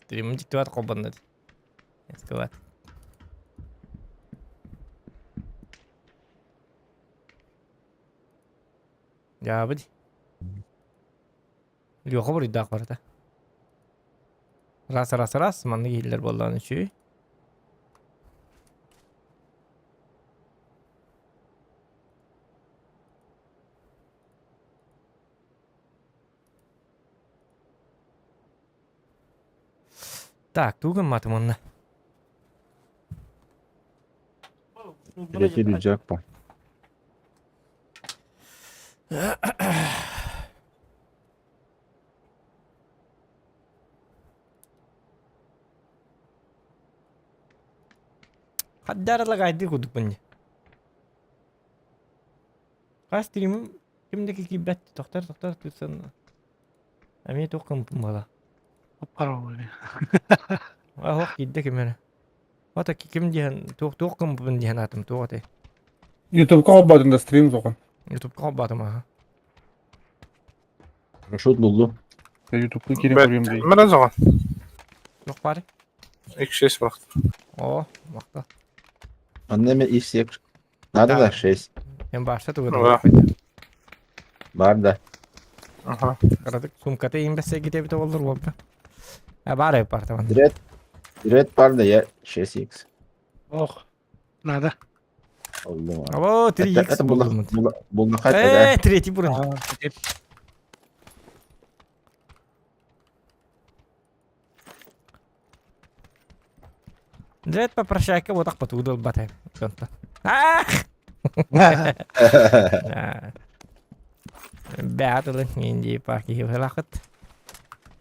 Stream'in ciddi var kobandı. Eski var. Ya bu. Yok bu iddia var da. Ras manlı giyiller bollan üçü. Так, туган матım onunla. Direkt yürüyecek bu. Haddara gaydi kuduk bence. Kaç stream'im kimdeki kibet doktor tutsan. Ami tokum mala. Parol. Ah ok gidde kimene. Wata kim dihan tokum bun dihan atım toate. YouTube'ga olmadığında stream sokan. YouTube kabatım ha. Paraşüt buldu. Ben YouTube'da geri koyayım diye. Ben o zaman. Yok bari. İlk şey baktım. Oh, bakta. Anneme iş yak. Nerede Ha. da şey En başta tuğdu. Ola. var da. Aha. Karadık sumkata imbese gidebilir olur bu. Ha bari apartman. Direkt var da ya şey X. Oh. Nada. Oldu mu? Abo 3x buldum. Bulduk hatta. Tretий burun. Aa, gidip. Direkt попрощайка вот так потудал батай. Ах! Бәтілі нендей паки хелақыт.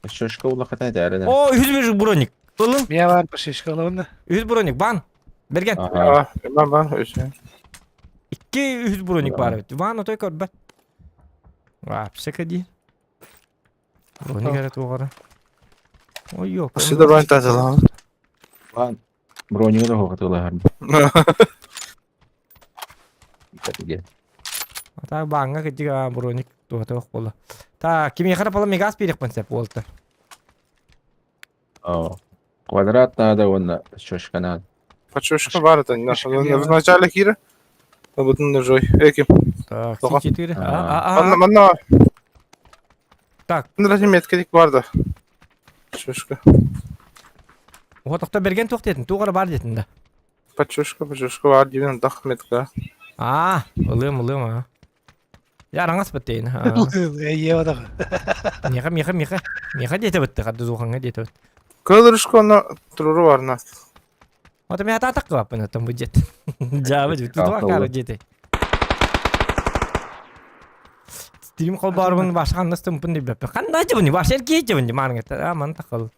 Şoşka bulak hatta değerli. О, 100 броник. Oğlum, Bir var bir şey çıkalım 100 bроник ban. Bergen. Aha. Aa, ben Hüseyin. 200 bроник var. Van otoy kod bat. Vah, psika değil. Bроник ara tuğara. Oy yok. Siz de ben tadı Lan. Bronyu da hokatılar harbi. Dikkat gel. Ta banga ketika bроник tuh bola. Ta kimi yakara pala megas pirik konsep oldu. О. Квадрат надо вон на шошка надо. Пачушка var da. В начале хире. Будun нажой. Эким. Так, Тока. C4. Bana Так, bunda da metkelik var da. Пачушка. o tokta bergen tok dedin. Tuğara bar dedin de. Пачушка var dibine dak metka. Aa, ılım ha. Ya rangas batteyin ha. İyi o da. Miha dete bitti kaddı zuhanga dete bitti. Kıldırışka ona tururu var na. O da miha tatak kıvap bana tam bu jet. Cavı jet. Tutu Akıllı. akar jeti. Stream kol barbun başkan nasıl tımpın diye bepe. Kan da cebini var şer ki cebini marın et. Aman takıl.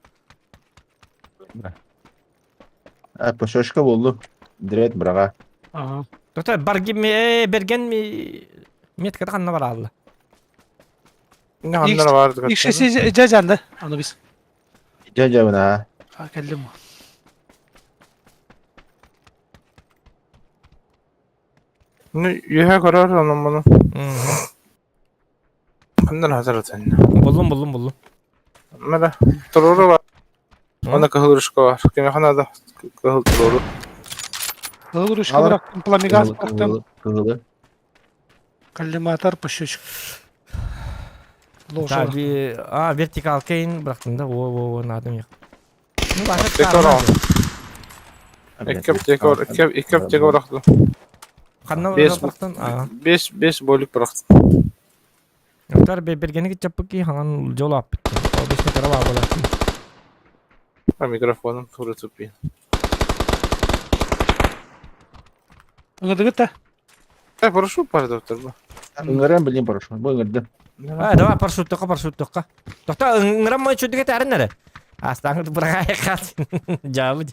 Ha, şoşka buldu. Direkt bırak. Aha. Doktor bargi mi bergen mi met kada kanna var Allah. Ne hanlara vardı İlk şeysi Cacan'dı. Onu biz. Cacabına ha. Ha geldim. Ne yühe karar anam bunu. Handan hazır atın. Buldum. Mera tururu var. Ona kıldırışka var. Kime hanada kıhıl tururu. Olur iş Alır. bıraktım. Plamigas bıraktım. Kıhılı. Kallimatar pışış. Loşa. Tabi vertikal kain bıraktım da o nadım yok. Ne var? Dekor al. İkap dekor bıraktım. Kanna Beş- bıraktın. 5 boyluk bıraktım. Doktor bergeni gidecek ki hangan jol ap bitti. O 5 metre var bıraktım. Ha mikrofonum turu tutuyor. Onu da bitti. Paraşüt var doktor bu. Ingıran bileyim paraşüt. Bu ingırdı. Ah, dawa parasut ka. Doktor ngeram mau cuti kita arin ada. Astang itu pernah kas. Jauh.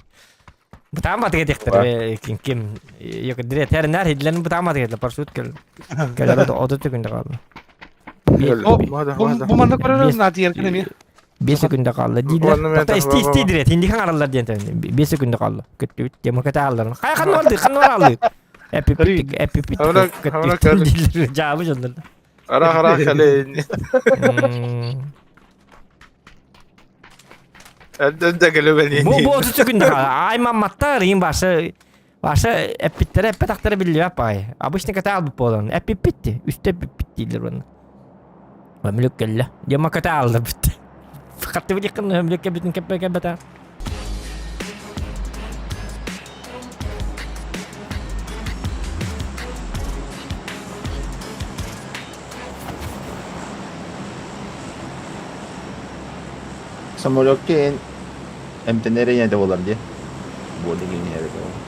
Pertama tiga tik kim. Yok dire ter ner hidlen pertama tiga parasut kel. Kel ada otot tuh kunda kaldı. Bu manda koruyoruz Nati yerken mi? 5 sekunda kaldı. Dile. Doktor isti dire hindi kan aralar diye. 5 sekunda kaldı. Kötü. Cema kata aldılar. Kaya kan var aldı. Epipit. Havana geldi. Jauh jandır. Ara kale. Önde geliyor beni. Bu 30 sekunda ay mammatta rin başa epittere epetaktere biliyor pay. Обычно kata alıp olan. Epip bitti. Üstte bittiler onu. Ömlük gelle. Yama kata aldı bitti. Fakat bir yakın ömlük bütün kepeke bata. Samolotke emtenere yine de olur diye. Boarding yine yere de olur.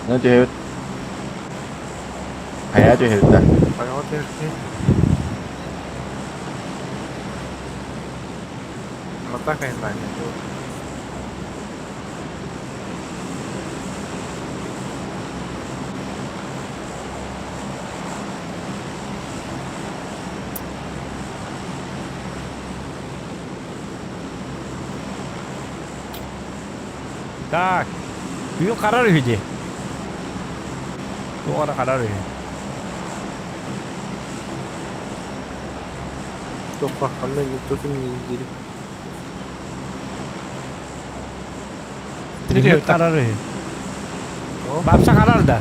Ne diyor? Hayat diyor da. Hayat herki. Mata kayak nanya. Так. Bugün karar ödedi. Bu ara karar ödedi. Toprak kanlı YouTube'un ilgili. Ne diyor? Karar ödedi. Babsa karar da.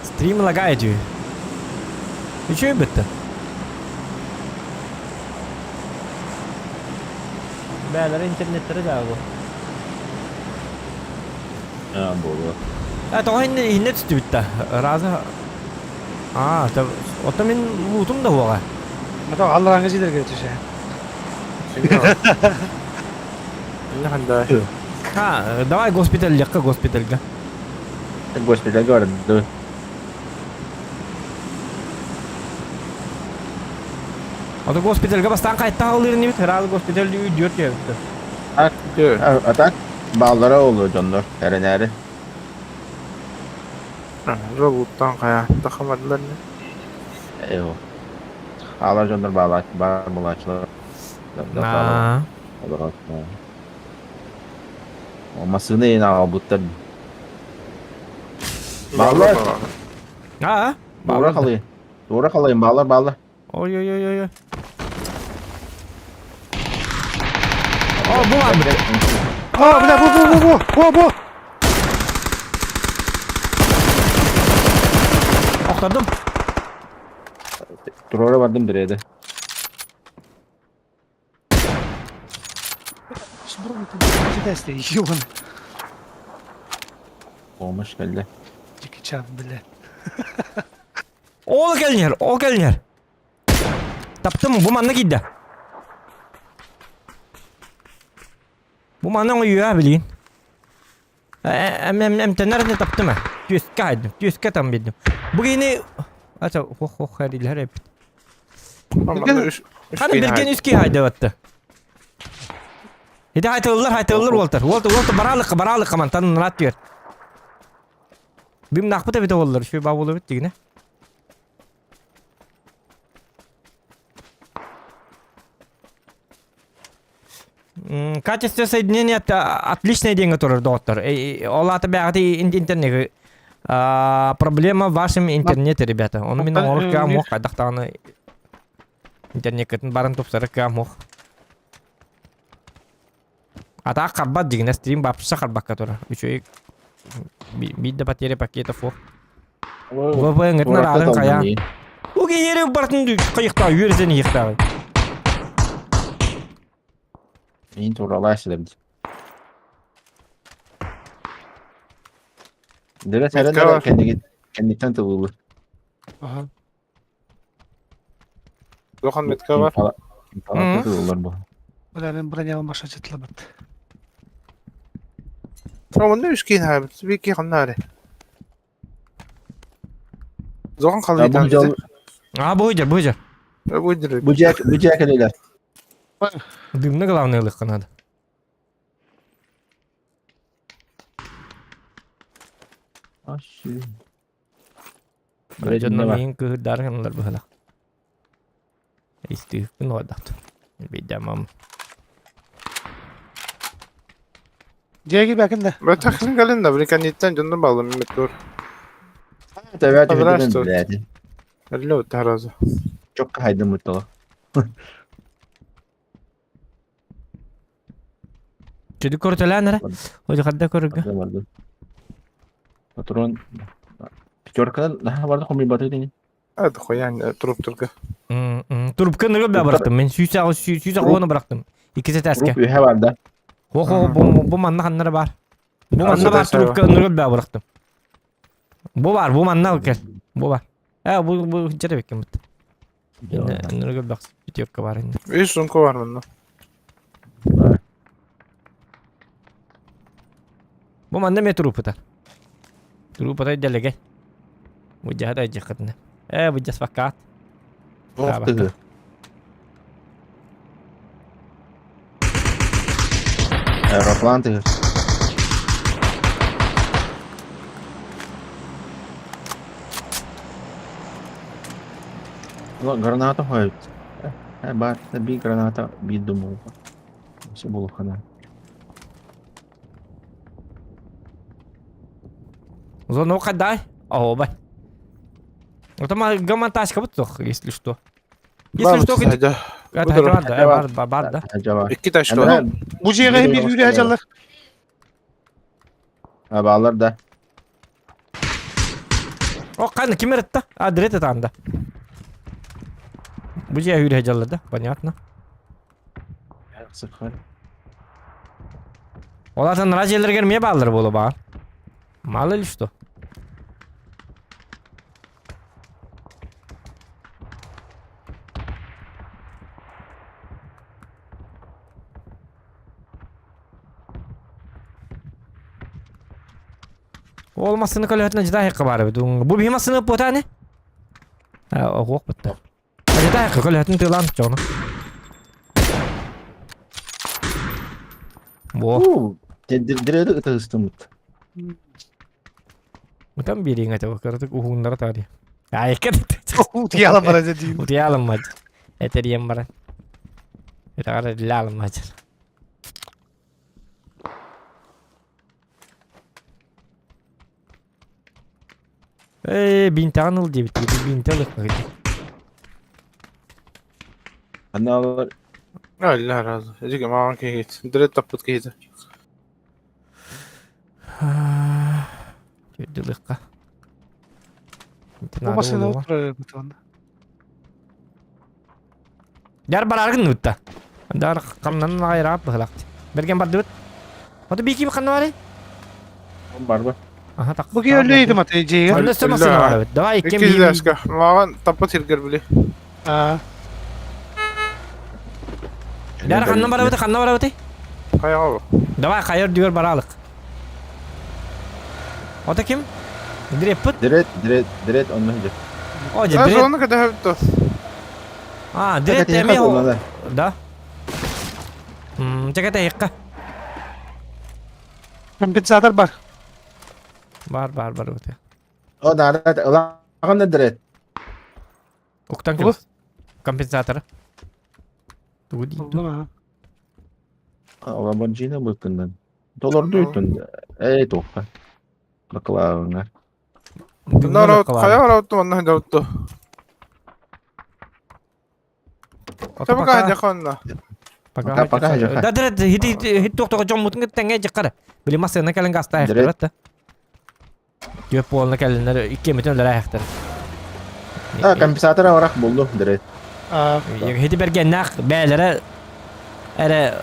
Stream лагает diyor. Üçü bitti. Beyler internetleri de bu. Ha boğulu. Ha tamam hinne tuttu bitti. Razı. Aa tabi. O da benim lootum da bu aga. Mata Allah'ın izniyle geçecek. Şimdi var. Ini handa. Ha давай госпитальга госпитальга. Hospital gördü. O da госпитальга bastan kayıtta alırın bit. Herhalde госпитальde diyor ya bitti. Diyor. Atak bağlara oluyor canlar. Her nere. Robottan kayak takamadılar ne? Eyvah. Ağlar canlar bağlar. Bağlar bulaçlar. Na. Olmasını yine ağabutlar. Bağlar. Ha? Doğru kalayım. Doğru kalayım bağlar bağlar. Oy oy oy oy. Aa bu var mı? Aa bir de bu. Okladım. Doğru vardım direğde. Şimdi bu desteği yiyor bana. Olmuş geldi. Jackie Chan bile. O gelin. Taptım mı? Bu manna gitti. Bu manna uyuyor ha bilin. Em nerede taptım ha? Düzke tam bildim. Bu yine... Ata hoh heriler hep. Ama da üç Hani birgen üski haydi vattı. Hadi haytılır Walter. Walter baralık aman tanın rahat diyor. Bim nakbı da bir de olur. Şu bavulu bitti yine. Качество соединения отличное деньги тоже, доктор. Ола тебя интернет. Проблема в вашем интернете, ребята. Он меня орка мог, а дахтана интернет кетін барын топсары ка мог. Ата қарбат дегенде стрим бапшыса қарбаққа тұры. Үші бидді потери пакетов о. ВП ңгітін рағын қая. Оге ері бартын қиықта, үйерсен иықтағы. Min turalay silemdi. Devlet her Metka var. nere kendinden tavulu. Aha. Lohan metka var. İmpala tavullar bu. Ulanın bronyalı başa çıtlamat. Ama ne üç kiyin abi? Bir ki kanları. Zohan kalıyor Bu cal Bu hıcar. Bu idir. bu jack eliler. Дымны главное легко надо. Aşı. Жадна мен кыдарганлар быхала. Исти күн одат. Бидамам. Cegi bakın da. Ben takın gelin de bir kanitten canını bağlı Mehmet dur. Tabii Biraz hadi dur. biladi. Öyle o tarazı. Çok kaydı mutlu. Çocuk korteler nere? Hoca kadda korga. Vardı. Patron Pijorka'da daha vardı kombi batı değil. Hadi koy yani durup durga. Trubka nırgı bıraktım ben. Süysa onu bıraktım. İkisi teske. Grup üye vardı. Bu manna hanları var. Bu manna var Arkadaşlar trubka nırgı bıraktım. Bu var bu manna gel. Bu var. Bu hıccara bekle mut. Nırgı bak. Bitiyor var indi. Bir sunku var bunda. Bu manna me trubka. Trubka delege. Bu jahat aja katna. Bu jas fakat. Vakti. Aeroplan tı. Ulan granata koy. Bak bir granata bir dumu. Nasıl bulu kadar. Зон ну кадай. Бай. Это мы гаманташка вот toch, если что. Если что, Hadi. это Budur. var da. Acaba. İki taş Hemen var. al. Bu cegi hem bir yürü hacalar. Abi alır da. O kan kim öğretti? Direkt anda. Bu же yürü hecalladı. Понятно. Sıfır. Ola sen rajeler gelmeye bağlar bolu bağ. Mало ли что. Olmasını kalıyorsun ciddi hakkı var be. Bu bir masını bu tane. O yok bitti. Ciddi hakkı kalıyorsun tılan çoğunu. Bu. Direkt ıtı mut. Bukan biri nggak tahu karena tuh uhundar tadi. Ya ikan. Utiyalan bana dediğim. Udah alam aja. Itu dia baran. Kita ada di dalam aja. Bintang nol dia betul bintang loh gitu. Hani alır. Allah razı olsun. Ecik ama ki git. Direkt tapıt ki git. Jadi lekah. Bu masada oturuyor bu tanda. Dar barargın nutta. Dar kamdan air apa halak. Bergen bardut. Atau biki makan wale. Var var. Aha tak. Bu öyleydi matı cegi. Kanda semasın var. Daha ikem İki daşka. Mağan tapıt hilgir bili. Aa. Dar kanna barawat kanna barawat. Kaya abi. Daha kayır diyor baralık. O da kim? Direkt put. Direkt onunla önce. O Ben direkt. sonuna kadar hep dur. Direkt emi o. Onunla. Da. Cakata yakka. Kompensator var. Bar öte. O da ulan da direkt. Uktan Bu? kim? Kompensator. Tuh di. Oldu mu? Ulan boncina bakın ben. Dolar duydun. Topla. Bakalım. Bunlar o kaya var ottu ondan da ottu. Tabii kaya kanla. Pakai aja. Da direkt hit tok jom mutun tenge jakar. Beli masana kalen gasta ya. Direkt. Dia polna kalen iki meter lara hektar. Kompensator olarak buldum direkt. Aa. Ya hiti bergenak belere era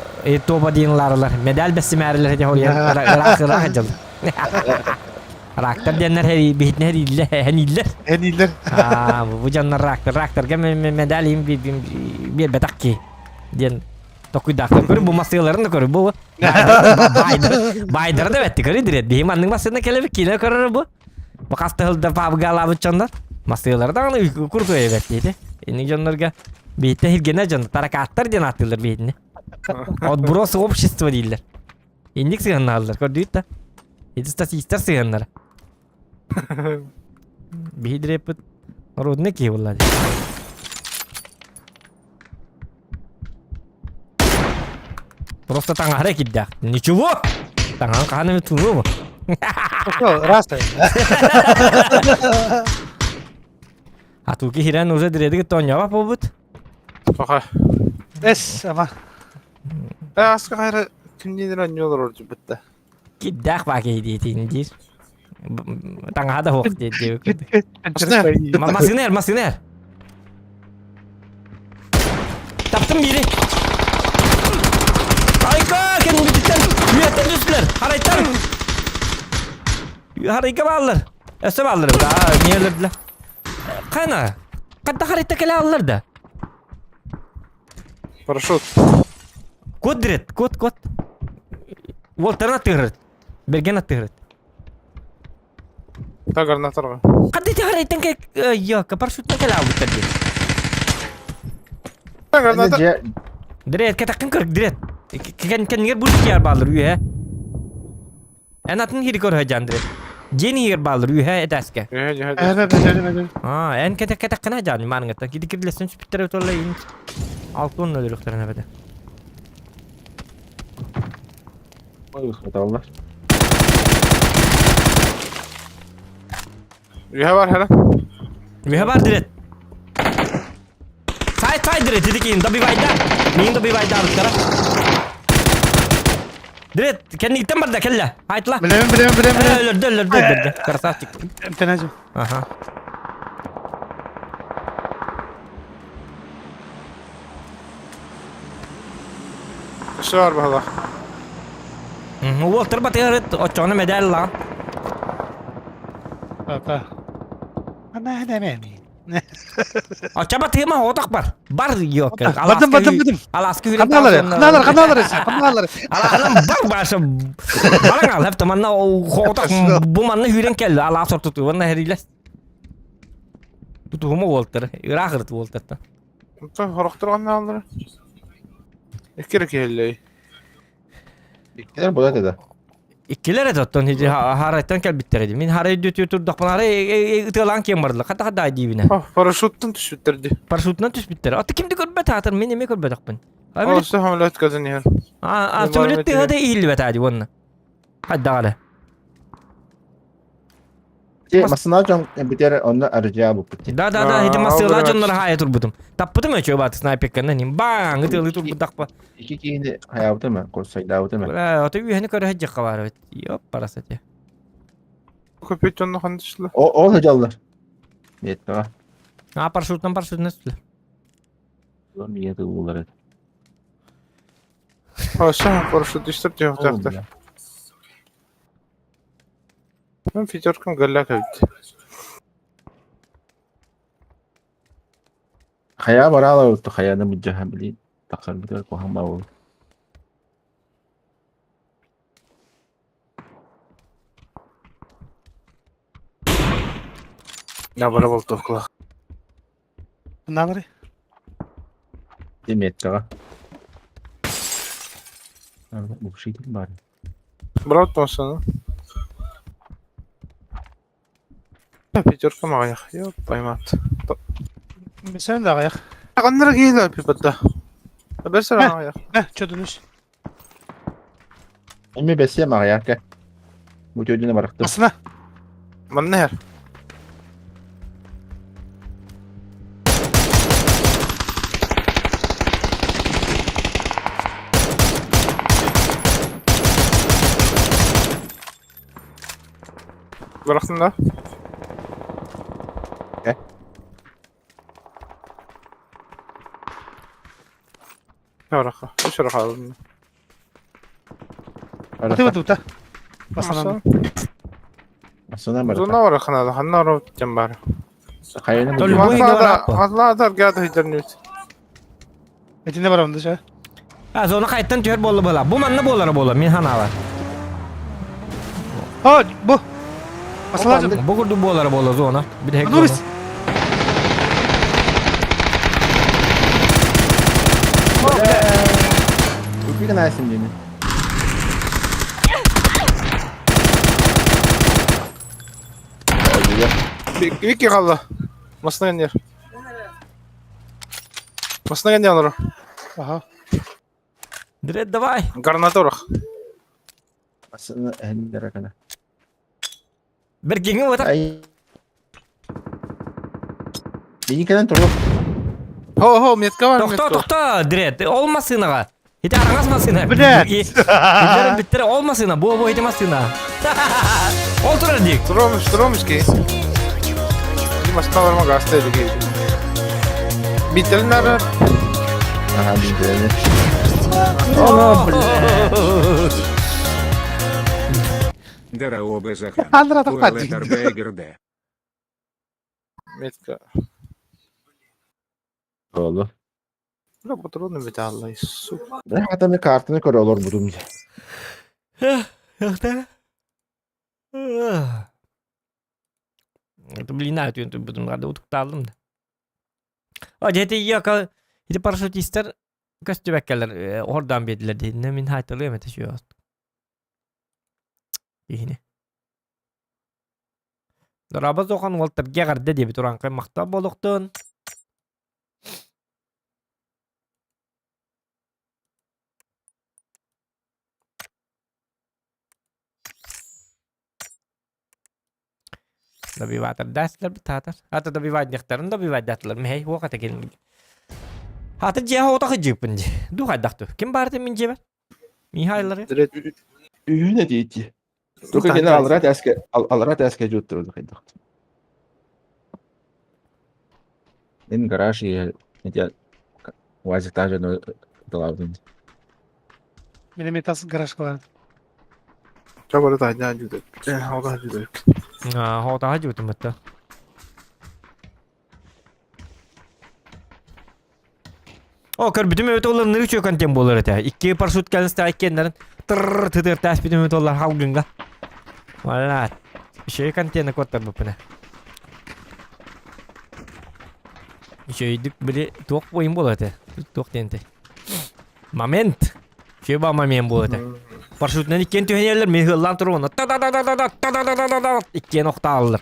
toba dinlarlar. Medal besimeriler hadi oraya rak jal. Raktar diyenler heri bihitne heriler. En iyiler. Bu canlar raktar kan medalim bir betakki. Diyen Toku daktar kori bu masyaların da kori bu. Baydır da vetti kori direkt. Dihim anның masyasına kelebek kile kori bu. Bakas tahılda pabgala bu canlar. Masyaları da anı kurtu vettiydi. Ini canlarga bihitne hilgene canlar. Tarakatlar diyen attılar bihitne. Od burası общество değiller. İndik sığınlarlar kori düğüt da. Itu ister sığınlar. Bihit reput. Rodne ki vallahi. Просто таңары кидді. Ничего! Tamam kanı mı tunu mu? Yok, rasta. Hatuki hiren uza diredi ki tonya bak bu but. Toka. Es ama. Aska hayra kimliğinden anıyorlar orcu bitti. Giddak bak ediyetindir. Tanga da hok dedi. Aslında. Maskiner. Taptım biri. Harika kendini bitirdin. Üyetten üstler. Haraytan. Harika bağlar. Ese bağlar. Niye öldürdüler? Kana. Kadda harita kele alır da. Paraşut. Kod direkt. Kod. Voltarına tıhırıt. Bergena tıhırıt. Tagarna targa. Kadda ti harita ke ya kapar şutna kele alır tadi. Tagarna Ben de targa. Direkt ketakın kırık direkt. Kan yer bulik yer bağlar üye. Enatın hiri kor hajan direkt. Jeni yer bağlar üye edaske. Hadi. Evet. En ketak kena hajan man ngata. Gidi kirlesin spitter otolayın. Altın ölür uktarana bede. Allah. Üye var hele. Üye var direkt. Say direkt didikin dabi vayda. Min dabi vayda uktara. Direkt kendi gittin barda kella. Haytla. Bilemem. Öldür. Karasas çıktı. İmtinacım. Aha. Kışı var bu hala. Walter batıyor. Oçonu medal lan. Papa. Ana ne mi? Oça batıyor mı? Otak var. Bar yok. Badım. Alaska hüren. Kanalları. Alam bak başa. Bana al hep tamanna o otak bu manna hüren keldi. Ala sor tutu. Vanna heriles. Tutuğuma Walter. Irakırt Walter'ta. Mutlaka horaktırgan ne alır? İkirek helleyi. Gider bu da dedi. İkkiler tutton hiç haraytan kel bittiredi. Min haray dütüyor turduk bana haray ıtılan kim vardı. Kata dibine. Paraşuttun düşüttürdi. Parasutuna tüs bitter. Atı kimdi körbet hatır. Min emi körbet akpın. Olsa hamlet kazan yer. Söyletti hadi iyi bet hadi vanna. Hadi dağla. Masın alacağım bir kere onu arayacağı bu kuti. Da hidi masıla alırım canları haya turbutum. Tappıdım ya çoğu sniper kandan nim. Bang ıtılı turbudak pa. İki kişi hayatı mı? Korsaydı hayatı mı? Atı yüheni körü hecce kavar evet. Yok parasat ya. Köpek onunla kandışlı. O hıcallar. Yetti ha. Ha parasutun üstüle. Ulan niye de uğurlar Olsa paraşut düştür diye olacaktır. et. Ben fijarkım galla kavit. Haya var ala oldu. Hayada mücahemeli. Takar bir kere koham var oldu. Ya bana bol tokla. Kanalları. Değil mi yetti ha? Bu şey değil mi bari? Bravo sana. Fijarkım ayak. Yok baymat. Sen de ayak. Kanlara giyiler pipatta. Bersene ayak. Çödünüz. Emmi besleyemem ayak gel. Bu çocuğunu bıraktım. Aslında. Man ne her? Bıraktın da. Şaraka. Bu şaraka aldım. Tuta. Basana. Aslında Zona bıraktım. var kanada. Hanna ara gideceğim bari. Hayana Tollu mücahemeli. bu- Allah atar geldi hicarını. Etinde var onda şey. Ha zona kayıttan tüher bolu bola. Bu manna bolar. Min hana var. Ha bu. Basana. Bu kurdu bolar zona. Bir de hek zona. Nuris. Bu bir de nice şimdi. Viki kaldı. Masına gel. Masına gel alır. Aha. Direkt davay. Garnata bırak. Aslında ellere kadar. Bir genge otak. Ay. İyi gelen turu. Ho metka var Tokta metka. tokta diret. Olmasın ağa. Hiç arangasmasın. Bilet. Bittere olmasın. Bu hitemazsın ağa. Otur dik. Durmuş ki. Bir başka var mı gazeteydi ki. Bitirin nerede? Aha bildiğini. Дорога Захар. Andra da Уэлэтер Бэгерде. Metka. Oldu. Bırak bu turunu bir daha Allah'ı su. Hatta bir kartını koru olur bu durumda. Yok da. Это, блин, знаю, это буду надо утукталdım da. Acete yaka hidi paraşütistler köstübekkeler oradan bediler dedi. Ne min haytalıyorum ete şuast. Yine. Darabaz okan Walter Gegarde diye bir turan kaymakta boluktun. Da bir vaatlar dersler bir tatar. Hatta da bir vaat nektarın da bir vaat dertler. Mehey o kata gelin. Hatta ciha o takı cıpınca. Du haydaktı. Kim bardı min cebe? Mihayları. Direkt Ne diyeceği? Dur ki yine alrat eske jutturdu kaydı. En garaj ye ne vaziyet tacını dolavdın. Benim etas garaj var. çabalı da hadi gidelim. O da hadi gidelim. Ha, o daha cıptım hatta. O kır bütün evet olanları üç yokan tempo olarak ya. İki paraşüt gelirse ikenlerin tırrrr tıtır ters bütün evet olar havgınga. Valla. Şey kan tiyana kotar bu pene. Şey dik bile tok boyun bolat ya. Tok tente. Moment. Şey ba moment bolat ya. Paraşütten iken tühen yerler mi hıllan turuna. Ta ta ta ta ta ta ta ta ta ta ta. İki nokta alır.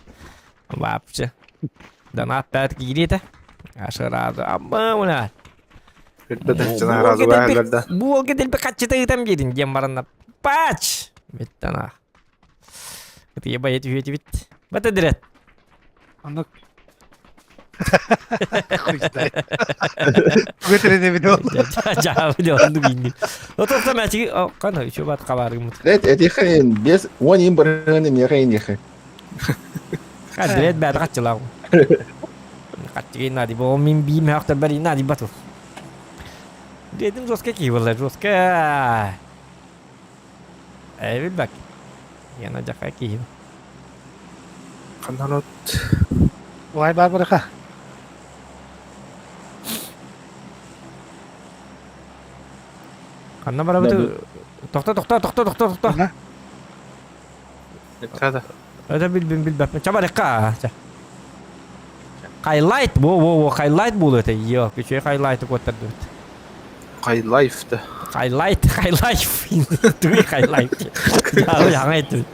Vapçı. Dan atat giri de. Aşırı amma mına. Bir de tehcine razı bu yerlerde. Bu olga del bir kaçta item yedin gembarına. Paç. Bittana. Kıtıya bayet üyeti bit. Bata diret. Anlık. Kuyustay. Götüre bir de oldu. Cevabı da oldu bindi. O topta maçı kan şu bat kabarı mut. Evet edihin biz 10 yıl bırağını mı yakayın yakın. Kan diret bad kaçılar. Kaçı nadi bu min bim hakta bari nadi batu. Dedim Roska ki valla Roska. Evet bak. Yana jaka ki. Kanalot. Vay barbaraka. Kanna bara betu. Tokta. Ne? Metka da. Ada bil bak. Coba deh kah. Highlight bu highlight bu loh teh. Iya, küçük highlight ku terdut. Kay life'da. Highlight. Itu highlight. Tahu yang itu.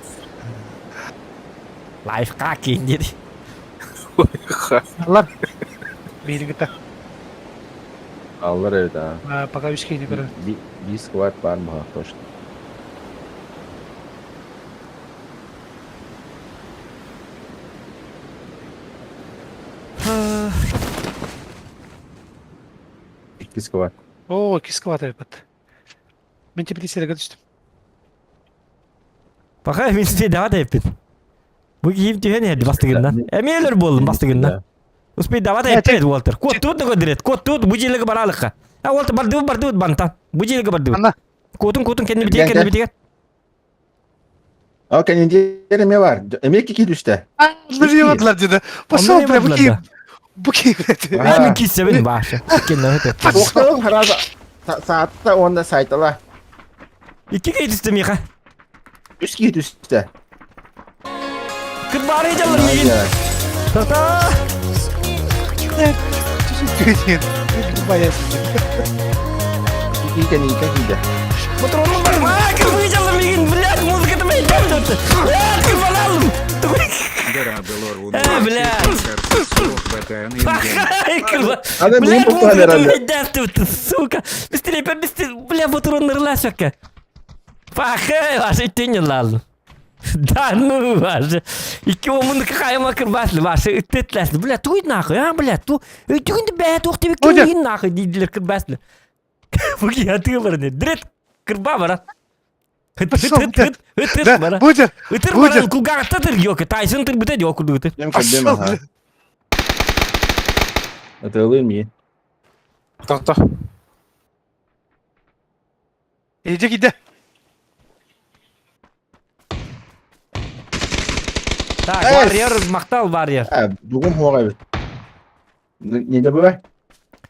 Live kaki jadi. Allah. Bir kita. Allah evet ha. Pakai whisky ini keren. Bir squat var mı hoş. İki squat. Oo, ikisi kıvat evet. Ben cepeti size düştüm. Pakai min sepeda ada epin. Bu giyim tühen ya bastı günden. Emeler bol bastı günden. Sepeda ada epin Walter. Kotut da diret. Kotut bujilik baralık. Ya Walter bardu bantan. Bujilik bardu. Anla. Kotun kendi bitiyor. Aa kendinde ne var? Emek iki düştü. Ne diyorlar dedi. Basal bre bu kim? Bu kim dedi. Ben ikisi benim başa. Kendileri hep. Doktor haraza saatte onda saytılar. İki kez istem ya. Üç kişi düştü. Kırbarı canlar yiyin. Tata. Çocuk görüyor. Bayağı sıcak. İki de. Motorun var. Aa kırbarı canlar yiyin. Блядь, музыка там идет тут. Блядь, кырбалалım. Дора Белор блядь. БТН Ай, кырба. Adam benim Блядь, bu музыка kadar там herhalde. идет тут, сука. Быстрее, быстрее. Бля, моторun нырла şaka. Fakı var 2 yıl aldım. Danı var. 2 omundaki kayma kırbaslı var. Üttetlerdi. Bля, tu nahı ya bля, tu. Ötüğünde be tohtu bir Hocam. köyün nahı dediler kırbaslı. Bu ki yatıyor var ne? Direkt kırba var. Hıt var. Budur. Hıtır Hocam. var. Kulgakta tır yok. Tyson tır biter yok. Hıtır. Benim kalbim ha. Atılır mı? Doktor. İyice gide. Tak, Evet. varıyor. Maktal varıyor. Ha, bugün hava evet. Ne de böyle?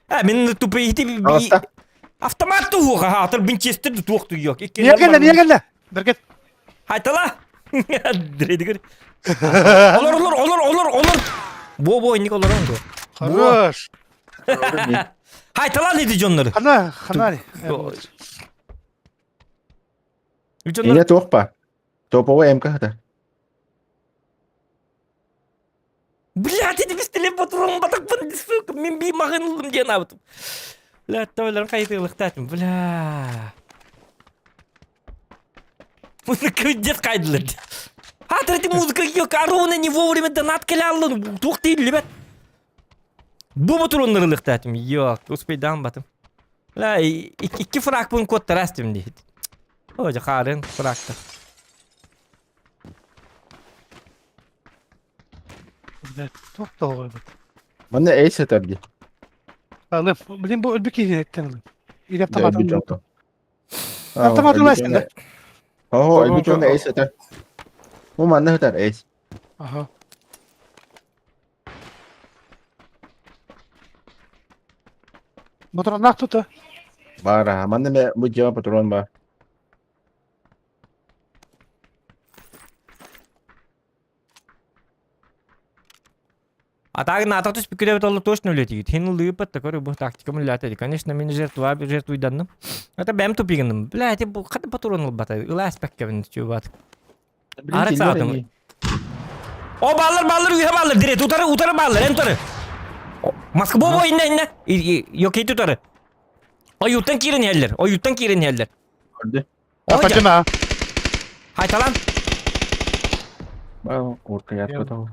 Ha, men tupu ihti bir... Ağızda. Автомат tuğuk ha. Atır Winchester de tuğuk tuğuk yok. Niye geldi? Dur git. Haydi la. Diredi gör. Olur. Bu oynik olur onu. Хорош. Haydi la ne diyeceksin onları? Хана. Yine top var. Topu MK hadi. Блядь, эти без телефона батак бан сука, мен би маханлым диye напtım. Ла tavalarım kayıtlıktadım. Bля. Bunu kıydет kaydılar. Ha трети музыка yok. Арона не вовремя донат келялын. Тух değil ребят. Bu motorları lıktadım. Yok, uspeydan batım. La 2 frak bunu kod terastım diye. Hoca karın frakta. Doktor. Bana ace atar diye. Alım. Benim bu ölbük etten alım. İyi Bir yaptım. canlı. Автомат var sende. Oh, bir canlı ace atar. Bu mana atar ace. Aha. Motor nak tuttu. Bara, mana me bu cevap patron var. А так на то спикер это точно улетит. Хинул лыпат такой bu тактикам улетает. Конечно, мен жертву данным. Это бэм тупигным. Блядь, bu kadar patron olbata. Ilas pekkevin çuvat. Arık sağdım. O ballar üye ballar direkt utarı ballar en tutarı. Maskı bobo inne. Yok et tutarı. O yuttan kirin yerler. Gördü. Yapacağım ha. Hay talan. Bak ortaya yatma tamam.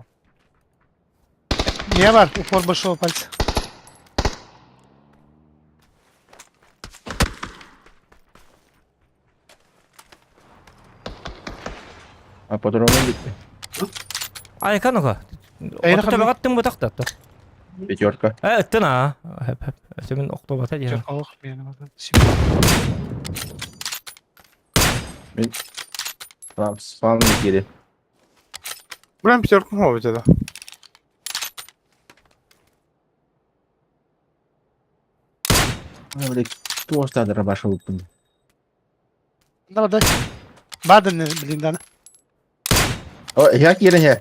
Niye var? Упор большого пальца. Ha patronun gitti. Ay kanka. Eyni Otta kanka. bakattım bu takta. Pechorka. Ha öttün ha. Hep. Senin oktobata ya. Çok alık bir yanıma. Şimdi. Tamam, spawn geri. Buram pişerken hava da. Böyle tu ostadra başa uttun. Ne da? Badın ne bildiğinden. O yak yerin he.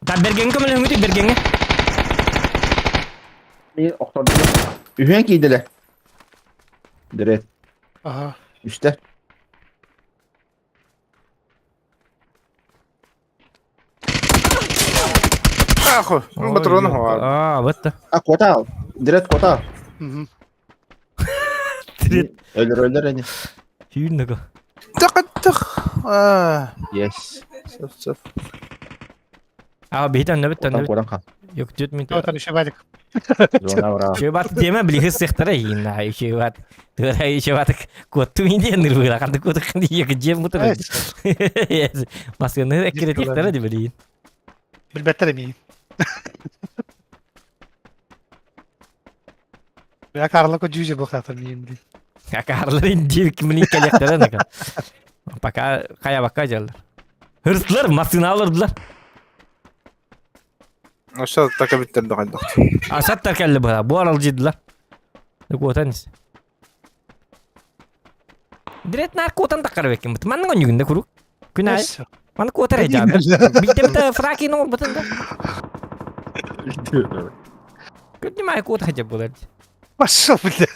Ta bergen kamel hüngütü bergenge. Bir oktadı. Ühen giydiler. Direkt Aha. üstte. Ahu. Motorunu var. Aa, bitti. Ha kota al. Direkt kota al. Hı hı. Direkt. Ölür hani. Hüyün ne ko. Tık. Yes. Sıf. Aa, bihtan ne bitti ne Kotan bitti. kodan kal. Yok jet mi? Yok tabii şey verdik. Zona var abi. Şey bat diyeme bili hız sektara yine. Şey bat. Dur şey bat. Kutu indi nir bu kan kutu kan diye ke jem mutur. Evet. Maskını ekre sektara di bili. Bilbetter miyim? Ya karla ko cüce bu kadar miyim diye. Kakarların diye kimini kelektere ne kan. Baka kaya bakacalar. Hırslar maskını alırdılar. Aşağı taka bittirdi kaldı. Asat terkelli bu aralıcıydılar. Ne kuotanis. Direkt narkotan takar bekim. Mana ngonjugin de kuruk. Kunay. Mana kuotar aja. Bitem ta fraki no batın da. Kunni may kuotar aja bular. Maşallah bile.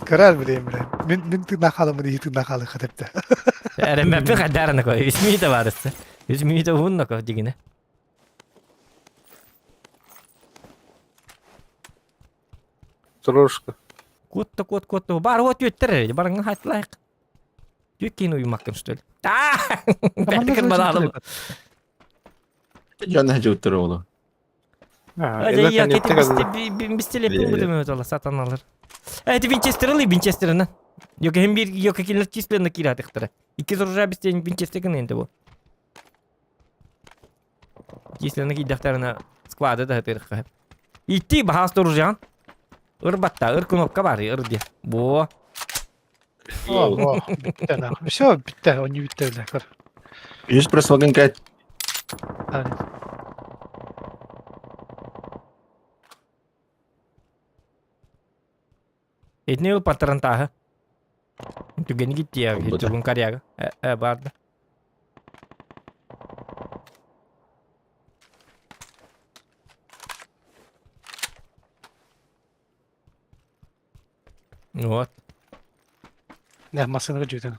Karar bileyim bile. Min nakalı mı değil nakalı kadepte. Era me pe kadar ne ko. İsmi de varsa. İsmi de hun ne ko digine. Трошка. Кот. Бар вот өттер. Барыңа хатлайық. Түйт кейін uyumakın что ли? Бәркін бана алып. Жана жуттыр олу. Hadi ya keti bisteletin bu demek ola satanalar. Evet Winchester alayım Winchester'ını. Yok hem bir yok ikiler çiftlerine kiradıktır. İki zorca bisteyin Winchester'ın ende bu. Çiftlerine kiradıklarına squad'a da hatırlık. İtti bahas duracağın. Irbatta, ırkınokka var ya, ır diye. Bu. Bitti ana. Все, bitti. Onu bitti öyle. Kır. Yüz pres bakın kaç. Hadi. Ne yıl patron taha? Itu gini gitu ya, gitu bung karya. Barda. Вот. Ne masını gıcırdın.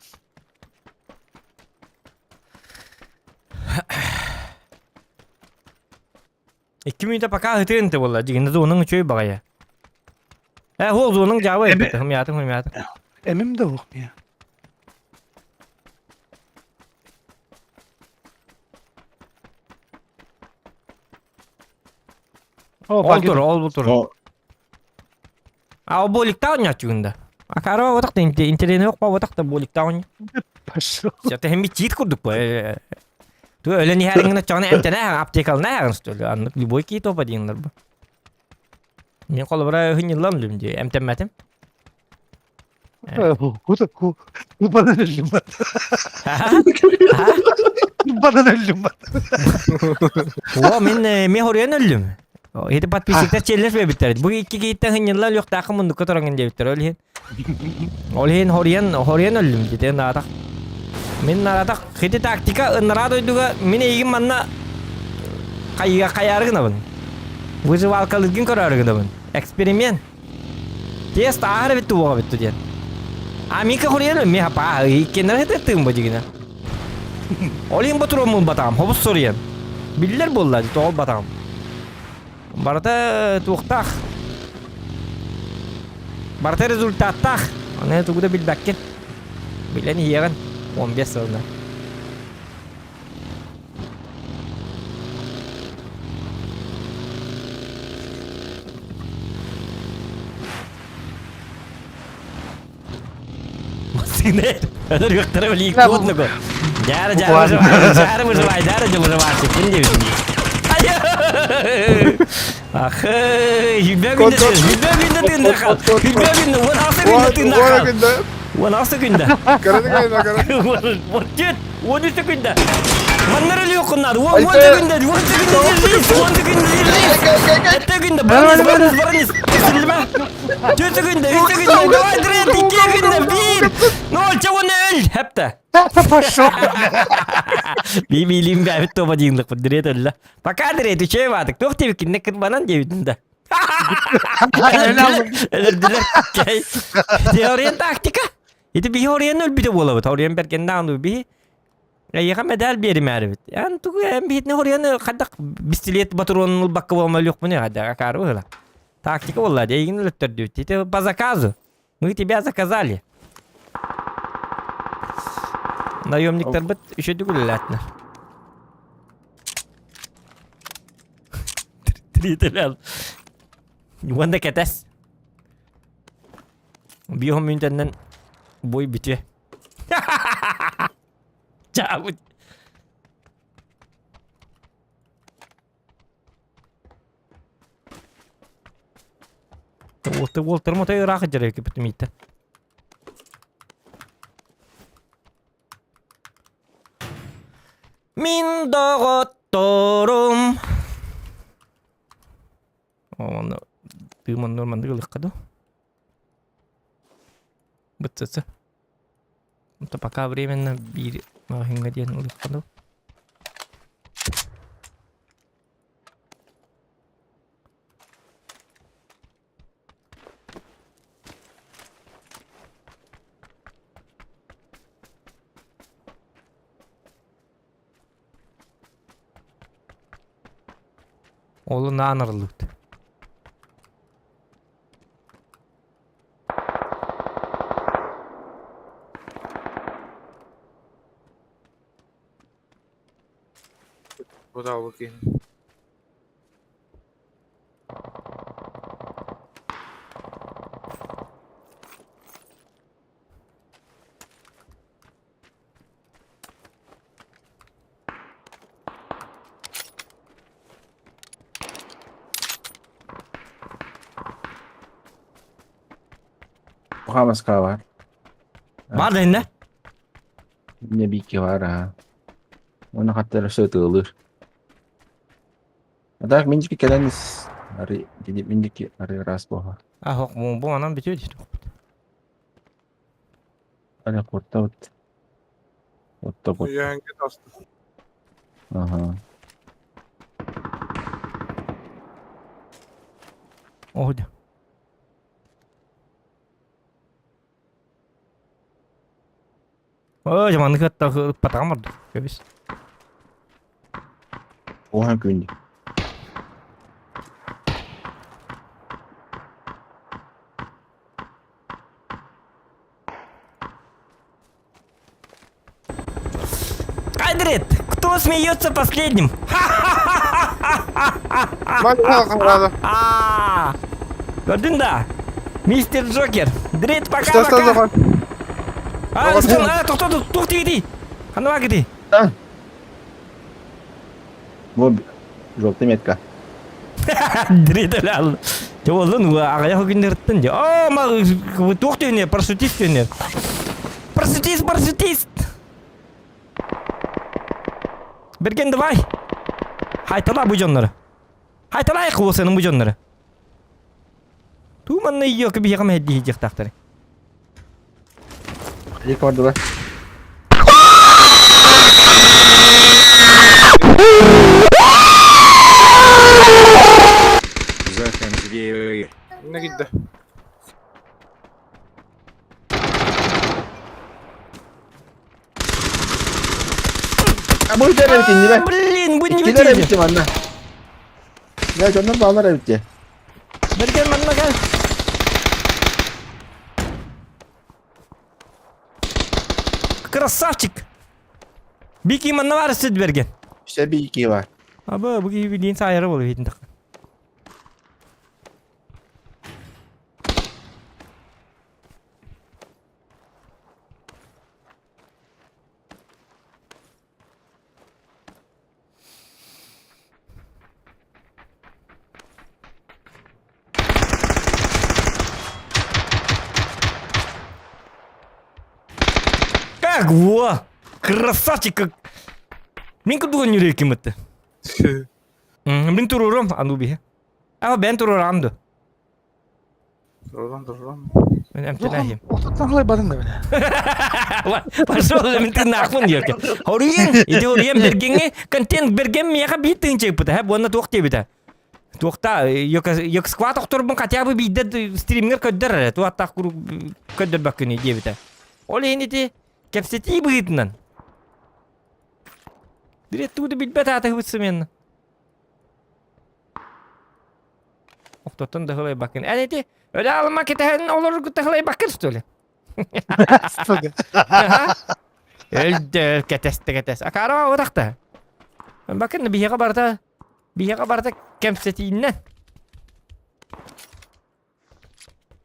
İki minute paka hıtırın te valla. Jiginde de onun çöy bagaya. Hoğuz onun cevabı etmedi. Hım yatın. Emim de yok ya. Ol butur. O O bolik tahun ya çugunda. Akaro watak da internet yok pa watak da bolik tahun. Paşo. Zaten hem bir cheat kurduk bu. Tu öyle ni herangna çana entene aptekal ne herang stolu anlık bir boy ki topa diyorlar bu. Men kolbara hınyıllam diyorum diye emtemmetim. Bu da bu. Bu bana öldüm ben. Bu bana öldüm ben. O men horyan öldüm. Hedi pat pisikler çeller ve biter. Bu iki gitten hınyıllar yok takım mundu kotorangın diye biter öyle. Olhen horyan öldüm dedi nada. Men nada hedi taktika ınara doyduga men egin manna kayargın abın. Buzu valkalızgın korargın abın. Eksperiment. Test ahar bitu diye. Ami ka horyan mi hapa ikenler hedi tım bacıgına. Olin baturo mu batam hobus soruyan. Biller bolladı tol batam. Barata tuqtaq. Barata rezultattaq. Ana tuğda bilbekkin. Bileni yiyen 15 yılında. Masine. Öder göktüre öyle ilk kodlu ko. Jara Şimdi. Hülya günde tindak. Hülya günde. Wanasa günde. Karanın ayına karanın. What günde. Manlar ölüyor kunlar. One günde. Ette günde. Barınız. Silme. Dötü günde. Gaydır iki günde. Bir. Ne olacak onu öl. Hep de. Paşo. Bir bileyim bir evet topa cinglik bu direkt öyle. Bakar direkt şey vardık. Yok tabii ki ne kırmanan cebinde de. Diler kay. Teoriyen taktika. Itu bir horiyan öl bir de bola. Horiyan berken dağındı bir. Ya medal bir mervet. Yani tu hem bir ne horiyan kadak bisiklet baturon bakka olmalı yok mu ne hadi akar öyle. Taktika vallahi egin ötür diyor. Itu по заказу. Мы тебя заказали. Наемниктер бит üşüdü gülletler. Trideler. Wanda ketes. Bir homünden boy bitiyor. Cabut. Walter mo tayo rakit jere ki pitimita. Min doktorum. Onu bilmem normal değil kado. Betul. Untuk pakai временно bir hingga dia nulis kado. Oğlu nanarlıktı. Bu da bakayım. Bu Hamaska var. Var da indi. Yine bir iki var ha. Onu hatta rasa tığılır. Adak mincik kelenis. Hari jadi mincik hari ras boha. Ah hok bu anam bitiyor işte. Ada kota ot. Kota kota. Yenge tastı. Aha. Orada. Oh, zaman dekat patang vardı. Göbis. Oha gündü. Кайдрит, кто смеется последним? Hadi kalk. Gördün da. Мистер Джокер. Дрит İşte пока-пока. zaman. Тоқта gitti. Қануға gitti. Bu жопты метка. Дрит өлі алды. Жолын ағая күндерттін де. О, ма тоқта өнер, парашютист өнер. Парашютист. Берген давай. Хайтала bu jonları. Haytalay қыл senin bu jonları. Tuğmanlı yiyor ki bir yakama hediye yiyecek tahtları. İlk orada var. Захам звери. Ne gitti? Bu itere bitti be. Блин, bu ne İkiler bitti? bitti manna. Ya canım bağlar bitti. Bergen manna gel. Красавчик. Biki manna var siz Bergen. İşte bir iki var. Abi bu gibi bildiğin sayarı oluyor hiç. Как во! Красавчик как. Min kedua nyuri kimet. Min tururum anu bi. Ama ben tururam da. Dur lan. Ben emtinahim. Otottan olay badın da beni. Пошел, min tinakun diyor ki. Horien, itu horien bergenge konten bergem meka bitin cek puta. Bu anda tuakti bita. Tuakta yok squat doktor bun katya bu bidet streamer köder. Tu atak kuru köder bakuni dia bita. Oleh ini ti capacity bitinan. Direkt tu da bilbet atah hutsemen. Oktoton da halay bakın. Eti öyle almak eten olur da halay bakır öyle. Astaga. Öldü ketes. Akara odakta. Bakın bir kabarta kemsetiğinden.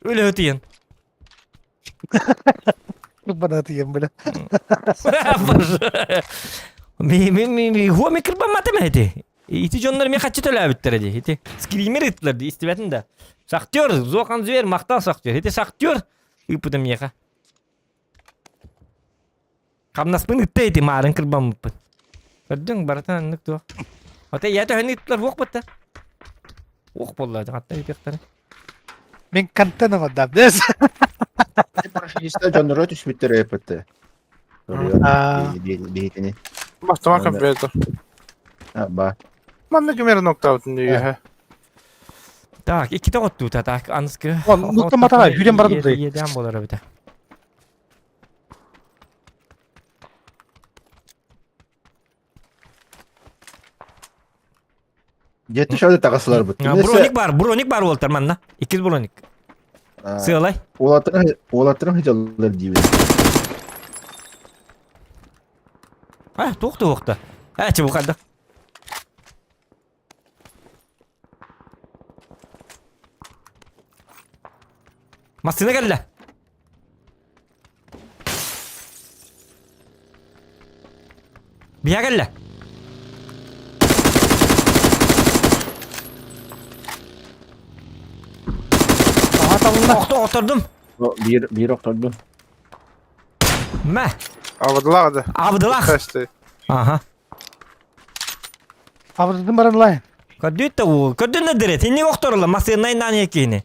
Öyle ötüyen. Bana atayım böyle. Huwa mikrban matemati. İti jonlar mi kaçı töle bittirdi. İti screamer itlerdi istivetin de. Saktör, zokan zver maktan saktör. İti saktör. İpudum yaka. Kamnas pun itte iti marın kırban mıpın. Gördün baratan anlık tuğ. Hatta ya da hani itler vok batta. Vok bolladı hatta ipekleri. Ben kantanım adam. Neyse. İşte John Rotus bitti repete. Bir ini. Basta var компьютер. Ha bak. Man ne gömer nokta altında diyor he. Так, iki de ottu ta tak anskı. Lan, nokta mata var, hülen baradı da. Yeden bolara bir de. Жети шады тагасылар бут. Броник бар Волтер манна. İkiz bronik. Sığalay. Олаттырың хыжалар дейбиз. Ha, toqta. Ha, çabuk hadi. Masına gelle. Biya gelle. Aha tamamla. Oturdum. Bir oturdu. Meh. Avdılar hadi. Abdullah. Kaçtı. Aha. Avradım baran lan. Kadüt o. Kadün dire. Tinni oktorla masına indan yekini.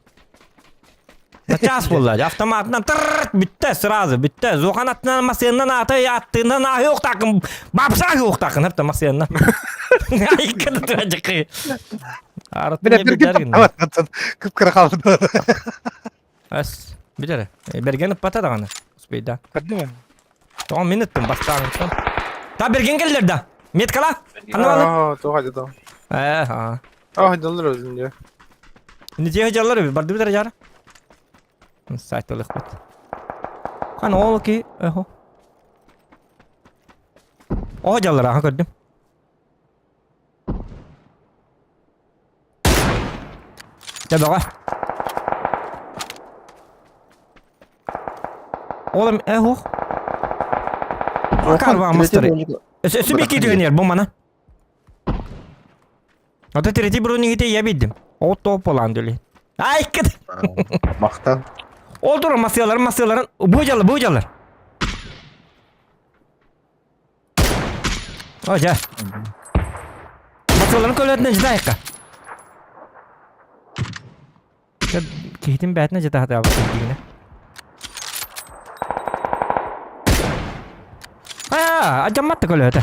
Час buldu. Avtomatla tırrt bitti sırası bitti. Zokan atından masından atı yattığından ah yok takım. Babsa yok takım hep de masından. Ay kadın duracak. Bir de bir gün patlattın. Kıpkırı kaldı. As. Bir de. Bergen pata da ana. Speyda. Kadın mı? Tamam minuttum baştan. Ta bergen gelirler da. Met kala. Anlamadım. Aa, dur hadi tamam. Ha. Hadi alır özünce. Nice hocalar bir bardı bir de jara. Sayt olık bit. Kan oğlu ki. Eho. O hocalar ha gördüm. Tabi var. Oğlum eho. Bakar var masteri. Sübeki dönüyor bu bana. Ata tereti bunu gite yebildim. O top olan deli. Ay kıt. Maktan. Oldur masyaların. Bu hocalar. Hoca. Masyaların köletinden cida yakka. Kehtin bətine cida hadi abla sevdiğine. Ha, acammat da köleti.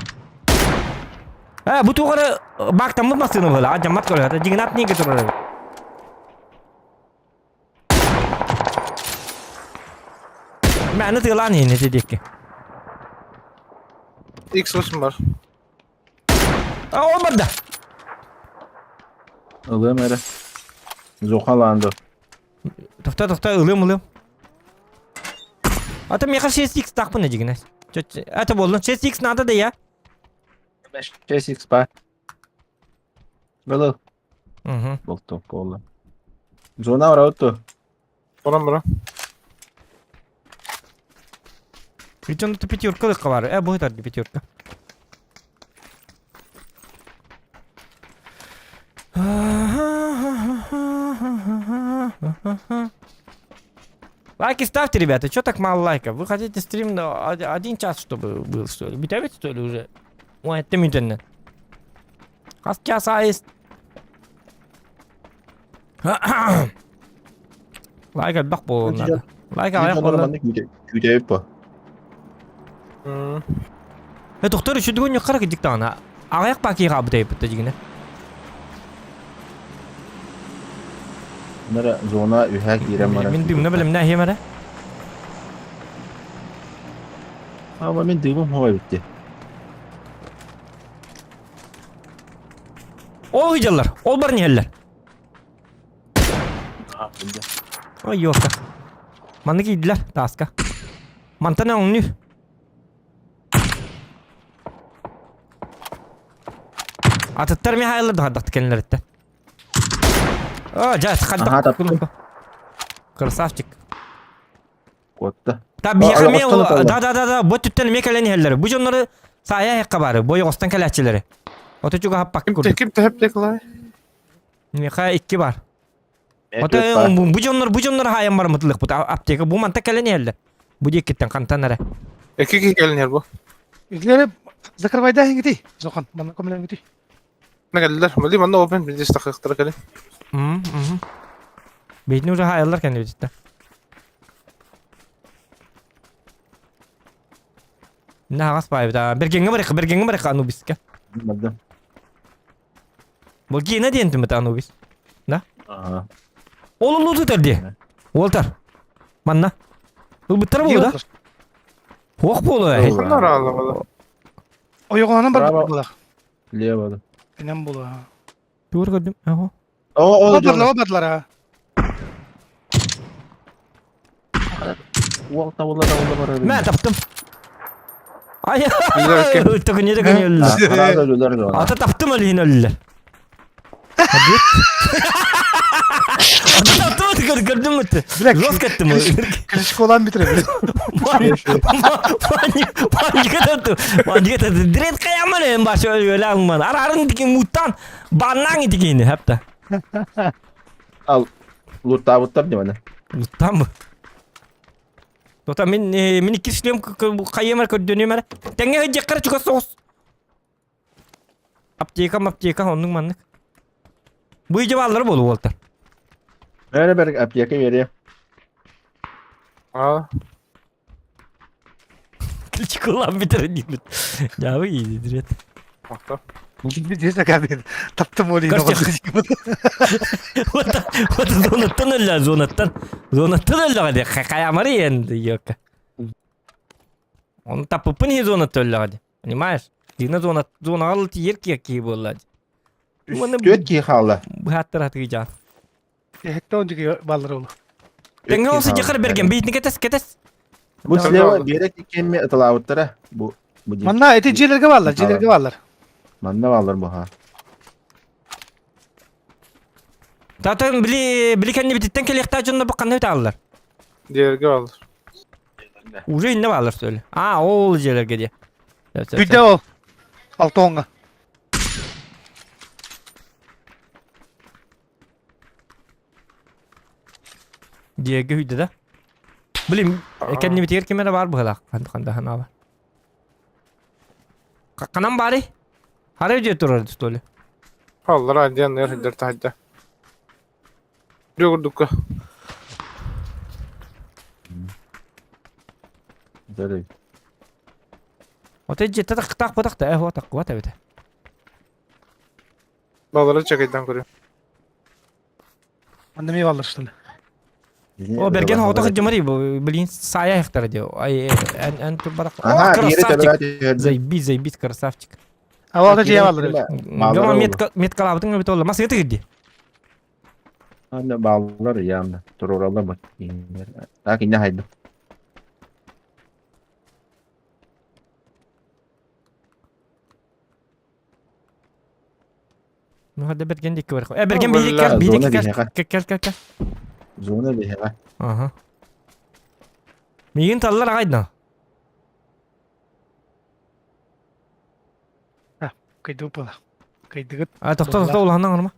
Ha, bu tuğara baktan mı masyonu böyle acammat köleti. Cignat niye götürür? Məni tığlan yeni dedik ki. X olsun var. O burada. Ilığım ere. Zokalandı. Toxta ılım. Atam yakar SX tak bu ne cigine? Ata boldun. SX nada da ya. 5 par. Böyle. Hı. Voltou, cola. Zona var auto. Bura. Причем тут пятерка легковая. Будет одна пятерка. Лайки ставьте, ребята. Чё так мало лайков? Вы хотите стрим на 1 час, чтобы был, что ли? Битавите, что ли, уже? Ой, это медленно. Az час есть. Лайка бак болон. Лайка аяк болон. Güdeyip bu. Доктор еще дгоню қарак диктана. Аяк баки қабытай бітті жігіне. Bunlara zona ühek İrem var. Мен дымны білім нә хемәрі? Ama ben dımım hava bitti. Ол ғыжалар, ол бар нехелер. Ой, йоққа. Маны кейділер, таска. Мантана оңны. Атыттар мен хайылырды қаддақты кәлілер етті. О, жас, Aha, қаддақ. taptım. Красавчик. Kotta. Та бияқы мен, Аяқтан да, бұт түттен мен кәлені хеллері. Бұ жонлары сая яққа бары, бойы қостан кәләтчілері. Оты чуға хаппақ көрді. Kimte hep teklay. Меха 2 бар. Оты бұ жонлары хайын бар мұтылық бұт. Аптека бұ манта кәлені хеллер. Бұ декеттен қантанары. İki gelin yer bu. İlgileri zakırvay da hengiti. Zokan bana komelen giti. Ne geldiler? Mali bana open bir distak iktira gelin. Бейтін уже хайылар кәне бетті. Мына ағас бай біта. Бергенге барыққа Анубиске. Bilmedim. Бұл кейіне дейін түміті Анубис. Aha. Ол ұлы тұрды. Олтар. Манна. Бұл бұттар болу да? Оқ болу. Bunlar ağlamalı. O yoğanın Bravo. var bulak. Liyemedim. İnan bulu. Doğru gördüm. Aha. O Badlar ha. Davullar var. Ben taptım. Ay. Güzel, kim? Takınıyor öldü. Arada ölüler de ona. Ata taptım öyle yine öldüler. Hadi. Ata taptım gördün mü? Bilek. Los kattı mı? Klişik olan bitirebilir. Pancık attı. Direkt kayamın en başı öyle almadı. Ararın dikin muttan. Bandan gidik yine hep de. Al. Loot ne bana? Muttan mı? Tota min ikisliyorum kayamar dönüyorum ara. Tenge hıcak kara çıkar sos. Aptiyeka onun manlık. Bu iyice bağları bolu Walter. Öyle bir apyaka veriyor. Aa. Çikolan bitirin gibi. Ya bu iyiydi direkt. Ahta. Bir diyese geldi. Taptım orayı. Вот zonattan öyle zonattan. Zonattan öyle hadi. Kayamarı yendi yok. Onu tapıpın hiç zonat öyle hadi. Понимаешь? Dina zona altı yer ki bolladı. Üstüt ki hala. Bu hatta hatırlayacağım. Hekta önceki balları olur. Denge olsa yakar bergen beyitini ketes. Bu silahı direkt ikemi atılavutlara. Bu değil. Manna eti cilerge varlar. Cilerge varlar. Manda varlar bu ha. Zaten bili kendi bititten kele ihtiyacına bakan ne alırlar. Diğerge alır. Уже ne alır söyle. Aa o olacaklar gediye. Bir de o. Altı onga. Diye güydü de. Bilim kendi bitir kime de var bu hala. Kanda hana var. Kanam bari. Haraya diye durardı stoli. Allah hadi yanlar hidder tahidde. Yok dukka. Böyle. O tecce tak batak da o tak vata bete. Bağları çekeyden kuruyor. Manna mi varlar işte. O bergen hota kıcımari bu bilin saya hektar diyor. Ay en tu barak. Aha diğeri tabii. Zey bit krasavчик. Hava da ciye varlar. Gama met kalabdın bit olmaz yete gidi. Anne bağlar ya anne. Dur orada bak. Lakin ne haydi. Nu hade bergen dik var. Bergen Vallahi bir zona dik. Zona bir heva. Aha. Migin tallar agayda. Kaydı bu. Kaydı gıt. Tohta ulandan arma.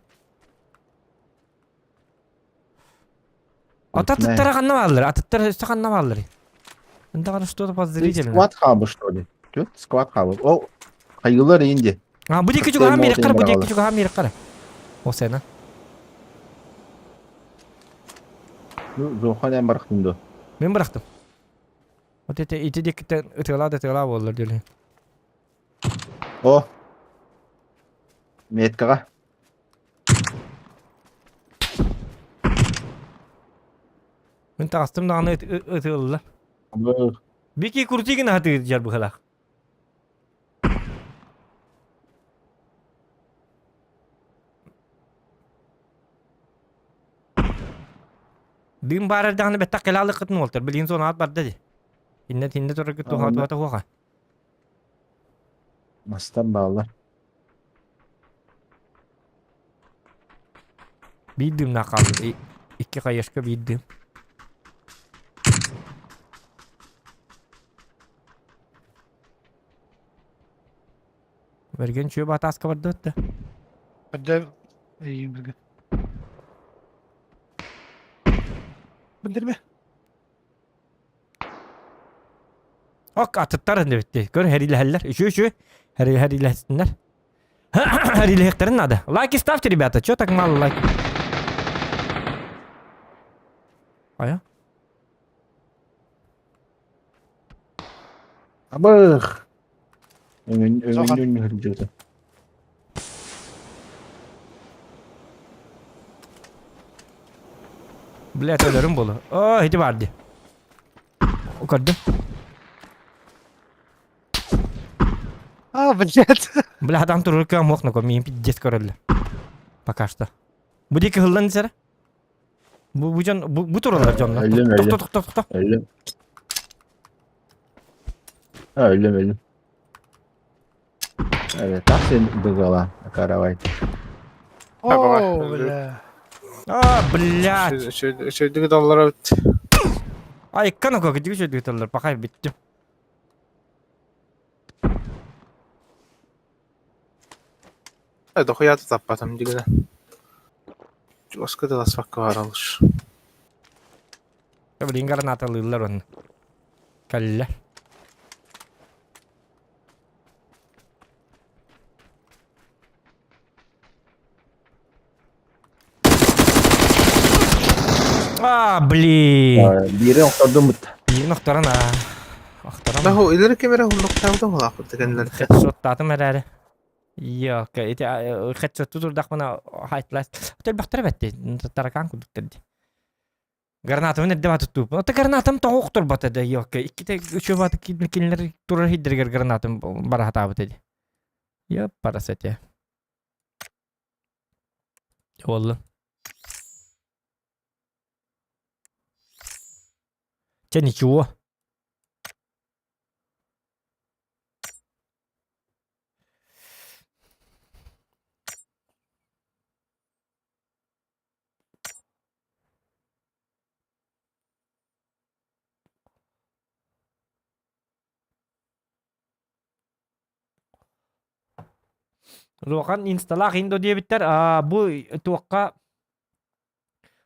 Atatlara kanna varlar. Atatlara üstte kanna varlar. Anda karıştı da fazla diyeceğim. Squat kalmış öyle. Tut squat kalmış. O kayılar indi. Ha bu dikki juga hamir kar bu dikki juga hamir kar. O sena. Zohan en bıraktım. Ben bıraktım. O tete iti dikten ötela olurlar diyor. O. Metka. Ben tastım da anı ötelalar. Bu Bir ki kurti gine hatı jar bu hala. Dim barar dağını betak kelalı kıtın oltar. Bilin son at barda di. İnnet sonra gittu hatu huaqa. mastan bağlar. Bildim nakaldı. İki kayaşka bildim. Bergen çöğü batas kabardı öttü. Hadi. İyiyim bir gün. Bildirme. Ok atıtlar da bitti. Gör her ile heller. Şu. Her ile hestinler. Her ile hektarın adı. Like ставьте, ребята. Чё так мало лайк? Aya. Abık. Ön Zohan. hırcıdı. Блять, ölürüm bolu. Oh, hidi vardı. O kadar. Блядь. Бля, там турur кам мохна ко мим пиздец королле. Пока что. Bu diki hıldan içeri. Bu can bu turlar canlar. Öyle. Tok. Öyle. Öyle. Evet, tak sen bıgala karavay. Oo, bля. Блядь. Şöydeki dallara bitti. Ay kana koku diyor şöyle diyorlar. Bakay bittim. Hadi hayatı tapmadım digine. Başka da lasmak var alır. Tabii ringar natalıylar onu. Kalle. Блин. Biri noktada mı? Bir noktaran ha. Aktaran. Ben o ileri kemere hunlukta mı lafı tekenler. Headshot tatım herhalde. Yok, itu headshot tutur dak mana highlight. Hotel baktara betti. Tarakan kuduk dedi. Granatım ne devat tutup. O granatım tavuktur batadı. Yok, iki de şu batı kinler turur hidder granatım bara hata dedi. Ya paraset ya. Vallahi. Че ничего. Rokan installa Indo diye biter. Bu tuakka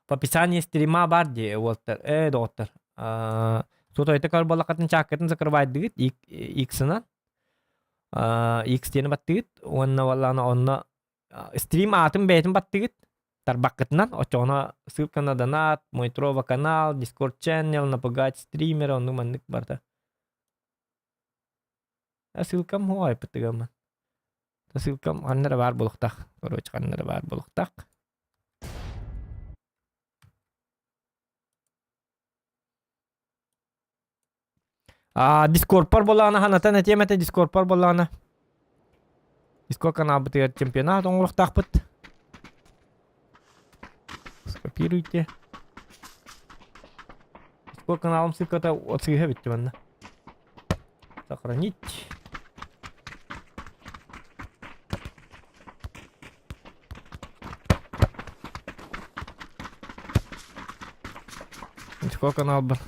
в описании стрима бар де Walter. Доктор. Сото это кар балакатын чакатын закрывает дигит X-ынан. X тени баттыгит. Онна валлана онна стрим атын бетин баттыгит. Тарбаккытынан очона ссылка на донат, мой Трова канал, Discord channel, напугать стримера, он маннык барта. Ссылкам хуай пытыгаман. Ссылкам аннара бар булуктак. Короче, аннара бар булуктак. Discord par bolana hanatan etiyemete Discord par bolana. Discord канал бытыгар чемпионат оңлуктак быт. Скопируйте. Discord каналым ссылката отсыга битти манна. Сохранить. Discord канал бар.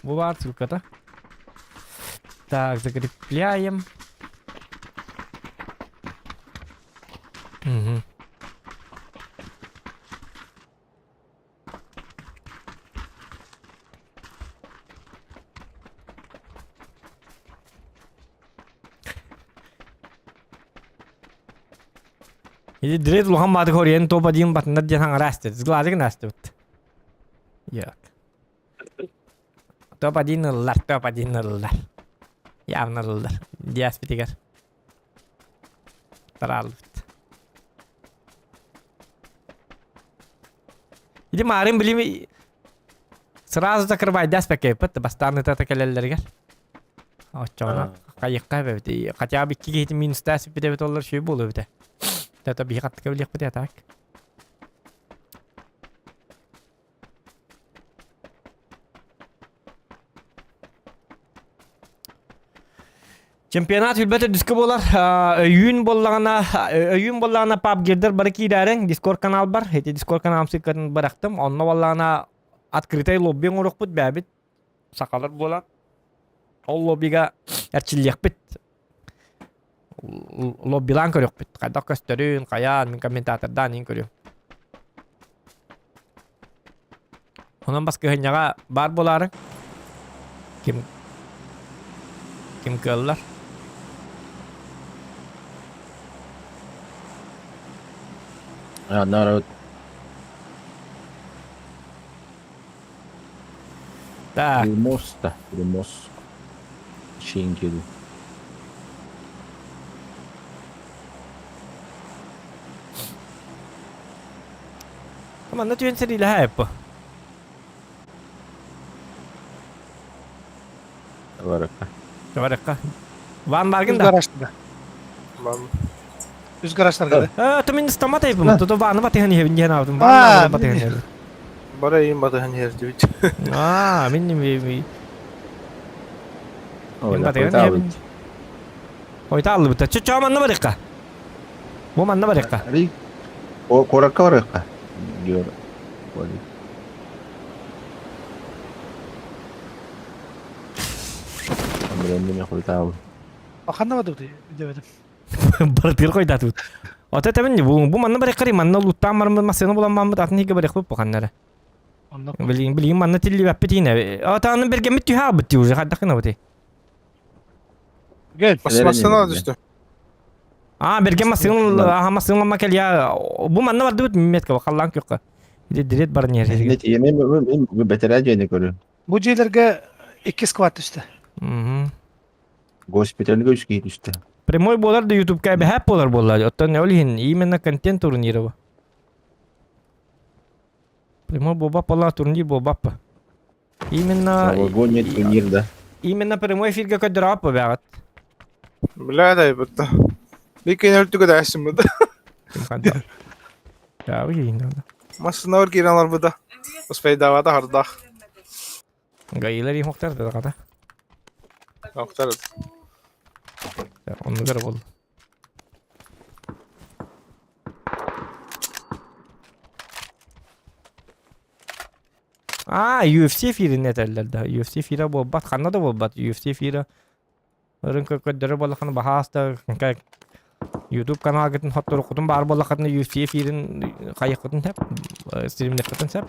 Bu var ссылката. Так, закрепляем. Угу. Или дред лухан мадык ориен топ один батында ден растет. Сгладык настет. Як. Топ один лар, топ один лар. Явно лар. Диас питигар. Таралыт. Или марин билими сразу закрывай дас пакет, бастаны татакалеллерге. Очона кайыкка бебти. Хотя бы кигети минус тас битебет олар шүй болу бите. Тата би хаттыка билек бите атак. Чемпионат үлбәте диске болар. Өйін боллағына пап гердер бары кейдәрің. Дискорд канал бар. Эти Дискорд каналым сыкатын барақтым. Онна боллағына открытай лоббиң орық бұд бәбіт. Сақалар болар. Ол лоббиға әрчілек біт. Лоббилан көрік біт. Қайдақ көстерін, қаян, мен комментатордан ең көрім. Онан басқа ғынyaға бар боларың. Кім көллар? Народ. Так. Примос. Шинкеду. Команда түйен сәрі ләхәп бұ. Varaka. Van bargın Üz da. garaşta. Üz garaşlar gada. Tu min stomata yapım. Tu vanı batı hani hevin diyen aldım. Ha, Vanı batı hani. Bara yiyin batı hani yer diyor. Minnim bir. Batı hani hevin. Oyta aldı bita. Çoğum anna barıkka. Bu anna barıkka. Korakka varıkka. Diyor. Böyle. Beğendim ya koy tabi. Anlamadım diye. Demedim. Barıtır koy da tut. Ota tabii bu manna bare kari manna luttan marmı masını bulan mamı atın hiç bare koy bakanlara. Anlamadım. Bileyim manna tilli vapetine. Ota anın berge mitti ha bitti ucu hadda kana bati. Gel. Basmasına Nereye düştü. Berge masını makel ya. Bu manna vardı bit mimmet ka bakallan yok ka. Direkt barın yeri. Ne yemeğim beter acayip görüyor. Bu ceylerge 2 squat düştü. Hospital'e üç git işte. Primoy bolar da YouTube kay be hep bolar bolar. Otta ne olihin iyi menna content turun yeri bu. Primoy boba pala turun yeri boba pa. İyi menna Gol net oynayırdı. iyi menna primoy firga ka drop be agat. Bile de bitti. Bir kere öldü kadar şimdi. Kim kanta. Ya iyi ne oldu. Masına var girenler bu da. Bas davada harda. Gayılar iyi muhtar da kata. Noktalar. Ya onu göre bol. UFC firin neterler da. UFC fira bobat kanna da bobat. UFC fira. Örün kökködere bolakını bahasta. YouTube kanal gittin hotlar okudum. Bar bolakını UFC firin kayıkıdın hep. Streamde kıdın hep.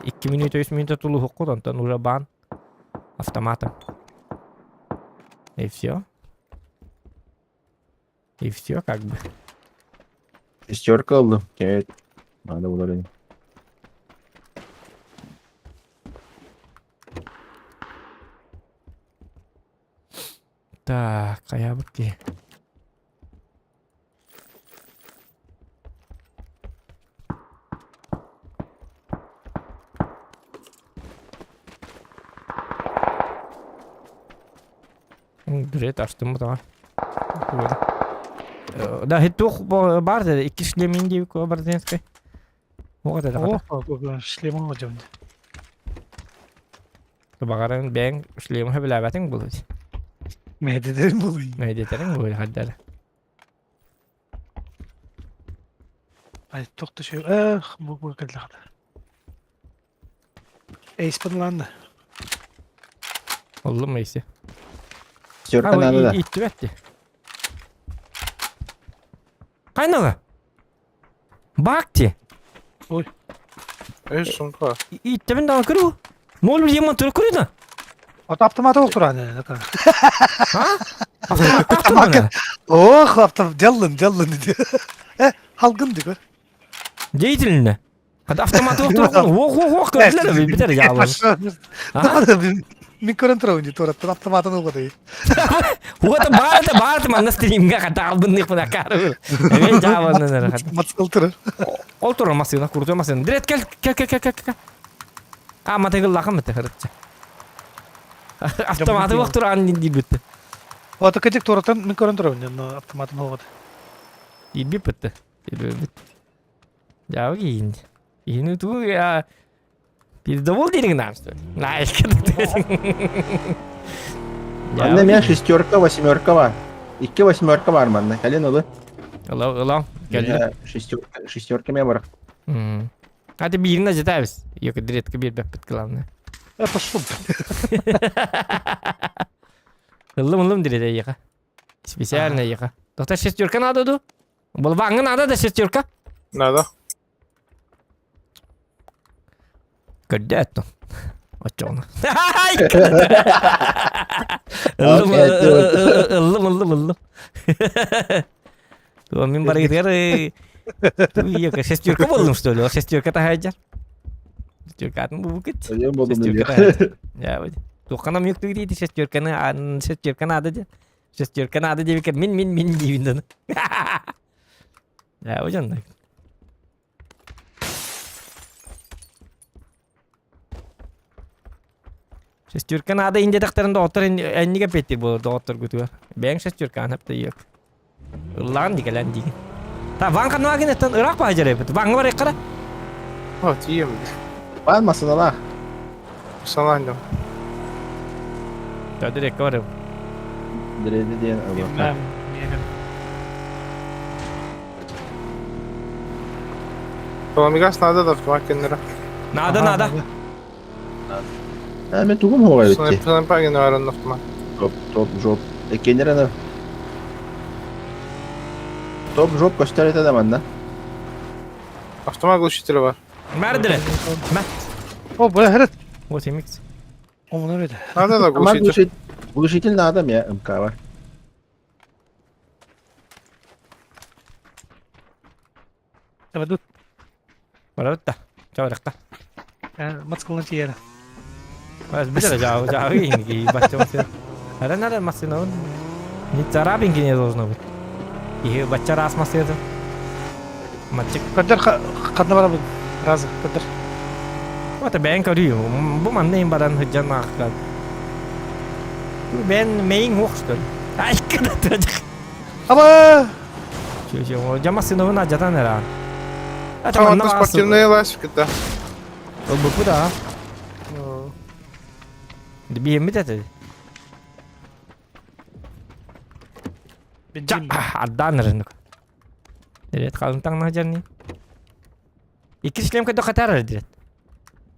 2 minut 3 minut tulu hukuk. Ondan ura ban. Автоматом. И все. И все как бы. Şesтерка oldu. Evet. Hadi bunları. Так, kayak beki. Direkt açtım bu da. Böyle. Da hiç var da iki şlemin diye bir var denskay. O kadar da kadar. Oh, Süleyman hocam. Bakaran ben şlemin hep beraber buluyor. Mehdederim bulayım. Mediterin böyle haddara. Ay çok da şey. Bu kadar kadar. Ace pınlandı. Oldu mu iyisi? Şesтерка Ha надо bu da. itti vetti. Kaynağı. Bakti. Ey sunka. İtti ben daha kırı. Ne olur yemin tır kırı da. O taptımata otur hani. Ha? Attım bana. Oh taptım. Callın diyor. Halgın diyor. Ceytilinde. Hadi avtomatı otur. Vok gördüler mi? Bir tane yağlı. Mikron travuncu turat taptımata ne kadar. Huwata barat man stream ga kata albun nih pada karu. Ini jawan na kata. Matskal tırır. Otur masina kurtu masina. Direkt gel. Mate gel lakam mate harapça. Avtomatı vaktu an di bitti. O da kecik turatan mikron travuncu. No taptımata ne kadar. Ibi bitti. Jauh gini. Ini tuh ya. Bir double diri namstu. Nice kata. Annem ya şesтерка, восьмерка var. 2 восьмерка var bende. Kalın olur. Ulan. Geldi. Şesтерка mı var? Hadi birini acı da biz. Yok direkt bir bepet kılamne. Пошел. Ылым диреде яка. Специально яка. Доктор шестерка надо ду. Бұл ваңы надо да шестерка. Надо. Gede tuh. Ocon. Ылым. Tuh min bari gitu tuh iya ke шестерка belum что ли? Шестерка тah aja. Шестерка bu bukit. Öyle mi oldu Шестерка. diyor. Ya udah. Tuh kan yok tuh di шестерка надо aja. Шестерка надо dia bikin min di window. Ya udah. Шестерка надо инде тахтарын доктор энниге петти болор доктор күтүгөр. Бең шестерка хапта yok. Lan digelan ди. Та ван кануагин этен ырак ба жарай бит. Ван бар экара. Ha diyeyim. Var masada la. Sana annem. Та direkt var. Diredi diyen Allah. Bilmem. Tamam gaz nada da tutmak kendine. Nada. Men tugum hova bitti. Sniper gene var onun nokta. Top, job. Ekenler ana. Top, job gösterete de benden. Автомат глушители var. Merdire. О, бля, хэрэг. Вот имикс. О, мына бит. Надо да Ama глушитель. gluşitil adam ya MK var. Табадут. Баратта. Чавракта. Мацкална тиера. Бас битер жау инги бачча. Надо массина. Не царапинки не должно быть. И бачча раз массета. Мальчик. Каддар кадна бара бу. Разы, каддар. Вот бен кори. Бу манне баран хыджан акка. Бен мейн хохстон. Ай када. Аба! Чё, жамассина на жатан эра. Автоматты спортивные ластики-то. Bu da. Bir yemin dedi. Бензин. Addan rınık. Direkt kalın tang jar nih. İki işlem kadar katar direkt.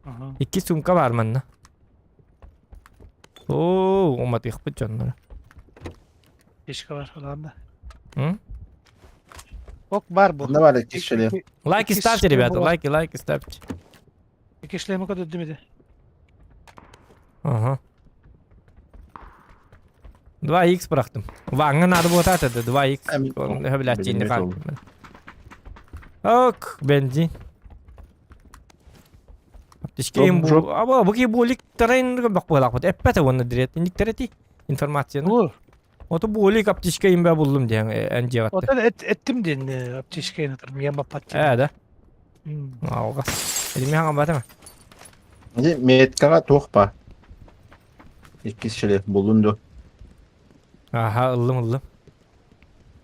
Ага. İki sumka var manna. Oo, umat yapıp canlar. Ешкі бар алғанда. Hı? Ок, бар бұл. Ne var iki kişiliği? Like ставьте, ребята, лайки ставьте. Екі шлемі көді өтдемеді. Ага. 2x bıraktım. Vang'ın adı bu atadı 2x. Onu habiliyatçıyını Benim kaldım. Ok, benzin. Aptişkeyim bu. Ama bu ki bu lik terén bak bu lakot. Epete onu direkt indik tereti informasyonu. Бұл. Oto bu lik aptişkeyim ben buldum diyen önce baktı. Оттан еттім ден аптешкені тұрмын, ем бапат. Evet. Ağga. Elimi hangi batı mı? Şimdi Metka'ya tohpa. İki kişiliği bulundu. Aha, ılım.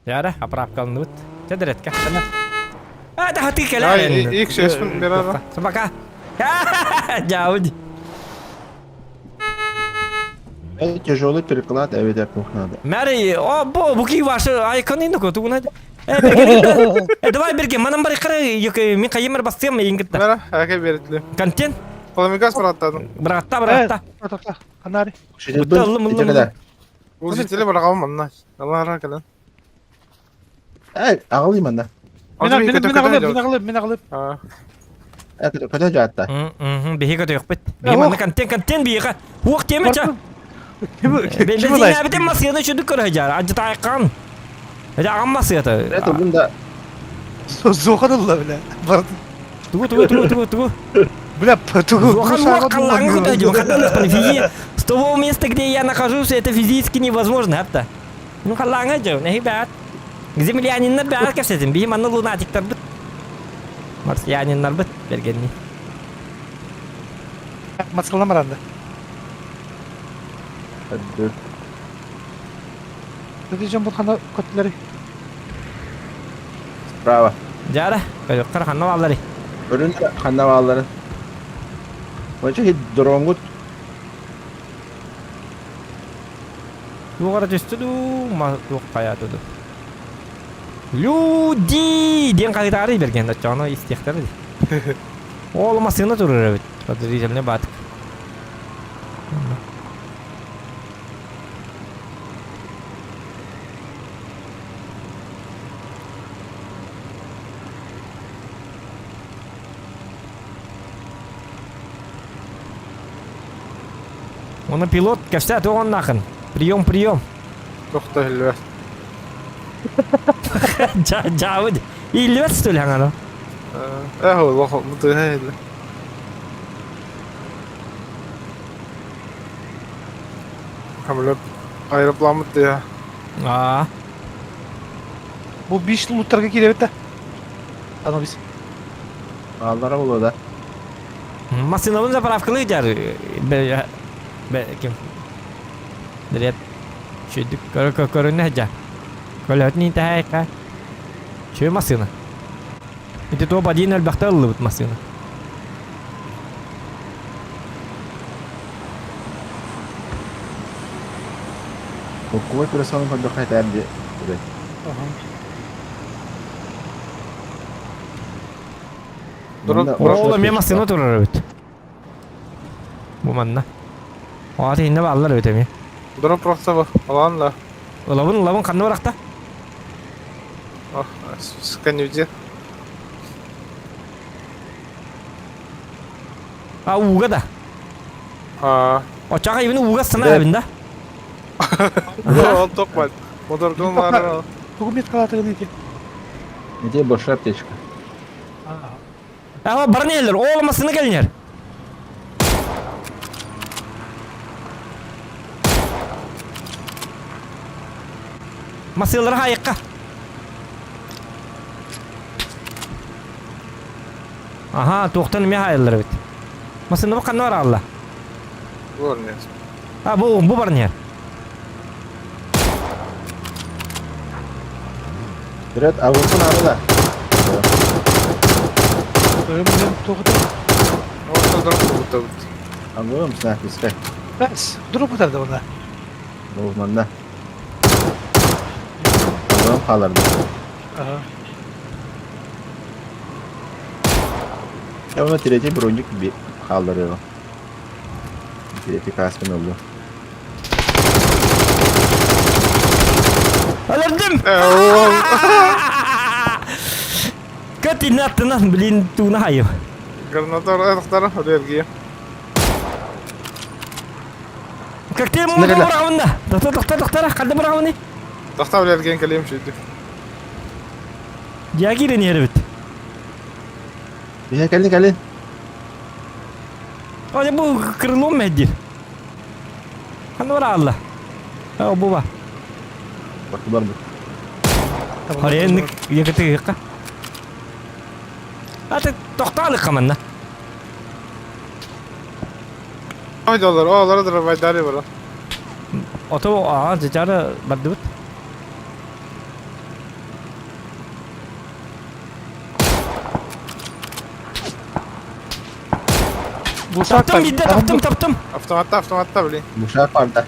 Yara, aprap kalın bit. Çadır et ka. Hadi hati Ya keler. ilk şey bir ara. Sabaka. Jauh. Тяжелый переклад, evet yapmak надо. Mary, bu ki varsa ayakın indi ko tu nadi. Давай берге, манам бар икра, yok min kaymer basıyorum ingit. Mera, herkes belirtli. Kantin. Kolemi gaz fırlattın. Bıraktı. Тоқта, қанары. Şimdi Иллым, bu kadar. Глушители бırakamam ondan. Allah razı olsun. Ağlayayım anda. Мен ағылып. Ha. Kötü hatta. Bihi kötü yok bit. Bihi mana kantin bihi ka. Huak temi ça. Benzin abi de masiyada şu dükkan hajar. Acı taykan. Hadi ammas ya ta. Evet bunda Зоқанылла, бля. Ту. Бля, тугу. Зохан каллан куда идёт? Когда с того места, где я нахожусь, это физически невозможно, апта. Ну каллан аja, не ребят. Землянинler bir arkadaş dedim. Bir manlı lunatikler bit. Marsyanинler bit. Bergenni. Мацкална баранды. Hadi. Өте жан бұлқанда көттілері. Bravo. Jara, kayo karahanno alları. Önünde kandavalların. Hoca hiç drongut. Yukarı düştü du, yok kaya tuh. Люди, dia kali tari bergen da çoğunu istihtar di. Olmasını durur evet. Pada rizalnya batık. Оны пилот кәштә туган нахын. Прием. Çok da hilvet. Jauh. İlvet stul hangano. O bak bu da hele. Hamle aeroplanmıştı ya. Aa. Бұл 5 жыл ұттарға келе бетті. Анау біз. Ağlara oluyor da. Masınavın zapravkalı jar. Kim? Lihat. Şuyduk körün aja. Kalau ni tahay ka. Şu masına. Itu tuh badin al-baktal lut masına. Hükümet kurasının kadar hayatı dedi. 5 Durun. Oğlum men masina durur öbüt. Bu manna. Oğatı hinne bağlılar ötemi. Durun proxta bak. Alanla. Labın kandı bırakta. Oh, sıkan yüce. Ha uğga da. Ha. O çaka evini uğga sana Evet. evinde. Ol tokma. Motor kılmalar. Bugün bir kalatı neydi? Ne diye boş apteczka. Ama barın yerler. Oğlamasını gelin yer. Masyaları hayıkka. Aha, toqtan mi hayırlar bit. Masında bakan var Allah. Görünüyor. Ha bu barın yer. Biret avukun arada. Ölümden tokudu. Orta durun kurulta bit. Anlıyor musun? Ha, iskay. Bas. Durup kurtardı onda. Movemanda. Anlıyorum kalırdı. Aha. Ya ona tireci bir oyuncuk gibi kaldırıyor. Bir kaskın oldu. Alırdım. Oğlum. Katin attın bilin tuğuna hayım. Granatör ayakları alergiye. Kaktil mu Sinirli. bırakımında. Doktor kaldı bırakımını. Tahta alergiyen kalıyım şeydi. Jagirin yeri bit. Bir gelin. Oye bu kırılıyor mu Hediye? Kandı var Allah. Ha bu var. Bakılar bu. Oraya indik yakıtı yıka. Hadi doktorlık kamanına. Haydi olur. Oğlara da vaydari var. Oto cecara badut. Bu saatte Taptım giddi taptım. Avtomatta bileyim. Muşak var da.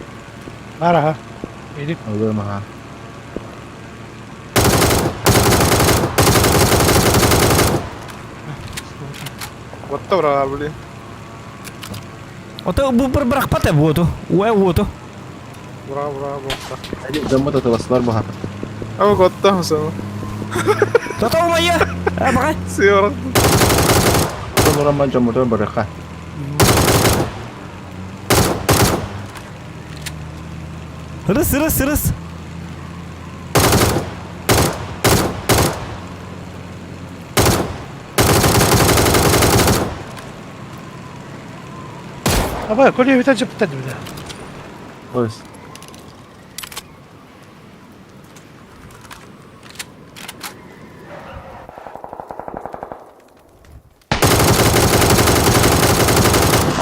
Var ha. Yedik. Olur mu ha? Vatta var bileyim. Oto bu bırak patı bu oto. Bu oto. Bravo. Hadi damma tatavasılar bu ha. Ama gotta mısın? Toto olmayı. Ha bakay. Siyorum. Sonra manca motor bırakar. Hırıs. Ama kolye bir tane çıptı bir de. Pois.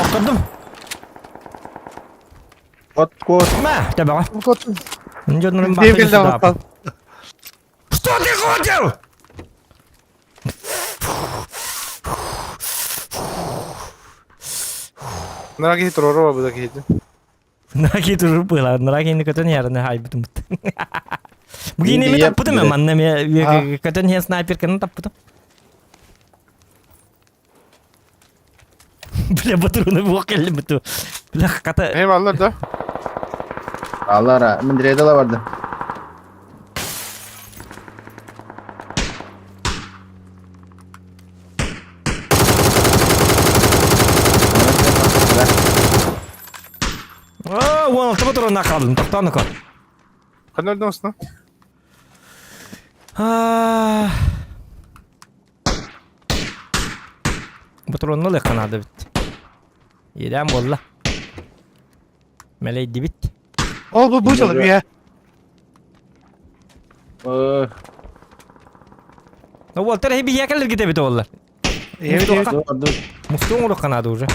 Okturdum. Kot. Ma, tabi bakay. Bu kot. Nunca Diye geldi ama kal. Что ты хотел? Nereye gitti Roro bu da gitti. Naraki turur pula, naraki ini katan ya rana hai betul betul. Begini Ini mi dia tak betul betul. memang namanya katan ya sniper kan tak betul. Bila betul onu wakil betul. Bila kata Eyvallah da. Allah ra. Mendirede la vardı. oh, wah, betul betul nakal, tak tahu nakal. Kan öldün musun? Ah. Betul onu leh kan ada bit. Yedem bolla. Melek dibit. Ol bu çalıp ya. Walter hebi yakal gitu betul Allah. Evet Mustafa. evet. Vardı. Mustu onu kan ada уже.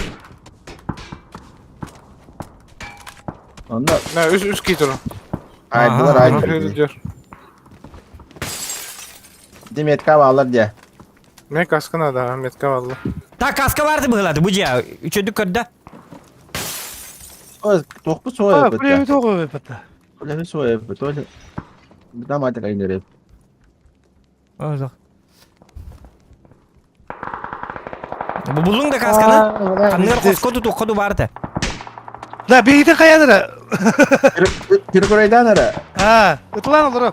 Onda Ne üst gitti o. aydılar Aha, aydı. Diyor. Demet kavallar diye. Ne kaskına da Ahmet Kavallı. Tak kaska vardı bıhladı bu ya. Üçüncü körde. O topu soğuk Ha yapıt kolye ya. bir toku yapıttı. Öyle soğuk yapıt. Öyle. Bir daha mı kaynır hep. Oh, Bu bulun da kaskını. Kanlar kodu vardı. La bir gidin kayadıra. Kiri oraydan ara. Ha, ıtılan olur o.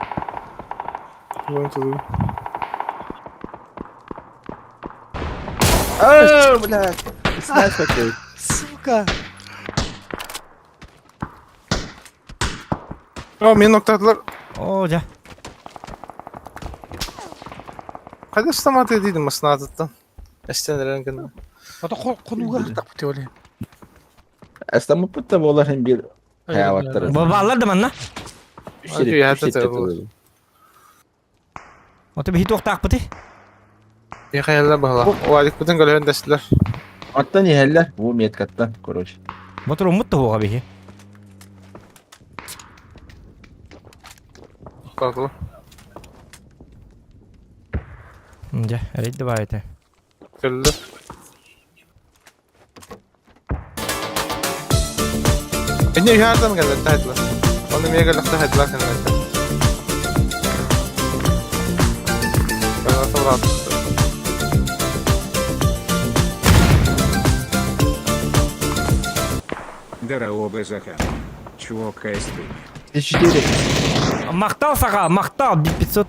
Aa, блядь. Знаешь, какой? Сука. Meni noktadılar. Oo ja. Hadi stamat ediydim aslında adıttan. Estenlerin günü. Ata konuga tak bitiyor öyle. Aslında bu da bolar hem bir hayatları. Babalar da manna. Hadi ya, hadi. Oto bir hitok tak pati. Bir hayaller bağla. O alik bütün gölün destiler. Hatta ne heller? Bu miyet kattan. Koroş. Motor umut da hoga bihi. Baklı. Ja, reid de bayte. Güldü. Bence yardım geldi tahitler. Onu niye geldi tahitler kendine. Ben nasıl rahat tuttum. Здорово, Захан. Чего кайстый? 4. Мактал сага, мактал 500.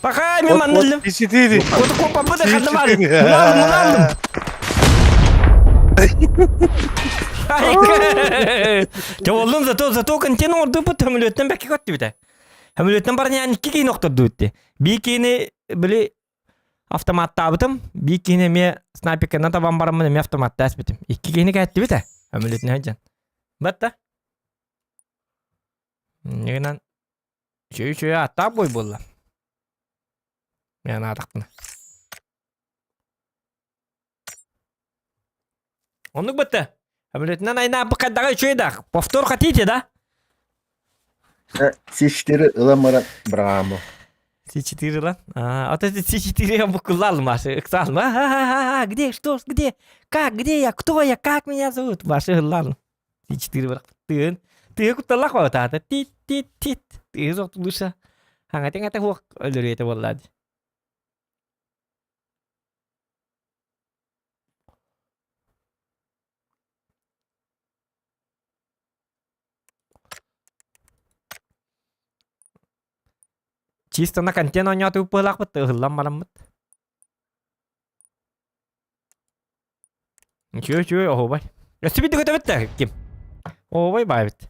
Bakay mi manıldım? İçi değil. Kodu kopa bu da kadın var. Bunu aldım. Жолун зато контент орду бут хамилөттөн бәкке көттү бите. Хамилөттөн бар яны 2 кий нокта дутты. Би кийни биле автоматта бутым. Би кийни ме снайперкена табан барымын ме автоматта асбитим. 2 кийни кайтты бите. Хамилөттөн хаҗан. Батта. Негенен чөй ата бой болла. Мен атактын. Онук бітті. Әмілетінен айна бұқаддағы үшейдақ. Повтор хотите, да? C4 ılamara bravo. C4 lan. Вот это C4 я буквально, Маша. Ха-ха-ха, где, что, где? Как, где я, кто я, как меня зовут? Маша, ладно. C4 бырақ. Ты құтталақ ба өтады? Тит. Ты жоқ лучше. Хаңатен хуақ өлдіреті болады. Чисто на конте но нёты упылак бит ыллам барам бит. Чё, охобай. Ясы бит көтө бит ким? Охобай бай бит.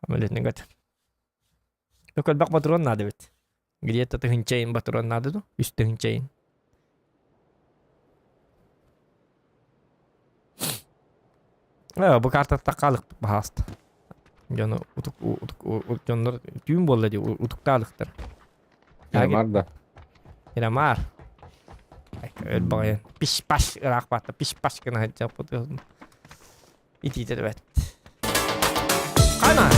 Амалет не гот. Только бак патрон надо бит. Где-то тыгынчайын патрон надо, ну? Үст тыгынчайын. Бу карта такалык баһаста. Жана утук жонлор түйүн болду ди утуктаалыктар. Var da. Ирамар. Өл багай. Пиш-паш рахбатта пиш-паш гана жапты. Итите бет. Кана.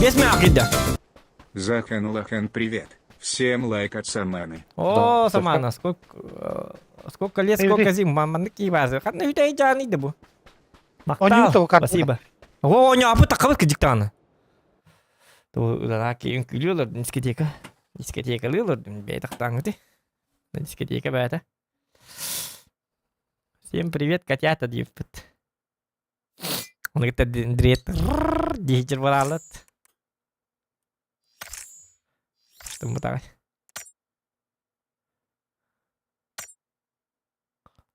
Без мягкида. Захан Лахан, привет. Всем лайк от Саманы. О, Самана, сколько лет, сколько зим, мама кивазы. Хатны үтәй жаны иде бу. Он не утыл, как Спасибо. О, не апы такабыт кыжыктаны. То лаки күлүлөр дискотека. Дискотека лылыр бетактан гыты. Дискотека бета. Всем привет, котята диппит. Он говорит, дрет. Дижер баралат. Что мы так?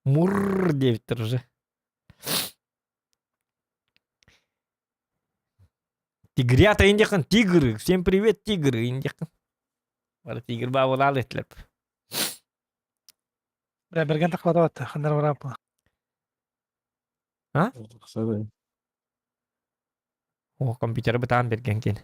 Мурр, 9 уже. Тигрята индекан, тигры. Всем привет, тигры индекан. Бара тигр ба болал этлеп. Берген так ватат. Хандар варапа. О, компьютер бытан берген кен.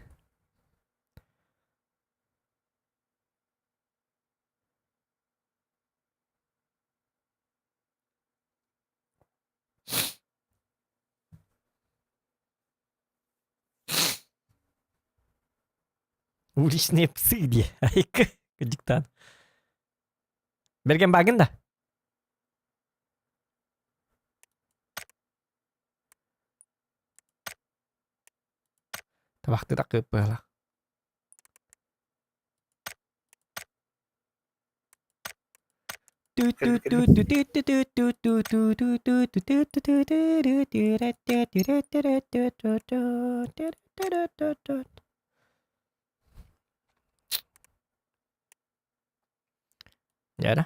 Уличные псы где? Gıcıktan. Bergen bagın da. Tabakta da kıyıp böyle. Ya da.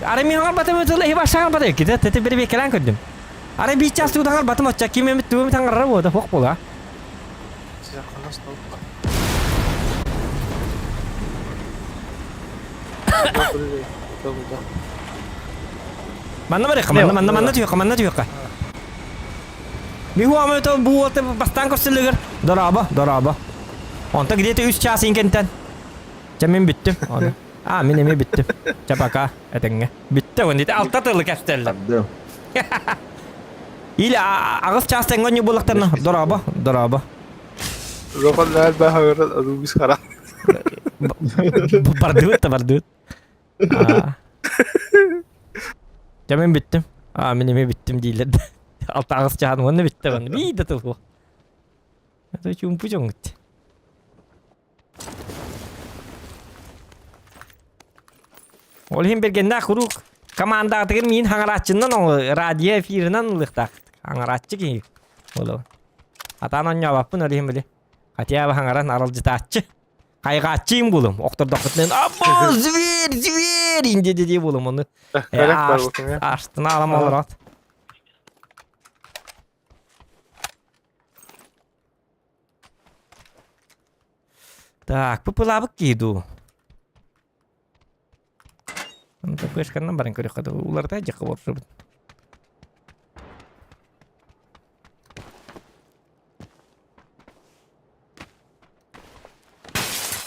Are mi hangal batı mı hiba şangal batı kita tete beri bekelan kördüm. Are bir ças tu hangal batı mı çak kimi mi tu mi hangal rabu da hok bola. Size kalas tavuk. Manna mereka manna tuh ka. Mi huwa mı to bu ate bastan kostelliger. Doraba. Onta gidete 3 ças inkenten. Camin bittim. Minemi bittim. Capaka etenge. Bitti onu altta tırlı kastellem. Tabii. İle ağız çasten gönü bulaklarına. Doraba. Rokon lahal bahar aduh bis kara. Bardut. Camin bittim. Minemi bittim değillerdi. Altta ağız çağın onu bitti bana. Bir de tılgı. Itu cumpu jongut. Olhim bergenda kuruk. Kamanda atıgır min hangarachından o radyo efirinden ılıktak. Hangarachı ki. Ola. Atanan cevapın olhim bile. Hatiya hangaran aralcıtaçı. Kaygachıyım bulum. Oktor dokutlen. Abo zver indi dedi bulum onu. Kalak var bakın ya. Açtığına alam olur at. Так, попылабык кийду. Пешканнан баран көрөк кады. Уларда жакка болуп.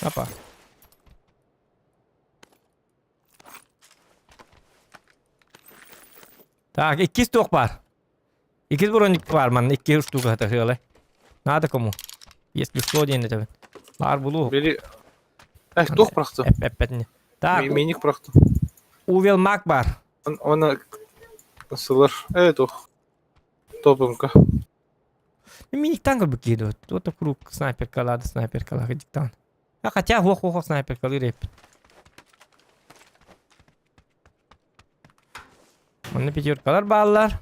Апа. Так, 2 сток бар. 2 броник бар, man 2 штука это хеле. Надо кому? Если что, день это. Бар булу. Biri... Dok bıraktı. Эппетне. Так, Minik bıraktı. увел мак бар. Ona ысылыр. O. Топымка. Миниктан как кидают. Вот круг снайперка, ладно, снайперка, диктан. Хотя хо снайперка лыреп. Onu pijorkalar bağlar.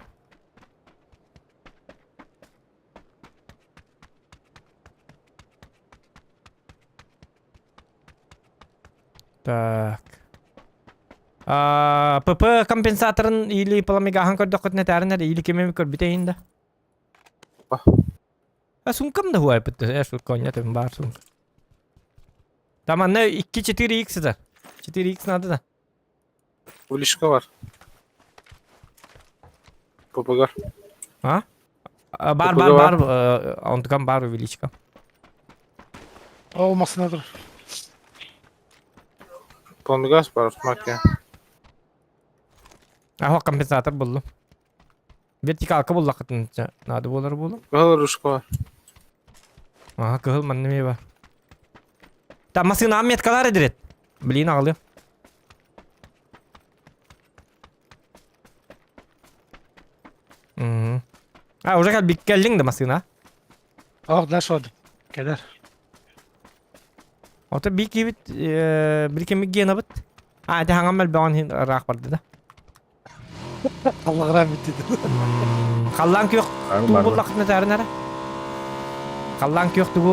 Так. ПП компенсаторын или паламегахан көрдөкөт нетәрнер или кеме көрбитейин да. Сумкам да хуай битти. Şu konyatem бар sumka. Tamam ne 2-4x da. 4x nadı da. Ulişka var. Papagar. Ha? Бар. Онтукам бар увеличка. Olmasınadır. Pomigaz var. Makya. Aho kompensator buldum. Vertikalka bullakıtın. Nadı bolar bulum. Gahıl ruşka var. Aha kıhıl mannemi var. Ta masın Ahmet kalar ediret. Bilin ağlıyor. Mhm. Oraya gel bir geldin de masına. Ah daş vardı. Gelir. Ota bir kibit bir kemik gene bit. Ha de hangamel ben hin rak vardı da. Allah rahmet eylesin. Kallan yok. Var mı, Tu var mı? bullakıtına tarı nere? Kallan yok tu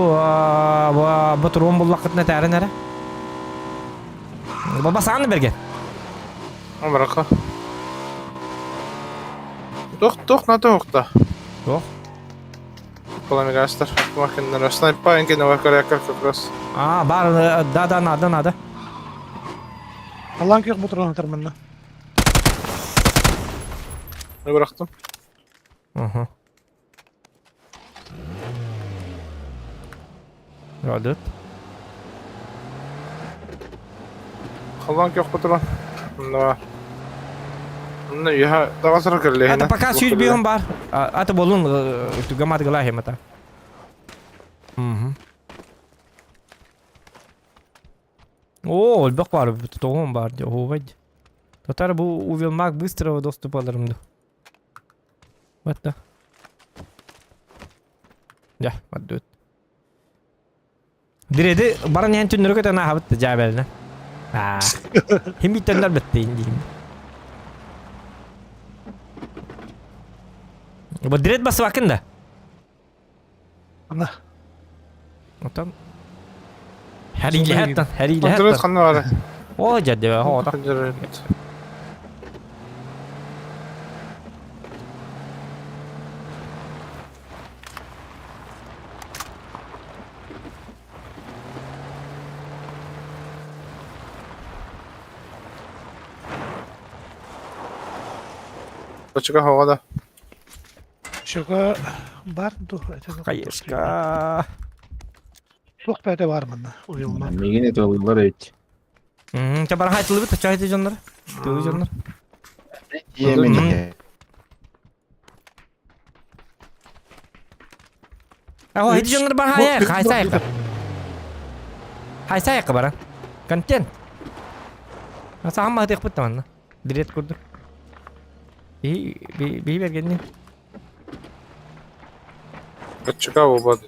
bu tron bullakıtına tarı nere? Baba sana bergen. Amerika. Tok na tokta. Yok. Kolay gastar. Makinler sniper en kene vakar yakar kakras. Aa bar da nada. Allah'ın yok bu tarafa terminle. Ne bıraktım? Aha. Gördün. Kolay yok bu tarafa. Ne var? Ne ya daha sıra kirli. Ata пока сюж бьем бар. Ата болун гамат гала хемата. Mhm. О, бак бар, тоғым бар, овай. Татар bu увелмак быстрого доступа алырымды. Вот да. Ya, отдыт. Диреди баран ян түннөргө тана хабыт жабелне. А. Химиттендер битти инди. Bu direkt bası bakın da. Ana. Otam. Her ile Kontrol hattan. kanı var. O cadde ve o da. Kontrol. Açık havada. Şaka var dur. Kayışka. Çok böyle var bana. Uyulma. Мегине тылылар өйт. Çabar haytılı bir taçay haytı canları. Tığlı canlar. Yemin. Aho haytı canları bar hayaya. Haysa yakı. Haysa yakı baran. Kanten. Asa hamma haytı yakıpıt tamanna. Direkt kurdur. Bir bergenli. Açık havada.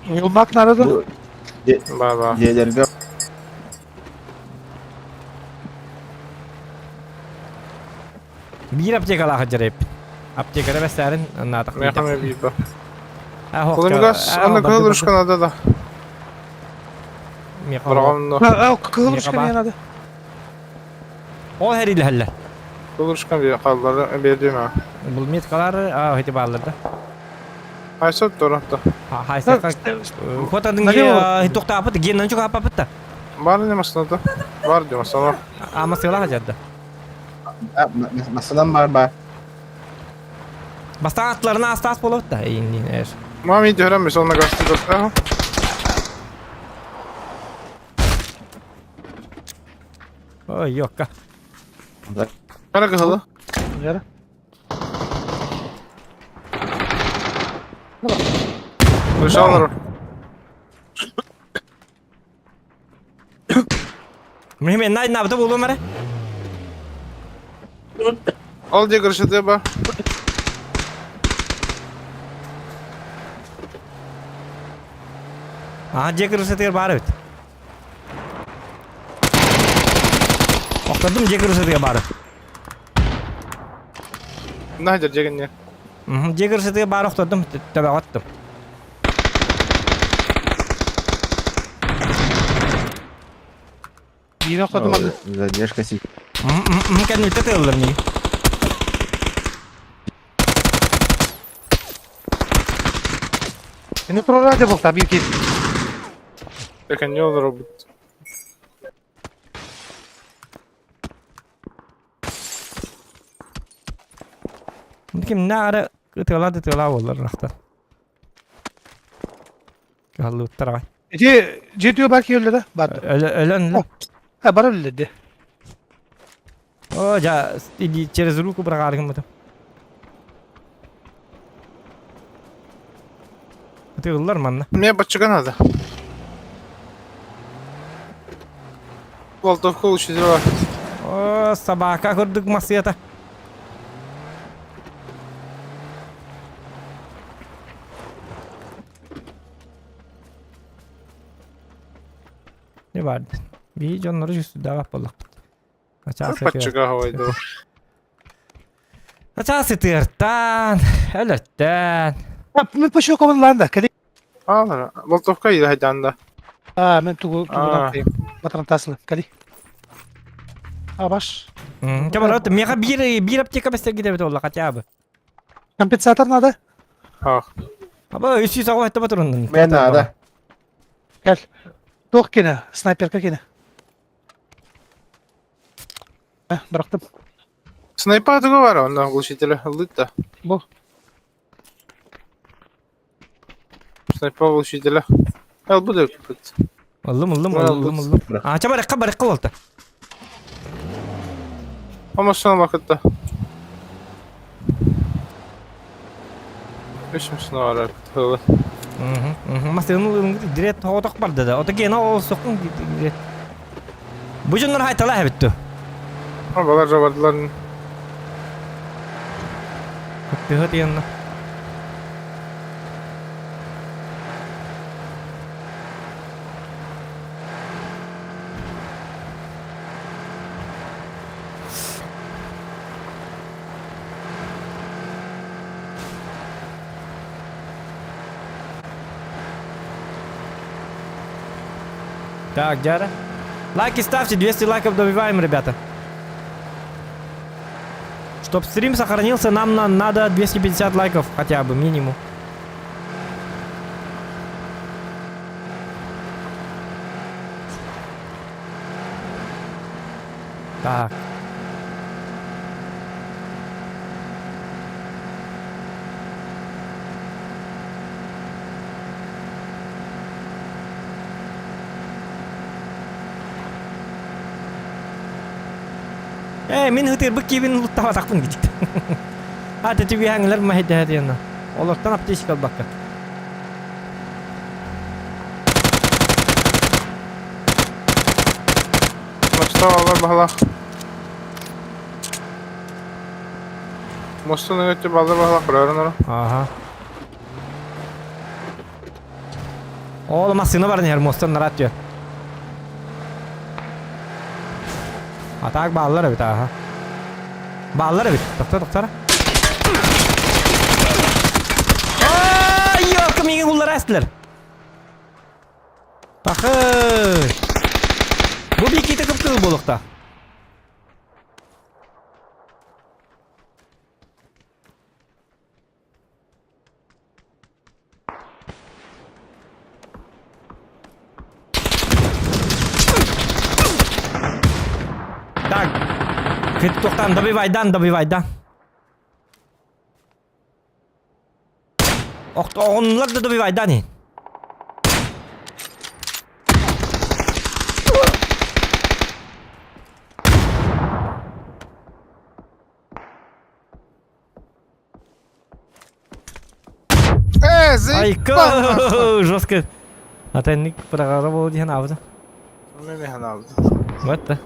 Uyulmak nerede? Bu Baba. Diğerlerine Bir aptek ala hajar hep. Aptekere besarin natak. Meyhane bir bak. Aho. Kolay gas. Anne kahıl ruşka da. Bırakalım da. Ha, kıvırmış Yaka kan yanada. O her ile helle. Kahıl ruşka bir kalları verdiğim ha. Bulmiyet kalar haytı bağlardı. Haysat doranta. Haysa kak. Kota dinge hitokta apıt. Genan çok apıt da. Var ne masada da? Var diyor masada. Ama sığla hajarda. masadan var. Bastan atlarına astas bolup da. İyi eğer. Mami diyorum biz onunla gastı da. Oy yok ka. Kara kahılı. Yara. Ruşalar. Mühim en ne yaptı bulum mere? Al diye karıştı bak. Aha Jacker ısıtıyor bari bit. Okladım Jacker ısıtıyor bari. Ne hacer cegin ya. Jacker ısıtıyor bari okladım. Tabi attım. Yine okudum hadi. Задержка сик. Kendimi tutuyorlar niye? Seni programda bul tabii ki. Tekin ne olur o bu. Kim ne ara tutuyorlar olurlar rakta. Kallı uttara. Ce diyor belki öyle de. Var. Ölen lan. Ha bana öyle dedi. О, иди через руку прогаргам это. Ты улар манна. Мне бачыга надо. Волтовку учителя. О, собака көрдүк масыята. Не var? Bir canları üstü daha balık. Бачыга хавайды. Açığa sıtırtan, ölürtten. Мен пошел командаланда. Кәде? Алар. Волтовка иде хайданда. Мен тугу батырын тасылы. Кәде? Баш. Kemal ötü, meka bir apteka besler gidebilir ola kaça abi. Компенсатор надо. Ах. Ama üstü sağa hatta batırın. Ben nada. Gel. Тоқ кені. Снайперка кені. Bıraktım. Снайпа тугу бар, онда глушителе алды да. Bu. Снайпа глушителе. Bu da köpüt. Aldım. Aça barıkka oldu. Ama son vakitte. Beşim sınav var hılı. Masının direkt otak vardı da. Otak yine o sokun direkt. Bu canlar haytalar bitti. Ama balar vardılar. Hadi yanına. Так, Джара. Лайки ставьте, 200 лайков добиваем, ребята. Чтоб стрим сохранился, нам надо 250 лайков хотя бы, минимум. Так. Min hıtır bu kibin lutta takpın gidip. Hadi tibi hangiler mahide hadi yana. Olurtan apte işgal bakka. Mosta var bahala. Mosta ne götü balda bahala kurarın onu. Aha. Oğlum aslında var ne her mostan narat diyor. Atak bağlılar bir aha. Bağlılar bir. Doktor. Ay yok mingin kulları astlar. Bakın. Bu bir iki takım kıl bulukta. Так. Тоқтан, добивайдан. Onlar da добивайдан и. Заебал! Жестко. А ты ник проработал где навык? Мне надо. Вот да.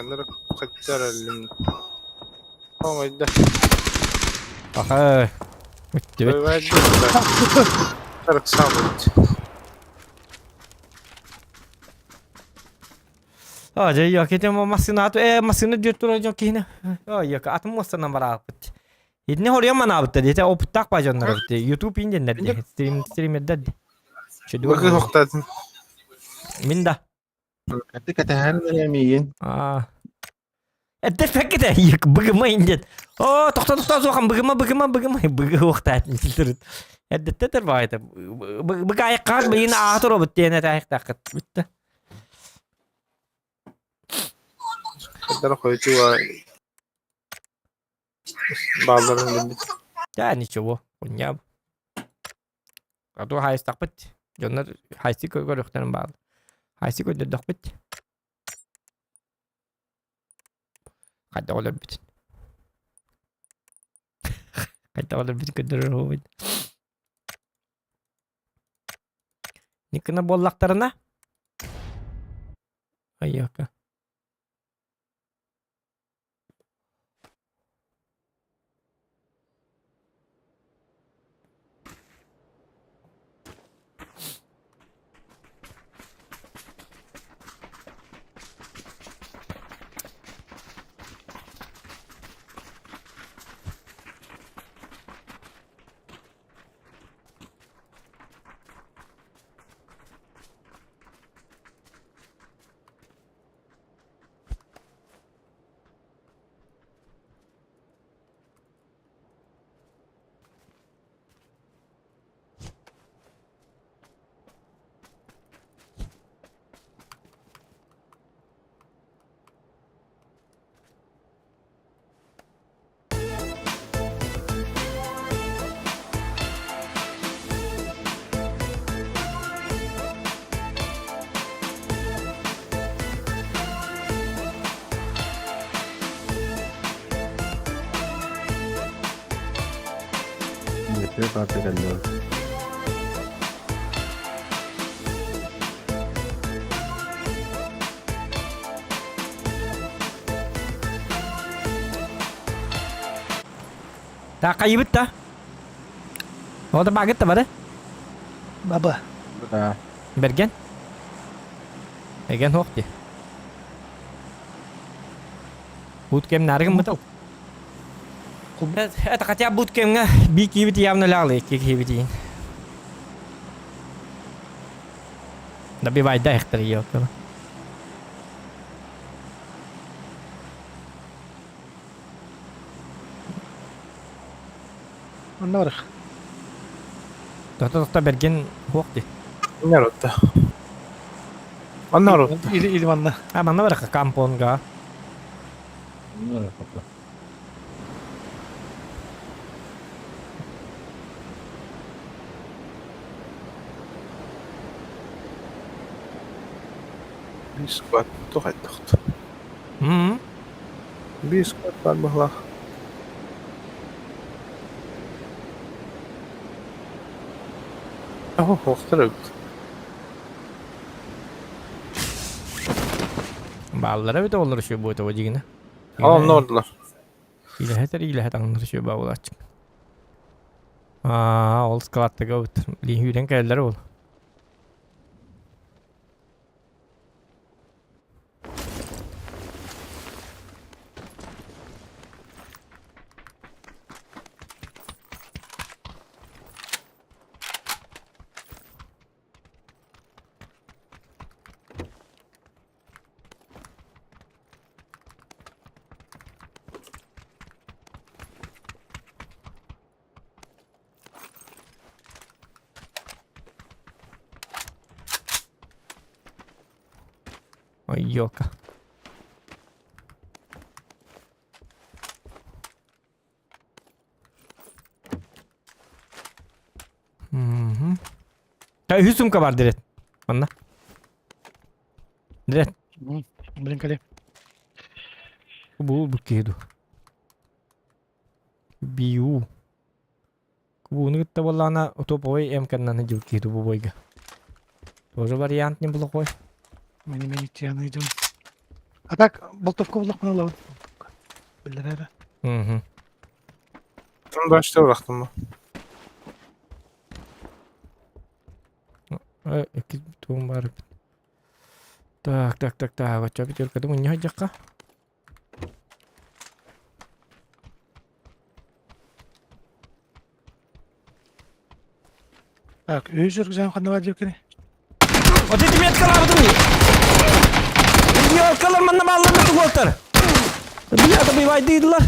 Нырık kaçar elim. Ama idde. Aha. Bitti. Böyle Nırık sabit. Aja yok itu masih dia turun jauh kini. Oh iya ke atmu masa nomor apa? Ini hari mana apa tadi? Itu otak pajan nanti. YouTube ini nanti stream nanti. Bakın hoktadın. Minda. Kata her yemeğin. Itu fakir dah. Iya bagaimana ini? Oh doktor sokan bagaimana? Bagaimana hoktadın terus. Itu terbaik. Bagaimana kan begini atur obat dia nanti tak bitte. Kadar koyucu var. Bağların gibi. Ya ничего, понял. А то хай так быть. Onlar haysi görüklerin bağlı. Haysi gördük bit. Hadi olur bitin. Hadi olur bitin gördürür o bit. Nikına bollaklarına. Ay yok. Nefret artık geliyor. Ta kaybet ta. O da baget var. Baba. Ha. Bergen. Bergen hoqti. Bootcamp nargam mı? Это хотя bootcamp nga бики вити явно лали кики вити. Добивай да ихтер yok. النورخ. Tahta Bergen hoqti. Nerede? Anlar o. إلي منا. Ah manna var kampon ga. Bunlar kapı. Bir squat. Tuhat tuht. Hmm. Bir squat var mı? Hoxtarık. Bağlara bir de olur şu bu da yine. Tamam ne oldular? İle heter anlar şu bağlar açık. Aa, ol skalatta gavut. Li hüren kaylar ol. Ой, ёлка. Ya Hüsumka var direkt. Bana. Direkt. برين كلام. Bu kıydı. Biu. Bu ne gitti vallahi na otopoy emkandan ne jul kıydı bu boyga. Тоже вариант не было кой. Мени тяны идем. А так болтовка булак мына лау. Билер эре. Hı. Tam da işte bıraktım mı? İki tuğum var. Tak. Kaça bir tür kadın ne olacak ka? Так, өйжөр güzel kanı var diyor ki. Вот эти меткалар тут. Ёлкалар мында баллар туготтар. Бля, добивай дейдилар.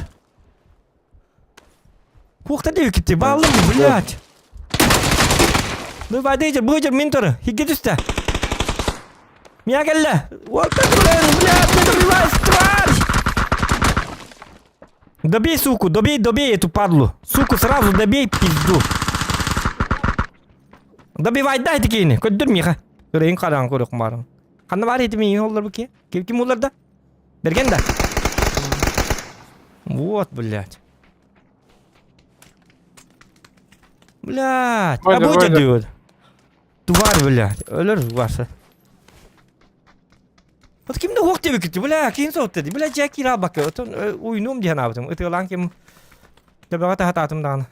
Кухта дейт китти, баллар, блядь. Добивай дейдер, быжыр ментор, хигге түсті. Меня келді. Вот так, блядь, не добивай, тварь. Добей, суку, добей эту падлу. Суку, сразу добей, пизду. Da bir vayda hadi kini. Köddürmüyor ha. Göreyin karan koruk marın. Kanı var hedi mi olur bu ki? Kim olur da? Bergen de. Вот, блядь. Блядь. А Böyle, bu böyle. diyor. Duvar блядь. Ölür varsa. Ot kimde hok diye bitti. Блядь, kim sot dedi. Блядь, Jackie ra bak. Ot oyunum diye ne yaptım. Ot lan kim. Da bana hata atım dağını.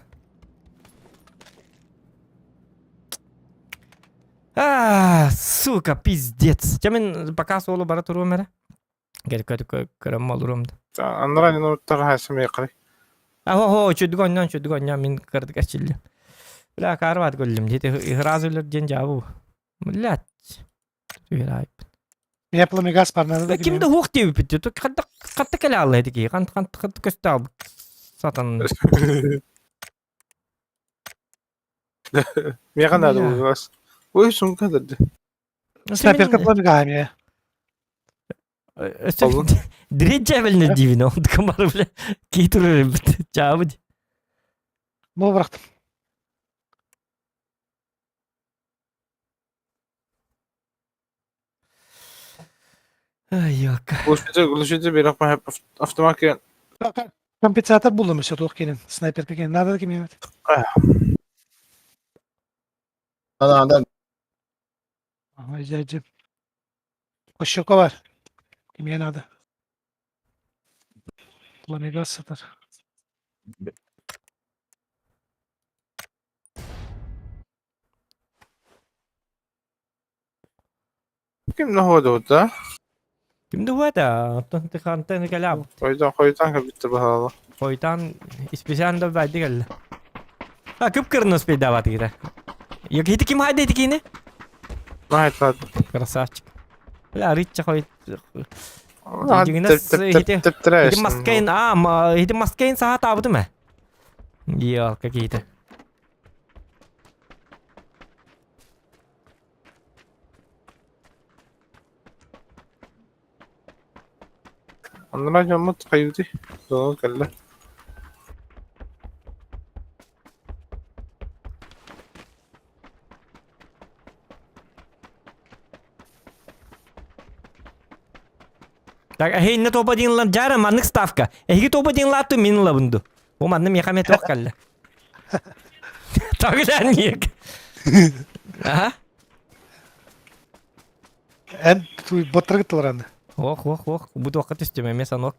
Сука, пиздец. Чамен пока соло бара туру мере. Gel kırım olurum da. Anlar aynı notlar hasım yakarı. Ho çödü gonya min kırdık açıldı. Bula karvat gollum jeti ihraz ölür jen jabu. Millet. Tüyray. Yapılı mı gaz parmağı da Kimde hok diye bitti. Tu katta kala Allah ediki. Kan köstab. Satan. Yakan da bu gaz. Uyusun kadardı. Sniper kapıları galiba ya. Olur. Direkt cebelini divine oldu kamarı bile. Kiytürürüm. Cevabı. Bu bıraktım. Ay yok. Глушитель bir rakma hep автомат Компенсатор buldum işte Turkiye'nin. Sniper Pekin. Nerede kim yemek? Adam Aha izleyicim. Koşuko var. Kim yeğen adı? Ulan gaz satar. kim ne oldu da? Kimde bu da? Tıkantı kelam. Koydan ka bitti bahalı. Koytan ispesiyan da verdi geldi. Ha kıpkırmızı bir davat gider. Yok hiti kim haydi hiti kini? Nahit lan. Красавчик. Бля, ритча хоит. Hidi Маскейн, хиди маскейн саат абды мı? Yok, какие-то. Anlar yamut kaydı. Doğru geldi. Так, не топ один лан жара маннык ставка. Эги топ один лату мин лабунду. О манным яхаме тох калла. Тогда ник. Ага. En botları gittiler anne. Ох. Bu da vakit istiyorum mesela nok.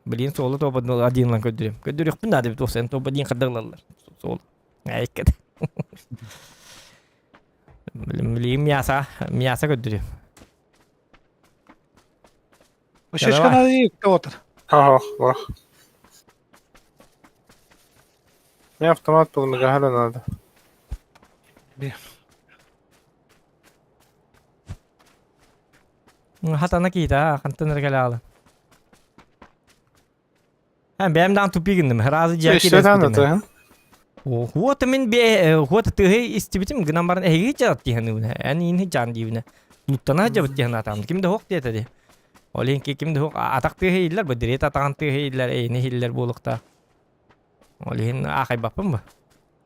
Блин, соло топ один лан көдүрөм. Көдүрөк бун да деп тоқсан топ один кадырлар. Сол. Айкет. Блин, мясо көдүрөм. O şaşkın adı iyi. Otur. Ha bak. Ne автомат был hala надо. Hatana kita kantın regalalı. Hem benim dan tupi gindim. Razı jaki. İşte anlatı. Вот мен бе вот ты истибитим гнамбар эги жат диханы ани ини жан дивне луттана жабт дихана там кимде хок дете олин ки кимде хок атакты хейлер бу дирет атакты хейлер эни хейлер болукта олин ахай бапым ба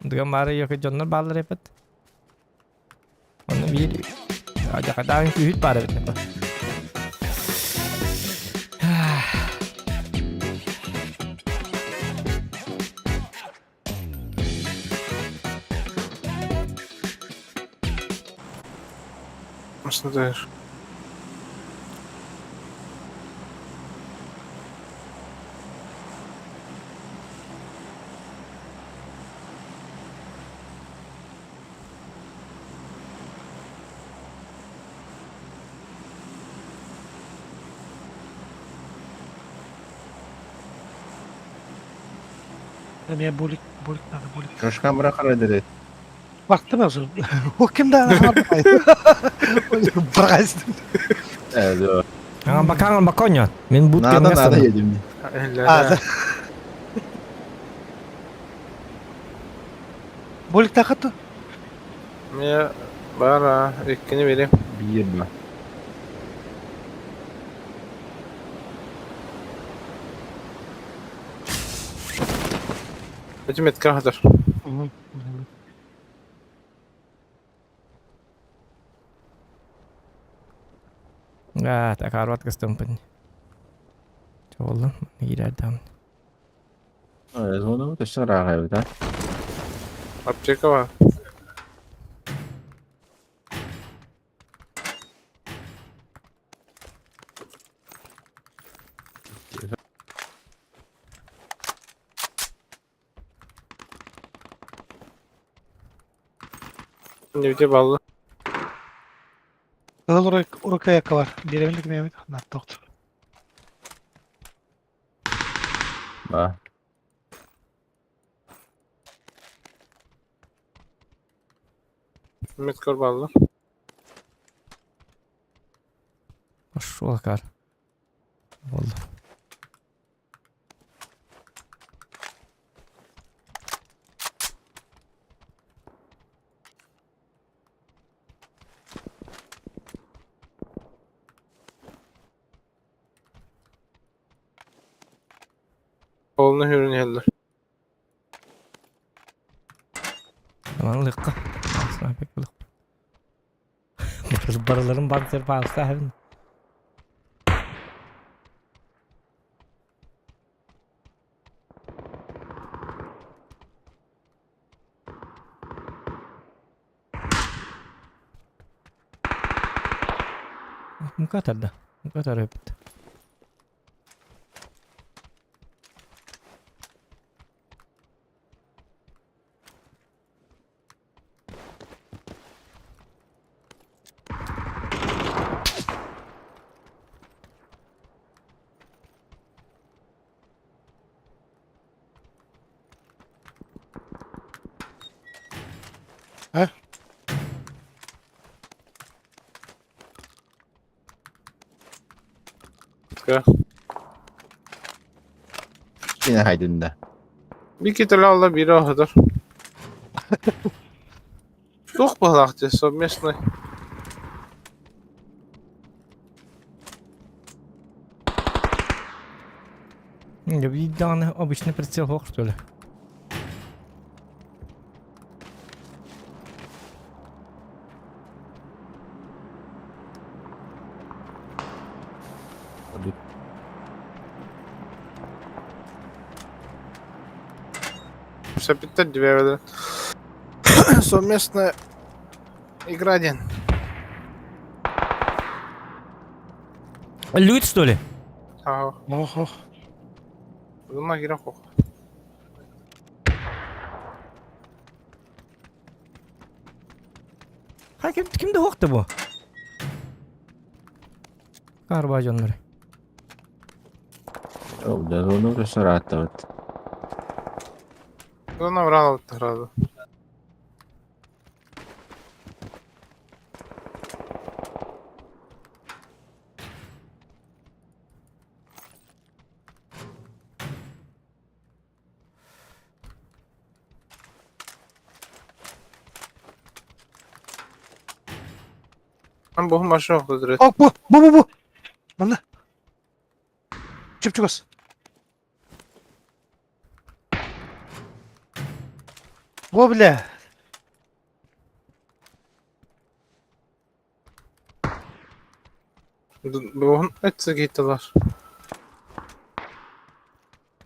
гнамбар yok jonlar ballar epet onu bir aja kadang hüt para bitne ba Aslında değil. Demeye bulik nerede bulik. Coşkan bırakır ederi. Baktım ya sonra. O kim daha harbi. Bırakasın. Evet o. kangen bakonyo men but Nada yedim. Hadi. Bulik takıttı. Ya bana ikini vereyim. Bir mi? Hacı metkar hazır. Hı. Tak arvat kestempen. Coba gider dam. Zonu terserah kayo ta. Apçeka var. Nevce ballı. Kızıl oraya yaka var. Diğerinde mi Mehmet? Not doktor. Ba. Metkar ballı. Hoş bakar. Oldu. Oğluna hürün yerler. Tamam lıkka. Aslında pek lık. Barıların banter pasta hem. Muka tada. Muka tada hep. Metkar. Yine haydında. Bir kitle Allah biri hazır. Çok balakçı совместный. Я видел обычный прицел хох, что ли? Все 5-2. Совместная игра один. Лют, что ли? Ага. Oh oh. Bununla giren kok. Ha kimde hoktu bu? Galiba canları. Zonu terserah ta. Bununla vuran herhalde. Ben bu maçı yoktu direkt. Oh bu. Bana. Çıpçıkos. Bu bile. Bu hepsi gittiler.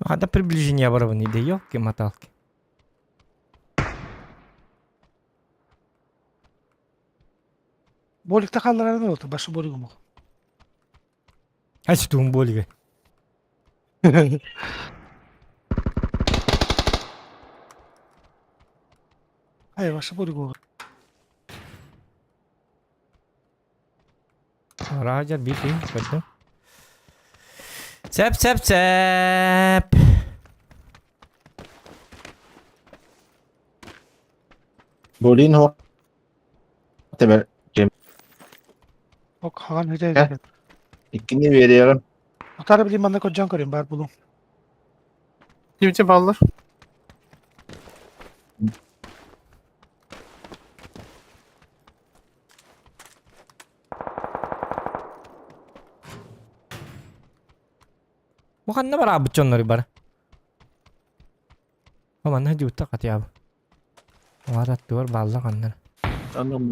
Ada приближение оборванной, да ёлки-моталки. Bolikte kaldıran ne oldu? Başı bolik mu? Aç tuğum bolga. Hayır başı bolik oldu. Rahacar bir film gördüm. Sep. Bolin ho. Tabi Ok Hakan Hüce Heh. geldi. ikini veriyorum. Muhtarı bileyim ben de kocaman koruyorum bari bulun. Kimce ballar? Bu kan ne var abi canları bara? Aman ne diyor takat ya bu. Varat diyor balla kanlar. Anam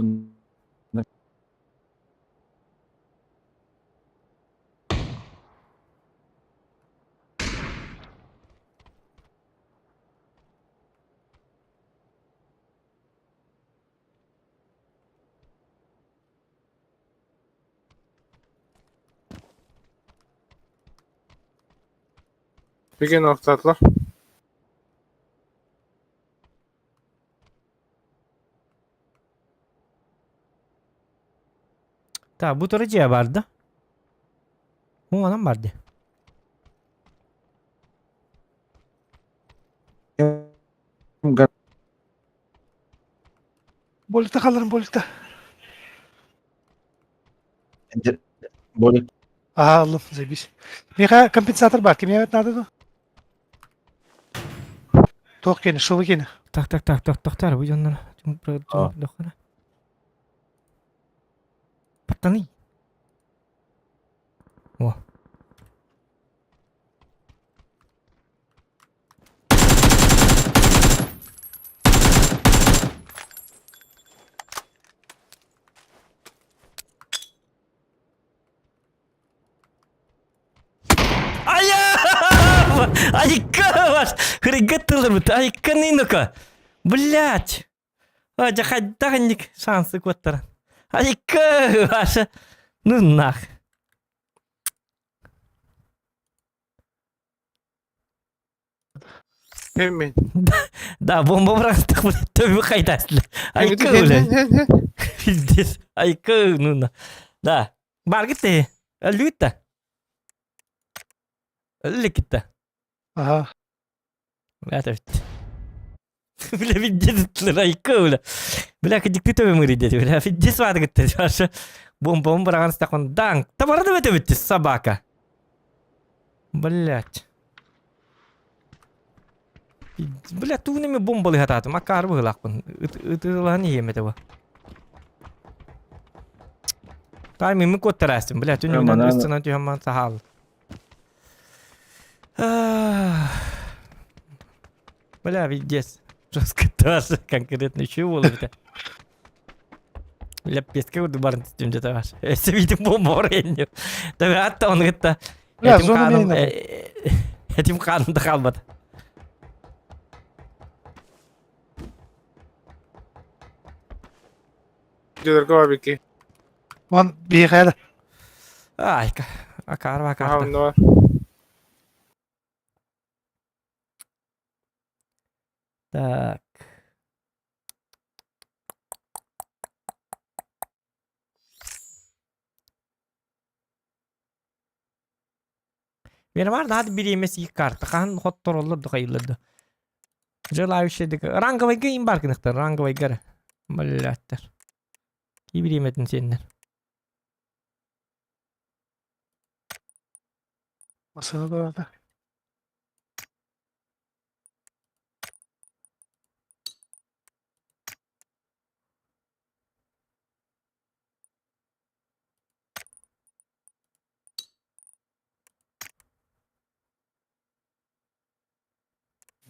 Bir gün nokta atla. Ta bu toracıya vardı. Bu adam vardı. Bolikte kalırım bolikte. Boleh. Aha aldım zabiş. Mika компенсатор бар. Кем evet надо da? Tok gene, şovu gene. Tak tar bu yanlara. Aa. Dokana. Patani. Wah. Ayam! Айка ваш! Хрегатылыр бит. Айка нинука. Блять! А, жахаддаганник шансы коттар. Айка ваша. Ну нах. Hemen. Да, бомба браток, блядь, töbü kaytaslı. Ayka Ne, öyle. ne. Пиздец. Ayka ну на. Да. Бар gitti. Öldü gitti. Öldü gitti. Aha. Ja, det Bile piddes ayka öyle. Bile kıcıklı töbü mırıydı. Bile piddes vardı gitti. Şu bom bırakan stakon dank. Tabarada bete bitti sabaka. Блять. Бля, тунами бомбали гатати, макар вилакпен. Итилані ємете ба. Таймі ми кот терестим, бля, тюню Aman не abi. дустина тюгама сахал. Бля, видес. Раскатался конкретно чего это. Бля, песка вот барн тюню таваш. Если видим бомбу оренью. Tabii hatta onu gitti. Ya, zona neyine Etim kanında kalmadı. Giderek var bir ki. Van bir kere. Ay, akar Aha bakar. bunda var. Так. Benim vardı hadi bir yemesi yıkardı. Kan hottor olurdu kayılırdı. Желаю şeydik. Rangovay gıyım barkınıktır. Rangovay gara. Malattır. İyi bir yemetin seninler. Masada da vardı.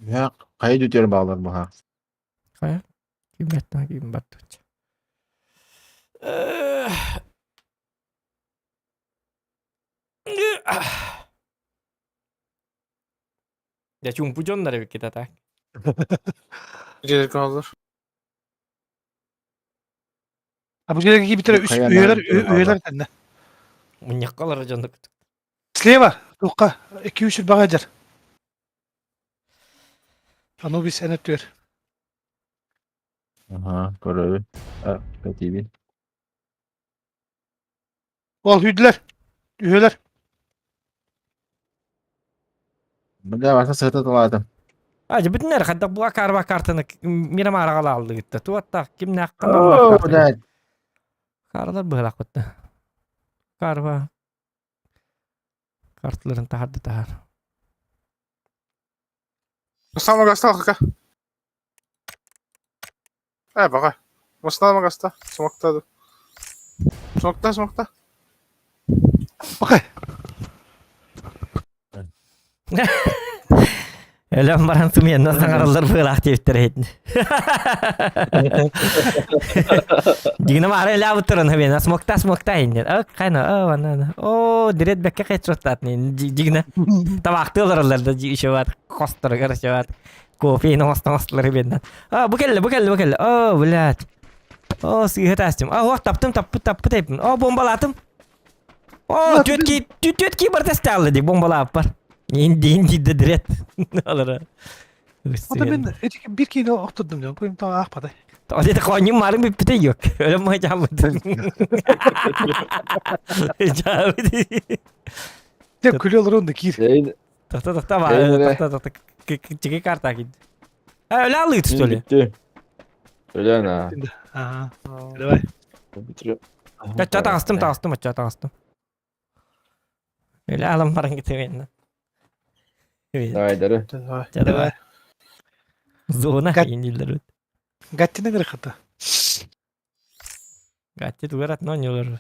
Ya kayıt ötüyor bağlar bu ha. Kaya. Kıymetten giyim battı. Ya chung pujonlar kita tak. Giderek olur. Ha bu gelecek bir tane üst Kaya üyeler nerede? üyeler sende. Munyakkalar canlık. Sleva. Tukka. 2-3 yıl bagajlar. Anubis enetler. Aha, görevi. Ha, TV. Ol hüdüler. Üyeler. Bunda varsa sırtı doladım. Acı bütün her kadar bu akar bakartını miram aragalı aldı gitti. Tuatta kim ne hakkında Oo, Allah udah. Karlar bıhlak gitti. Karva. Kartların tahardı tahar. Mustafa gasta kaka. Bak. Mustafa gasta. Smoke'ta dur. Smoke'ta. Bakay. Ölen baran sumiyen nasıl aralar böyle aktivitler ettin. Digine mara öyle avuturun hemen smokta indi. Kayna ana. O direkt bekke kaçırtat ne digine. Tabakta olurlar da işe var. Kostar garışa var. Kofeini hostları benden. Bu kelle. Блядь. Sihat açtım. Taptım tepin. Bombalattım. Tütki bir test aldı bombalap var. İndi de direkt. Alır. O da ben bir kilo oturdum diyorum. Koyayım tamam akmadı. Orada da konyum varım bir pite yok. Öyle mi hocam? De kulüyorlar onu da gir. Şeyin Tahta var. Öyle. Tahta. Çeki karta git. Öyle alıyor tüt öyle. bitti. Öyle ha. Aha. Öyle var. Bitiriyor. Çata astım. Öyle alam paran gitti. Evet. Haydarı. Çata var. Zona indiler. Gattine göre katı. Gatti tugarat non yolur.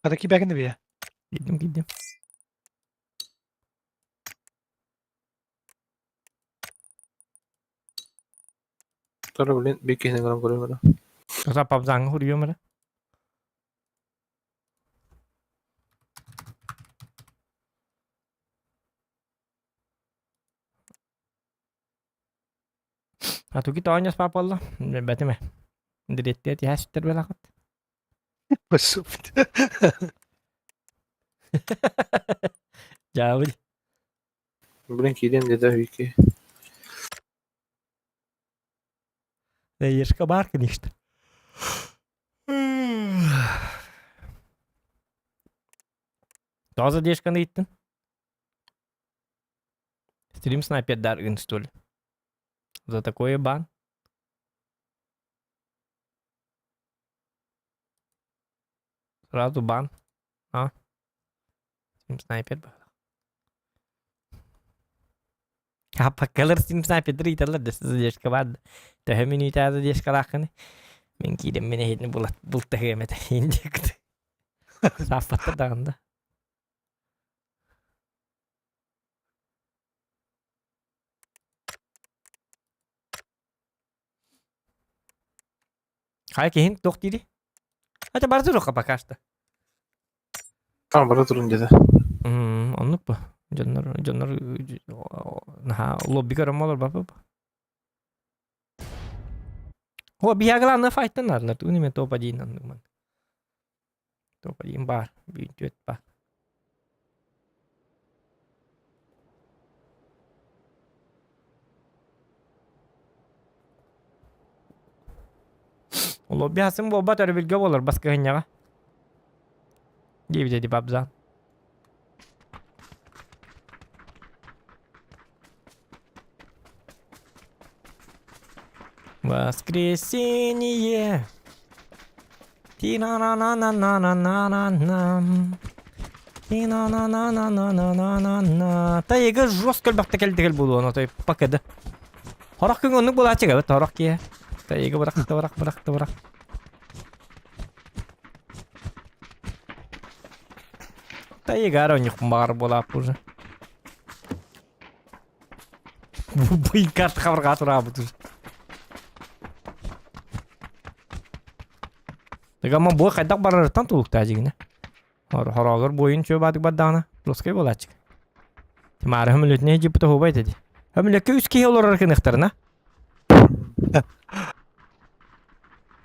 Kadaki belki bir ya. Gittim. Sonra bilin bir kişinin kadar koruyor. Kasa papzang huriyor mu? Atau kita anyas apa Allah. Berarti mah. Direct ya haster belakot. Basıp. Jauh. Bilin ki den dedi wiki. Da yer kabar kan işte. Taze diyişkanı gittin. Stream снайпер дар инсталь. За такое бан. Сразу бан. Stream снайпер бар. Apakalar stream снайпер дриталар да сіз дешка бар. Тәһәмин итәзе дешка лакны. Мен кидем мене хетне булт тәһәмәт индикт. Сафатта дагында. Kaya kehin tok diri. Hadi barzo roka bakasta. Tamam burada durun dedi. Anlık bu. Canlar nah lobby karam olur baba. O bir yaglan na fight'tan arlar. Uni me topa din anlık man. Topa din bar. Bir jet bar. Lobby hasım bu bat öyle bilgi olur baskı hanya. Gibi dedi babzan. Воскресенье. Ти-на-на-на-на-на-на-на-на. Ти-на-на-на-на-на-на-на-на. Та ега жестко бакта келдегел болу оны той пакады. Хорак күн оннук бола чыга бит хорак кие. Та ега бырак. Та ега ара онюк бар бола уже. Bu kartı kavrga turabı tur. Ama bu kaydak bararıtan tulukta ajigine. Horolar boyun çöbadık badana. Roskay bolacık. Timara hümülütüne jipta hobay dedi. Hümülüke 3 kişi olur arkadaşlarına.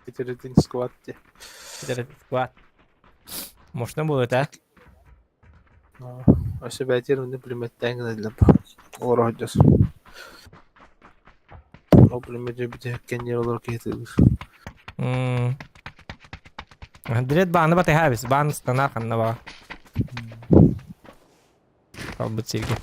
Bitirdin squat diye. Kuat. Можно будет, а? Aşağı belki yerimde bilimetten gidelim. Oraya hocaz. O bilimece bir tekken yer olarak getirilir. Direkt bandı batay habis. Bandı stanar kanna ba. Kalbet silgi.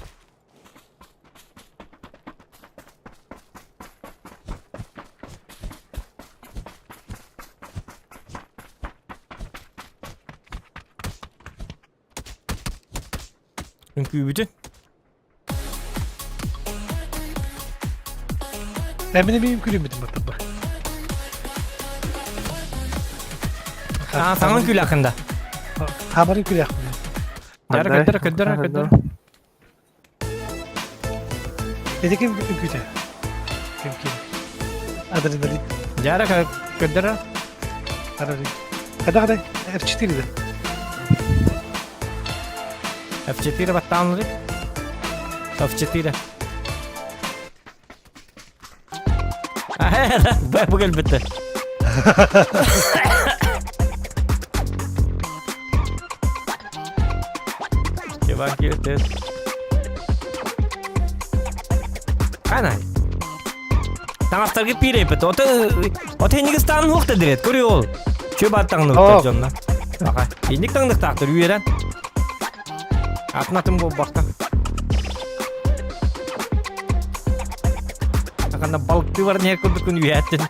Çünkü bütün. Ben benim külümedim bak. Sanın kül hakkında. Hamarın külü yakmıyor. Köddere. Dedi kim külü? Kim? Adrenalin. Jara köddere. Adrenalin. Hadi. Erçitiri de. F4 battanları. F4. Bu elbette. Bak yürütür. Ana. Taraftarga pire yapıt. Ota Hindistan'ın hukta diret. Görüyor ol. Çöp attığını hukta canına. Baka. Hindiktan'dık taktır üyeren. Atın bu bakta. Akanda balık bir var niye kurdukun üyettin.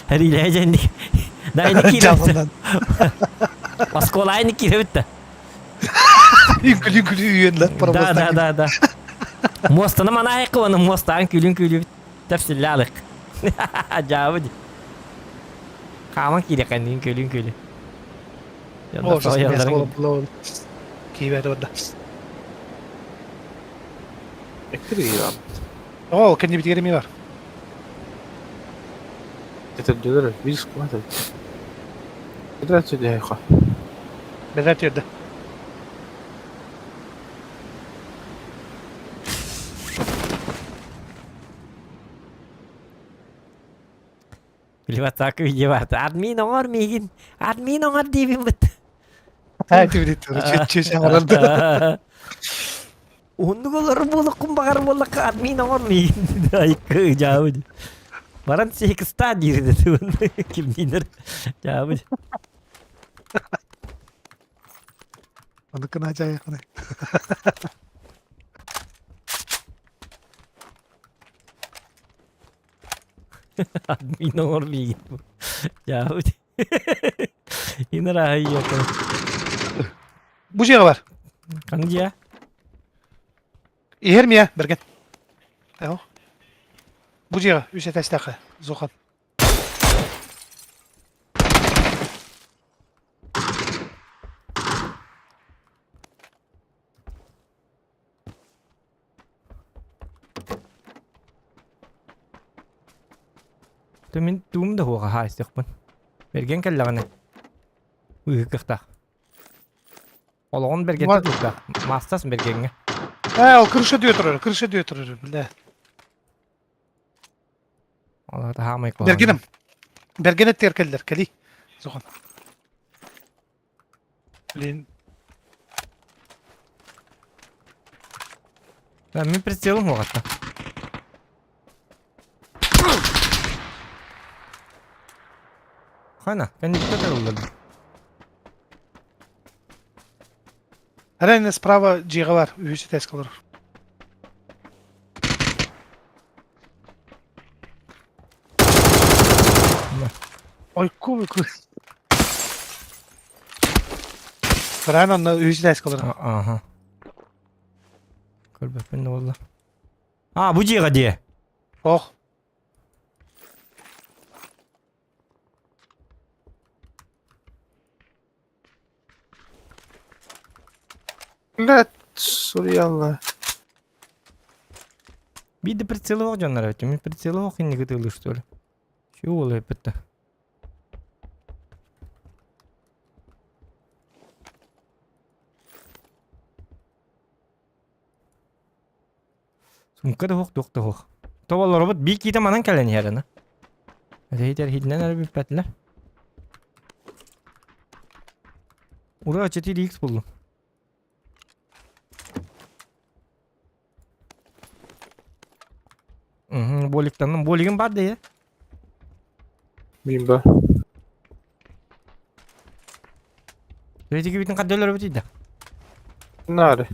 Her ilahecen daha yeni kilo. Camından. Paskola aynı kilo bitti. Yünkülü üyenler. Da. Mostana mana ayakkabının mostan külün tefsirli alık. Cevabı di. Kaman kiri kendin külün. Orası mesela oğlum. Kiyiverde orada. Ekleri iyi abi. Oo kendi bir yerimi var. Getirdiler. Bir sıkma da. Getirdiler söyledi hayka. Berat yerde. Bilibat takı video vardı. Admin or diyeyim bitti. Ha tüyleri. Çeşen vardı. Onu olur buluk bakar buluk admin or miyim? Ayıkı cevabı di. Baran sih kesta diri dedi. Kim dinler? Cevabı di. Onu kena acayip. Admin or miyim? Cevabı di. Yine rahat yapalım. Bu şey var. Kanıcı ya. İher mi ya? Bergen. Eho. Bu şey var. Üçe testlaka. Zokan. Min tum da huwa ha istiqban. Bergen kallagana. Uyukta. Olağan bergen Var. tuttu. Mastas bergenge. Ha o kırışa diyor durur. Kırışa diyor durur. Bilde. Allah da hamay ko. Bergenim. Bergene terkeller. Kali. Zokan. Lin. Ben min prestiyalım o hatta. Хана, ben de dikkat oldu. Herhalde sprava ciğe var. Üçe test kalır. Oy kubi. Fırın onunla üçe test kalır. Aha. Kır ben de valla. Ha bu ciğe diye. Oh. Let Suriyallah. Bir de прицелы yok canlar evet. Min прицелы yok inni gıtılır что ли. Şu oluyor bitti. Sumka da yok, dok da yok. Tavallar robot bir kita manan kalen yarana. Hadi hidden ara bir petler. Ura açıtı X buldum. Boliktanım. Boligim var diye. Bimba. Böyle ki bütün kadrolar bitdi. Nare.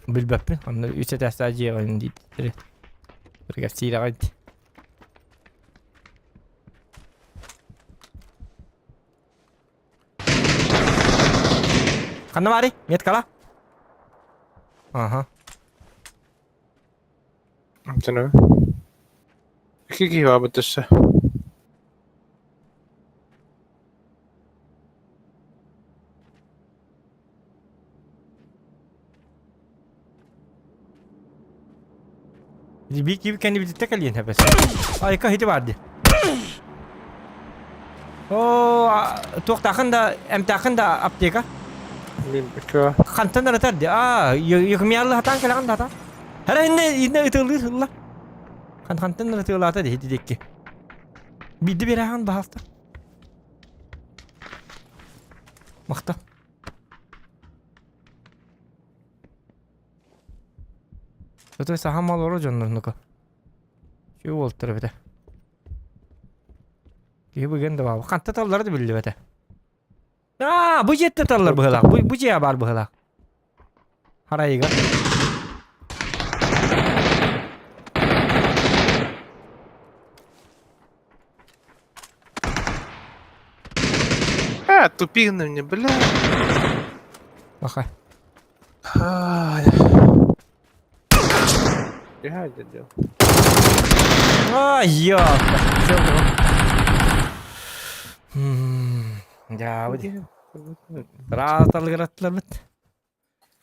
Bilbappi. Anlar üçe testacı yani değil. Bir sira git. Kanna mari, met kala. Aha. Sen İki kiva bıtısı. Bir gibi kendi bir tek alien hepsi. Ayka hidi vardı. O tok takın da em takın da apteka. Bilmiyorum. Kantan da atar dia. Yıkmayarlı hatan kelan da hata. Hara inne ıtılır Allah. Kantan da ıtılır hata de hidi dekki. Biddi bir han bahasta. Makta. Öte saha mal oru jonlarnuka. Şu voltları bete. Ki bu gende baba. Kanta talları da bildi bete. Aa, bu jette tallar bıhla. Bu ciya bar bıhla. Harayiga. Ha, tupik ne bile. Bakay. Ay. Ya dedi. Ay ya. Ya bu di. Rahatal geratlar bit.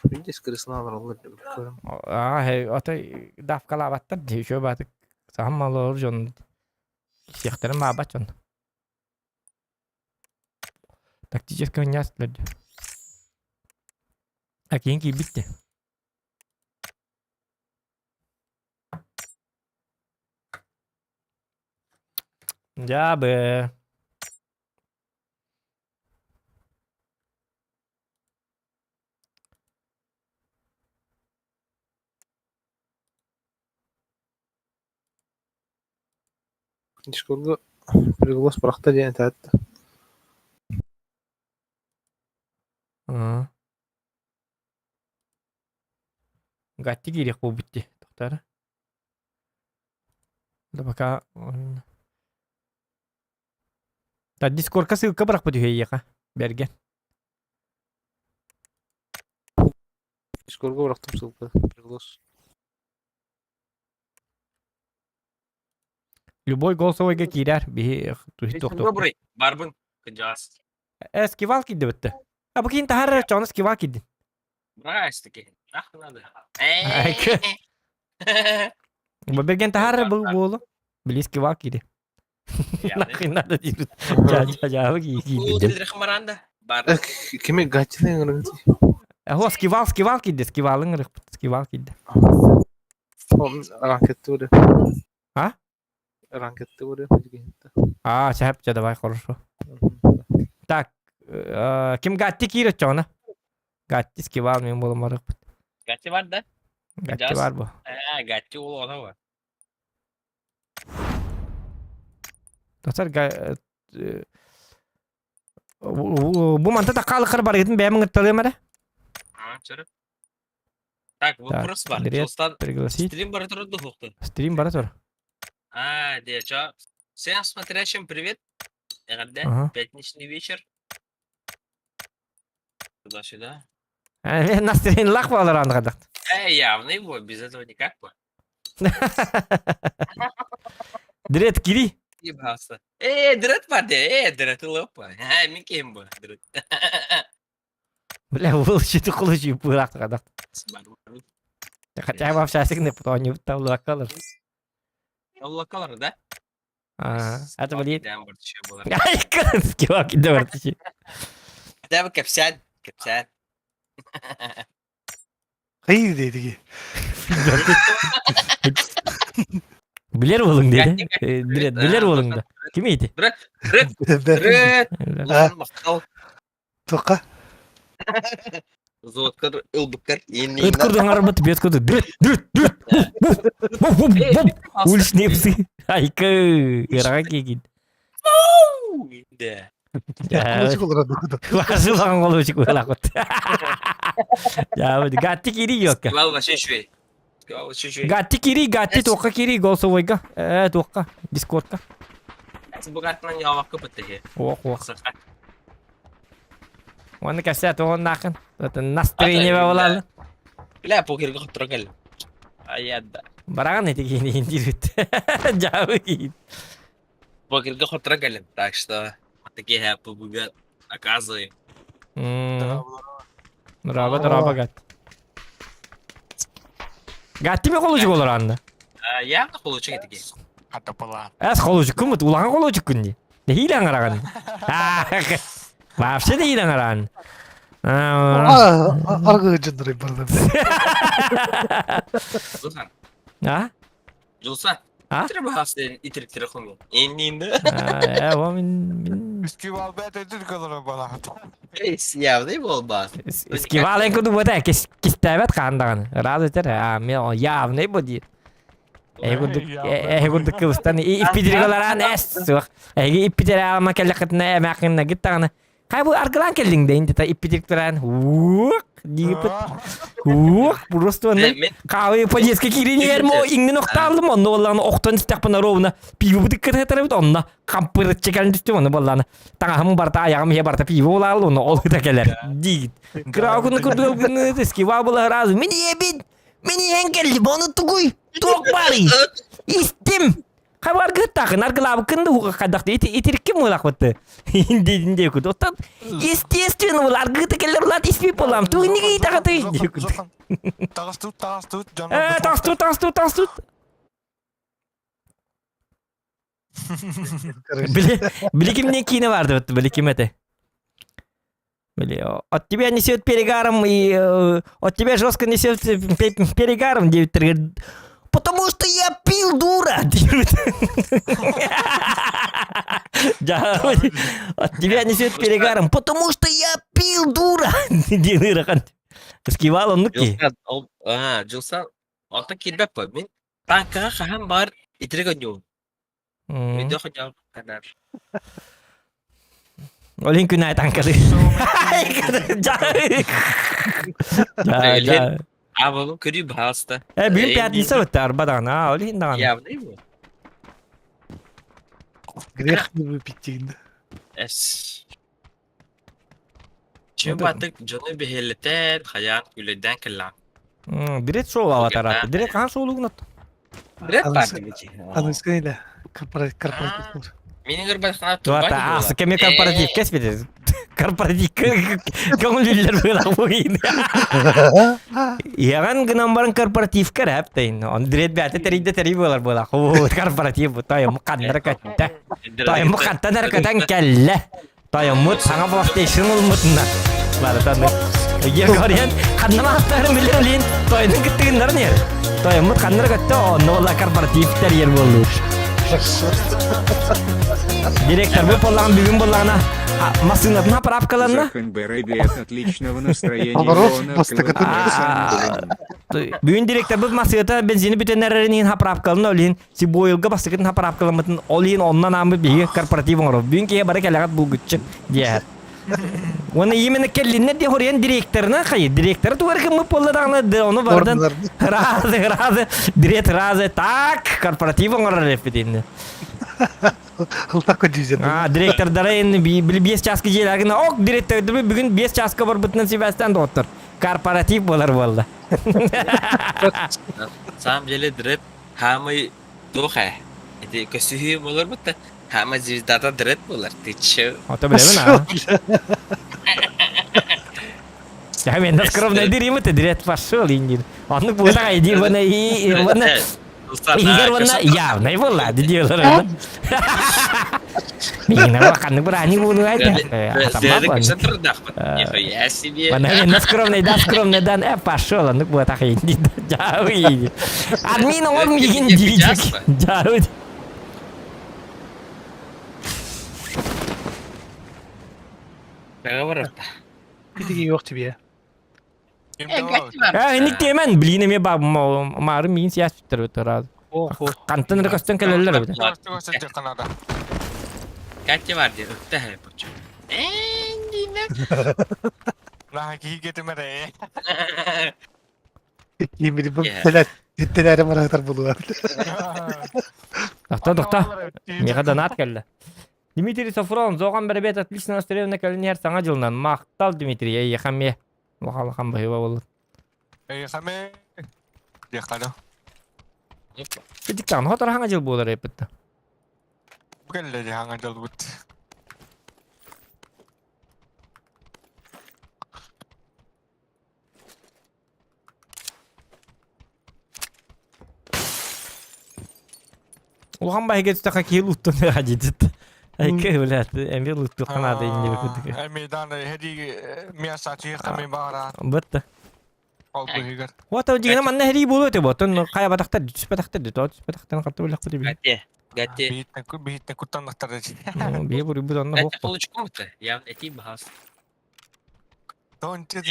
Bir de skrisini alır olur. Aa, hey, atay daf kalabattır diye şu batık. Saham mal oru jon. Siyahtarın babat jon. Taktikçi kanyaslar. Akinki bitti. Ya be. Discord'da bir glass bıraktı diye tahtı. Aa. Gatti girek bu bitti. Doktor. Da baka. Ta Discord kasih kabrak bu diye ya bergen. Discord'a bıraktım sıldı. Bir glass. Любой голосовойга кирер bir Тохток. Добрый. Барбын. Кыджас. Eskival kiddi bitti. Ha bu kin tahar çon eskival kiddi. Брайс таки. Ах, надо. Айкы. Bu bergen tahar bu bolu. Bili eskival kiddi. Nakın nada diyor. Cacava ki Bu kiddi. dilrek maranda. Бар. Kime gaçlı yanına gitti. O eskival kiddi. Eskivalın rık. Eskival kiddi. Ranketti oraya. Ha? Ranketti oraya. А, сейчас давай, хорошо. Так, ким гатти кире чона? Гатти скивал мен болмарык. Гати бар да? Гатти бар бу. Гати ол ona var. Dostlar bu manta takalı kır бар edin benim ngıttalıyım ara. Ha, çörüp. Так, вопрос бар. Привет. Достан Пригласить. стрим бар тұрды хоқты. Стрим бар sonra. Де, ча. Всем смотрящим привет. Ага. Ага. Пятничный вечер. Туда-сюда. Настроение лах var anladık. Явный его, без этого никак бы. Direkt giri. Ебался. Дред var de. Дред лопа. Min kim bu? Дред. Бля, вылчит кулачи пырак kadar. Хотя вообще не помню, там локалер. Локалар, да? Это блин. Дем бар еще было. Ай, скивал кидde var тişi. Да, вы капсян. Капсян. Hayır dedi ki. Bilir olun dedi. Bilir olun da. Kimiydi? Дред. Ulan bakkal. Toka. Зоткар, ылбыккар. Ötkürdün arabatı bir ötkürdü. Dürt. Улич непси. Айкы. Ираға кегin. Да. Yaklaşık olur adı. Vasılan kolu çık ulakot. Ya bu gatti kiri yok ya. Скивал вообще швей. Скивал вообще швей. Gatti kiri, gatti toka kiri голосовойга. Тока. Дискордка. Сбогатынан явакка бітті. Ох. Сырқа. Onu kaçta toğun nakın. Zaten настроение ve olalım. Bile pokerga otura geldim. Ayada. Bırakın ne diye indirip. Jauh gitu. Pokerga otura geldim. Так что такие happy bugat. Оказывается. Draba gat. Gatti mi kolucuk olur anda? Я получу такие. Ada pala. Es kolucuk kumut. Ulangan kolucuk kundi. Ne hilang arakan. Вообще de hilang arakan. Arka cındırayım bana. Julsan. Ha? Julsan. Ha? Треба хасты и трик трехуми. Иннинде. O min Festival bete itu kalau bala. Явный болбас. Eskivalen kudu buat ya kistabat kandangan. Razı ter ha mi o явный budi. Kudu kıvıstan ipidirigalar es. Ipidiri alma kelleketine emakine gittağını. Kay bu arkadan geldin de indi ta ipidirikleran. Dipet. Просто onu kahve polyeske kirini yerme o ingni nokta aldım onu vallahi oktan istakpana rovna. Pivu bu dikkat etere onna. Kampır çeken düştü onu vallahi. Tangahım barta ayağım he barta pivu olar onu olu da gelir. Dit. Krakunu kurdulgun eski vabalar razı. Mini yebin. Mini henkelli bonu tukuy. Tok bari. İstim. Kabar getakın argılabı kındı huka kadakta itirik kim ulak batı. Indi kudu. Otan esti ular gıtıkeller ulat ismi polam. Tu ini kita kata indi kudu. Tagas tut. Jangan. Tas tut. Bili kim ne kine vardı batı. Bili kimete. Бля, от тебя несет перегаром и от тебя жестко несет перегаром, 9 Потому что я пил, дура! От тебя несет перегаром. Потому что я пил, дура! Эскивал он нуки. Julsan. Altta kirbe pa. Min tanka kaham bar itirek onyo. Min de onyo kadar. Olin günay tankadı. Avalon körü bahasta. Büyük piyatlısı bitti arabadan ha. Olin dan. Явный bu. Грех не выпить. Es. Çünkü artık canı bir helleten hayat güleden kellan. Direkt soğuk avatar attı. Direkt kan soğuluğunu attı. Red Anası- parti geçi. Anıskıyla. Korporatif. Minin gerbasına Tuh tuh. tak sekemi korporatif kes bir de. Korporatif kamu liler bilang begini. Ya kan gambaran korporatif kan hep tayin. On direct berarti teri bola. Oh korporatif bu tayo mukan mereka. Tayo mukan tanar kadang kelle. Tayo mut sangat PlayStation mut na. Baru tahu. Ya kalian kan nama hatta milih tayo nang ketinggalan ya. Tayo mut kan mereka tuh nolak korporatif teri yer bolu. Директор, вы полан бігін болана масынатына правкаланна? Захань Береби от отличного настроения. Поворот, Леона мастыка Клавдия. Бүгін директор бұл масыгата бензини бүтенерерінен хаправкалына олейін си бойылға басықытын хаправкаламытын олейін оннан амы бігі корпоратив оңыру. Бүгін кеге бары кәліғат бұл күтчін дейір. Оны именно келлинне де хориян директорына қайы. Директор туғар кімі полладағына оны бардан разы, директ разы, так, корпоратив оңыру репетейді. Хылтаққа дүйзен. Директор дарайын 5 часка желagina ок директорды бүгін 5 часка бар бутынан себестен de отыр. Корпоратив болар болды. Самом деле дред хамы тоха. Это косюхи болар бутта. Хама звездата дред болар. Ты чё? Ото білемін а. Я мен скромный дирим это директ пошел инди. Оны бұлда иди вона и вона Игер вона явный болла дидиолар. Мен ваканны брани буну айда. Дред кышын тұрдақ бут. Нихуя себе. Вона мен скромный дан пошел, оны бұлда инди. Жау иди. Админ он мигин дивидик. Жау. Договор. Bir de yok gibi ya. Ник темен блин ме ба мары мин сия сүттер өтөр аз. Кантын рекостен келелер бит. Sejak Kanada. Kaçı var diye öpte he bu çocuk. Lagi gitu mere. Yemin ederim Yeah. Telerem anahtar buluyor. Doktor. Мега донат келди. Дмитрий Сафрон, Зоған Барбет, отлично настроение калинер саңа жылынан. Мақтал Дмитрий, ехаме. Лоқан байыба болыр. Хаме. Яқаны. Кедіктан, хотар хаңа жыл болар епітті. Бүкәлле де хаңа жыл бұд. Лоқан байыға түстіға кейл ұттын ғажетті. Айка өләт, әмбе ұтты қанады енді бекіндігі. Әмейдан хәди миясачы хаме бара. Бұтты. Ол бұйгар. Ота дегені манна хәрі болу өте бұтын қая батақтар, түс батақтар дөті, түс батақтарын қарты бөлік құды бей. Гати. Бейітті күттандықтар деді. Бей бұры бұданна Гати хоқ. получку-то. Я эти бахас. Don't you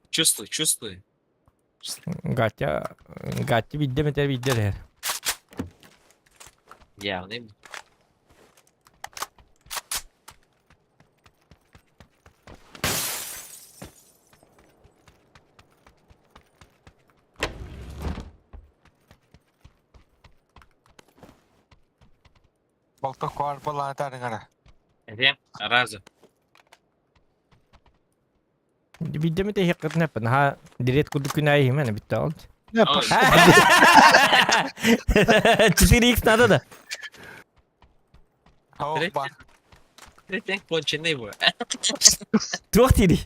Чувствую. Гатя бидде метер бидде дер. Я не. Балтық бар болатарың ара. Эдем, разу. Бидде метер хеққат näppän. Ha direkt kudu күнәй мен битте алды. Не, Ой. пошел. 4x надо да. Хауқ бар. Эдем конченый был. Трох тири.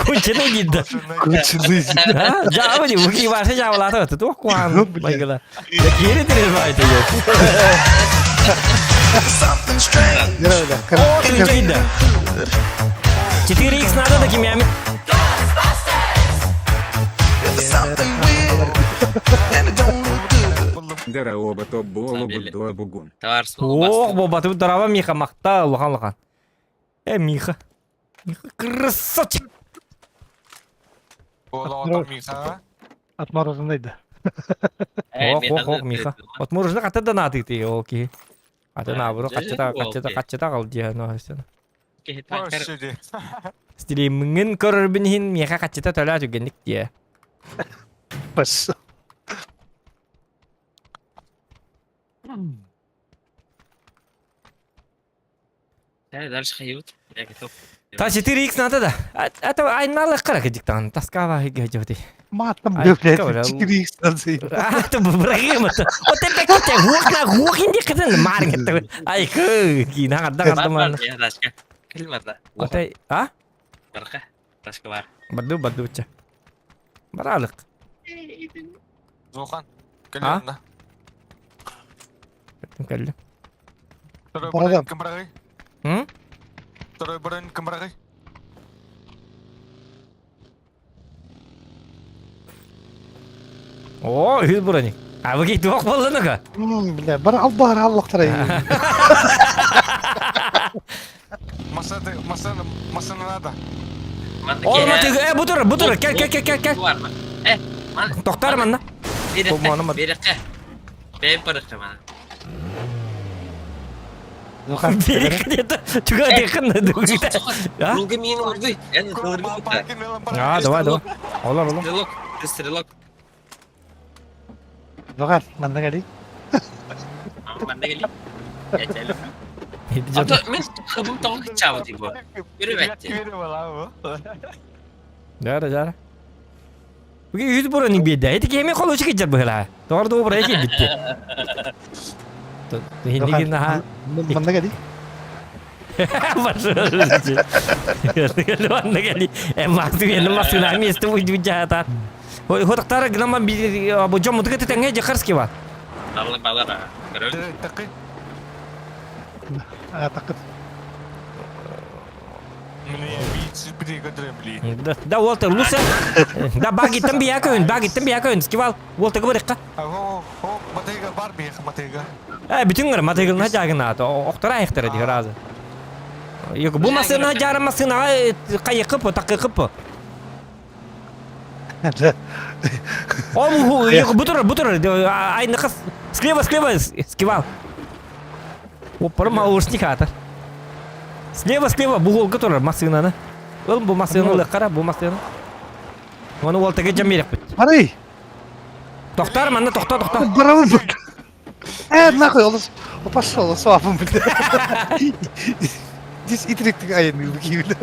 Конченый гидда. Ha, java di buki varsa java lata ötü. Трох kuan. Baygala. Ya kere tire bayta yok. Не, да. Turuncu gidda. 4x надо da kimya mit. Дараоба то болу до бугун. Товарство. Ох, боба, ты дрова Миха махта, лохан. Миха. Миха красавчик. Болата миха. Отморозенный. Ох, Миха. Вот можно как-то донаты ты, окей. А ты наоборот, качета қалды я, ну, все. Башыды. Стримingen көрбінін Миха качета төлә түгенлік де. Пошел. Дальше хают. Я готов. Та 4x надо да. Это айналы қырық диктан. Таскава геджоти. Матом, Ай, блядь, ковля, 4x надо. А, ты брахим это. Вот это как гуахин дикатын марин это. Ай, кина гадда ман. Я дашка. Килмада. Вот а? Барха. Дашка бар. Баду ча. Баралык. Зохан. Кәлемді. Кәлле. Второй Бардам. бұрын кім бірағай? М? Второй бұрын кім бірағай? О, үз бураник. А вы туақ болдыңыз? Бля, бір албар аллах тарай. Масаны надо. Олма тегі, бұтыр, кәл. Var mı? Man. Тоқтар манна. Bir Bu anlamadım. dakika. Ben barıştım ha. Берек деді. Түгі дейқін. А? Rugi mini vurdu. Yani doğru mu? А, давай. Олар. Стрелок. Ты стрелок. Зоған, манда кәді. Ama ben de geleyim. Geçelim. Hatta ben kabım tavuk içeceğim diye bu. Yürü bekle. Жара. Бүге үз бураник беде. Эти кеме колу чикет была. Торды обра эки битти. Хиндигин на. Манда кәді. Манда кәди. Масына место уйдучата. Хотактар гнама би абу жому тыгы теңге жакарскива. Darlı balara. Görüyor musun? Тақи. Атақыт. Мне бейітсіз бірі көдірем білейін. Да, Уолтер, луса. Да, багиттен биякön. Скивал. Уолтер гыбырыкка. Матайга бар бейх, матайга. Бүтүн гөр матыгылна жагына. Октора айыктыры ди разы. Yok, bu masına jarmasına kayıkıp takıkıp. О, yok бутур. Ай накас. Слева, скивал. Опыр маушник атыр. Слева, bu gol который masına. Oğlum bu masına қара, bu masına. Onu voltaga jam берек бит. Барай. Тохтар, манна тохта. Барабын бут. Нахуй, олыс. Пошел, свапым, бля. Здесь итректик айын киюлі.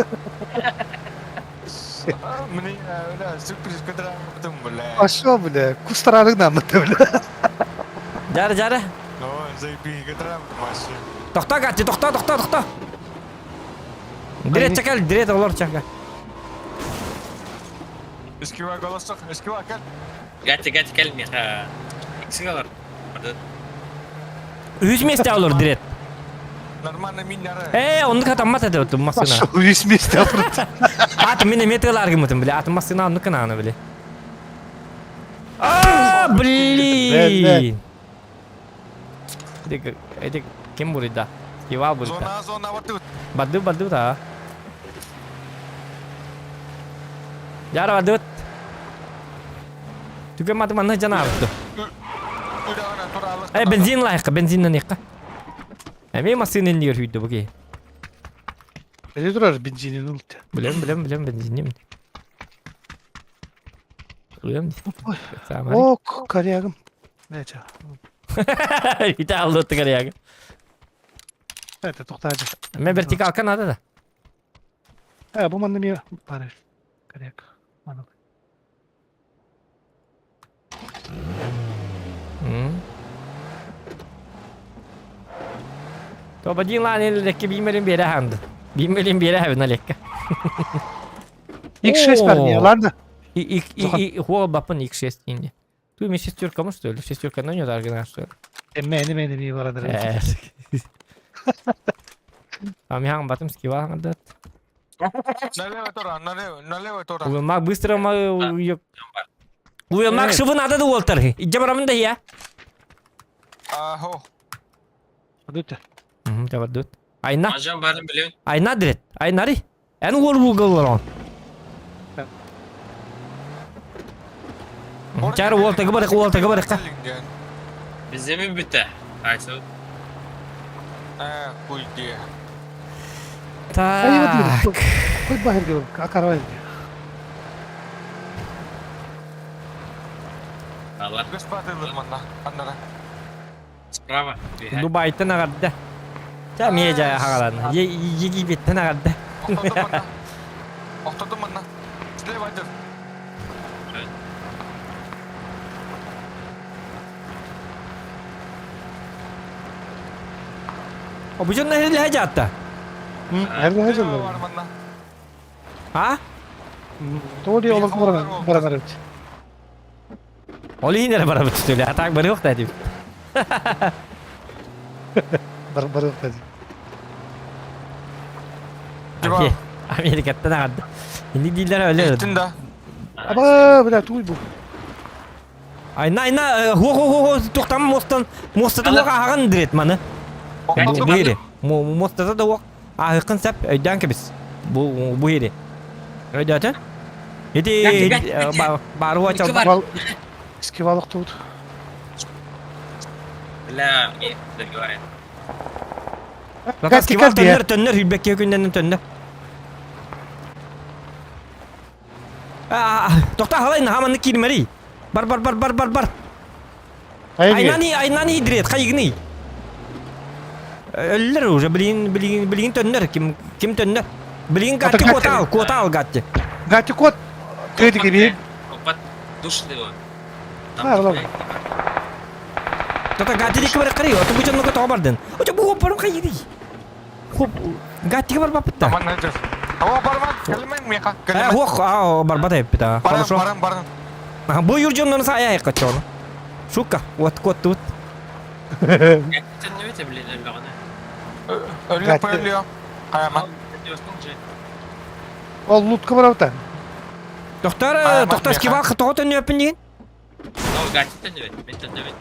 Міне öyle sürpriz көтірәмін бля. Пошел, бля. Кустарарыңды анлатты, бля. Жары. Ну, зайпи көтірәмін машин. Тохта, Гатчи, тохта. Дирет чакал, дирет олар чака. Eskива голосок, eskива кәл. Гати келме. Иксиге бар. Үз месте олар дирет. Нормально минлары. Онды катаммат эде өтім масына. Пошел, весь месте апрат. Аты мене металар кемутым, бля. Аты масына онды кананы, бля. Блин. Эдек кем бурыда? Кива бурыда. Зона ватут. Бадду та. Жары бадду. Түге маты манна жана абды. Үдәгінен туралық. Бензин лайыққа, бензиннен еққа. Мен масынын нер үйді бұге. Бәле тұрар бензинен ұлтты. Білем, бензиннем. Білем. О, корягым. Нәча. Үйті алды өтті қарияғы. Это тоқтады. Мен вертикал канады да. Бұл манда мен бары. Коряг. Мана. То бадин ланы лекке беймелен бері ханды. Беймелен бері хавына лекке. X6 бар не, ладно? Хуал бапын X6 дейінде. Ту мен шестерка ма, что ли? Шестерка на нее даргана, что ли? Мені ми барадыр. Ами хаңын батым скива хаңды. Налево тура. Уйлмак быстро ма уйық. Уйлмак шыбын адады олтар. Иджа барамын да я. Ахо. Дутта. Жабадут. Айна. Ажан барын білеуін. Айна дирет. Айнари. Ән ол уғылар он. Чары олтағы барыққа. Бізде мен бітті. Айсау. Кульде. Так. Қой бағырға ақарвай. Алла. Господи, манна. Аннара. Справа. Дубайты нағадды. Жа мие жая хағаланы. Егі бетті нағадды. Оқтады манна. Слева жүр. Bu canına herhalde hacı hatta. Әрді хәжілді. Бар манна. Ha? Толи олық баранар өтті. Olu yine bana tutuyor. Atak bana yok dedim. Бар өтті. Abi, Amerika'da ne kadar? Şimdi diller öyle. Еттін да. Аба, бля, туй бұл. Ayna, ho, toxtam mostada da ağan diret manı. Bu yeri. Mostada da ağın sap öden ki biz. Bu yeri. Öyle atın. Hadi baru açalım. Бал, eskivалық туыд. لا دلوقتي Lakas kivar tönner hülbekke günden tönner. Toxta halayın hamanı kirmeri. Bar. Aynani diret kayıgını. Öller уже bilin tönner kim tönner. Bilin gatti kota al gatti. Гати кот. Көйді кебейін. Опат душ его. Арлам. Toxta gatti dik var kırıyor. Tu bu canını kota bardın. Oca bu hoparım kayıgı. Hop gatti var bapitta. Манна жүр. Ава барман. Келмен меха. Hoq barbada hep ta. Барам. Bu yurcundan saya kaçıyor. Şuka, what tut. تنويت بالليل اللغة. Ölüyor pöylüyor. Kayama. Ол лутқа бар аута. Toxta skiva xatoğu tönüyor öpün أو قاعد تنويت من تنويت.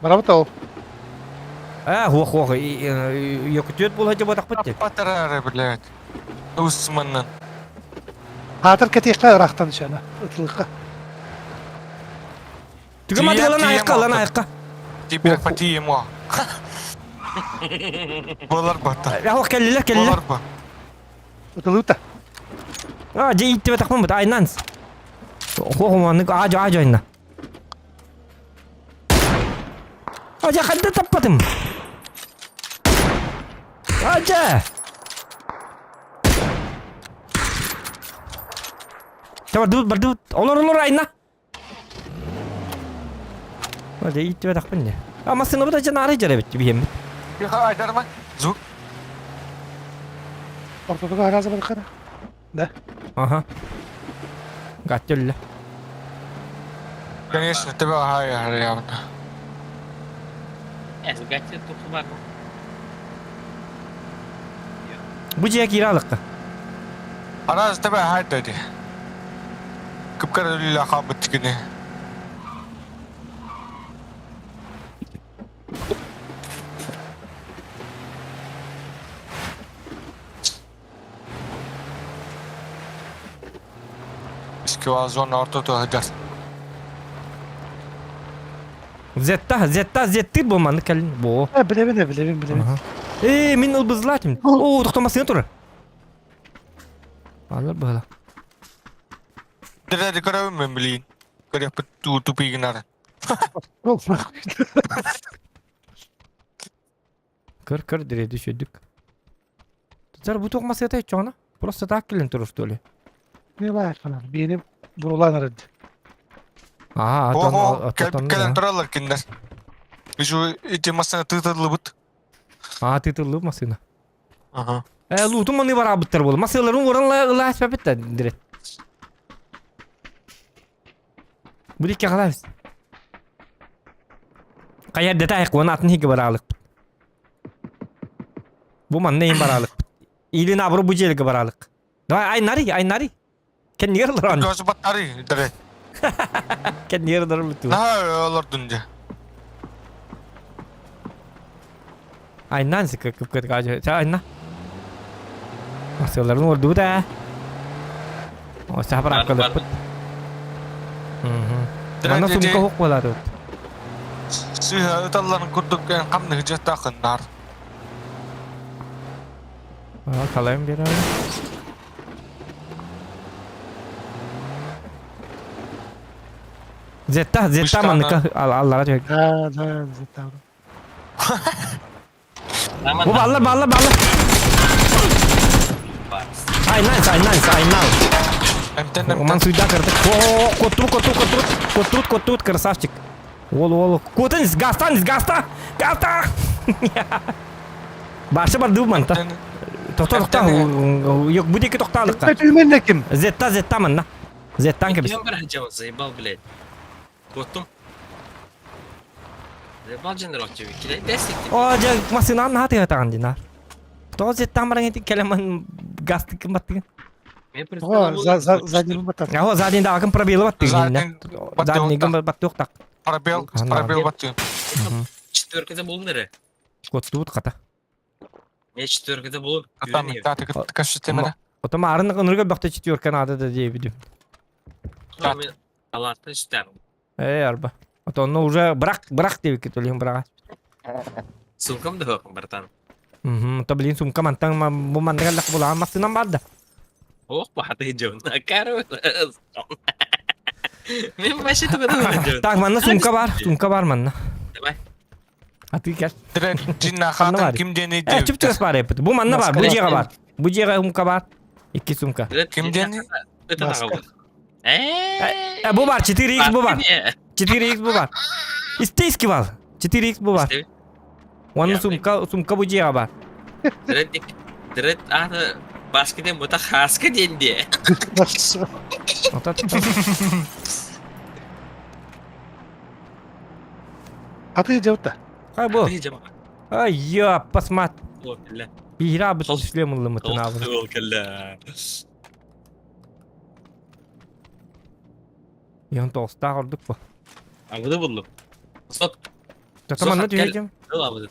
Бар аута ол. Hoq. Yok tüt bul hacı badak bitti. Батарары, блядь. Усманнан. Қатыр кәтеққа рақтан шана. Ұтылыққа. Tüge madde lan ayakka. Тебе хвати ему. Болар бата. Hoq kelliler. Болар ба. Ұтылықта. Же итте batak mı? Aynans. Kokumanlık ağaca ağacayına. Ağaca kadar tapadım. Ağaca. Tamam dur. Olur ayna. Hadi it ve takpın ya. Ama sınavı da canarı cerebet gibi hem. Bir haydar mı? Zuk. Ortada hala zaman kara. Aha. Gatyolla. Конечно, тебе haydar явно. Gerçekten topu var mı? Bu ciğer kiralık. Araz тебе haydar dedi. Kıpkara lila kabut gini. İski zona ortada haydar. Zetta bulmanı kalın. Bu. Ha bilevin. Aha. Min ılbızlatım. Oo doktomasını tur. Alır böyle. Direkt dikara ben bileyim. Kaya tutupi ginar. Olma. Kır direğe düşürdük. Zar bu tokması yatay çoğuna. Просто так келin turuştu öyle. Ne var falan. Benim buralar aradı. Aha Oho, atan. kelen turalar kinder. Şu içi masana tığtadlı bıt. Aha titullu masına. Aha. Lutum onu var abıttır bol. Masaların oranla asbabet de direkt. Bu dik yakalarız. Kaya detay konu atın higi baralık. Bu man neyin baralık. İlin abru bu jelge baralık. Ay nari. Ken niye lan? Gözü battari direkt. Ken niye lan lutu. Nah olur dunca. Ay nan sıkı kıp kaca. Ay na. Masaların ordu da. O sabar akalıp. Mana sumka hok bola do. Suha ıtalların kurduk en kamını hıcet takınlar. Kalayım bir ara. Zetta manıka Allah'a çok. Ha tamam. Bu balla. Ay nice. Man sudah kertas. Kotrut красавчик. Wol. Kutun gasta. Başa bardu manta. Tokta. Yok bu diki toktalık. Kötüyüm ne kim? Zetta manna. Zettan gibi. Ben bırakacağım Zeybal bile. Korktum. Zeybal general gibi. Kile destekli. Oh, jag masih hati tangan dinar. To zetta marang itu keleman gas dik mati. O zadnım batar. Ya o zadin da akan probelo batti. Zadin gam batti yok tak. Parabel batıyor. Четверкада bulun nere? Kottut kata. Ne четверкада bulun? Atam Güveniyor. tatı kaşı temene. Otama arın nurga bakta çitiyor Kanada'da diye biliyorum. Ama Allah'tan isterim. Arba. Onu уже bırak diye kitoluyum bırak. Suмкам da yok Bertan. Tablin sumka mantang bu mantangan lak bola mas sinam bada. Oh, bahati hijau. Karo. Memang masih tuh kata hijau. Tak mana sumka var manna. Tamam. Hati gel. Direkt cinna hatun kim deni diyor. Çift çıkas var yaptı. Bu manna var. Bu ciğer var. Bu ciğer sumka var. İki sumka. Kim deni? Itu tak kabul. Bu var. 4x bu var. 4x bu var. İsteyiz var. 4x bu var. Onun sumka bu ciğer var. Direkt ada basketnya buta khas ke dia. Otat. Atı cevapta. Ay bu. Hijau. Ay ya pasmat. Oh, kalla. Bihra bu Süleymanlı mıtın abi. Oh, kalla. Yan tosta olduk bu. Aku tuh belum. Stop. Tata mana diyeceğim? Aku tuh.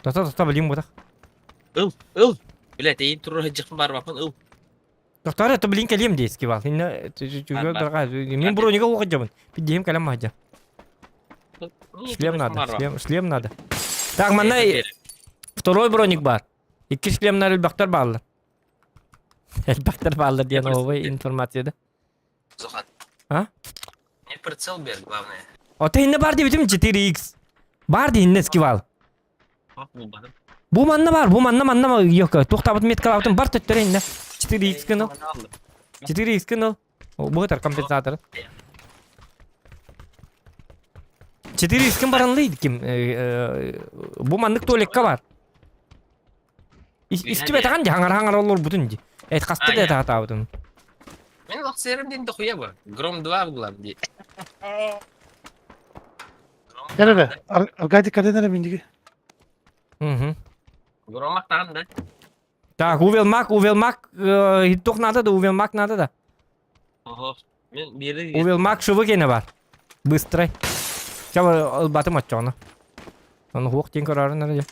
Tata bilim bu da. Bila tiin turun hajak kembar apa? Doktor itu bilin kalim dia skill. Ini juga terkait. Ini bro juga aku kerja. Pidiem kalam aja. Шлем надо. Так, mana второй броник бар. İki шлемler elbaktar bağlı. Elbaktar bağlı diye новая информация да. Zohan. А? Не прицел бер, главное. Ota hinne бар дебитим 4x. Бар дейін eskivал. Bak bulmadım. Bu manna var, bu manna yok. Toxtabıt metka aldım, бар töttөр hinne. 4x kın ol. 4x kın ol. Bu kadar kompensatör. 4x kın baranlıydı kim? Bu manlık tolekka var. İski betagan hangar olur bütün. Et kastı da hata bütün. Ben bak serim dохуя var. Grom 2 bulam diye. Nerede? Arkadi kale nerede bindi? Hı. Grom aktan da. Так, увелмак, hitok надо да, увелмак надо да. Oho. Ben bir yere Увелмак шывы gene var. Быстрый. Сейчас батым атча onu. Onu хук тен көрарын әрі.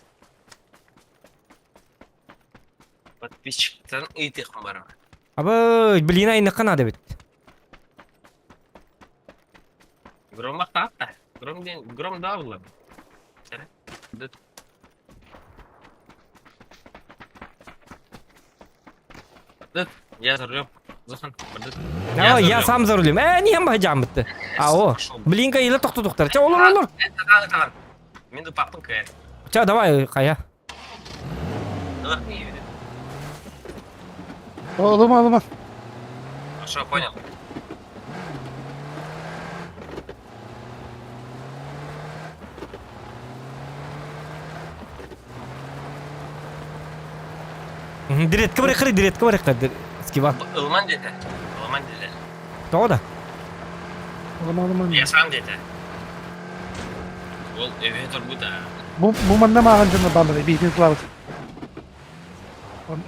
подписчиктен ыйтык бар. Абы, блин, айныққа надо бит. Grom aktan da. Grom 2 bulam. Я за рулем. Захан. Я сам за рулем. Не бахажам бітті. О, блин, кайылы тоқты. Ча, olur. Tamam. Мен папын кая. Ча, давай, қая. Olma. Хорошо, понял. Диретке барықыры. Скива. Ilman dedi. Тоғы да. Olma. Ясам dedi. Ол eve turbu da. Bu manna mağan canına bağlı. Bir kılavuz.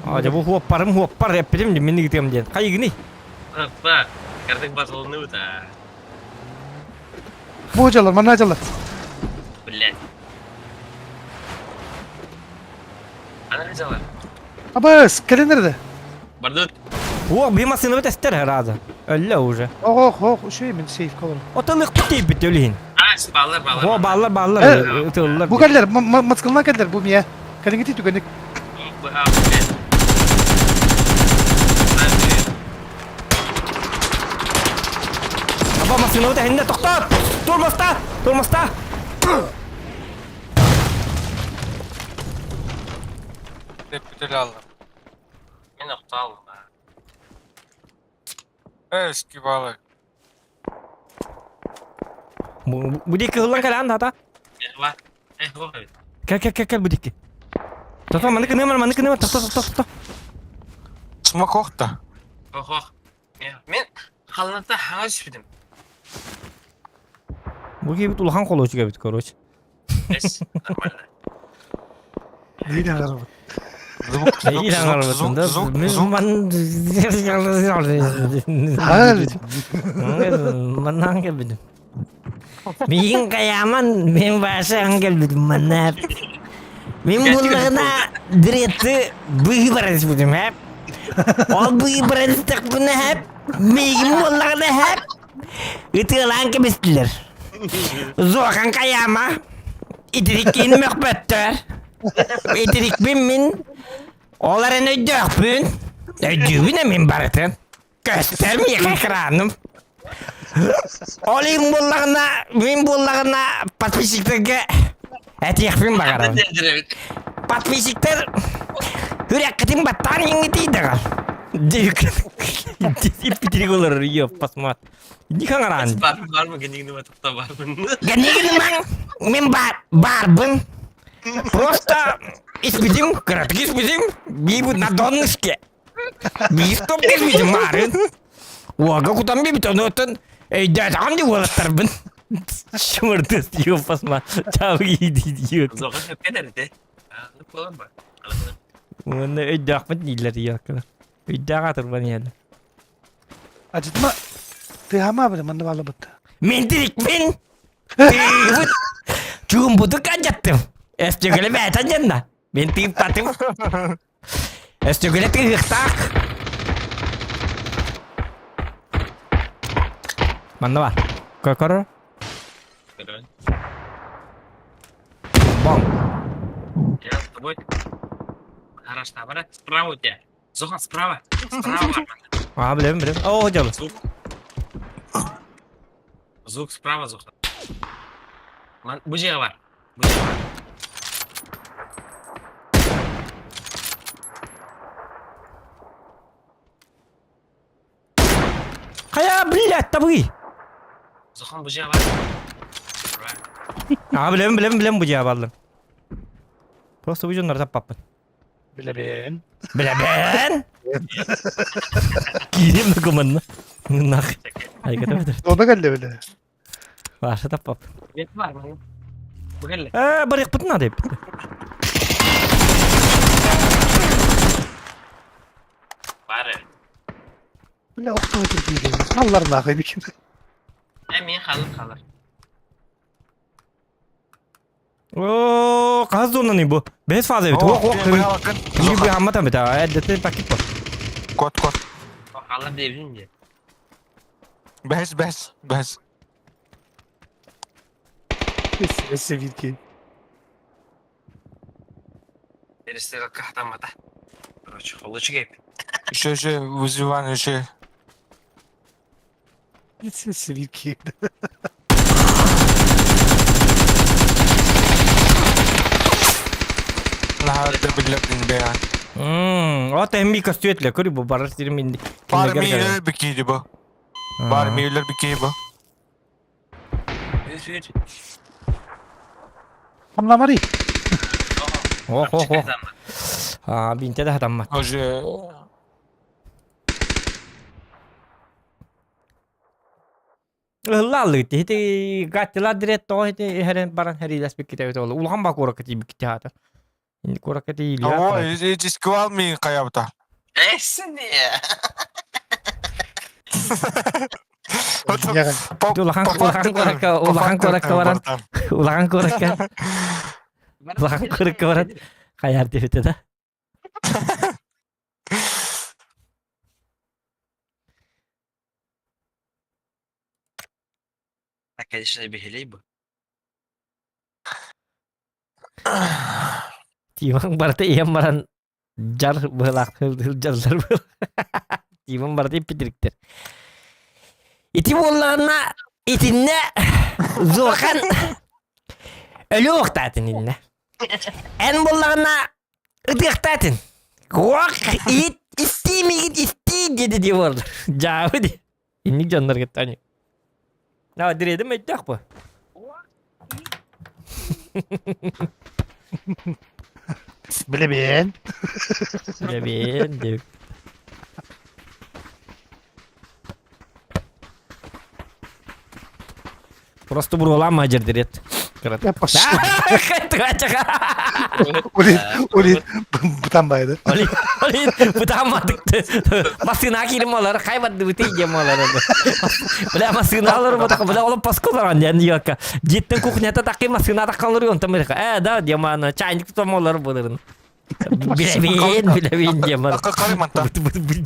Aja bu huoppar yappedim de minni gitem den. Kayı gini. Apa? Kartek basılını da. Bu hocalar manna hocalar. Блядь. Ana ne var? Abbas kale nerede? Bardut. Huo bir masını tester herhalde. Öyle уже. Şey mi safe kalır. Otalık tutayım bit öleyin. Bağlar. Huo bağlar. Evet. Tığırlar. Bu kaller maskılına kaller bu miye. Kale gitti tükendik. Bu abi. Apa masını da henne toktar. Durmasta. Tepkileri aldım. Ben aptal. Eski balık. Bu dikki hıllan kalan hata. Var. Bu abi. Gel bu dikki. Tata manı kınıyor. Tata. Smoke okta. Oh. Men halında hangi şüphedim? Bu gibi ulhan koloçu gibi koroç. Es. Normalde. Değil araba. İyi lan arabasında. Man hangi bidim. Min kayaman min başa hangi bidim man. Min bunlarına direti bığı barış bidim hep. O bığı barış tak bunu hep. Min bunlarına hep. Itılan ki bistiler. Zokan kayama. İdrikin mühbettör. İdrik min. Onların ödüğün. Ödüğüne min baratın. Göstermeyek ekranım. Olayım min bunlarına patpişiklerge. Etiyekfin bakarım. Patpişikler. Hürriyetin battan yengitiydi gal. Diyük. İpitirik olur yok pasmat. Dikan aran. Var mı? Genigini batıkta var mı? Genigini min barbın. Просто испитим, кратки испитим, бибут на донышке. Бистом испитим, марын. Уага кутам бибит, онотын, дәт анды олаттарбын. Шымырдыз, ё пасма, чау идиот. Zokan hep eder de. Ne kullan bak. Оны өйді ақпыт нейлер яқылы. Өйді ағатыр бән елі. Acıtma. Tığama bile manna bağlı battı. Мен тірікпен. Тығыт. Чуым бұды қанжаттым. Өстігілі бәйтін жанна. Мен тыйып татым. Өстігілі тығықтақ. Манда бар. Көрі. Бом. Я с тобой. Хорошо, брат. Справа у тебя. Зохан, справа. Справа. Aa, bilem. Oo, hocam. Звук. Звук справа, звук. Bu cihaz var. Bu cihaz var. Kaya блядь, tabii. Zuhan bu cihaz var. Ha bilem bu cevabı aldım. Просто bu junları tapapın. Bile ben. Bile ben. Gireyim mi kumanına? Nak. Hareket edelim. O da geldi öyle. Varsa tapap. Yet var mı? Bu gelle. Bırak bıtın hadi. Var evet. Bile otomatik değil. Mallarına akıydı kim? Emin kalır. Oo, kaz donanıyor bu. Bez fazla evet. Oh, Oh, buraya bakın. Ini bir hamma tabii ta. Edete pakit bu. Kod. O kalır diyebilince. Bez. Neyse bir ki. Birisi kahtan mata. Короче, холодчик гейп. Еще выживание, еще. Neyse bir ki. Надо билетин беян. O tembi kastiyetler. Kuri bu barar sirim indi. Barmiyler bikiydi bu. Barmiyler bikiydi bu. Üç. Anlamari. Oh. Ha, binte de adam var. Уже... Lalı gitti. Hiti gattılar direkt o hiti her baran her ilas bir kitap oldu. Ulan bak orakati bir kitap. Şimdi orakati iyi ya. О, иди сквал ми каябта. Esin ya. Yagan. Ulakan korakka varan. Ulakan korakka varan. Kayar devete de. Конечно, bir hiley bu. Timang berarti iya maran jar belak jar belak. Timang berarti pitriktir. İti bollana itinne zokan ölü oktatin inne. En bollana ıdıktatin. Kuak it isti dedi diyorlar. Jauh di. Ini janlar katanya. Nah, diri itu medak bu. Bile ben. Lebih diyor. Просто бурлама ajar diret. Keren. Ya pas. Kaçak. Oli butanmaydı. Oli butamadık. Masih nakirim olar kaybadı bitiye molar. Bela masih nalur botak bela oğlum pas kozaran janji yok. Jitten kuknyata takki masih natak kalır yontam mereka. Da dia mana çaynik tutam buların. Bilebin dia mana. Kalimantan.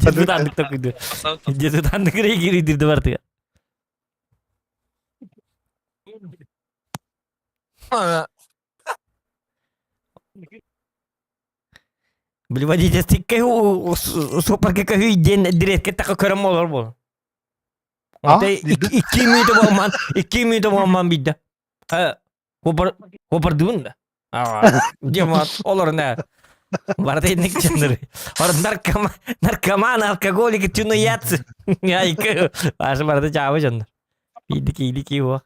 Jatuh tak itu. Jatuh tandik giri dirdi berarti. Beli wajib stick kayu super ke kayu jen direct kita ke kerem olur bu. Ah, Ate 2 minit olman bidda. Kopar dun da. Dia mah olur ne. Berarti ini cenderung. Orang narkoman alkoholik itu yat. Ya itu. Pas berarti jauh cenderung. Bidi wah.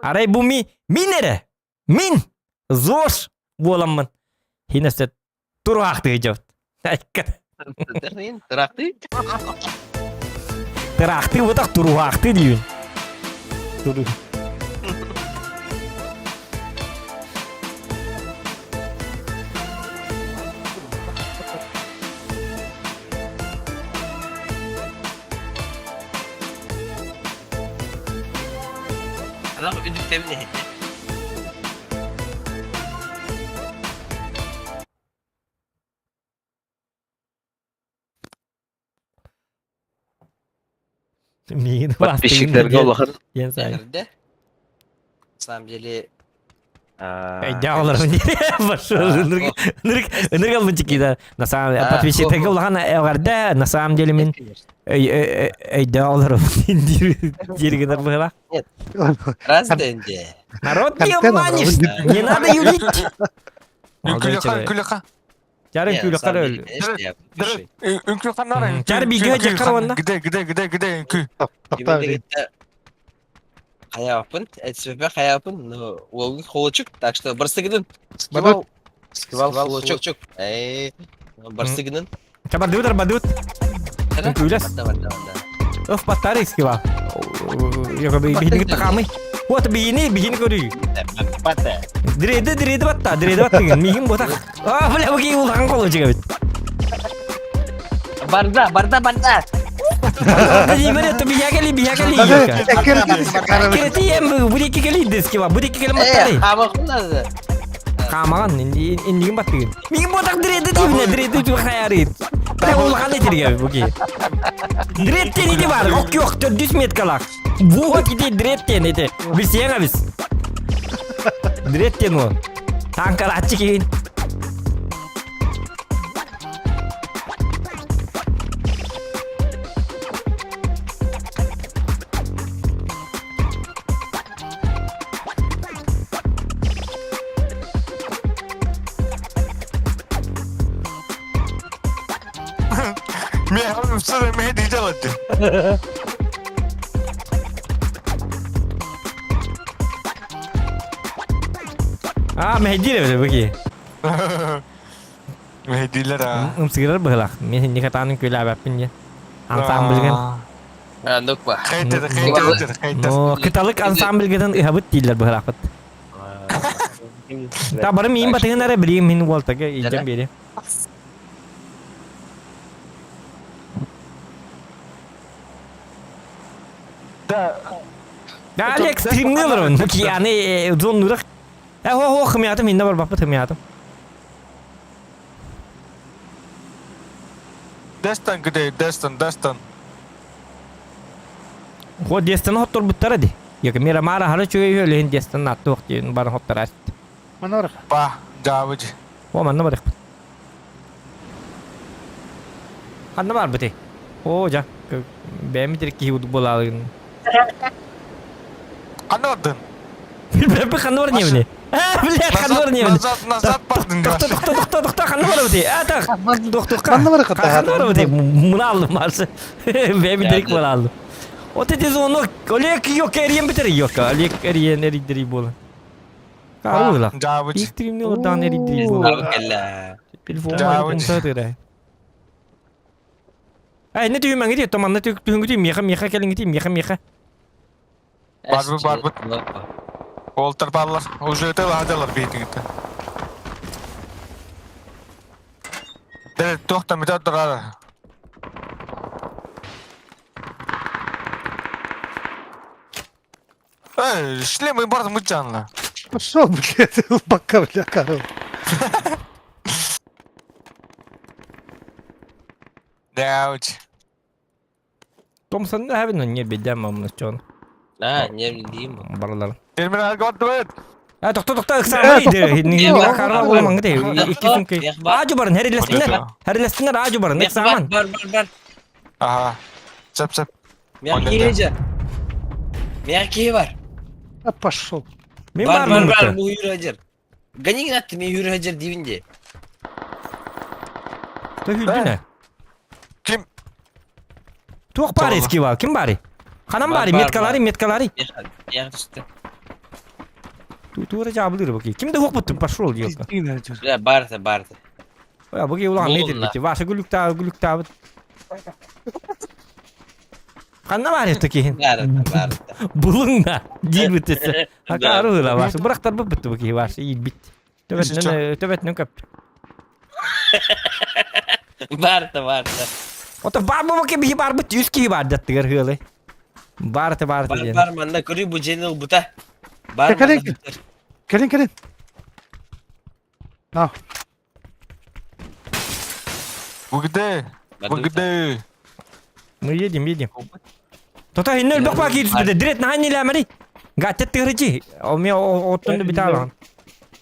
Aray bu min nere? Min. Zor. Bu olamın. Yine set. Turu aktı hijau. Teraktı bu tak turu aktı diyor. Turu. Adam üdük temin etti. Min Подписчиктерге улахан Yen say. на самом деле Айда олар не пошел. Ныргал мынчики на самом деле. Подписчиктер улган эгарда на самом деле мен айда олар диригенер была. Раз денде. Народ не обманешь. Не надо юлить. Күліқа. Жарым күлі қарыл. Үнкі қанара. Жар биге жақар онда. Гіде, үнкі. Хаяпын, әтсіпе хаяпын, но ол холочук, так что барсыгынан. Бадут. Скивал холочук. Барсыгынан. Кабардудар бадут. Күлес. Да. Öf batarya eski var. Yok bihini takamay. Вот bihini görüyor. Бата. Direde batta gen. Mihim botak. Ah bile bu ki ulkan kolu çıkıyor. Барда. Hadi böyle tabi ya kali. Kireti yem bu iki kali deski var. Bu iki kali batarya. Ama kullandı. Kamagan indiğin battı gen. Mihim botak direde dibine direde çok hayarit. Ne ulkan etiriyor bu ki. Diretten iti var. Ok yok 400 metrelik. Bu hot iti diretten iti. Biz yenge biz. Diretten o. Tankar açık in. Мен сыры мен дейді алады. Ah Mehdi de böyle bagi. Мен дийлер а. Sigara bıhlak. Men hindi katanın köyle abapin ya. Ensemble gen. Nukba. Қайтады. No, kıtalık ensemble gen ihabıt değiller bıhlak. Ta barım iyiyim batığın ara bileyim hin volta ge iyicem biri. Ya Alex streamli olur onun ki yani uzun nurak. Ho hımyatım hindi var bapat hımyatım. Дестан гіде, Дестан. Ho destan hottor buttar hadi. Ya ki mera mara hala çoğu öyle hin destan attı vakti bana hottor açtı. Manor. Ба, жабыжы. O manna var. Anna var bıtı. O ja. Ben mi direkt ki bulalım. Қаны ордын? Bilmem bir kanı var niye mi? Bilet kanı var niye mi? Назад бардың Doktor kanı var bıtı. Doktor Kanı var kata. kanı var bıtı. Bunu aldım varsa. Ben bir direkt bunu aldım. O dedi onu. Olek yok eriyen bitir yok. Olek eriyen eridiri bol. Kavu la. жабыжы. İstediğim ne oradan eridiri bol. Kalla. Bir forma kumsadır ay. Ay ne diyorum ben gidiyor tamam ne diyorum gidiyor miha kelin gidiyor miha. Барбы. Олтар баллар. Уже өте ладылар бейтігіті. Дәрет тоқта метад тұрады. Шлемы барды мұтжанла. Пошел, блядь, пока, бля, коров. Дәуч. Thompson da having on your bed mamma John. Не bileyim. Baralar. Terminal godwet. Ah doktor samay ni karma bol mangte ikkisin ke. Aju baran hari lestinler aju baran nek saman. Bar. Aha. Çap. Мягкий var. Пошел. Min Бар, var bu yürü hacır. Ganin attı mı yürü hacır divinde. Hüldüne. Kim? Tuğ bari eski var. Kim bari? Kanam bari metkalari. Я işte. Tuğra cevabı bakayım. Kim de hok buttu paşrol diyor. Ya barda. Ya bakayım ulan ne Bulun la. dedi? Varsa gülük tabi. Kanna var ya ki. Barda. Bulun da. Değil bitesi. Hakaru la varsa. Bıraktar bu bitti bakayım varsa iyi bitti. Tövbe ne kap. Barda. O da var mı bakayım bir var bit 100 ki var dattı hılı. Barda. Bar manda kuri bu channel buta. Bar Gelin. No. Bu gide. Мы едем. Тота hinner bak bak yürüsüde direkt nane lamari. Gattet tırıcı. O mi ottun bir tane.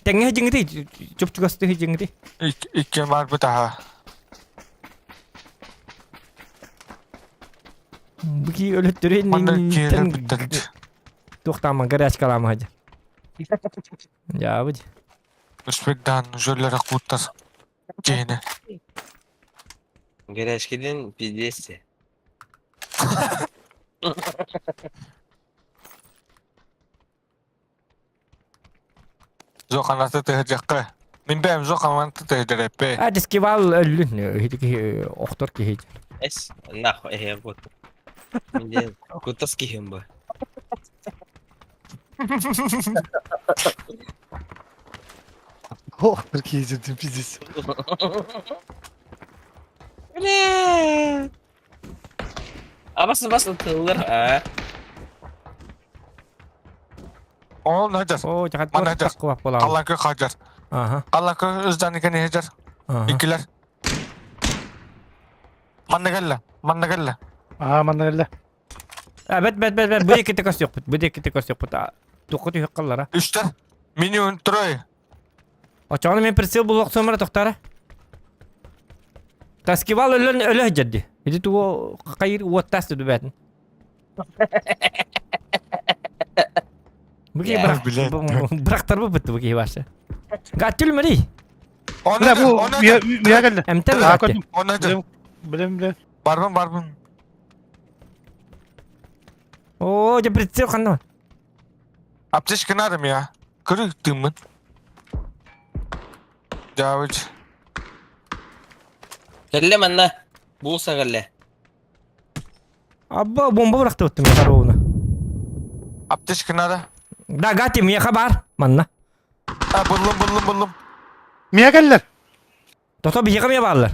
Tenge hijingdi. Çup çugastı hijingdi. İki var bu daha. Bu ki öyle türe Bana kere bitti. Toxtama garaj kalama hacı. Ya bu. Özbek'ten jölleri kurtar. Gene. Gereşkinin pidesi. Zokan atı tehecekki. Min benim zokan atı tehecek be. Hadi skival öllün. Hidi oktor ki hiç. Es. Nah, bu. Şimdi kutas kihim bu. Oh, Türkiye izledim pizis. Ne? Basın tığılır ha. Oğlum hacer. O jahat Mana hajar. takwa pola. Kallankı hacer. Aha. Kallankı özden ikeni hacer. Aha. İkiler. Manna gelle. Aa mandalina. Bet. Bu iki tekas yok. Bu iki tekas yok. Tokutu yok kallara. Üçler. Minyon troy. Açanı men persil bulak sonra toktara. Taskival öyle hacaddi. Hidi tu kayır watas tu betin. Bu ki Ya, bırak tarafı bitti bu ki varsa. Gatil mi? Ne bu? Miya geldi. Emten Aa gatil. koydum. O nedir? Bilem. Barbun. Oo jebritsi kanno. Apteş kınarım ya. Kırık tımın. Caviç. Kelle manna. Bulsa kelle. Abba bomba bıraktı ottum ya onu. Apteş kınarı. Da gatim ya kabar. Manna. Ha buldum. Miya geldiler. Toto bir yakamaya bağlılar.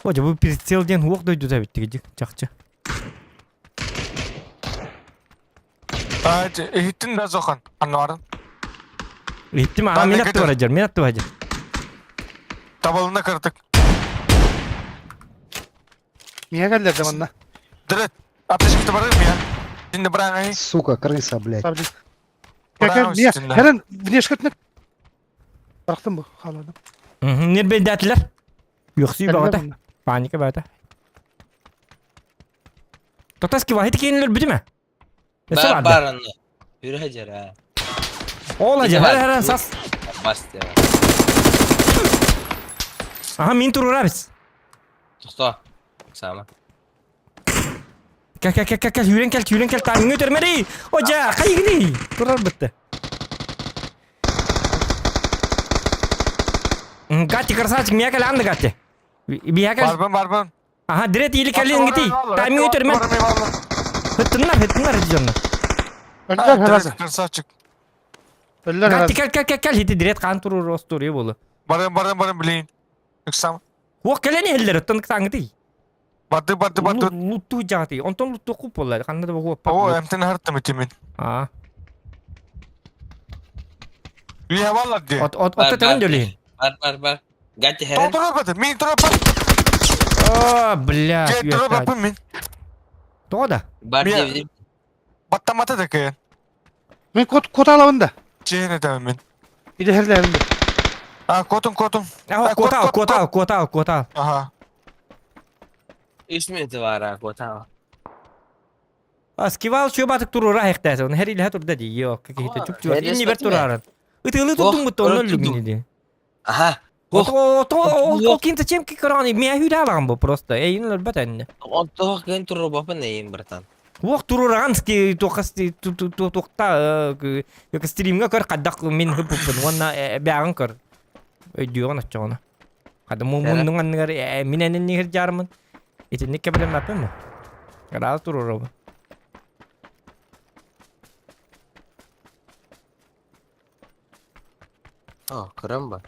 Hoca bu persil diyen huok doydu da bitti gecik. Çakçı. Hadi ihittin de zokan. Anvarın. Bitti mi? Ben de Minat gidiyorum. var hacer. Minat var hacer. Tabalını kırdık. Miya geldiler zamanla. Direkt. Apteş kitı varır mı ya? Şimdi bırak ayı. Сука, крыса, блядь. Sabri. Bravo Gel Miya. üstünde. Helen внешкотны. Bıraktım bu haladım. Nerede datiler? Yoksa bir bağda. Panika bağda. Totaski vahit kiyinler bidi mi? Nesi vardı? Baranlı. Yürü hacer ha. Olacak her an sas. Bastı ya. Aha min turur abis. Tusta. Sama. Gel yürüyen gel tanrını götürmedi. Hoca kayı gini. Turar bitti. Gatti kırsaç miya gel andı gatti. Biya gel. Barbun. Aha direkt iyilik elin gitti. Tanrını götürme. Hıttınlar hıccanlar. Öldüler herhalde. Kırsa çık. Öldüler herhalde. Gatti gel hiti direkt kan turur osturuyor bolu. Barın bileyim. Yüksam. Huok gelen eller tanık tanık değil. Batı. Lutu jati. Onton lutu kupola. Kan da huok. Oo emtin harttım itimin. Ah. İyi havalar diye. Otta temen döleyin. Bar. Ganti heren. Dur batı. Min dur batı. Oh, bля. Gel dur batı min. Toda. Bar Miya. devdim. Batta mata da kıyın. Ben kod alavında. Cihine de min. Bir de herhalde elinde. Ha kotun. Ah, kota. Aha. İsmi var ha kota. Askival şu batık turur ayakta onu her ilaha tur dedi. Yok, kita çup çup. Serius İnni ber batin ya? turaran. Itılı tuttum bu tonun lumini di. Aha. O kinta cem ki karani miya hüda lan bu prosta. Eyinler batan. Untuk kan turu bapa nih bertan. Wak tururan ski tokasti tokta ke stream nga kar kadak min hupupun wana beang kar. Diyor na çona. Kada mumundungan ngar minen ni her jarman. Itu ne problem apa mı? Kadal turur. Oh keren bak.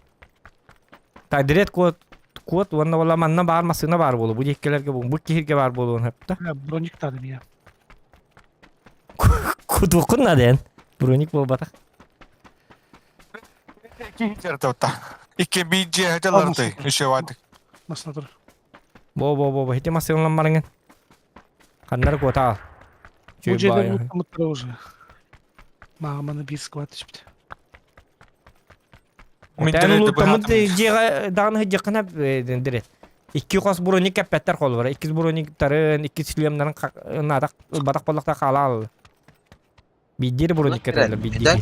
Ta direkt kuat wana wala manna bar masına bar bolu. Bu dikkelerge bu kihirge bar bolu hep ta. Ha bronik tadım ya. Kudukun naden. Bronik bol batak. İki kere tavta. İki bir cihetelerdi. İşe vardı. Nasıl dur? Bo hiti masın lan marangen. Kanlar kuata. Bu ceyde mutlu уже. Mağamanı bir squat işte. Тән улуттамыд жега даганы хыжакына дирет. 2 кос броник кәппәттәр кол бар. 2 брониктарын, 2 шлемнарын надак батак балакта калал. Бидир броник кәтәләр бидир.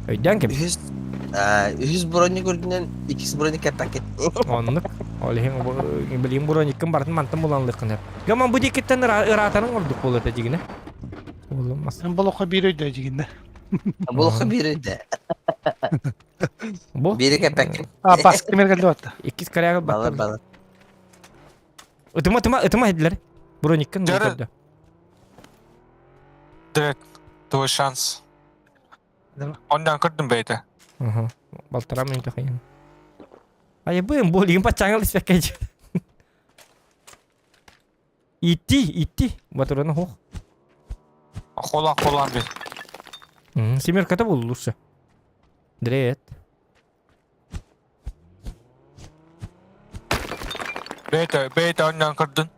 Өйдән кем? 100 броник үрдүнөн 2 броник пакет. Онлык. Олеһин билим брониккын барын мантым буланлыкны. Гаман бу дикеттен ыратаның ордук болот дигине. Болмас. Sen balıkla bir öde diyeyim. Бұл бiri de. Бу Biri пакет. Bas kemer geldi hatta. 2 карага Балы баттар. балы. Ытыма хедлер. Брониккын Жары. болду. Direkt. Твой шанс. Давай. Ondan kırdım beyte. Ага. Балтара мен тахын. Ай бым болигин пачаңыл испеккеж. Итти. Батураны хох. Қолан бей. Семерката болурса. Дрет. Beyte ondan kırdın.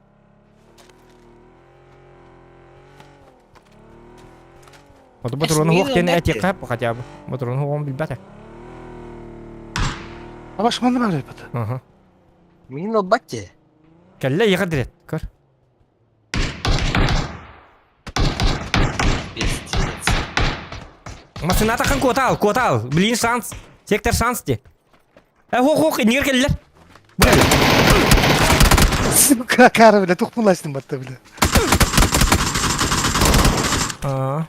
Ото батураны хох Эсмин тен онда эти ки. кап хотя бы. Батураны хох он билбата. Ama şu anda böyle yapıyor. Ага. Мин ол батте. Келле яга дрет. Көр. Пиздец. Масына такан котал. Блин шанс. Сектор шанс де. Хох, нигер келлер. Bu kakara bile tukmulaştım batta bile. Aa.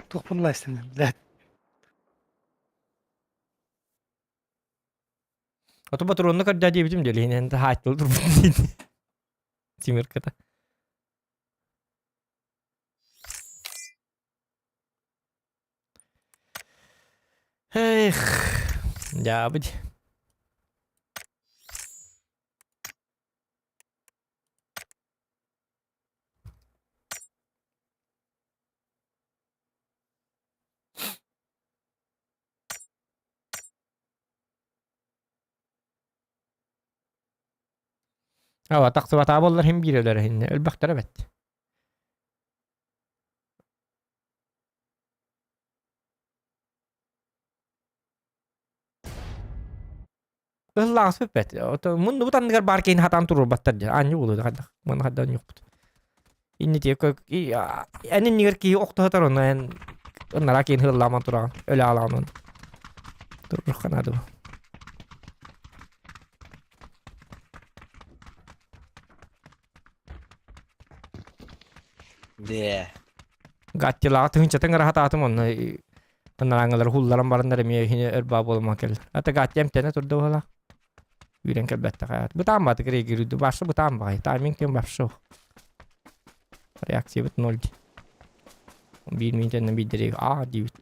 Tukmulaştım bile. Ото батуронны кырда дебитим деле энди хаттыл тур. Семерката. Эх. Ya бит. Ава тaqsıvat abollar hem bireler hinne ölbäkler evet. Langsız pet. Oto mundu butan negar barkein hatan turur battar ja. Anyu bulu da man hadan yok. Inni tiye kök enin negar ki okta hatar onu en onlara kein hırlaman turan. Öyle alanın. Turur kanadı. De. Gatçılağı tığınca tığın rahat atım onu. Onlarıngalar hullaran barınları miye hine erbab olmak el. Hatta gatçı emtene turdu hala. Yüren kelbette hayat. Bu tam batı kere girdi. Başlı bu tam bakay. Timing tem başlı. Reaksiye bit 0. Bir minuten bir direk. Aa divit.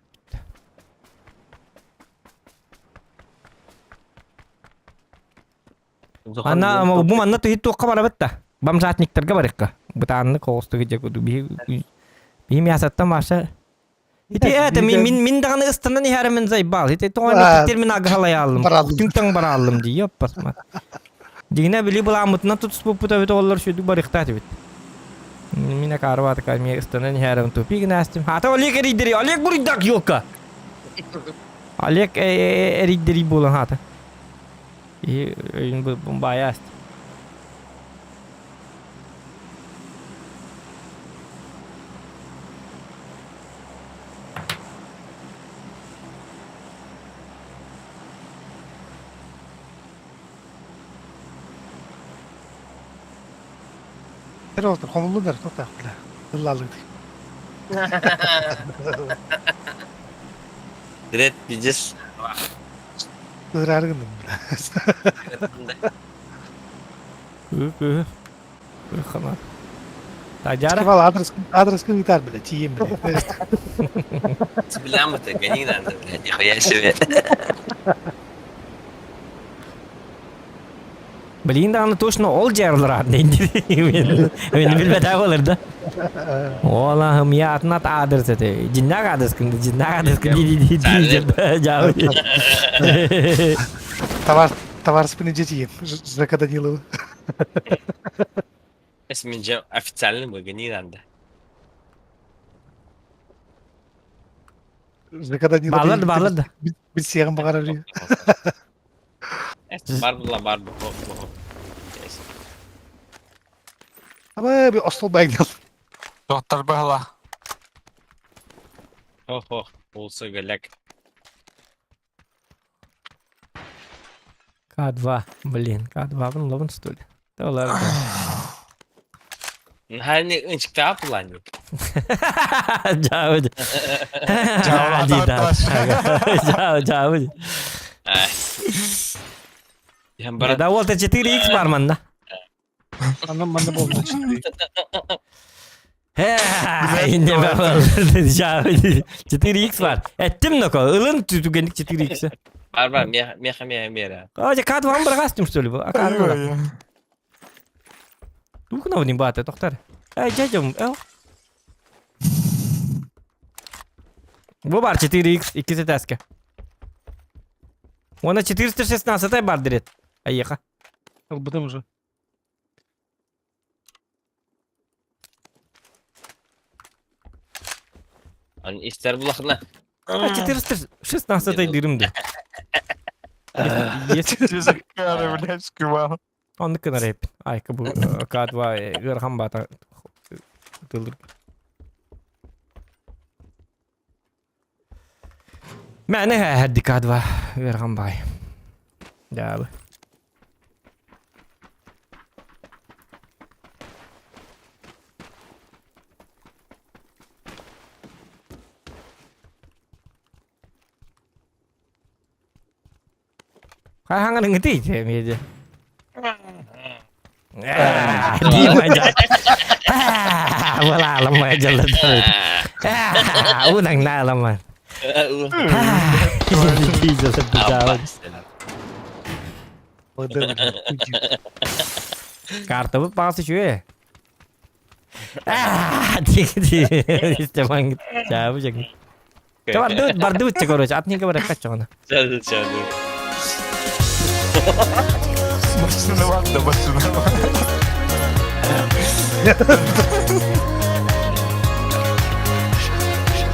Ana ama bu manna tuhit tuqa bara bitta. Bam saat niktarga barikka. Bu tanını kostu gece kudu. Bihim yasattan başa. Iti evet min dağını ıstından iharimin zay bal. Iti toğan niktir agı halaya aldım. Tüngtan bara aldım diye yapasma. Dine bili bulamutna tutus puputa bit ollar şudu barikta bit. Mina karvat kalmiye ıstından iharimin topi gnastim. Hata oliyek eridiri. Oliyek buridak yoka. Oliyek eridiri bulan hata. Bu bayağı asti. Her oldu konulu der çok taklı. Yıllarlık. Direkt biziz. Kırar gındım bile. Xabar. Tajara. Kemal adres kı gitar bile. Çiğim bile. Bilen mi tek? Gani gidelim. Ya şöyle. Bilin dağını точно ol jarlar adne. Beni bilmeden olur da. Allah'ım ya atnat adres ete. Cinnak adres kındı. Cinnak adres kındı. Товар спинничи чиğim. Жека Данилова. Esmince официальный мы гани надо. Zekada yıla Bağladı. Bir siyahın bakar arıyor. Var mı lan var mı? Neyse. Ama bir asıl baygın. Doktor Bahla. Ho. Olsa gelek. K2. Блин, K2'nın lavın stoli. Dolar. Her ne ınçık daha kullanıyor. Jauh. Jauh. Yang berat. Ada Walter 4X var manda. Anlam bana bu oldu işte. Ini memang jauh. 4X var. Ettim noko. Ilın tutugendik 4X'i. Var. Mia. Aja K2'nın bırakastım stoli bu. Akar bırak. Lu kenapa nih bate dokter? Jajam. Bu var 4X ikisi teske. Ona 416 бар дирет. Аяха. Al bu da mı? Hani ister bulakına. 416 dirimdi. Cara, блядь, скивал. Onu kınar hep. Ay bu kadva gırham bata. Tılır. معناها هدي كادوا غير باي دابا Hangan ngerti je meja. Di aja. Wala alam aja lah. Unang na alaman. Hindi sa bidawag. Karta bu pasti cuy. Di. İstemang jauh jangan. Coba bardu cek orang saatnya ke mereka cona. Çaldı. Başına bak da başına bak.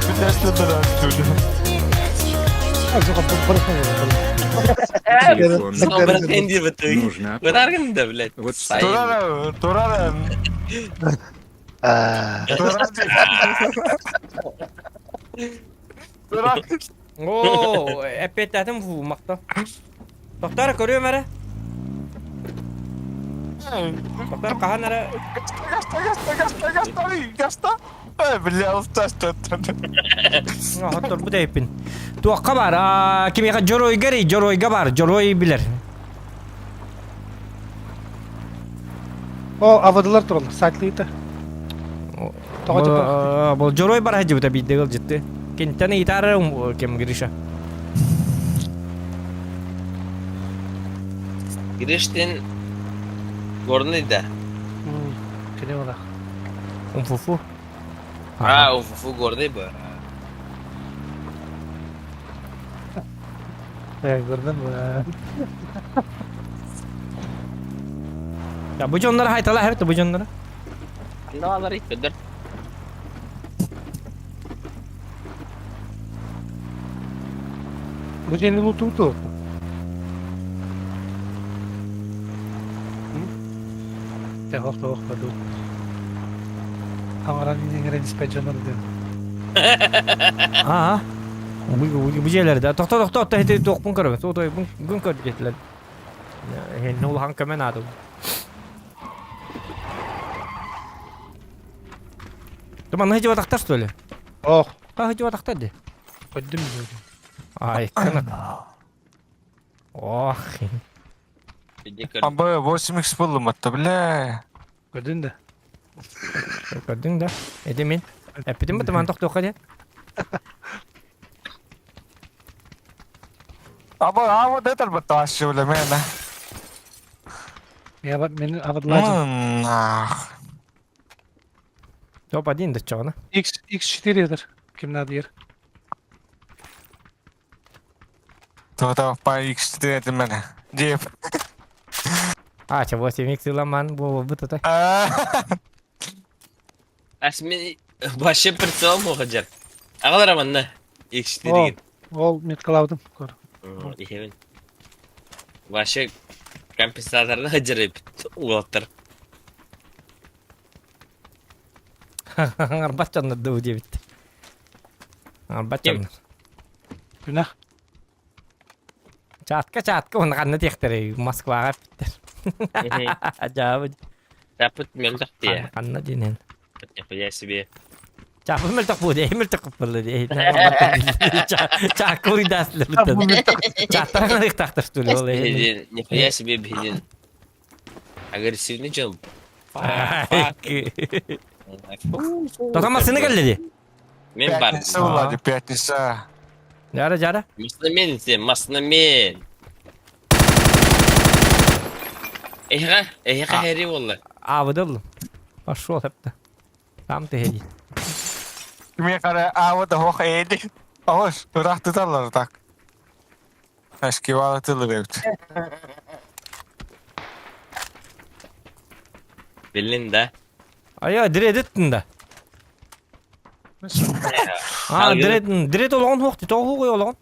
Bir derste bırak çocuğu. Az o kadar bırakma. Телефон. Sen bırak indir betul. Нужно Benar kan da bilet. Вот Sayın. Turaren. Turan. Oo, epey dedim bu makta. Doktor görüyor mu ara? Doktor kahan ara? Gasta. Bля, устасть. Doktor bu da epin. Tu kabar, kim ya Joroy gari, Joroy gabar, Joroy bilir. O avadılar duralım. Saklıydı. Bu Joroy bar haji bu da bir degal ciddi. Kintane itar kim girişa. Giriştin. Gornaydı. Kene ola. Fufu. Ha, ufu gorday bu. Gördün mü? Ya bu jonlara haytala her bu jonlara. Ne var hiç bedir. Bu jeni lutu. Tevak badu. Hamaran ingeren ispecanlar diyor. Ha. Bu şeyler de. Doktor hedi dokun karım. Doktor bun kar getler. Hen nol hanka men adı. Tamam hedi vataktar söyle. Oh. Ha hedi vataktar de. Koydum diyor. Ay kana. Oh. Abi 8x buldum hatta bля. Gördün de. Gördün de. Edemin. Epidim mi teman doktor hadi. Abi detal bataş şöyle mena. Ya bak beni avadılar. Top adin de çona. X4 yedir. Kim ne diyor? Tuh pa x dedim mena. Jeep. Ah, coba si mix laman bu betul teh. Asmi başı pırtığa mı olacak? Ağlar aman ne? Ekşileri. Ol metkal aldım. Kor. İhemin. Başı kompensatorunu hıcırıp uğrattır. Arbat canlar da diye bitti. Arbat Kim? canlar. Günah. Çatka onu kanına tektere Moskvaga bitter. Acaba Yapıt möldak diye. kanına dinen. Yapacağız bir. Çapı meltak bu diye meltak kapalı diye. Çakuri daslı Ha, bu bitti. metkal. Çattara taktır stulu olay. Bilin. Yapacağız bir bilin. Agresifini canım. Tokamasını geldi. Men var. Пятница, Влади, пятница. Jara. Masna men sen, masna men. Ehe heri valla. Avıdıl. Başol hep de. Tam tehdi. Kime kara ava da hoş eydi. Hoş, bırak tutarlar tak. Eski valatılır evde. Bilin de. Aya diredettin de. Ha dired olan hoqti toğu koy olan.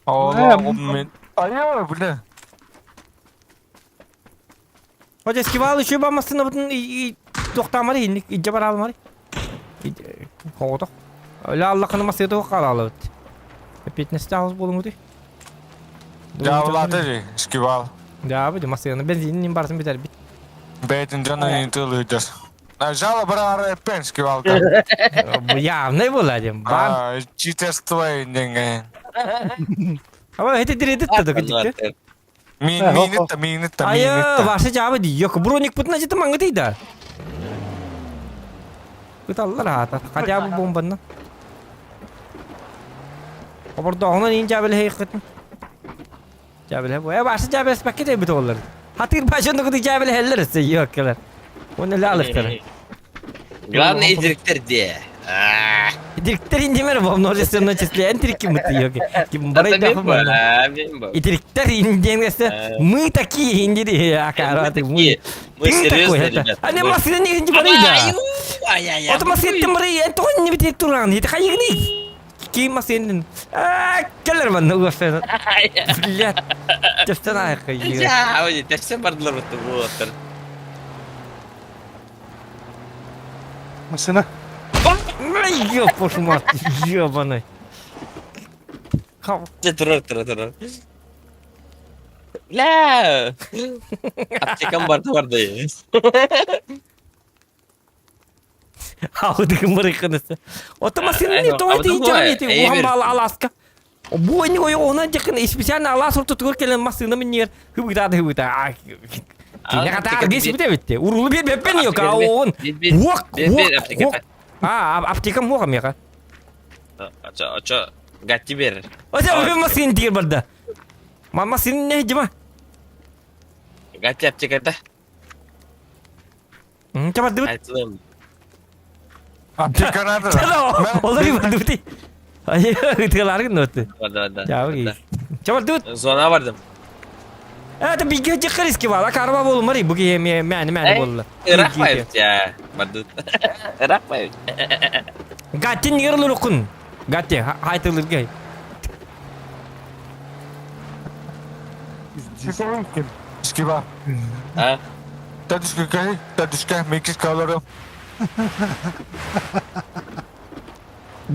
Oğlum ben. Ayo bu ne? Hoca eskivalı şu bamasını butun doktamari indik icabar almari. Hoğda. Öyle Allah kanı masaya da qalalı. Fitness tavız bolun di. Javlatı eski val. Ya bu masaya benzinin barsın biter bit. Beytin canın intilidir. Жала брара пенски валка. Bu ya ne bulacağım? Ben Читерство инген. ama hete diredet de gıcık. Минита. Aya varsa cevabı diyor. Bronik putna ciddi mangıtı da. Kıtallar rahat. Kaca bu bombanın. Orada onun ince böyle hakikat. Cebel bu. Ya varsa cebel paket de bitolar. Hatir başında kudu cebel heller yok kadar. Onu ne alıştır. Главное директор diye. Direktör indimer bu norgesinin çizgiye entrik kim mutluyor ki. Kim bana yapma bana. Direktör indiyengese mı taki indi ya karat mı. Мы серьезно, ребят. Anne masinin ne inci bana ya. Otomatik ettim burayı. Enton ne bir direktör lan. Hiç hayır değil. Kim masinin? Keller bana uğraşıyor. Bilet. Çeften ayak kayıyor. Ya, hadi tepsi bardılar bu otur. Masına. Ay yok boşuma. Yok bana. Turun. La. Aptekan bardı ya. Havada kımırıkınızı. Otomasinin ne tuvalete icam eti. Uhambalı Alaska. Bu ini koyu ona jakın ispisiyan Allah sortu tukur kelen masını minir. Hıbıda. Ne kadar biz bitti. Urulu bir bepen yok kawun. Wok. Aptekam wok ya ka. Aça gatti bir. Acha bir masin dir barda. Masin ne cuma? Gatti aptekata. Cepat dur. Açtım. Aptekanada. Chalo. Olari bardu ti. Ay, tıkalar ki notu. Vada. Ya iyi. Cepat dur. Zona vardım. Evet bir gece kriz ki var. Karma bol mari bu ki yani bol. Irak mı ya? Bardu. Irak mı? Gatin yırılır okun. Gati haytılır gay. Eski val. Ha? Tadışkı mekis kalırım.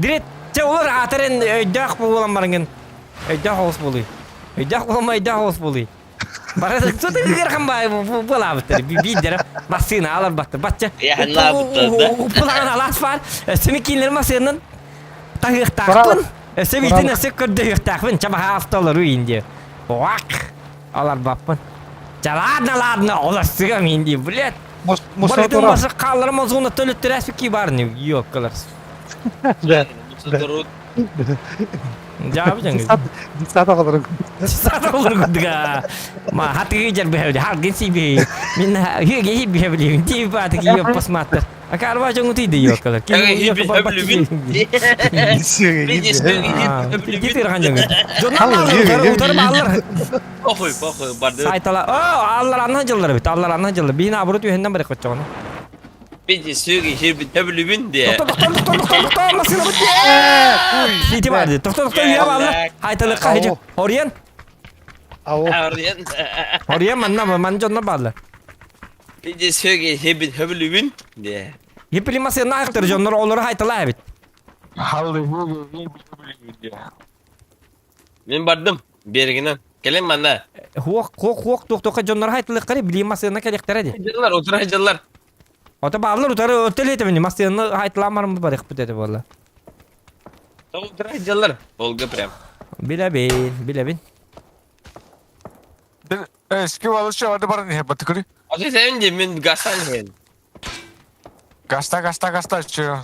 Direkt olur ataren dak bu olan barangın. Dak hoş buluy. Dak olmay dak hoş buluy. Barada tutu bir kan bay bu la bitir. Bir dere masina alır baktı. Batça. Ya ne yaptın da? Pulan alas var. Semikinler masinanın tahık takpın. Sebitin sekör dehük takpın. Çaba haftalar indi. Vak. Alar bappın. Caladna olar sigam indi. Bilet. Musa Barada tora. masa kallarıma zona tölüttüres ki var ne? Yok kalar. Turun. Jawab jangan. Sata kalırım. Satu olur kuduga. Ma hati kejar behel hargin si be. Min hiye behel beli. Ti pat ki yo pas mata. Akar wa jang uti de yo kala. Ki yo ko pa ti. Gitu kan jang. Jonna utar ballar. Pokoy bardu. Sai tala. Oh Allah anha jallar bit. Allah anha jallar. Bina abru tu henna bare kocon. Bir sürekli hirbit öbülübün diye. Doktor masina bitti. Hiti vardı. Doktor üye bağlı. Haytalıkka hece. Oriyen. Avu. Oriyen man canına bağlı. Bir sürekli hirbit öbülübün diye. Yipili masina ayıktır canları onları haytalı evet. Hallı hirbit öbülübün diye. Ben bardım bir yerine. Gelin bana. Huok doktorka canları haytalıkları bilim masina kadekter hadi. Hacılar otur hacılar. Ota bağlılar utarı otel etemini masina haytalamar mı barık bu dedi valla. Otur hacılar. Olga prem. Bilebin. Eski balışı vardı bana niye batıkırı? Otur sen de ben gasan hen. Gasta açıyor.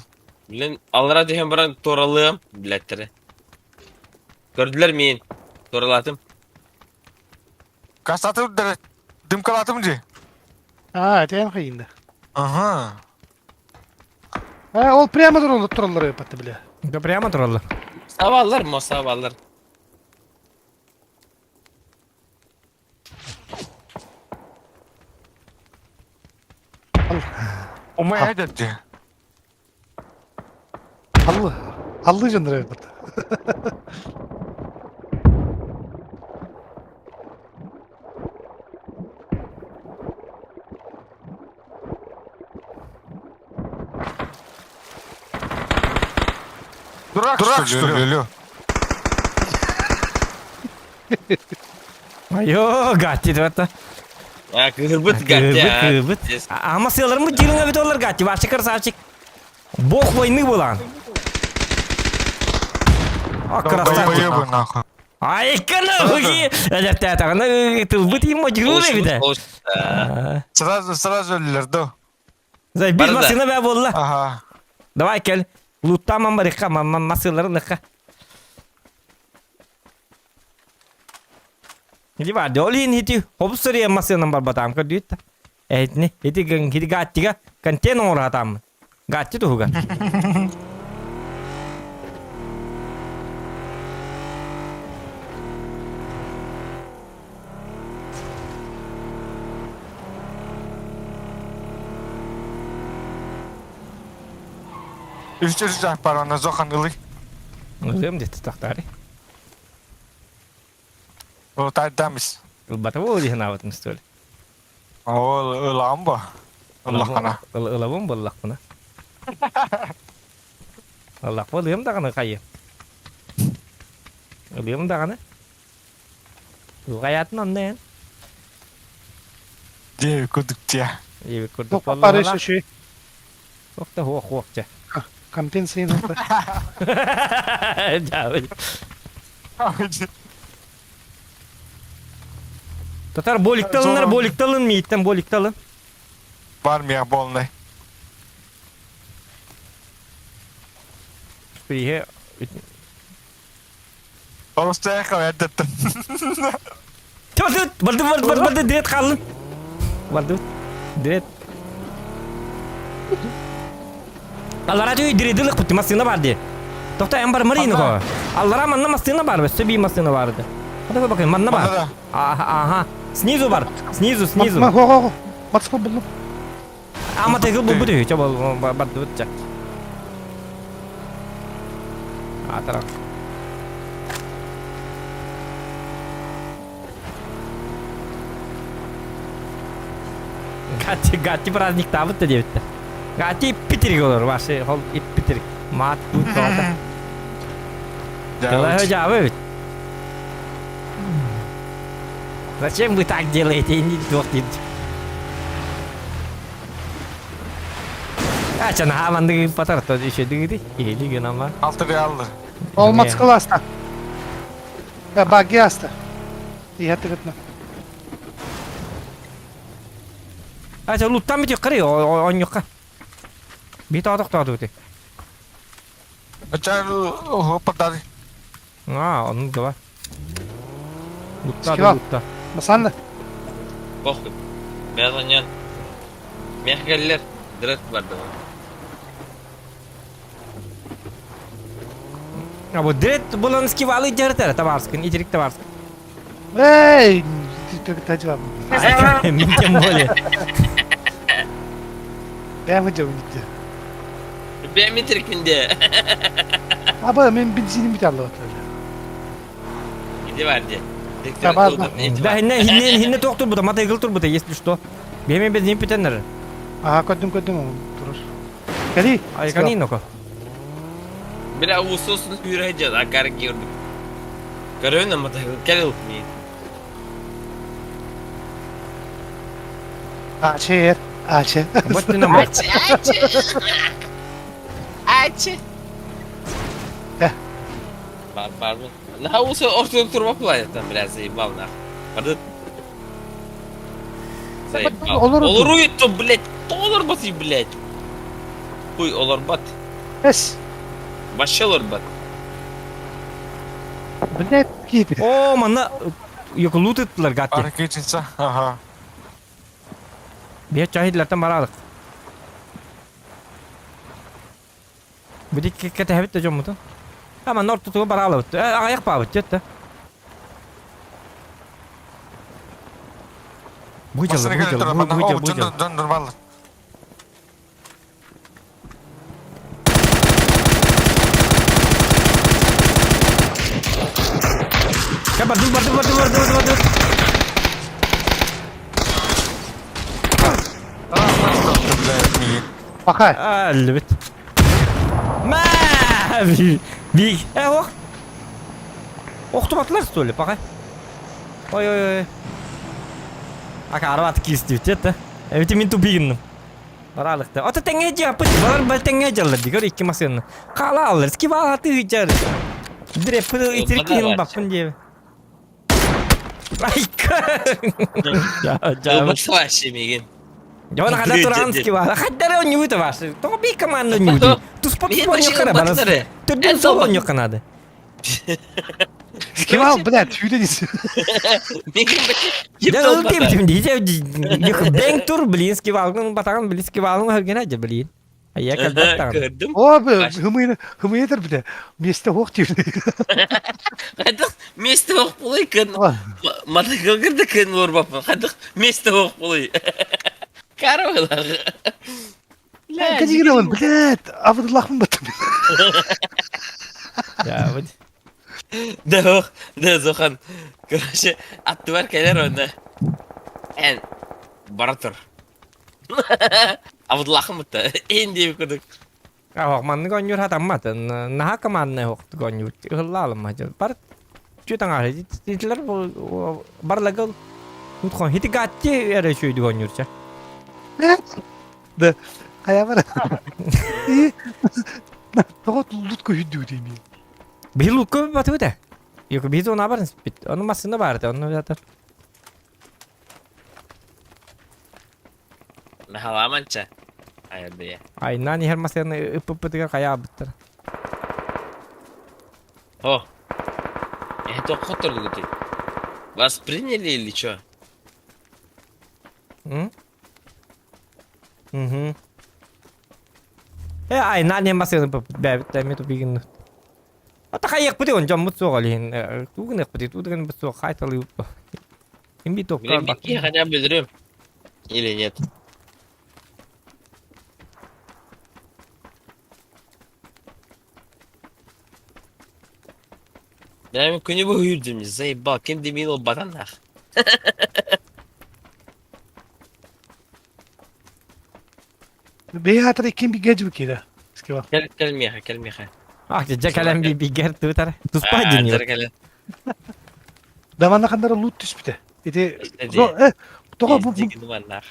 Bilen allara diyen bana toralığım biletleri. Gördüler mi? Toralatım. Gastatı da dımkalatım diye. Ha, tem kıyında. Aha. Ha, ol prema turalları yapatı bile. Prямо троллы. Savallar mı savallar? Umaya edetti. Hallı canları yapatı. Durak söylüyor. Ayo, gatti tuh. Ha kırbıt gatte ya. Kırbıt. Ama sığlarım bu cilin evet olur gatti. Var çıkar saçık. Bok boynu bulan. Akrastar. Bayıyor bu nakı. Ay kana bagi. Ada tatana tılbıt imo cilin bir de. Sıra söylüyordu. Zay bir masina be bolla. Aha. Давай gel. Luttamam barika masıları naka. Jadi var olin hiti hobsuri masina nambar batam ka duit. Ne hiti gatti ka kanten or hatam. Gatti to hoga. Üç parana zokan ılı. Ngem dit tahtari. O taydamis. Bata wo di hanawat mistol. O ılamba. Allah kana. Ilabım ballak buna. Allah bu liam da kana kayı. Liam da kana. Bu kayatın anne. Diye kudukça. İyi kurduk Yok, vallahi. parası şey. Çok da huok ça. Kantin sayın hatta. Jauh. Tatar bolik talın mı itten bolik talın. Var mı ya bolnay? Fihe. Orası ya kaydettim. Tut bardı direkt kalın. Bardı direkt. Allah radyo diredelik kutu masina vardı. Doktor embar marino ko. Allah rahmanna masina var ve sebi masina vardı. Hadi bakayım manna var. Bana da. Aha. Снизу var. Снизу. Ho. Matska buldum. Ama tekil bu diyor. Coba bardı tutacak. Taraf. Gatti праздник табыт да дебитти. Гatti иппитирик olur. Başı hol ipпитирик. Mat bu toda. Kalau jawab. Зачем вы так делаете? Не дёртите. Açan havandı patar to işe digdi. İyi gün ama. Altı realdı. Ol matska hasta. Ya bagi hasta. İyi hatta gitme. Açan luttan bitiyor kırıyor on yok. Bir tadak tadı. Açar hopadari. Onun da var. Skiva. Lutta. Basan da. Bakın. Beyazanyan. Mehgeller. Direkt vardı. А вот direkt bulan skivalı jartar tabarsın, içerik tabarsın. Hey! Çok tacı var. Mümkün böyle. Ben hocam gitti. Ben mi trikinde? Ama ben benzinim bir tane öyle. Gidi vardı. Tamam. Да, hinne toktur bu da, mata yıkıltır bu da, если что. Benim bez ne bitenler. Aha koydum onu. Durur. Kali. Ay kanino ko. Bir Ağustos'un yürüyeceğiz. Akar gördük. Görüyor musun? Gel mi? Açer. Açer. Bot ne bak. Açı. Var mı? Ne Ağustos ortada durmak var ya biraz iyi ballar. Hadi. Olur uyuttum bilet. Olur basayım bilet. Uy olur bat. Es. Başa olur bat. Bilet gibi. Oo manna yok loot ettiler gatti. Hareket etse. Aha. Bir cahillerden baralık. Bu dik kete hevit de jomutu. Ama nort tutu baralık. Ayak pavet jötte. Bu Basını gelip durur bana. Oh döndür ballar. Kabar dur. Bakay. Elbet. Ma! Bir. Ok. Oktubatlar söyle bakay. Oy. Aka araba atı istiyor jötte. Evet min tu bigindim. Baralıkta. Ata tengece yapıp balar bal tengece alırdı. Gör iki masyanı. Kala alırız ki bal hatı hıcar. Direkt pırı itirik yıl bakın diye. Ay Ya başa başlayayım. Jangan ada turan skill. Kadar on nyuit was. Tong bi kemana nyuit? Tu spot spot kan ada. Tu dun solo kan ada. Kim al bilet. Tüyle diyorsun. Dia ultim dia bank tur beliin skill kan batangan beli skill harganya aja beliin. Ya kan batang. Gördüm. Abi hımıyıdır bir de. Meste hoş diyor. Hadi meste hoş buluyor kan. Mata gırdı kan vur bapa. Hadi meste hoş buluyor. Karavala. Ben kaçı girelim bilet. Abdullah mı batım? Ya bu. Da Zohan. Короче, attı var keler önde. En baratır. Abdullah mı da? En diye bir kuduk. Ah, man gonjur hatamat. Nah kemana hok gonjur? Helalam aja. Bar cuy tengah hitler bar lagal. Mutkan hiti gachi era cuy di gonjur cha. Da. Kaya var. İyi. Tokat lut koyu diyor diyeyim. Bilu ko batu da. Yok bizo na bar spit. Onu masında vardı. Onu zaten. Mahalamanca. Ayar dia. Ay nani her masında ıpıpı diye kaya bitter. О, это хотел люди. Восприняли или что? Ay nani masında ıpıpı. Ben tu bikin. Ata kayak putih on jam mutsu kaliin. Tu kena putih tu dengan betul kaya terlalu. Ini tu Блин, kan. я хотя бы дрым. Или нет? Я ему не выйду, заебал, кем дебил батанах. Bey hatırı kim bir gece bu kere. Skiva. Кальмеха. Ah jakalan bir ger tu tar. Tu spajin ya. Damanda kadar loot düz bir de. Ede. İşte Toka bu Маннах.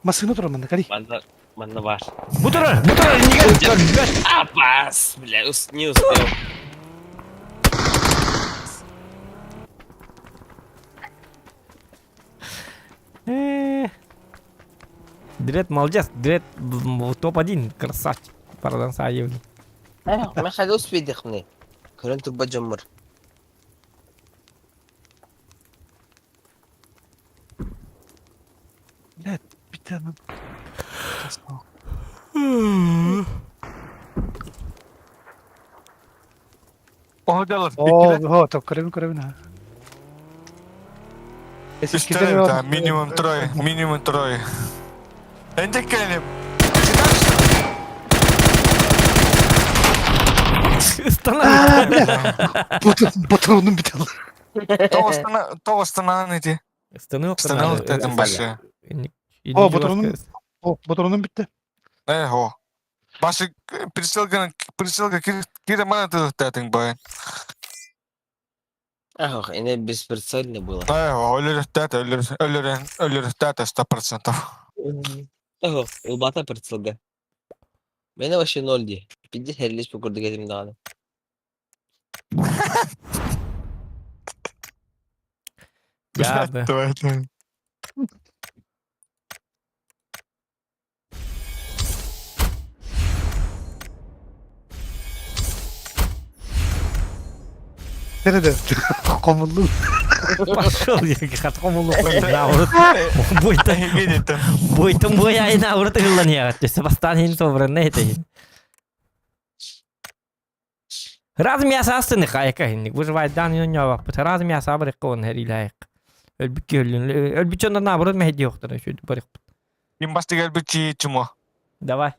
masını duramanda kali. Манна var. Butur ini kan. Апас, бля, не успел. Direkt maljas, direkt top один, красавчик. Pardon saya. ما خلوش في دخني. كنت بجمر. Bilet bir tane. Oradalar. Oo, top karabin ha. Üstelik minimum troje. Ente kelim. Istana. Botonun bir tane. Toğustana ne diye? Istana yok. Istanılık dedim başı. O botonun bitti. Ho. Başı Priscilga kire bana tığıttadın bayan. Ах, ini бесприцельно было. Ho, ölür tata 100%. Ого, Улбата прицелга. Мене вообще 0 diye. Bildi herleş bu kurdu gedim daha. Ya be. Nerede? Komullu. Пошел я, как комулу наурут. Буйтан, Gidettim. буйтан буяй наурут ыллан я. Себастан хин собран не это. Раз мясо астын хайка хинник. Выживает дан юн явак. Бут раз мясо абрык кон хери лайк. Ölbük ölün. Ölbük ondan naurut mehdi yoktur. Şu barık. Kim bastı gel bir çiğ çumo. Давай.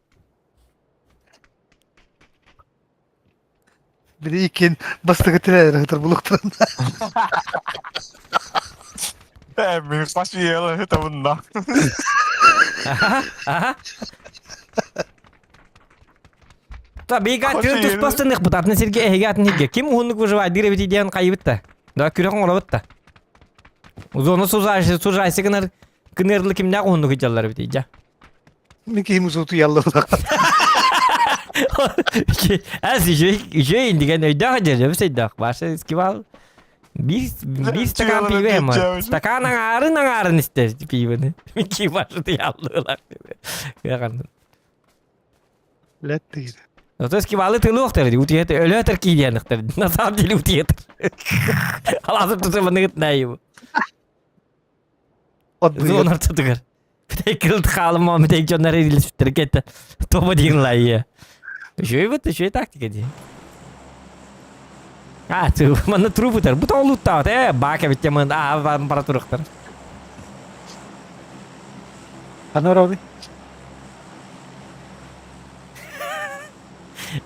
Bir de ikin bastığı tire hıtır buluktan. Benim başı yalı tavında. Ага. Tabii gayet Hoş tüs geldin. bastınık bu tatlı sirke ehigatın higge. Kim hunluk выживает dire biti diyen kaybıtta. Daha kürek olabıtta. Uzonu suzaysı kınırlı kim ne hunluk hicallar biti ya. Minki muzutu yallı bulak. Az şey indigen öyle hacı şey dak. Başta eski var. Bir stakan pive ama. Stakan ağrın ister piveni. Minki başta yallılar. Ya kan. Let değil. No eski valı tığlı oktar. Utiyet öyle öter ki diyen oktar. Nasıl dili utiyet. Alasın tutsa bana git ne bu. Od bu Zonar tutukar. Bir tek kırıldı kalım ama bir tek canları edildi sütleri gitti. Topa diyin la ya. Şöyle taktik ediyor. Ha tu mana true putar. Bu da olu tau te bak bitti man ah para turuktar. Hanor abi.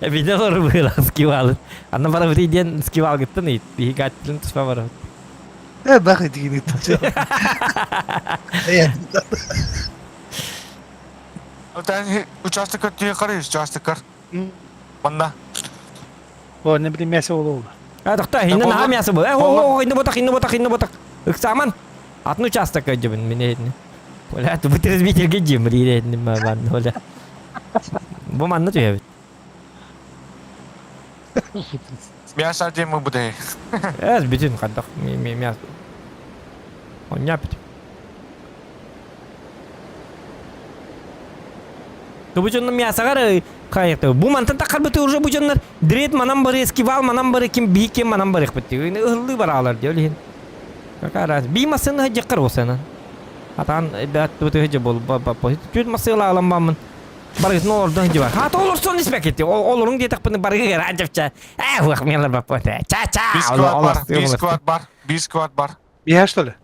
Bir de var böyle skival. Anna para bitti diyen skival gitti ne? Bir gatilin tusma var. Bak edin. Evet. Sen uçastık diye karıyız uçastık. Banda. O ne bileyim mese oldu. Ha doktor hindi na hamyası bu. Hindi botak. Iksaman. Atnu çastak aja ben ne? Wala tu bitir bitir gejim ri ne man wala. Bu man tuh ya. Biasa diye mi bu de? Evet bütün kandak mi. Onyap. Kebucunan biasa kan kayak tuh. Bu mantan takar betul urus bucunan. Dread manam beri skival manam beri kim bikim manam beri betul. Ini hırlı baralar diyor lihin. Kakak bir masın hacı kar olsana. Atan edat betul hacı bol bapa. Cüt masıl alam bamın. Barış ne olur hacı var. Ha olursun nispek etti. Olurun diye takpını barış geracapça. Wah miyalar bapa. Bir squad bar. Bir yaş öyle.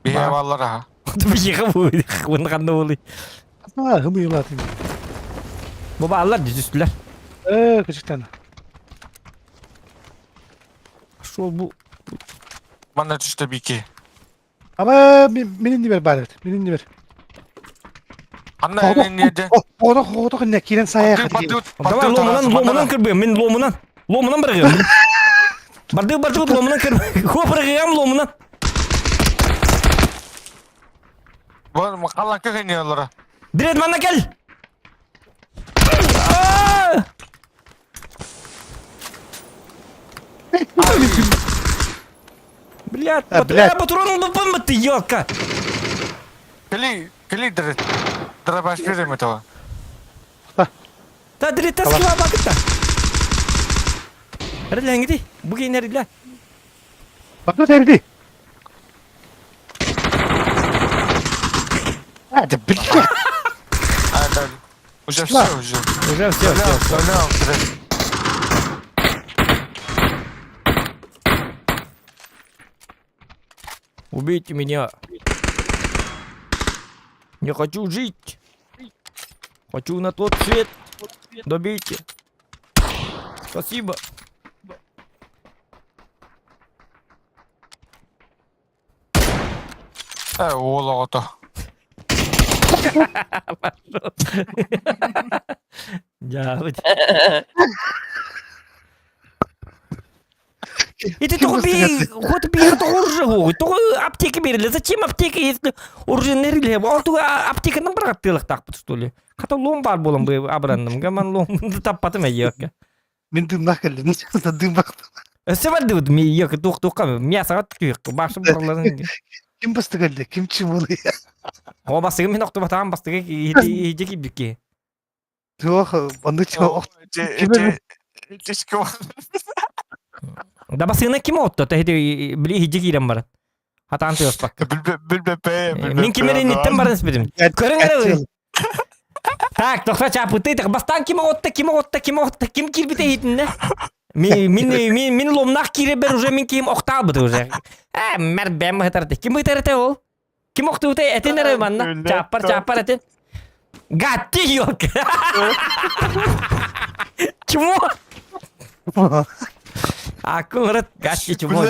Bir eyvallah ha. Bir şey kamu. Bunu kan ne oluyor? Ha hımı atayım. Baba Allah düzüstüler. Küçükten. Şu bu. Bana düştü bir iki. Ama benim ver bari. Benim ver. Anna elini yedi. O ne kiren saya. Давай ломынан кірбе, мен ломынан. Ломынан бірігем. Барды ломынан кірбе. Көп бірігем ломынан. Bu makallah kekeniyorlar. Direkt bana gel. Блядь, патроны бомбы ёлка. Keli direkt. Direkt başka mi tava? Та direkt taskıva bakıp da. Hadi lan gidi. Bugün nerede lan? Bak ne derdi? Hadi bir şey. Hadi. Уже все, уже. Уже все. Убейте меня. Не хочу жить. Хочу на тот свет. Добейте. Спасибо. Oğlu oto. Жабыть. Это только вот бьет оружие, только аптеки берили. Зачем аптека, если оружие не рили? Он только аптека на братылах так, что ли? Хата лом бар болом бы абрандым. Гаман лом таппатым я. Мен дымдак келдим. Дым бактым. Севалды вот ми я тук мясо түйек башым бурларын. Ким басты келди? Ким чымылы? О бастыгы мен окту батам бастыгы жеки бикке. Жок, аны чо. Да бастыгына ким отто? Тахи били жеки ирем бар. Хатан тыйос пакка. Мен кимерин ниттен барын спедим. Көрүңөр. Так, тоқта чапыты, так бастан ким кирбите хитинде? Min lomnak kire ber уже min kim oktal bıdı уже. Mer ben mi hatarete? Kim hatarete ol? Kim oktu te etin nere manna? Çapar etin. Gatti yok. Kim o? Aku ngeret gatti cuma.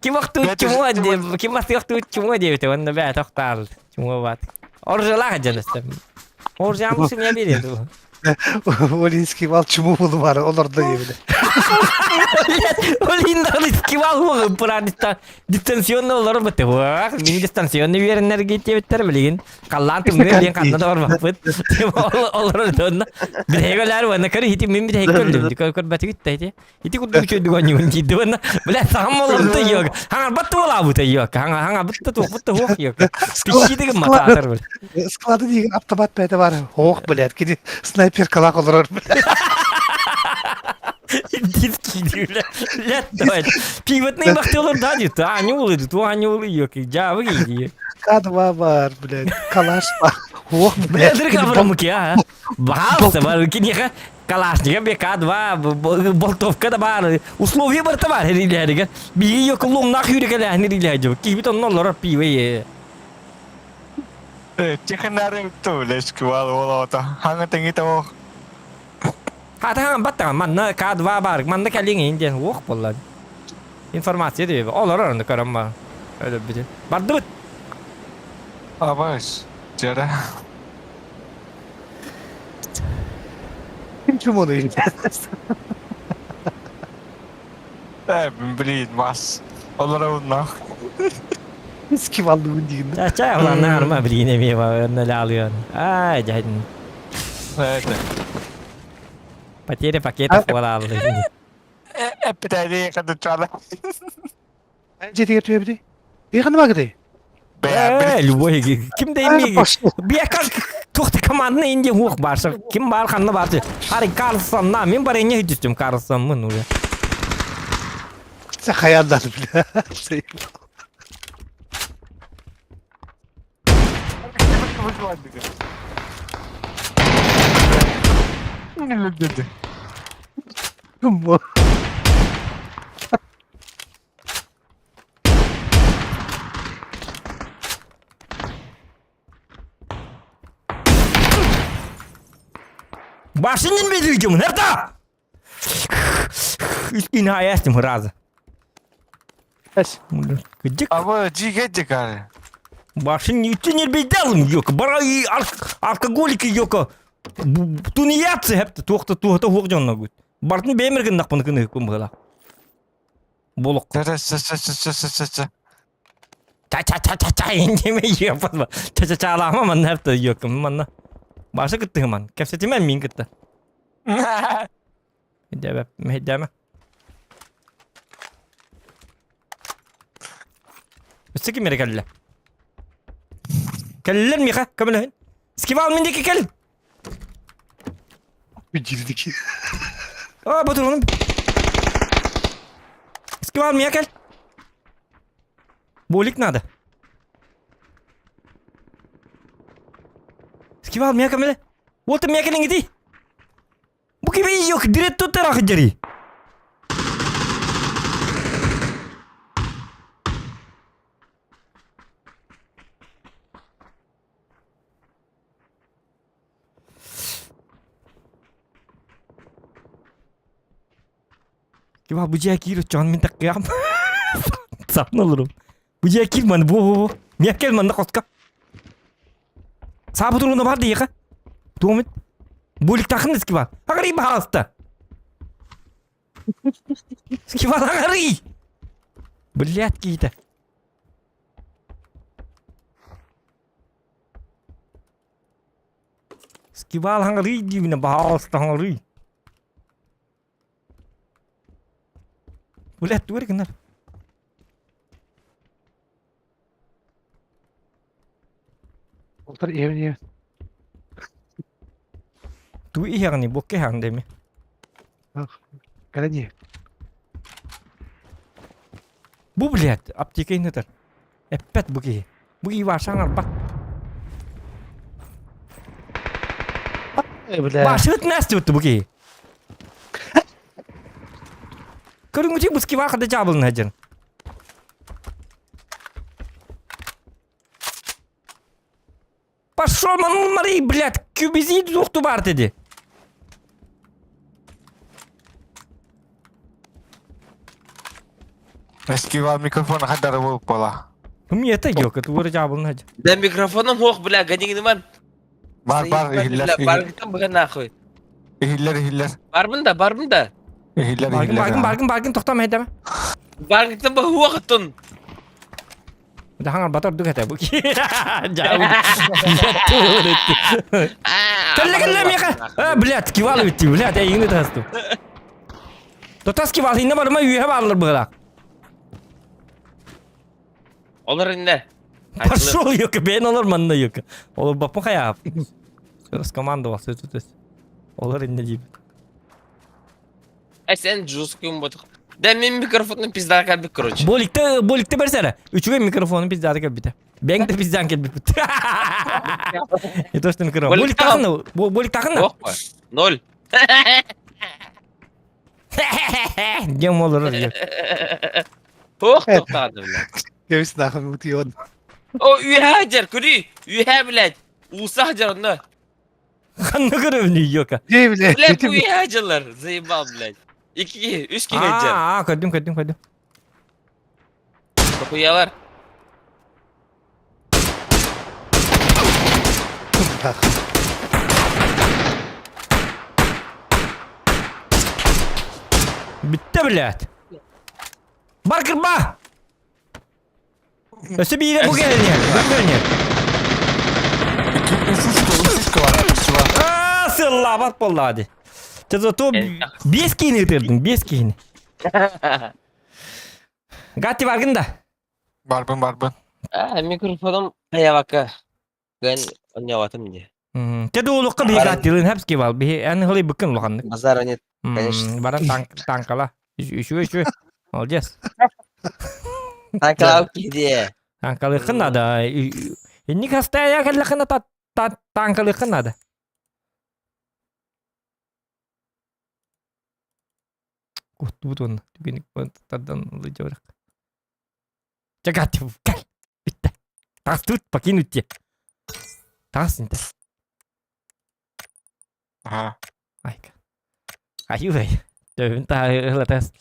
Kim oktu cuma diye. Kim oktu cuma diye bite. Onda be toktal. Cuma bat. Orjalar canısın. Orjam mısın ya biri tu. Олинский вал чему булу бар, оларда ебеле. Олиндар скивал мı пura дистанционно олар бите. Вах, min distansionno verenler gittiler bilgin. Kallan tüm bilen kanna da var bapıt. Олар donna. Bir hegeler var kar hiti min bir hegel. Kar batı gitti. Hiti kudu çödü gönü ciddi bana. Bile saham olur da yok. Hangar batı ola bu da yok. Hangar batı to yok yok. Pişi de mata atar böyle. Sklады деген автомат бәді бар. Оқ білет. Кеде снайпер калақ олар. Диски diyorlar. Давай. Пивотный бахты olur da diyor. Ani oluyor. Tu ani oluyor ki. Cevabı gidiyor. K2 var білет. Калаш бар. Оқ білет. Nedir kavramı ki ya? Bağlısı var. Ki niye Kalashnikov BK2 boltovka da var. Условия var da var herhalde. Bir yok lomnak yürükeler herhalde. Ki bir ton olur pive. Çıkınları tuh leskival oğlu oto. Hangi tinggi tuh? Hatta batta manna K2 var. Manna kalın ince. Oh vallahi. İnformasyon diyor. Olur orada karamba. Öyle bir şey. Bardı mı? Abas. Cara. Kim чему değil. Bilin mas. Olur ondan. Eski vallı bu değil. Çay ulan ne arma bileyim mi var ne alıyor. Ay cahil. Evet. Потери пакетов валал. Bir tane kadar çala. Bence diye tutuyor bir de. Bir kanı bak de. Любой kim deyim mi? Bir yakak tohtu kamanına ince huk barsa. Kim bar kanına barsa. Hari Carlson na men barenya hiç düştüm Carlson mı nuri. Sen hayaldan bile. Bu. Başının belirleyeceğim. Nerede? İlkin hayatım razı. Gıcık. Ama cigece kare. Başın için yer beydalım yok. Bara alkogolik yok. Tuniyatsı hep tohta hoğcanla güt. Bartın bemergin nakpını kını hüküm bıla. Boluk. Ça. Ça indeme yapma. Ça alama man hep de yok man. Başa gitti man. Kefseti men min gitti. Hedeme. Üsteki mere kelle. Keller mi ha? Kamel. Skival min diki kel. Bir girdik. Aa batır onu. Skival mi kel? Bolik nada. Skival mi kamel? Volta mi kelin gidi. Bu gibi yok direkt tutarak jari. Kiva bu cekir can min takkıyam. Sapın olurum. Bu cekir man bu. Miyakkel man da koska. Sabı durumda var diye ka. Tuğmit. Bulik takınız kiva. Hakari bahasta. Kiva hakari. Блядь, какие-то. Скивал хангри дивно бахалста хангри. Блядь, тур кенар. Oltar evin. Ту и хангни боке хангдеми. Kada niye? Bu блядь, аптека инетер. Эппет буги. Буги var шаңар бак. Башыт näste öttü bugi. Көрүңүчү бу скива када жабылын хажын. Пошел ман мари, блядь, кюбизит зухту бар dedi. Eskival mikrofonu kadar bulup bola. Умета yok, это вор жабылын хажын. Да микрофоном hoq bile gading man. Var ihiller. Var gittim bugün nahoy. İhiller. Var bunda. İhiller. Bargın toktama edeme. Var gittim bu huaqtun. Udah hangar batar duga ta bu. Jauh. Betul itu. Kelle ya kan. Блядь, скивал bitti. Блядь, ini tas tuh. Totas skivал ini var mı üye varlar bırak. Olur inne. Пошел yok ben olur manda yok. Olur bapın kaya. Раз команда вас это. Olur inne gibi. Sen жестким ботук. Да мен микрофонун пиздар калбик короче. Bolikte versene. Üçüge mikrofonu biz zaten bir de. Ben de bizden gel bir. Это что микрофон. Bolik takın da. Bolik takın da. Yok mu? 0. Gem olur ya. Hoq to'xtadi bilan. Göğüs nakı mutuyon. O üye hajar kuri. Üye bilan. Usa hajar onda. Kanını görüyorum yok. Diye bile. Bilan bu üye hajarlar. Zeyba bilan. 2 3 kişi hajar. Aa, koydum. Kokuyalar. Bitti блядь. Баркер ба. Öse bir yere bu geldi. Усичка var. Aa, sılla bak bolla hadi. Çato без kini getirdin, без kini. Gatti barkın da. Barbun. Mikrofonum ayavaka. Ben oynayamadım diye. Çato olukka bir gattilin hepsi var. Bir en hali bakın lokandık. Nazar net. Конечно. Baran tankala. Şu. Olacağız. Tankala diye. Tankala kena da. Ini kastaya kan kena tankala kena da. Betul. Tugini tadan lu jorak. Jagat gel. Bitti. Tas tut pakin utya. Tas inte. Aha. Ay. Ayu bay. Bentar hela tes.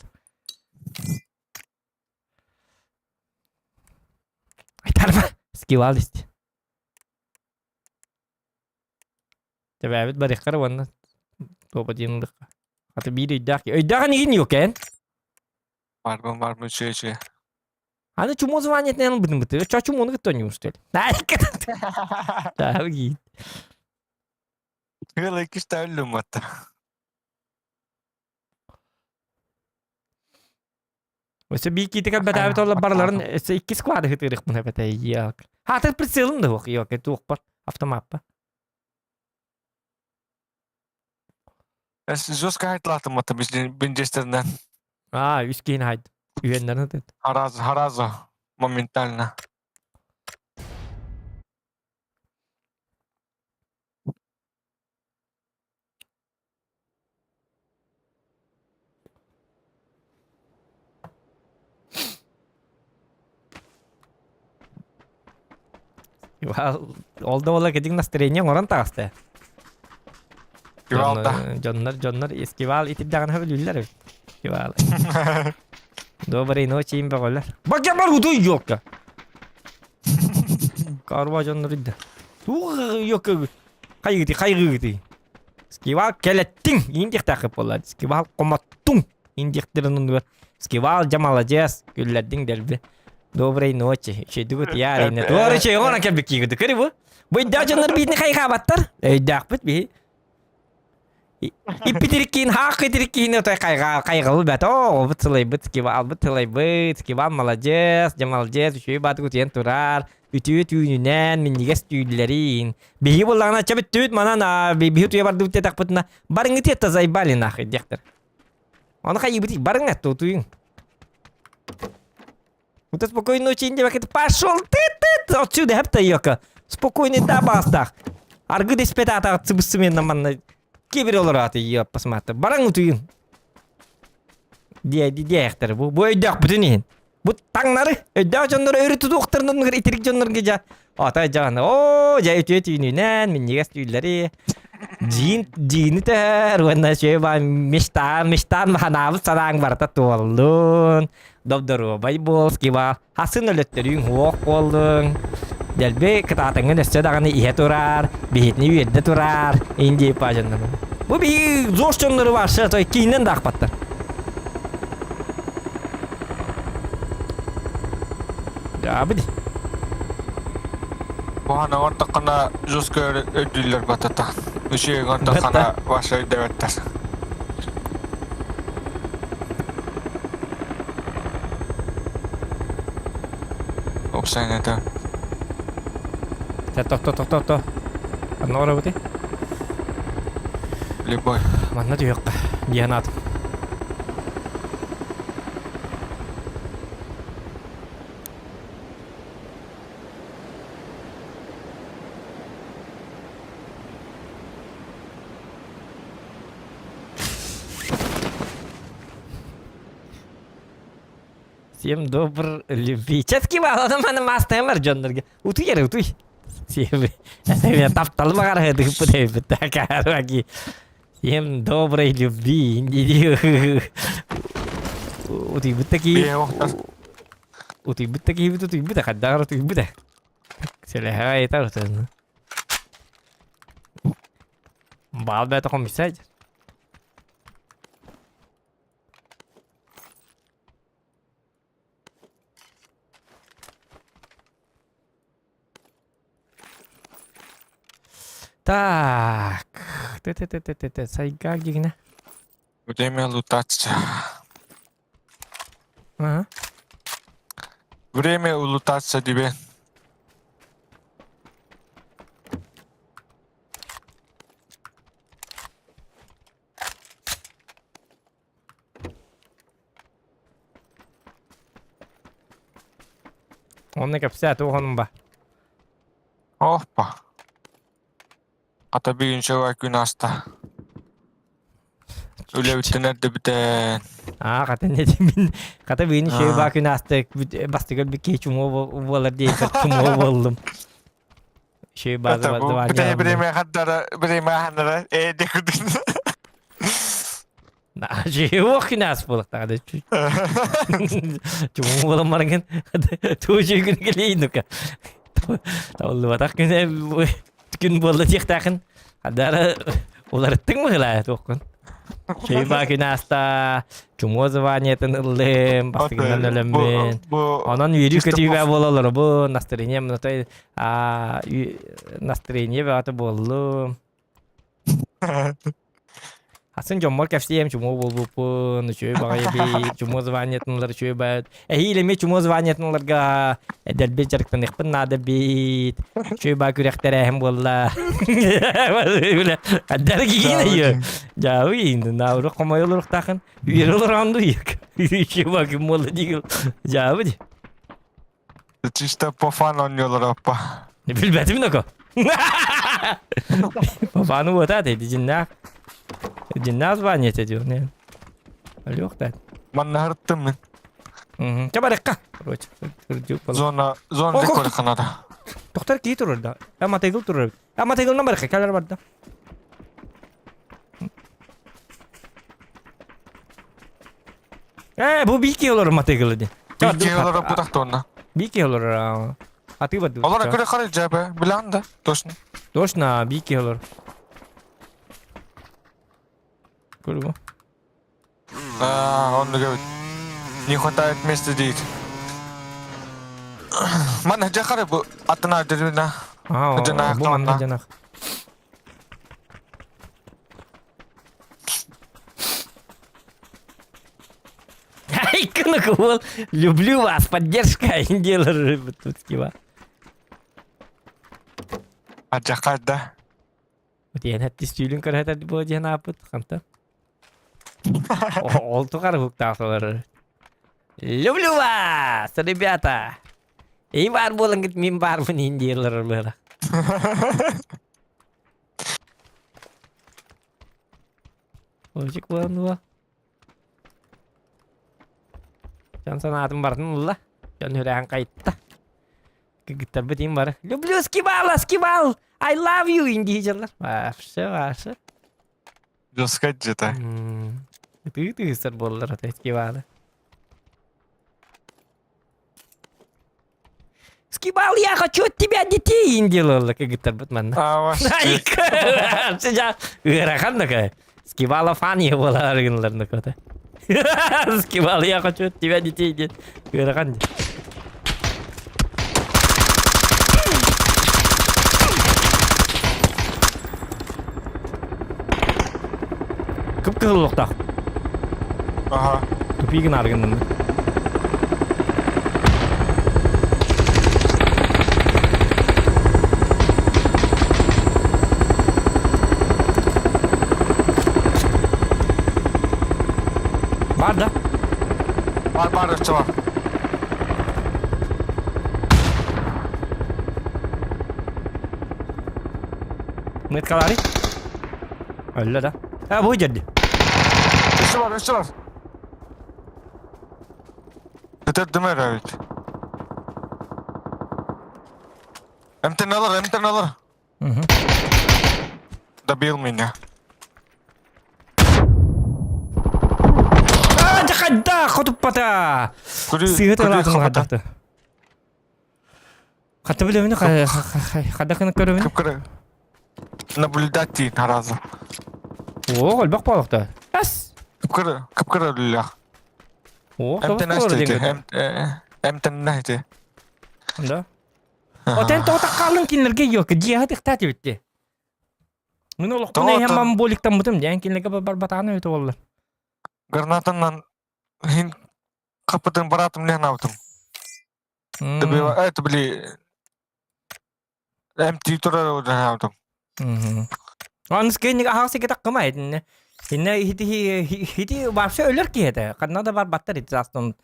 Ay tarfa. Skill list. Tabii bari karavan. Topatin lık. Hatta bir iddia ki. İddia kan ini yok kan? Barbun şey. Ana cuma звонит наверное betul. Cuma onu ketemu что ли? Naik. Tahu gitu. Hıla iki ölüm hatta. Mesela bir kita kan betawi tolla barların iki squad hitirik mun hepete yok. Hatta precision da yok itu okpar автомапpa. Joska haytlattım hatta biz bincesterinden. Aa, üskin hayt. Üyenlerine de. Harazo. Моментально. Oldu keting настроение orang tasta. Kivalda. Jonlar eskival itip jangan habil yuller. Скивал. Доброй ночи им баголар. Бак я бар утуй ёкка. Карва жанрыда. Туга ёкка. Кайгыты. Скивал келеттин индик такып болот. Скивал коматтун индиктерин бар. Скивал жамалажес күллердин дерби. Доброй ночи. Шедугут ярыны. Doğru şey ona kelbek yigidi. Kiri bu. Bu dajanlar bitni kaygabattар. Dak bit bi. Иппитерикин, хақитерикин, это кайгыл бәт. О, бытылай быт, кивал молодец, жамалжес, үшөй баты күтен турар. Үтү түйінінен, мен негес түйілерін. Бейі болағына чабыт түйіт манан, бейі түйе барды үтте тақпытына. Барыңы тетті зайбалин ақы, дектір. Оны қай ебітік, барың әтті түйін. Вот спокойной ночи, Индия, как пошел ты, отсюда, хепта йока. Спокойный да бастах. Аргы деспетата, цыбысымен наманна. Кебер олар аты, я посмотрю. Барың утуйын. Дияқтар, бұл өйдақ бүтінен. Бұл таңнары, өйдақ жонлары өріті доқтырынан итерік жонларға жа. Ата жағаны, о, жай өте түйінінен, мен негес түйілері. Жиіні тәр, өңі шөйба мештан маханабыз садаң барта туалдың. Добдыру бай бол, скиба, хасын өлөттірің оқ болдың. Дәлбе кытатыңын өссе дағаны ihe турар, бейетіне үйедді турар, инде пажынды. Бұл бей зош жонлары бар, той кейінен дақ баттар. Жабыды. Бұғаны ғантақына жүзгі өйділер батата. Үші ғантақына башы өйдеветтер. Опсайын әді. Тоқ. Анна ора бути? Любой. Манна түйеққа. Диянат. Всем добр любви. Четки баладан мана мастаймар жонларга. Утуй. Всем я таптал магар дык пудай такараги. Всем доброй любви. Утуй бутаки. Утуй бутаки хаддар утуй бута. Селеха это вот. Бал бета комиссать. Так. Сайгак дегіне. Время лутаться. Ага. Время улутаться тебе. Оны кәпсә туғаным ба. Опа. Ата бігінші var gün hasta. Öyle bütünlerdi bir de. Kata ne demin. Kata beni şey bakın astık. Bastık bir keç umalar diye çumu oldum. Şey bazı var. Bir de birime hanlara. Dekudun. Şey yok ki nasıl bulak da. Çumu olanların tuğ şey günü geleyin nuka. Tavullu batak günü gün bolda tiyektakın. Hadara ularıttın mı hıla tokkun? Şey bakın hasta. Çumu zıvaniyeten ıllım. Bastıkından ölümün. Onun yürü kötü ve bolalar. Bu настроение mnotay. Настроение ve atı bollum. Hasan jomor kafsiyem çumu bol şöyle bakaya bir çumu zıvaniyetler şöyle bad. Hilemi çumu zıvaniyetlerga edel becerikten ikpin nada bit. Şöyle bak yürektere hem bolla. Öyle. Kadar giyine yiyor. Jauh ini nauru komayolur takın. Yürülür andu yık. Şöyle bakayım bolla değil. Jauh di. Çişte pofan oynuyorlar apa. Ne bilmedim ne ko. Pofanı bu da dedi cinnak. Jinnas звонить идёт, не? Алёх, да. Манна хырттым мен. Чаба рекка. Короче, Зона декор канада. Доктор ки турur da. Ama tegul turur. Ama tegul nomor reka kalar barda. Bu bir olur mategılı de. Bir olarak bu da ona. Bir olur. Atı badu. Olara göre karayacak be. Bilen de. Dostum. Точно, bir olur. Kurgu. Он говорит, не хватает места здесь. Mana jakar bu atına derina. Janak Bu tamam. manna janak. Ай, Конокол, люблю вас, поддержка, индилер, тут кива. Jakar da. Вот я на тестюлин карата дибо жана апыт канта. Олту кар хуктаалар. Люблю вас, ребята. И бар болонгит мин бармын индилер бара. Ojik болон. Jangan sanatım bardın la. Jangan hüreyhan kayıtta. Gitar betim var. Люблю скибал, скибал. I love you İngilizceler. Varsa. Joskaj jeta. Itu sir bollar atı skibal. Скибал, я хочу от тебя детей индилер. Gitar bet mana. Аваш. Sejak gerakan da kay. Скибала фани болар гынларны кота. Скибал, я хочу от тебя детей. Gerakan. Kıpkırılıkta. Aha. Tüpüğün argından. Var da. Var üstü var. Net kalari. Öyle da. Ha bu jadi. Üstü var. Yeter değil mi evet? Emten alır. Добил меня. Jakada kutupata. Kuri. Sihir telatın kadaktı. Katı bile mi? Kadakını körü Kıpkırı. Наблюдатель наразı. Oo, bak balıkta. As. Kıpkırı lüllah. Oo, Emten tabii doğru açtı. değil. Emten neydi? Da. O ten tota kalın kinlerge yok. Cihat ihtiyacı bitti. Bunu olup bunu To'ta- hemen bolikten butum. Yani kinlerge barbatana öte oldu. Granatından hin kapıdan baratım ne yaptım? Tabii evet bili empty tura ne yaptım? Anız ki ne ahası kita kemay. Inne hiti varsa ölür ki hede. Karena da var battar hiti aslında.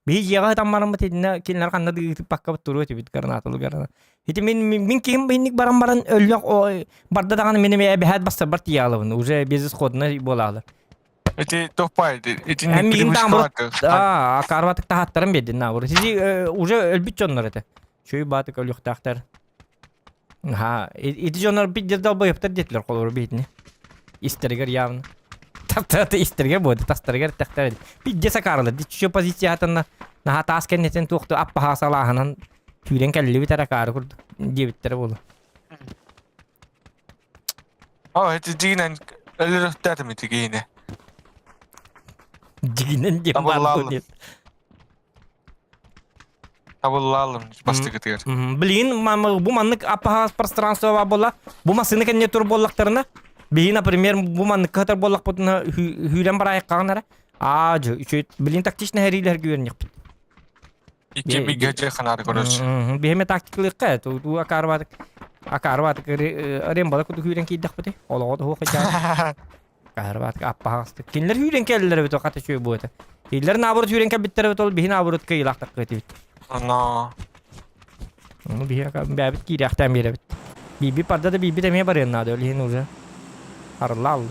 Bir jaga tamam mı tinne kinler kanna di pakka turu hiti bit karena atıl karena. Hiti min kim binlik baran ölüyor o barda da kanı benim behat bastır bart yağlı. Uze bizis koduna bolalar. Iti topaydı. Iti Hem ne min bilmiş tamam. vardı. Karvatık tahattarım bedin na vur. Sizi uze ölbüt jonlar ete. Şöyle batık ölüyor tahtar. Ha, iti jonlar bir de dalba yaptır detler kolor bedini. İsterger yavn. Tahtar isterger bu. Tahtarger tahtar. Bir de sakarlı. Şu pozisyon hatında na hatasken neten tuğdu appa hasalahanan tüyren kelli bir tara karı kurdu. Diye bittere bolu. Aa iti cinen ölür dedim iti giyine. Diginen diye Tabullalı. var. Tabullalım bastı gidiyor. Bilin bu manlık apa пространство var bolla. Bu masını kan ne tur bollaklarına. Bilin например bu manlık kadar bollak potuna hülen baraya kanara. Acı. Bilin taktiş ne heriler güvenlik. İki bir gece kanar görürsün. Biheme taktiklik ka. Tu akarvat arem balık tu hülen ki dak pati. Ola da hoka ja. Akarvat apa hastı. Kinler hülen keller beto kata şöyle bu ete. Hiller naburut hülen ke bittere beto bihin naburut ke ilak tak kati. Ana. Bihin ka babit ki raktan bir bit. Bibi parda da bibi demeye barın nadı öyle hin uza. Harlal.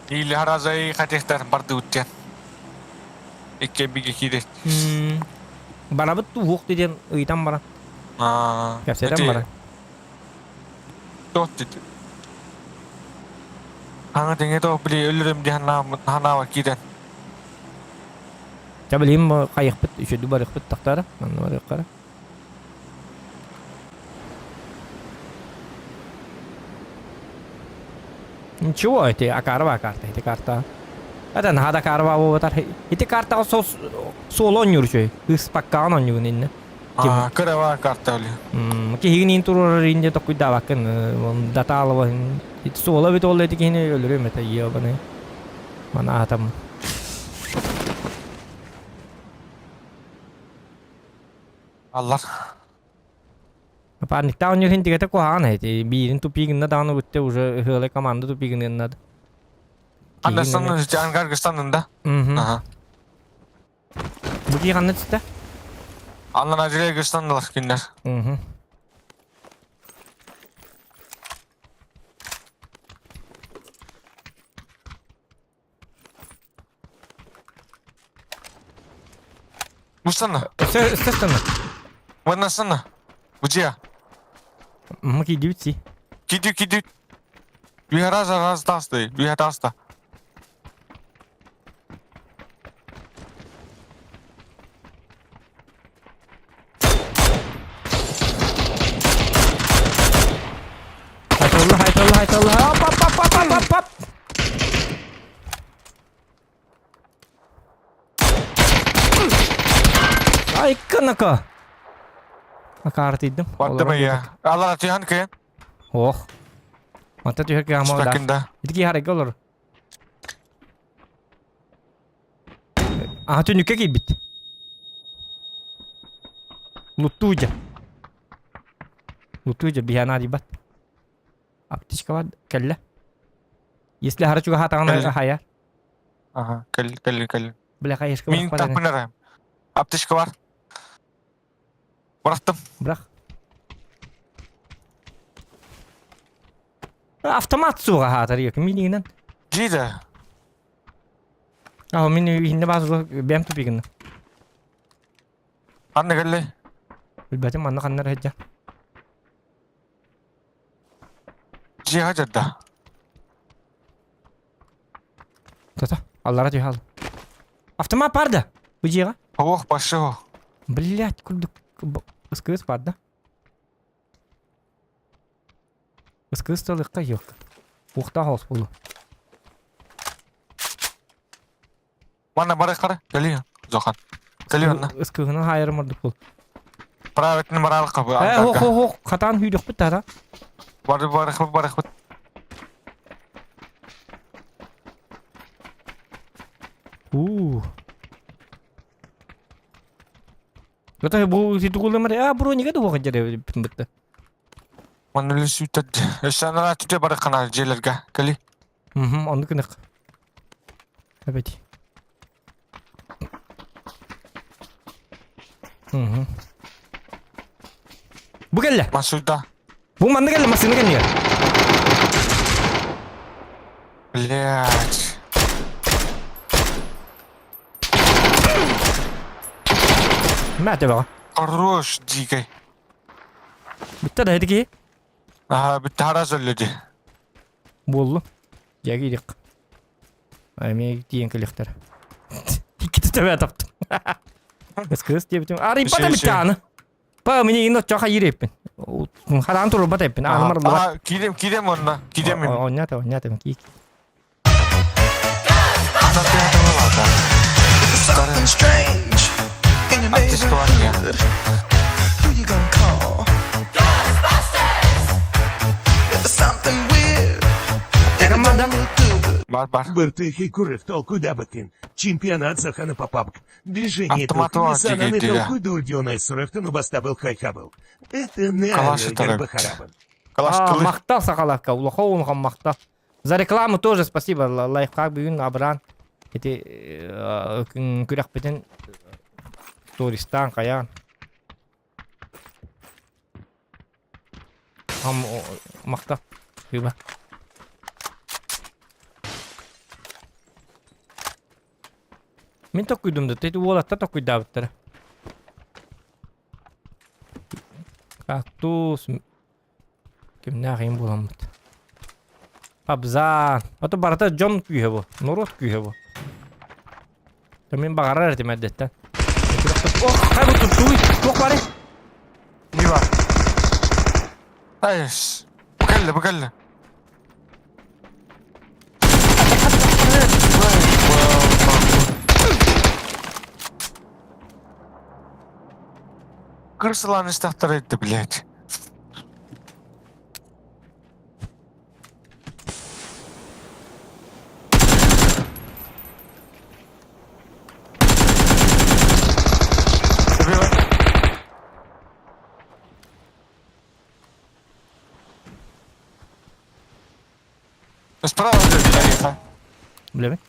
İli harazayı kaçekler bardı uçan. İki bir iki de. Bana bu tuhuk dediğin uydan bana. Aa. Gerçekten bana. Dört dedi. Hangi denge de bili ölürüm diye hana vakiden. Я bileyim kayık bit, üçüdü barık bit taktara. Manna barık kara. Ничего, эти акарва карта, эти карта. Это надо карва вот так. Эти карта соло oynuyor Hız pakkan oynuyor inne. Кыра бар карта өлі. Ки хигин турор инде токуй да бакын. Дата алып. Эти соло бит ол эти кини өлөрөм это ебаны. Мана атам. Аллар. Паникта oynuyor hindi gete kohan эти. Бирин тупигинна даны бүтте уже хылы команда тупигинен над. Андерсон Ангаргыстанында. Ага. Bu ki kanne çıktı. Андан Ажирия Гыстандылар киндер. Мустана, Естественно. ваннасана. Где? Мы кидюци. Киду. Раз тасты, таста. Haytollah. Hop. Ay kanaka. Akartıydım. Ватты бая. Аллар атыхан кен. Oh. Mata tüher ki ama da. Стакинда. İdiki harika olur. Aha tünüke gibi bit. Лутуja бихана дибат. Аптечка var kelle. Если харчуга хатаган хая. Ага, кел. Бля кайышка Мин бар. тапынарам. Аптечка бар. Быраттым. Бірақ. Автомат суға хатар yok. Минигинен. Жиді. А мен үйінде базы бәм тупигин. Анны келли. Билбәтем манна каннар хәҗҗә. Жиға жадда. Та. Аллара түйхал. Автомат барда. Уҗига. Ох, башы о. Блять, күлдүк. Ыскыз барда. Ыскыз талыкка yok. Ухта хос булу. Мана бары қары. Келли. Зохан. Келли анна. Ыскыгына хайырмырдык бул. Праветтин баралық қабы. Хо. Катан хүйдүк бит тара. Барық. Это бу ситгулы мар. Бронига да вога жере битти. Маннули сүйтәд. Эшанара түте бары қана жерлерге. Келли. Онды кынык. Әбәти. Bu kelle. Масуйда. Bu mandı kelle masını kelle. Блять. Мәте бага. Хорош, дикай. Bitti de ki. Бітті хара сөйледі. Болду. Яги дик. Ами тиен келектер. İki tane taptım. Kız diye bitim. Arayıp bana bir tane. Ba meni ino çok hayır yapın. Haran turu bat yapın. Anlamar bu. Kidem onunla. Kidem mi? Oynatım ki. Something strange in your neighborhood. Who you gonna call? Ghostbusters! If there's something weird, it don't look good. Бар. Бертыхи курых толку дабакин. Чемпионат захана попапк. Движение Автомат толку var, несананы дигейдиler. толку дурдёнай сұрықты бастабыл хайхабыл. Это не Калаши алё тарап. гарбахарабын. Калаш кылы. Мақтал сақалаққа. Улахоун мақтал. За рекламу тоже спасибо. Лайфхак бүгін абран. Эти күрәк битен туристан каян. Хам мақта. Хиба. Мен ток күйдім да, тейді олатта ток күйді абыттары. Кактус. Кем не ағайын болам бұд. Абзан. Ото барата жон күйе бұл. Норот күйе бұл. Tamam bagarar erdi meddetten. Oh, hay bu tuttu. Çok var. İyi var. Hayır. Bu kelle. Кырсылан истахтар эдди, блядь. Справа дядя. Bilemiyorum.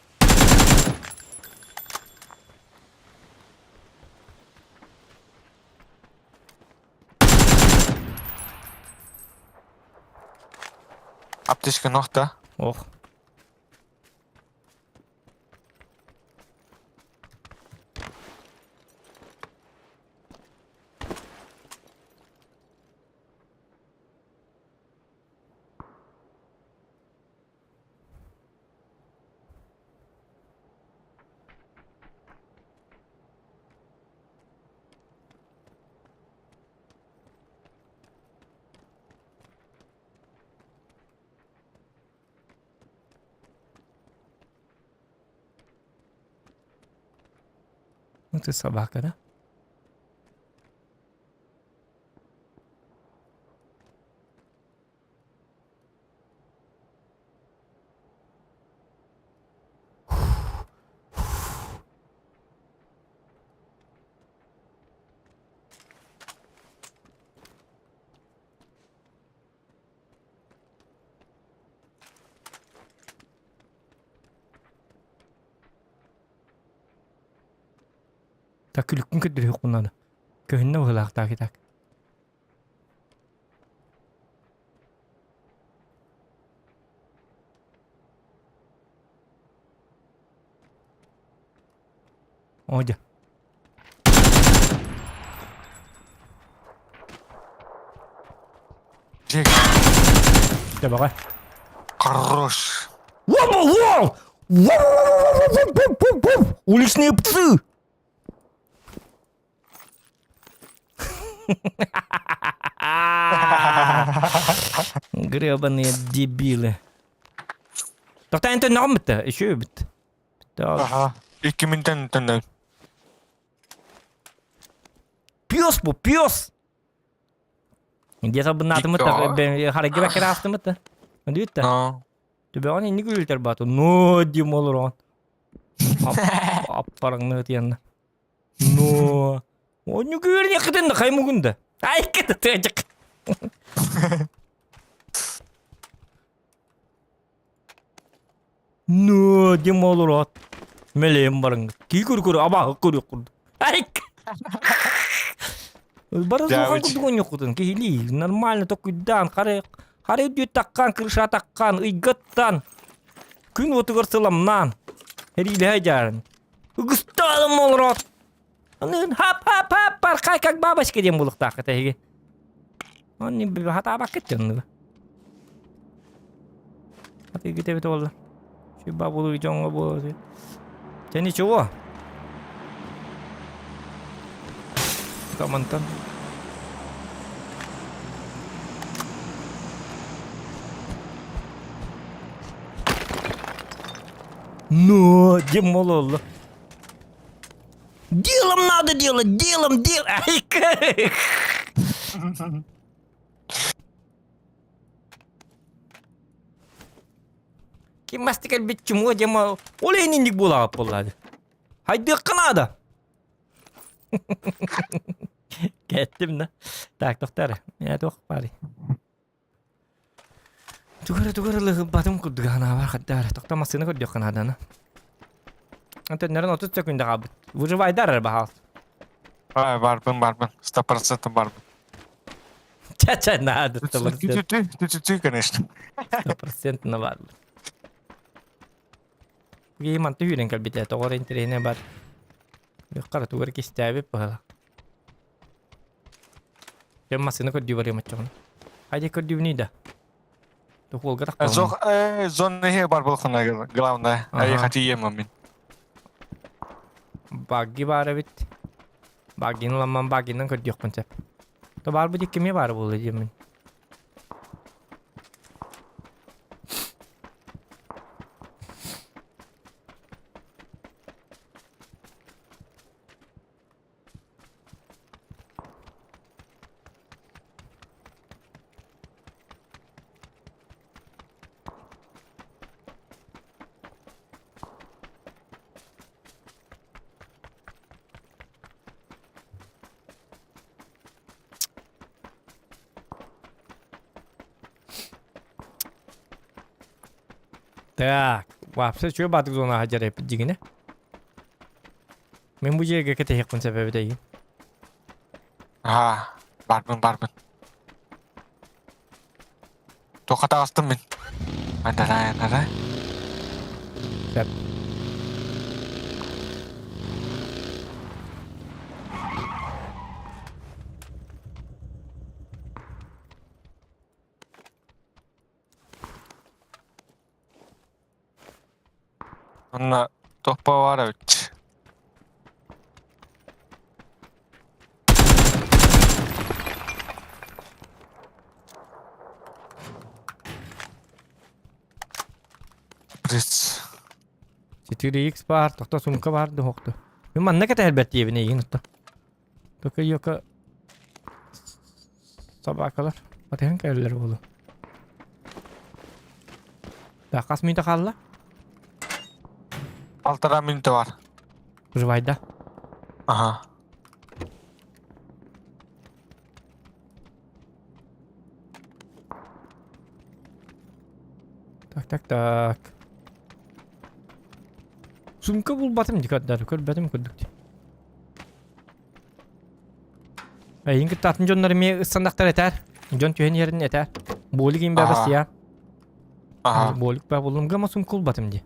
Аптечка нокта. Oh. Itu sabah kada. Tak külükün kötülüğü yok bunlarda. Köyünde bakılak tak tak. Oca. Джек, İşte bak. хорош. Wow! Уличные псы! Гребаные дебилы. Тоқта енді нағым бітті? Еще бітті. Ага. 2000'den tane. Пес bu, pes! Где-то бы надо мы так, харги бәкер асты мыты. Дүйітті. No. Төбе оны не күлтер бату. Но, дем олыр он. Аппараңны өтенді. Но. O ne görüyor kadın da kaymugunda. Ay kadın tecek. No, dem olur at. Meleğim barın. Ki kur ama kur. Ay. Barın sokan kudun yok kudun. Ki hili нормально только дан Hare diyor takkan kırşa takkan ıygıttan. Gün otuğırsılamdan. Heriyle hajarın. Gıstalım olur at. Hap par как бабочка дем булык так это еге. Он не хата бак кеткен. Хата еге тебе толла. Şu babulu jonga bu. Seni çoğu. Kamantan. No, дем ололу. Делом надо делать, делом. Ай, Kimmastikal bitchum o jama oleynindik bola polladi. Haydi kanada. Kettim da. Tak doktor. Ya dok pari. Tukar leh batum kudgana var kadar. Doktor masını kod kanada na. Ante nereden 30 sekunda kabut. Выживай дар bahal. Барбын. 100% барбын. Чача надо 100%. Ты, конечно. 100% на var. Gimana tuh yang kalbi itu orang internet bar. Kalau tuh berkis cabe pahala. Dia masih nak diubah macam. Aja kau diubah ni dah. Tuh kau gerak. Zon ne he barbıl khana главное. Ay hatiye mamin. Baggy bara bit. Baggy'nin lamman baggy'nin kötü yok konsept. To bar bu dikkimi var bu diyemin. Так, вообще что батык зона хаjar yapıp jigine. Men bu yerge ketehekun sebebi değil. Ha, barbun. Tokata astım ben. Ada. Sep. Anna tohpa var evet. Pris. 4x var, tokta sumka var, da hoktu. Men manna kete elbette evine yiyin utta. Toka yoka sabah kadar. Batıhan kayırlar oğlu. Daha kas minta kalla? 6 minute var. Rıvayda. Aha. Tak. Sumka bul batım dikkat kör batım kurduk. Ayın ki tatın jonları mi ısandaktar eter. Jon tühen yerin eter. Boligin babası ya. Aha. Bolik ba bulum gama sumkul batım di.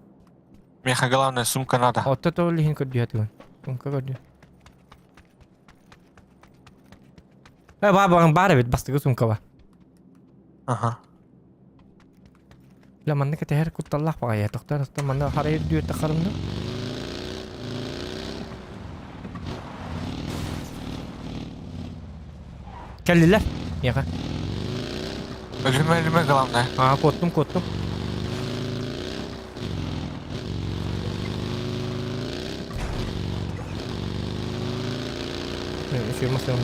Meha главное sumka nada. Otta to lihin kurdu hatun. Sumka kurdu. Bara bit bastı sumka var. Aha. La manne kete her kutallah pa ya doktor hasta manne harayır diyor takarımda. Kelliler. Ya. Ölüme главное. Aa kottum. Şey masam.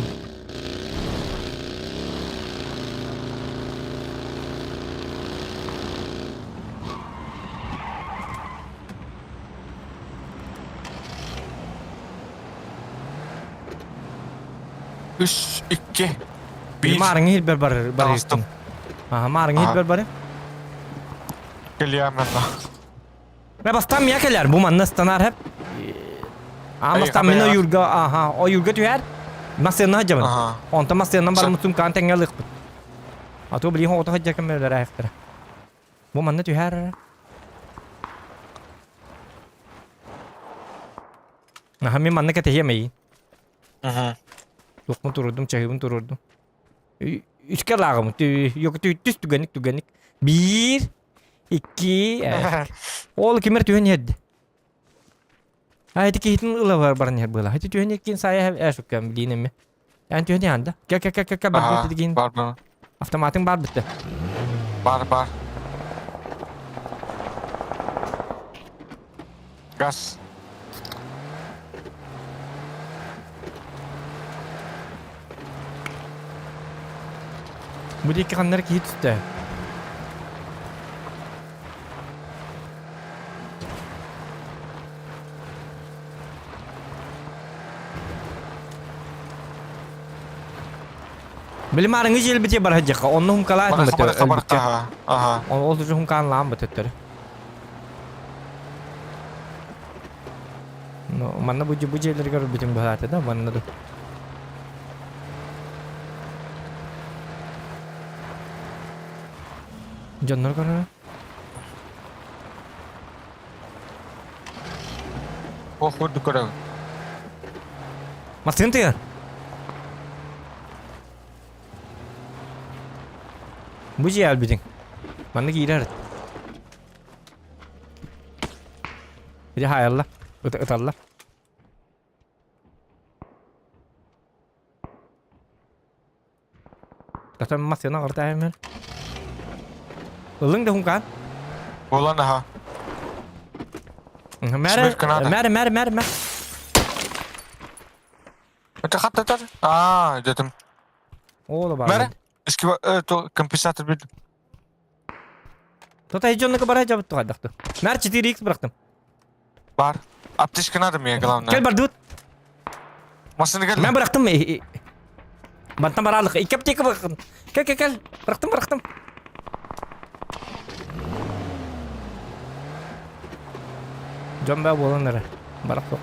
Üç, iki, bir. Marın hilber bar. Bastım. Aha marın Aha. hilber bar. Geliyorum ben de. Ne bastam ya keller bu man nastanar hep. Ama stam mino yurga aha o yurga tüher. Masirna hajaman. Aha. Onta masirna bar Sen- mutum kan tengalık. Atı bili ho hajja kemer ayaktıra. Bu man ne tüher. Nah mi man ne kete yemeyi. Hı. Lokma tururdum, çayımı tururdum. Üç kere lağımı. Yok düz tügenik. 1, 2, Oğlu kimer tühen yedi. Haydi ki hitin ıla var barın yer bıla. Haydi tühen yekin saya eşukkan bildiğine mi? Yani tühen yanda. Gel Aha. bak dediğin. Barbun. Avtomatın bar bitti. Bar. Gaz. Bu iki kanları ki hiç üstte. Bilim arıngı jil bitiyor barhajaka. Onu hum kala etme bitiyor. Aha. Aha. O tuju hum kan lam bitiyor. No, mana bu jelir gar bitim bahata da mana da. Jonlar kana. Oh, food kurang. Mas ganti ya? Bu jel biting. Mana girer. Jadi hayallah. Utak Allah. Tata masyana qarta hemen. Ilın da hunkan. Ulan aha. Mere Smirk Kanada. mere. Это хата. А, dedim. Oğlu var. Mere. To компенсатор bildim. Tata hiç onunla kabara cevap tuhadaktı. Mer 4x bıraktım. Var. Аптечка надо мне, главное. Gel bardut. Masını gel. Ben bıraktım. Bantam aralık. İki apteki bıraktım. Gel. Bıraktım. Can be boğulanlara. Barak yok.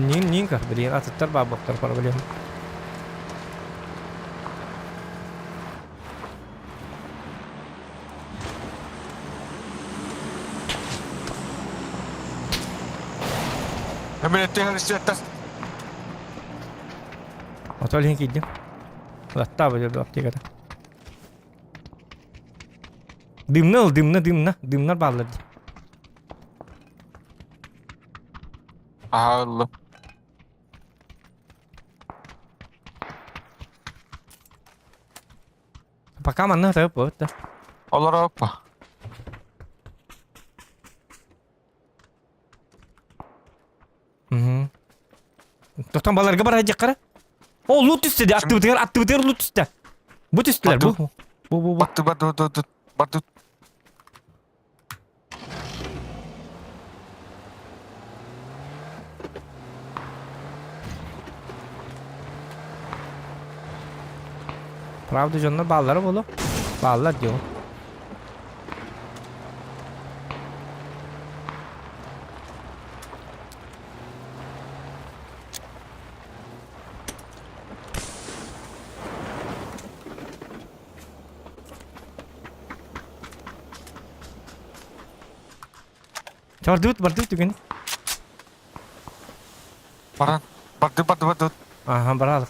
Nin kah beri atar babak tar problem. Hemen etti her şey atas. Atol hin kiddim. Latta baju do apte kata. Dimna balladı. Aha Allah. Pakka manna tayo po. Olur hoppa. Toktan balarga bara jakara. O loot istedi. Aktiviteler loot istedi. Bu istediler bu. Bu. Batut. Pravda jonlar balları bolu. Ballar diyor. Bardut juga nih. Baran. Batut. Aha, baralık.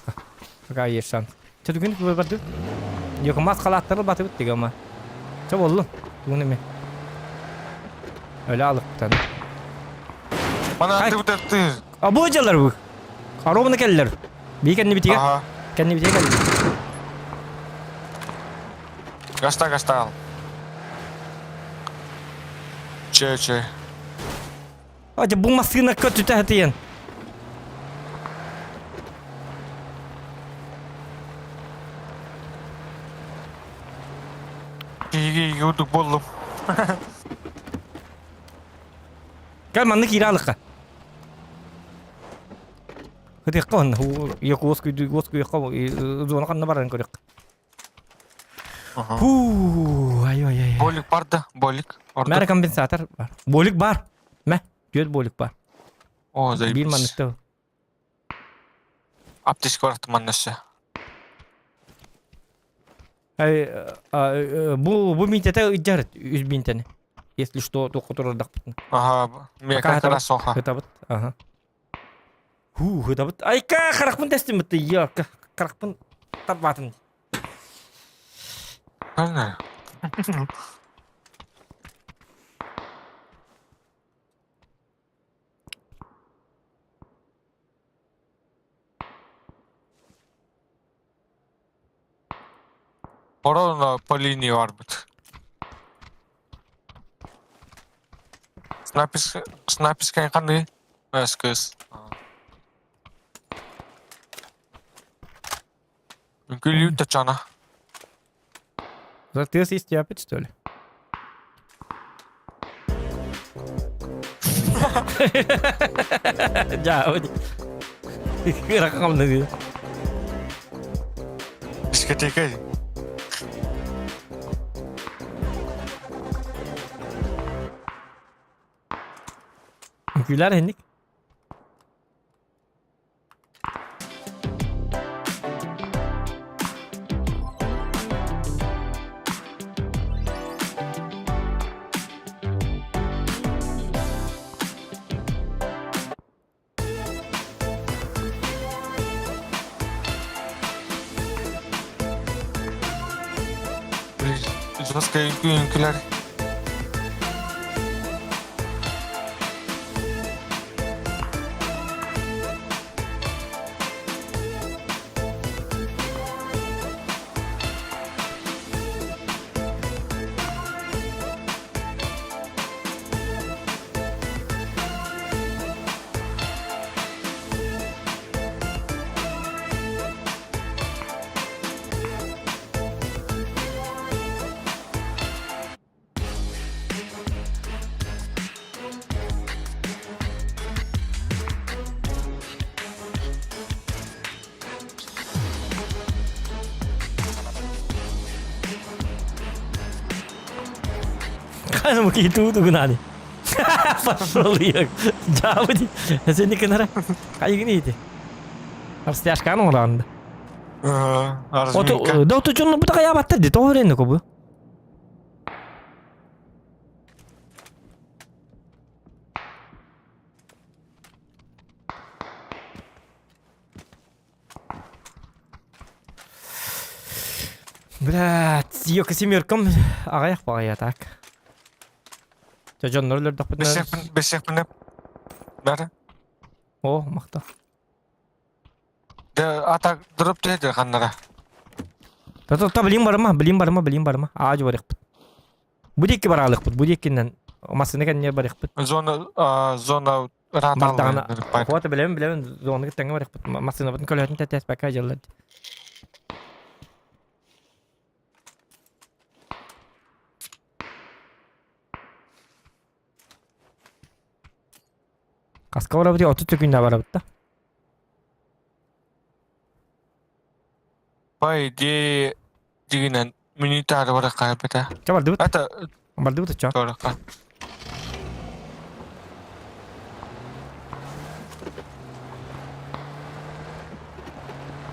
Kaya yersen. Çocuk ini gue bardut. Yo kemas kalatları batut tiga mah. Coba oğlum. Bunu mi? Öyle alıp bir tane. Bana Ay. attı. Bu hocalar bu. Arabını keldiler. Bir kendini bitiyor. Aha. Kendini bitiyor geldi. Gasta al. Че. Hadi bu maskını kötü tehdiyen. İyi yuduk buldum. Gel manlı kiralık. Hadi kawan hu yok wasku yakaw zona kan nabaran korek. Ayo. Bolik vardı. Orada. Mer kompensator var. Bolik var. Meh. Göl bolik var. O Bir zaybis. manıkta. Аптечка var manası. Bu митete иджарит 100 tane. Если что, то который дохпутно. Aha. Мне как раз соха. Хытабыт. Ага. Хытабыт. Ай ка харакпын тестим битти. Я харакпын тапбатын. Ne? Orada по линии var bu. Sniper'ın kanı. Esküs. Gülüyor da cana. Ты есть опять, что ли? Jauh. Rekam lagi. Diskoteka. Güler hendik. Жестко ülkeler. Kan begitu tuh guna nih. Oluyor. Jauh di. Sini kenara. Kayak gini itu. Harus tiaskan orang. Разминка. Да то чон bu da kayak battı di. Doğru ne bu? Блядь, ее к семеркам, ага, я так. Çocuğun nerede dapat? Beşik mi? Nere? O, makta. De atak durup dedi kanlara. Ta bilim var mı? Ağacı var yakpıt. Bu deki var alıkpıt, bu dekinden. Masını kan ne var yakpıt. Zona rahat Bardağına. almayın. Kuatı bilemem, zonu gittiğine var yakpıt. Masını batın kölüğün tetes bakay jaladı. Kaska var abdi, 30 günde var abdi. Bay di diginen militar var kaybete. Çabar dıbıt. Hatta Çabar dıbıt çabar. doğru kan.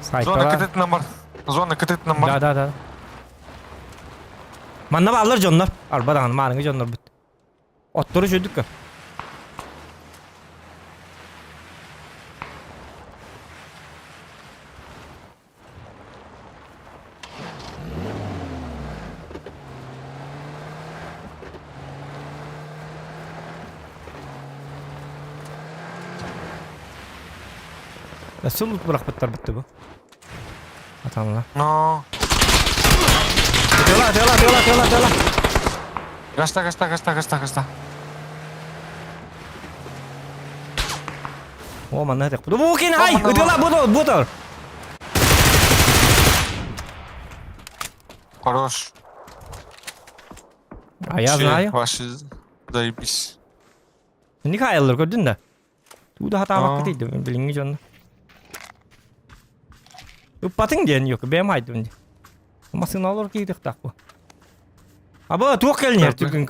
Zona Saytala. kıtıt numar. Zona kıtıt numar. Da. Manna bağlar jonlar. Arbadan marını jonlar bit. Otları çözdük ya. Nasıl loot bırakmışlar bitti bu? Atanlar. No. Atıyorlar. Gasta. O man nerede? Bu kim hay? Atıyorlar budur. Хорош. Ayaz ne ayı? Ваши заебись. Ne kayalar gördün de. Bu da hata Aa. vakti değildi. Bilingi canlı. Bu patın diyen yok. Benim haydi önce. Masın alır ki yedik tak bu. Aba tuğ gelin yer. Tükün.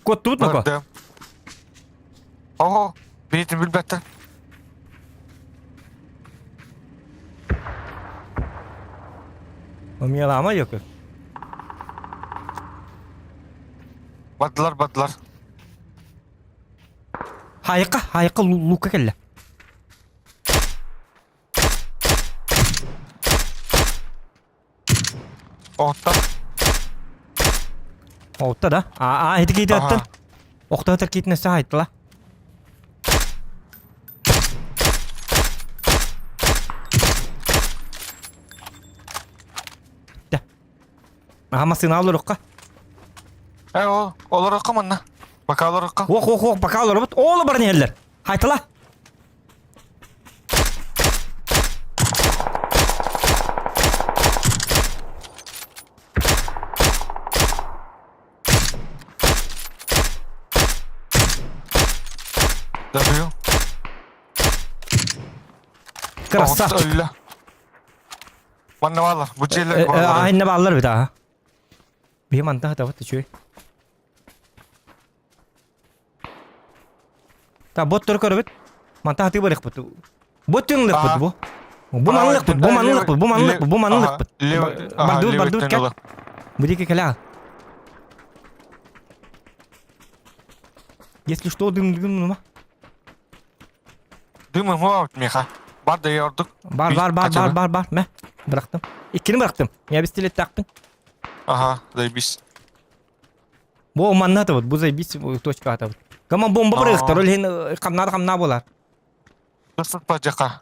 Kod tut mu ko? Nerede? Oho. Beytin bilbette. O miyalama yok. Badılar. Hayka luka kelle. Otta. Otta da. Hedi gidi Aha. attın. Okta atar gitmesi haydi la. De. Aha masını alır okka. O. Olur oku manna. Baka olur oku. Ok bakalım. Oğlu barın yerler. Haydi la. W. Krasavчик. Öyle. Manna varlar. Bu şeyler varlar. Aynı bağlar bir daha. Bir mantı hata vatı çöy. Ta bot tur korubit. Mantı hatı bırak butu. Bot yung lık bu. Bu manlık bu. Bardur kat. Bu diki kala. Если что, düm mı? Dümü mu atmıyor? Var da yorduk. Var. Me. Bıraktım. İkini bıraktım. Ya bir stilet taktın. Aha. Zaybis. Бу манна табыт, бу заебись точка атабыт. Кама бомба бырыктар, ол хен камна болар. Дұрсып па жақа.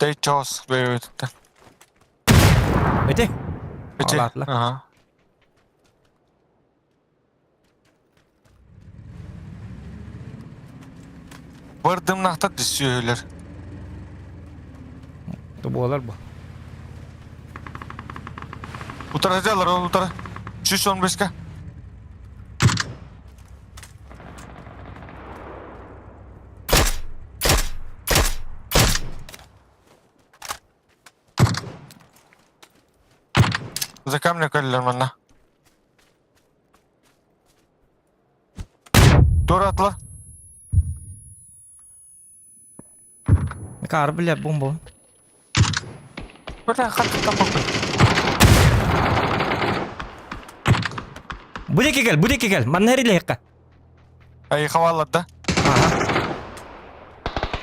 Дей чоос бейбетті. Өте? Өте. Алатла. Ага. Бардым нақтат дүйсейлер. То болар бу. Утара жалар, ол утара. 315-ка. За камня көлілер манна. Дора атла. Кар биле бомба. Бұрда қатты таппақпын. Bude kegel. Manna herile yakka. Ай, хавалады да.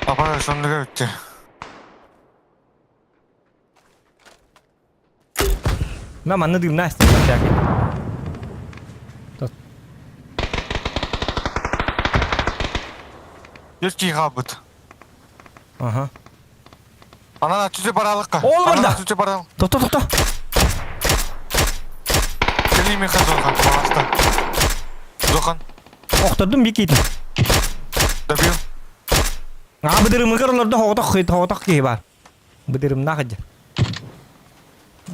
Апа, сондыға өтті. Мен манна дым насты. Ерки қабыт. Ага. Анана түзе баралыққа. Ол барда. Анана түзе баралық. Тоқта. Келейме қазылған. Бағаста. Зоқан. Оқтырдым бекейтін. Дабил. Быдырымы кырылырды хоғытақ кей бар. Быдырым нақыды.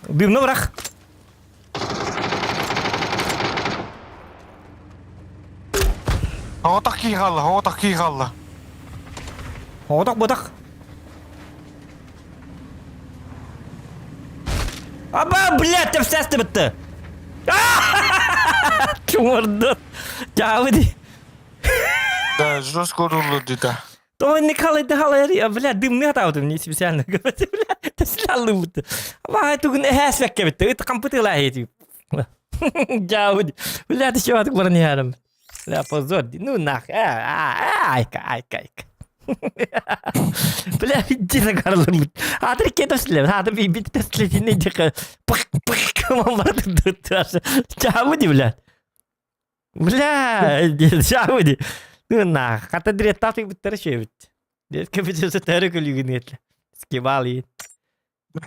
Дымны бырақ. Хоғытақ кей қалды. Хоғытақ бұдақ. Аба, блядь, тәпсәсті бітті. Чумырды. Жауыды. Да, жестко рулы дейді. То не халай, блядь, дымны атаудым, не специально говорить, блядь, тәсілалды бұтты. Аба, түгін әсвәкке бітті, өті компьютерлар еті. Жауыды. Блядь, еще атық бұрын ярым. Бля, позор, ну нах, айка. Бля, иди на горло. А ты кем слез? А ты бить слез не дика. Пах, мамар тут тоже. Чавуди, бля. Бля, чавуди. Ну нах, хата дрета ты биттершевит. Детка битер сатарку лигнет. Скивали.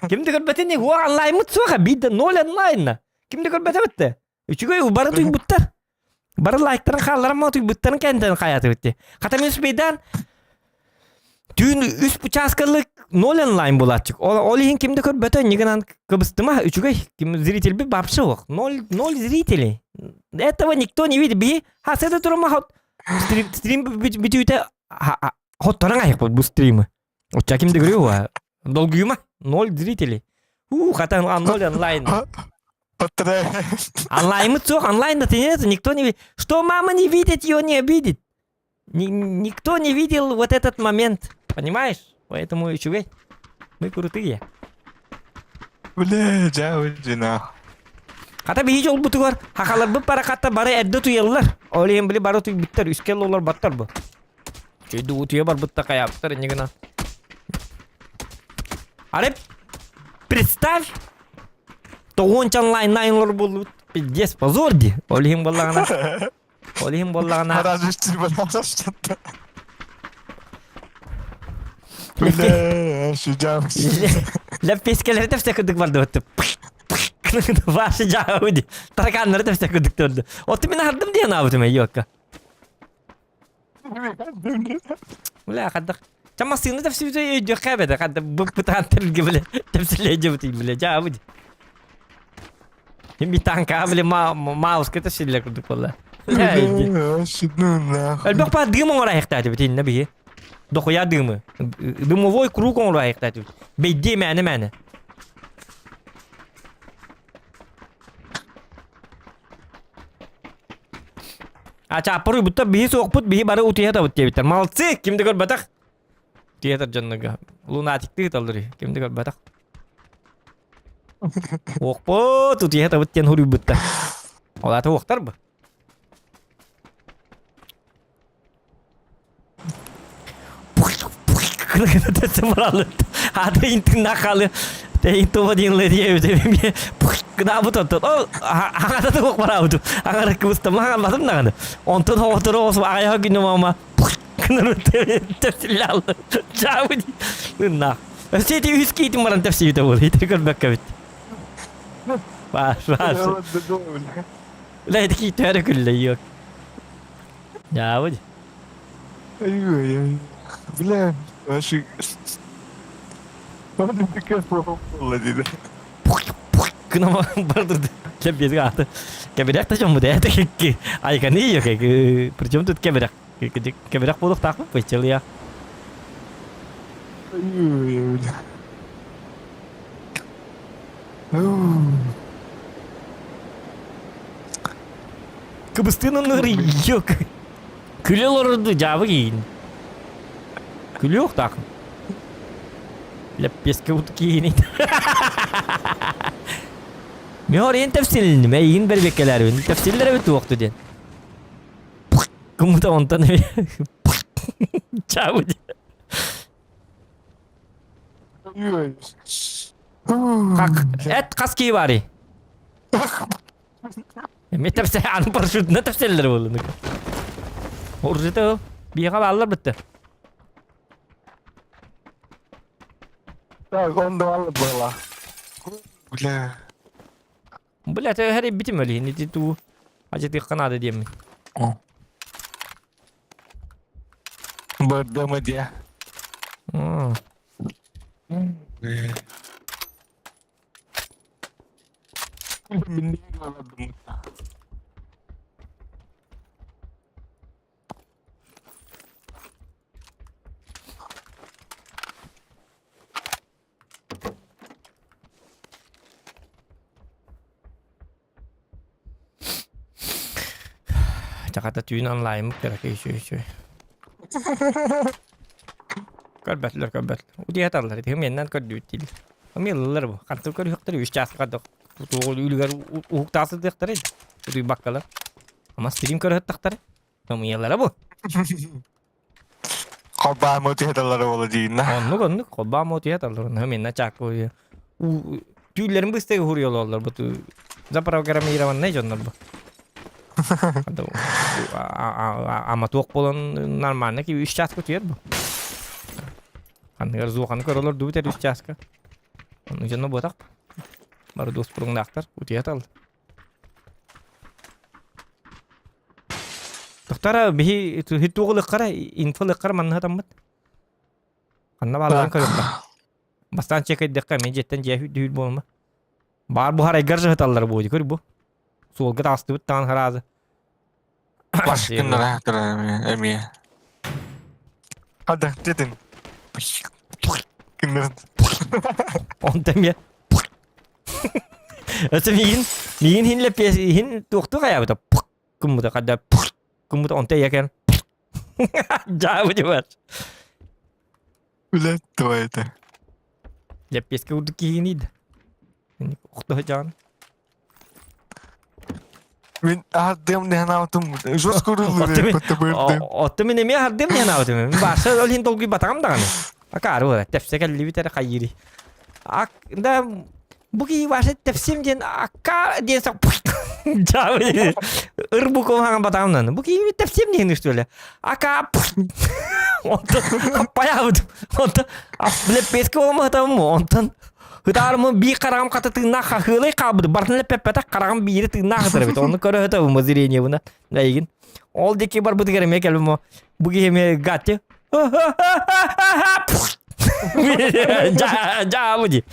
Кем ты горбатен не хуа онлайн мутсуха бида 0 онлайн. Кем ты горбатен? Үчүгөй убары туй буттар. Бары лайктарын қаларым ма туй буттарын кәнден қаяты бітті. Қата мен спейдан түйін 3 участкалық 0 онлайн болатчык. Ол ең кемді көр бөтен негінан кыбысты ма? Үчүгөй, кем зритель би бапшы оқ. 0 зрителей. Этого никто не видит. Би, хасеті тұрма хот. Стрим бітуйте хоттарың аяқ бұл стримы. Отча кемді көрі оға. Долгую ма? 0 зрителей. Хатан 0 онлайн. Онлайн цох, онлайн да нет, никто не видит. Что мама не видит, ее не обидит. Никто не видел вот этот момент. Понимаешь? Поэтому, чувак, мы крутые. Бля, жауыды нах. Хата бейі жол бұты бар. Хақалар бұл пара қатта бары әдді тұйелілер. Олейін білі бары тұй біттер. Үскел олар баттар бұл. Чөйді ұтуя бар бұтта қаяптар. Негіна. Ареп, представь. Тоғынча онлайн-лайнлар болу. Пиздец, позорди. Олейін болағына. Разыштыр бана разыштыр. Бля, шыжамыз. Ләп пескелері тәпсә күдік барды өтті. Вашы жауыды. Тараканлары тәпсә күдік төрді. Оты мен ардым дейін абытым әйоққа. Бля, қаддық. Чамасыны тәпсі бүті өйді қәбеді. Қадды бұтаған тәрілге біле. Тәпсілі өйді бұты біле. Жауыды. Hem bir tanka bile mouse kita sila kuduk pula. Albak pa dim mo ra hekta tu tin nabi. Doko ya dim. Dim voy kru kon ra hekta tu. Be de mane. Acha paru butta bihi sokput bihi baru utiya ta butte bitter. Malsi kim de gor batak. Theater jannaga. Lunatic ti talri. Kim de gor batak. Оқпы, тут я это вот тен хурю бытта. Ола это оқтар бы. Кыргына тәсі мұралы. Ады интің нақалы. Teyin tuva dinle diye ödevim ya. Gıda bu tuttu. O hangada da kok para udu. Hangar kıvıstım hangarladım da kanı. Ondan hoğuturu olsun ayağı günüm ama. Kınırı tefsirli aldı. Çavu di. Nah. Seti üst giyitim varan tefsiri de olur. Hitir kör bekka bit. Var. Ulan hadi ki tüyarı külle yok. Çavu di. Ayy. Bilen. Aşık. Hadi dikkat dedi. Kenapa berduduk? Lebih sekali. Kebedak tuh cuma deh tuh ay kan iya kayak percuma tuh kebedak. Kebedak puluh takut pecel ya. Ayy. Kebestulan ngeri yok. Külüyor tuh jauh gini. Külüyor tak. Lepis ke untuk ini. Mejor en tefsilini me yin berbekkeler öyle tefsillere bitti vakti den. Kumuta ondan ne? Çavu. Ayy. Kak et kaski bari. Me tefsir an parşut ne tefsiller oldu. Orada bir havalar bitti. Tak onda valla bala. Bilen. Bula tuh hari bitim öyle ini tu aja tikan ada dia mi. Berdama dia. Hmm. Meninggal dum. Jakarta tüyün online mı kira şey. Kalbetler. Udiya tarlar itu menden kod dutil. Amillar bu. Kantor kod yoktur 3 jas kadok. Tu ülger uktası dektar ed. Tu bakkalar. Ama stream kod taktar. Amillar bu. Koba motivatorlar olacağına. Onu koba motiya tarlar. Menden çakko ya. Tüylerin bu istege vuruyorlar bu tu. Zapravo kara miravan ne jonlar bu. Aduh, ama tuak polan normalnya ki 3 jas kutuyor bu. Kan kan kalau dulu tadi 3 jas ka. Onun canına botak. Baru 2 sprung daktar, kutuyor tal. Doktora bihi itu hitu lekara info lekara manna tamat. Kanna balan ka yokta. Bastan cek edek kami jetten jehi düğül bolma. Bar bu haray garja hatallar bu kör bu. Solga astı bit tan harazı. Başkınlar emi. Hadi dedin. Kınır. Ontem ya. Asa mingin hin lepes hin tuktu kayak betul. Kemudian kada kemudian onte ya kan. Jauh jelas. Ulan tuvalete. Lepes ke untuk ini. Ini waktu jangan. Min adım ne anlattım. Jos kurulur. Otem ini mi hardim ya na otem. Bahasa olhin tolgi batam da kan. Akaru tefsir kali bitere kayiri. Ak da buki bahasa tefsir jen akar dia sak jauh. Irbu ko hang batam nan. Buki tefsir ni henüz öyle. Aka ondan apa ya bu? Ondan lepes ke olma tamam ondan. Hıdarımı bir karam katı tığına hılay kabıdı. Bartınla pepete karam bir yeri tığına katır bit. Onu körü hıta bu mazireniye buna. Laygin. Oldu ki bar bu tıkarım ya kelbim o. Bu giheme gatı. Jauh ji.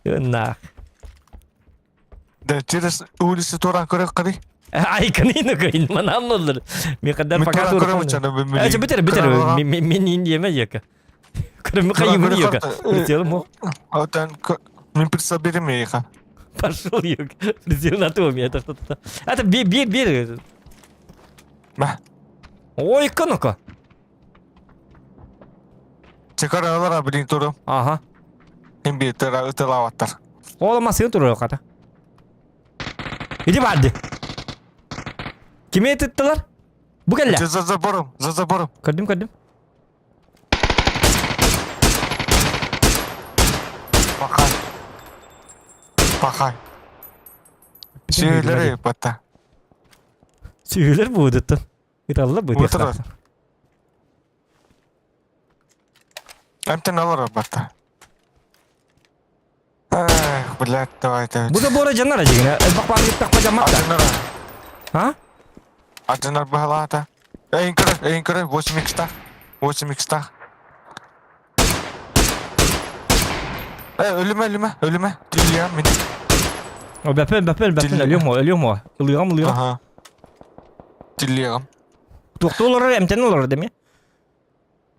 Nah. Da çeres ulisi toran kore kari. Ay kanino kain mana anlar. Mi kadar fakat Toran kore macam bemeli. Aja bitir. Min yeme ya ka. Kırmızı kayı yok. Betul mu? Otan min persa birim ya ka. Parsul yok. Betul natu mi atas. Ata bir. Bah. Oy kanaka. Cekar alar abidin torum. Aha. Hem bir terawatar. Oğlum masih turun kata. Ini vardı. Kimi tuttular? Bu kelle. Zaza borum. Kadim. Makan. Bakay. Şeyleri batta. Süyüler bu tutun. İrallah bu Otur. diye. Emten alır batta. Блядь, давай, давай. Bu da bora canlar acıgına. Bak bak git takma camat da. Adrenal. Ha? Adrenal bahalata. Eğin kırı. 8x. 8x. Ölüme. Dil ya beni. O bepel Dinle. ölüyor mu? Ilıyam. Aha. Dilliyem. Doktor olur emten olur değil mi?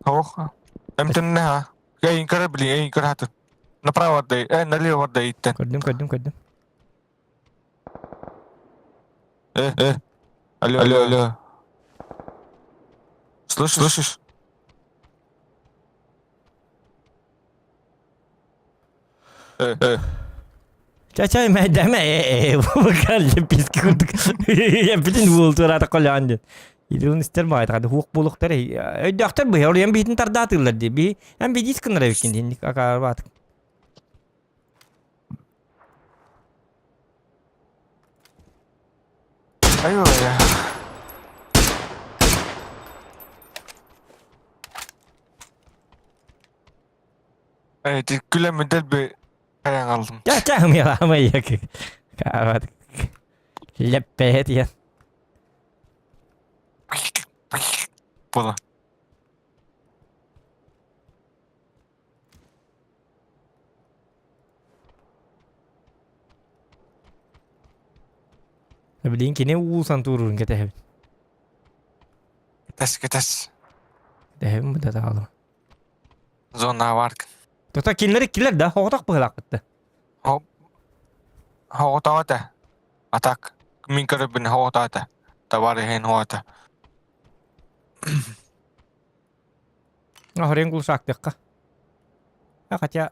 Ох. Emten ne ha? Eğin kırı bili, eğin kırı hatır. Направо отдай, налево отдай itten. Gördüm. Алло. Слышишь? Çay mı deme bu kaldı pis kurduk. Ya bütün buldu rata kolandı. İdilin ister mi ayda hukuk bulukları. Doktor bu ya oraya bir tar dağıtırlar diye. Bir hem bir disk kınara bikin diye akar bat. Ayol ya. Evet, gülemeden bir kayan aldım. Çay mı ya ama ya ki. Kavat. Leppet ya. Bula. Ne bileyim ki ne uğulsan tururun ki tehevin. Gites. Tehevin bu da dağılım. Zona var. Doktor kimler de hoğdak bu helakkıttı. Hawata. Atak. Min kırı bin hawata. Tavari hen hawata. Ah renk ulusak dakika. Fakat ya.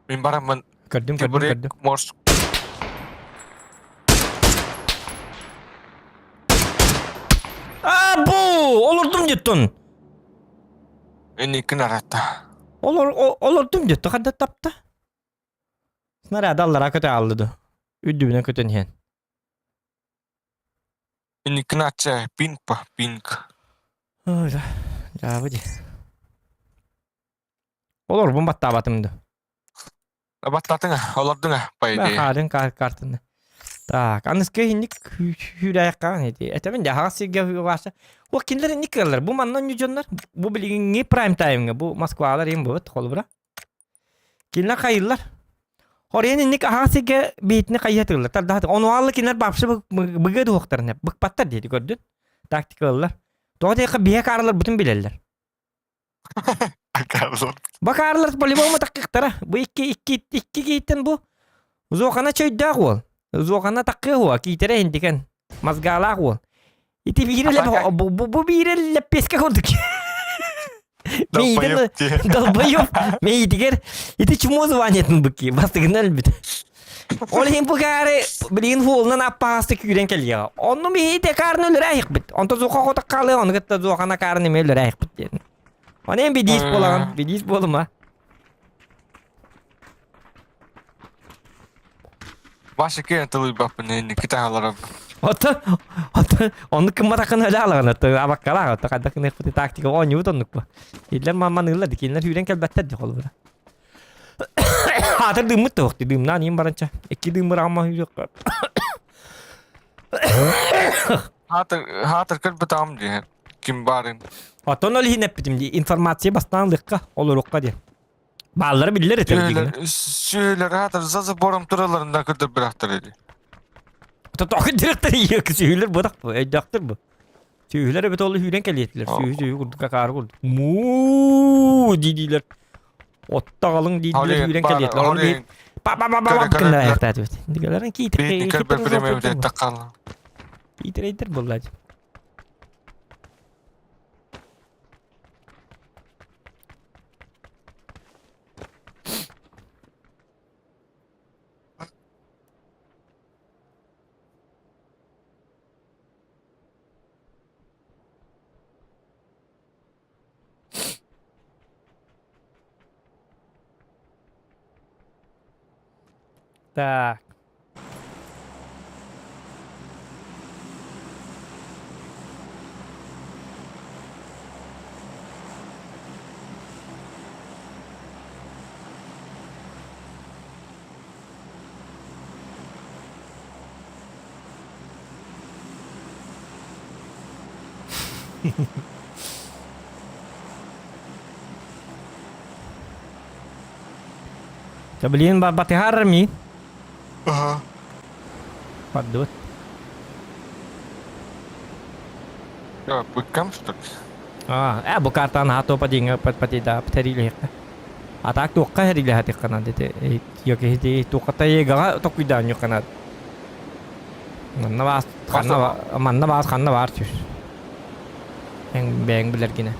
Min barang men Gördüm. kibrik mors. Aa bu! Olurdum diyorsun. Ini kena rata. Olurdum diyorsun. Hadi tapta. Nereye dallara kötü aldı. Üddübüne kötü niyen. Ini kena cah pink. Öyle. Ya bu di. Olur bu batta batımdı. Lepas tengah, olah tengah. Baik Ben dia. halen kartını. Tak, anıska hindik hürayak kan hedi. Etamin de hası gavı varsa. O kinleri nikerler. Bu mandan yücünler. Bu bilgin prime time bu Moskvalar yem bu. Kol bura. Kinler kayırlar. Oraya nik hası ge bitini kayatırlar. Tar daha onu allı kinler babşı bıgıdı hoktarın hep. Bık patlar dedi gördün. Taktikallar. Doğada yaka biye karlar bütün bilirler. Akarlar. Bakarlar voleybol mu takıktara. Bu iki giytin bu. Uzokana çöydağ ol. Uzokana takı o. Kitere hindiken. Mazgala ol. İti birille bu birille peske kurduk. Dalbayıp diye. Dalbayıp. Meydiger. İti çumu zvanyetin bu ki. Bastıgın elbette. Olayın bu gari bilin hulnan appa hasta küren geliyor. Onu bir hite karnı ölür ayık bit. Onta zoka kota kalıyor. Onu gıtta zokana karnı mı ölür ayık bit. Onu hem bir dis bolan. Bir dis bolum ha. Başı ki enteli bakın ini kita halar. Hatta onu kımma takın öyle alan hatta abak kala hatta kadar ne fıtı taktik o nyu tonluk bu. İller mamman illa dikinler hüren kelbette dik olur. Hatta dımı toktu dımna niyim baranca. İki dımı ama yok. Hatır kır betam diye. Kim barin. Hatta onu hine bitim di informasiya bastan lıkka olur okka diye. Balları bilirler eteldiğini. Şöyler hatır zazı borum turalarından kırdır bıraktır dedi. Hatta takı direktör yiyor ki söyler bu da bu. Doktor bu. Söyler evet oğlu hüren keliyettiler. Söyü kurduk kakar kurduk. Muuu didiler. Otta kalın didiler hüren keliyettiler. Onu bir Bak kena ayakta tuh. Digalaran kita Bir nikar berbeda udah takal. Kita bola. Так. Ska beliin batihar mi? Aha. Padut. Ya bıkkam tutuk. Bukartan hato pading patida pateri atak tu ka heri hati kana dete yo ke hiti tu kata ye ga to kuidanyo kana manna bas kanna var çüş beng bilir gine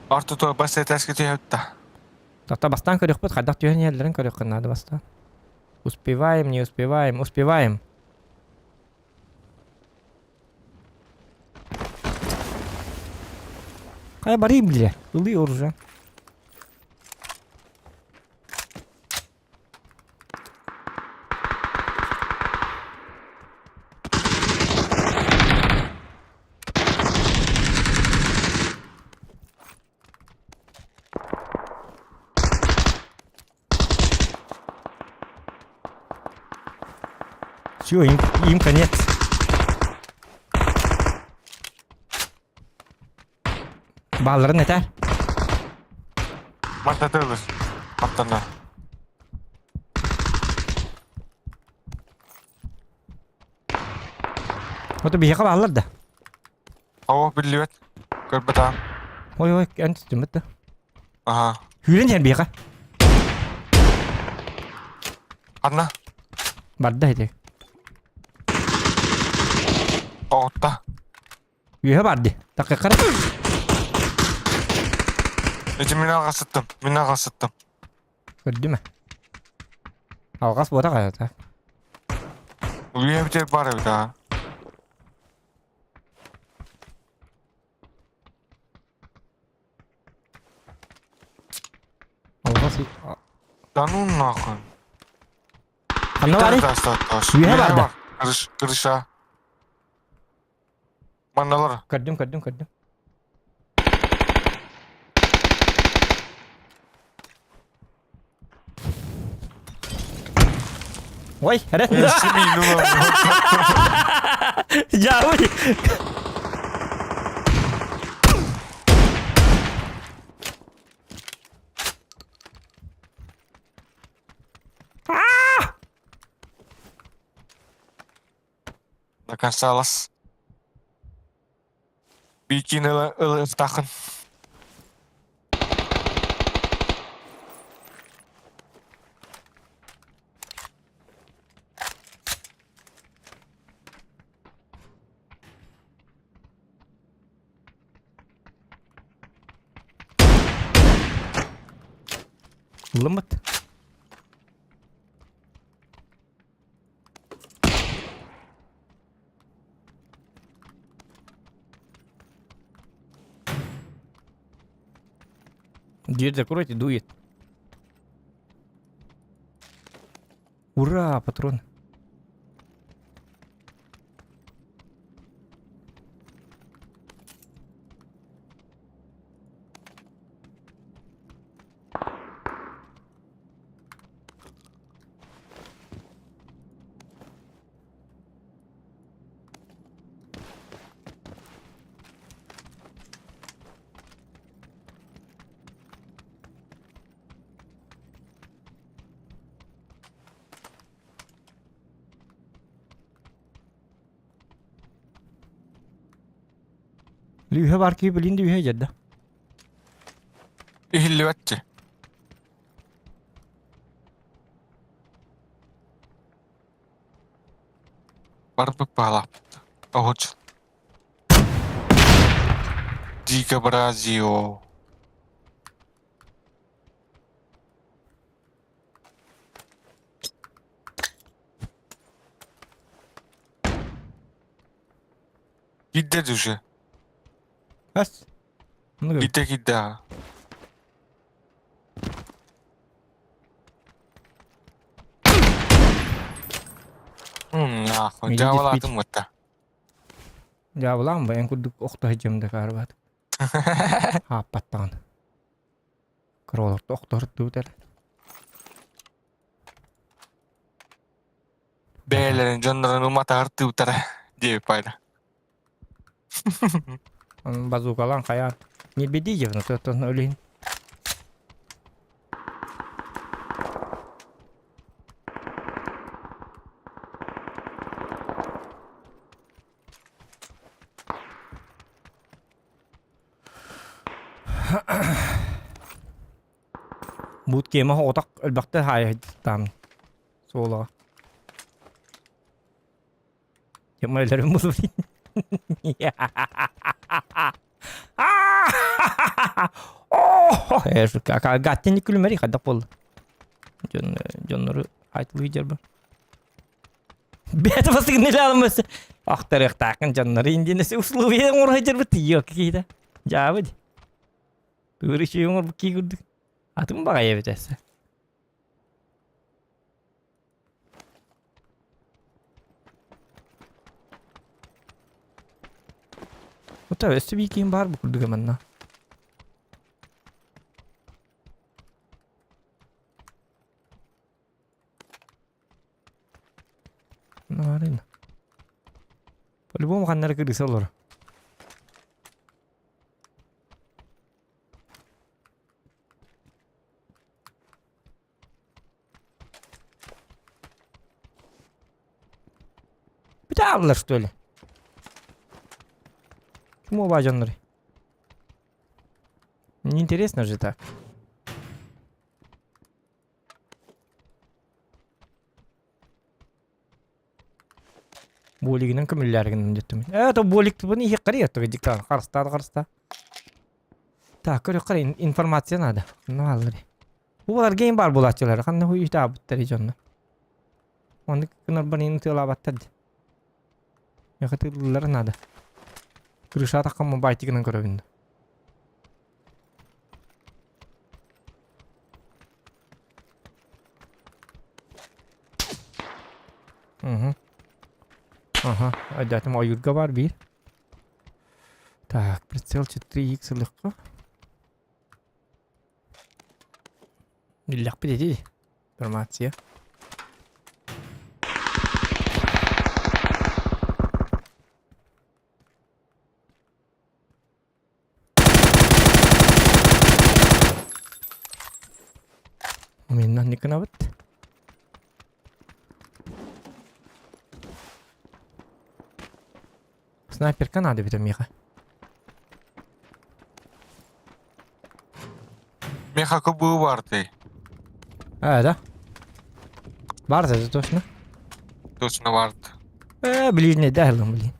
Artı to basit eski tiyutta. Tahta bastan körük bud kadar tühen yerlerin körük kana da bastan Успеваем, не успеваем, успеваем. Kaya bari bile. Uluyoruz ya. Все, им конец. Bağların yeter. Matlatılır. Matlarına. O da bir yaka bağlar da. Hava bilivet. Kırbatan. Oy en tütümüt de. Aha. Hülen yen bir yaka. Anna. Barda hedi. Oğutta. Üye bardi. Dakika. Ece mina kasıttım. Gördü mü? Algas boda kaya ta. Üye bir tek var bir daha. Algas. Danun nakın. Kanna var ya. Üye var da. Kırışa. Mannalar. Gördüm. Oy, hadi. Simin ulan. Jauh. Akan salas. Bikin takın. Lemot. Дверь закройте, дует. Ура, патрон. Lühe var ki bilin lühe jadda. İhillivetti. Barbuk balap. Ahuç. Diga Brazio. Gidde düşe. Bas. Bunu gör. Gidde. Ya, Milli cavalatım mutta. Ya ulan bayan kurduk okta hecimde karbat. Ha pattan. Krolor doktor tutar. Beylerin canlarını umata hartı utara diye payda. Bazuka lan kaya. Не беди явно, то öleyim. Bootcamp'e otak elbette hayır tam. Sola. Yapma ellerim bulur. Oh, gattin külmeri kadap oldu. Jonları aytılıyor jarba. Beti basık ne alması. Aktarık takın jonları indinesi uslu bir oraya jarba tiyo kida. Jawab. Duri şey umur bu ki gördük. Atım bakaya bitese. Bu tabi üstü bir kim var bu kurduk hemen na. Ne var yine? По-любому kanları kırısı olur. Bir daha alırlar işte öyle. Kim o bacanları? Мне интересно же так. Болигинен көмүлләргенен деттим. То болик буны их карыйт диктан карыста. Так, көрө информация надо. Ну алыр. Булар гейм бар булачылар. Кандай хуйта буттар жонна. Онда кынар банын тылабаттар. Якытылар надо. Крыша такам байтигинен көрөбүндү. Ага, айдатым аюрга бар бир. Так, прицел 4х легко. Легко деди. Информация. Менен не кынабыт? Снайперка надо бит меха. Меха кубу vardı. Да. Бар это точно. Точно vardı. Ближний дайлом, блин.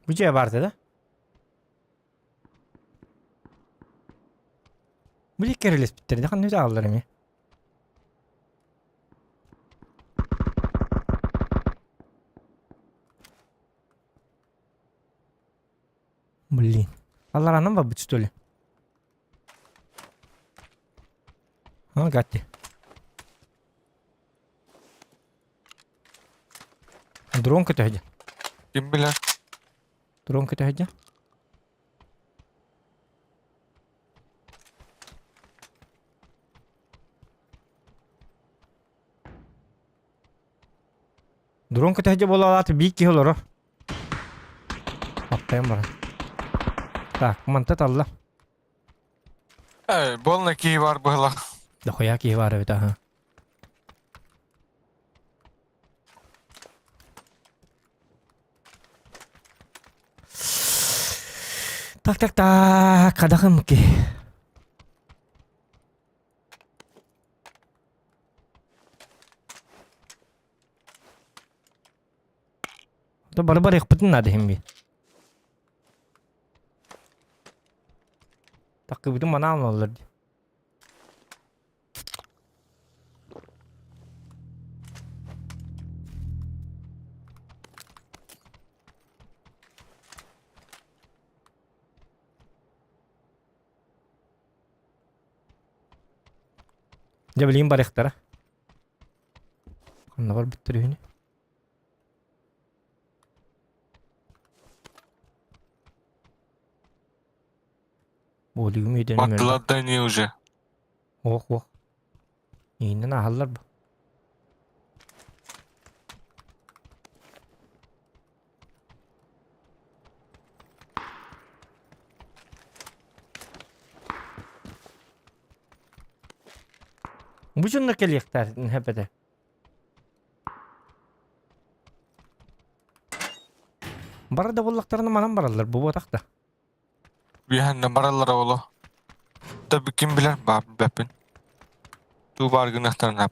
Bu cevap vardı da. Bu ilk kere bitirdi. Kan ne alırım ya. Блин. Allah anam var bu çitoli. Ha gatti. Drone kötü hadi. Kim bilir? Drone kötü hadi. Drone kötü hadi bola atı büyük ki olur o. Atlayayım bana. Tak, mantat Allah. Bolna ki var bıhla. Da koya ki var evet ha. Tak. Kadakım ki. То бар ихпытын нады химби. Такы бүтүн мана алалар. Жабылин бар ихтара. Канда бар биттирүүнү. Болугум үйден мен. Attılar da ne уже? Ох. Ийинен ахаллар бу. Бу жонна келиктер хепеде. Барда буллактарына манан баралар бу ботакта. Bir hende baralara oğlu. Tabii kim bilir bapin. Tu bargın ahtarın hep.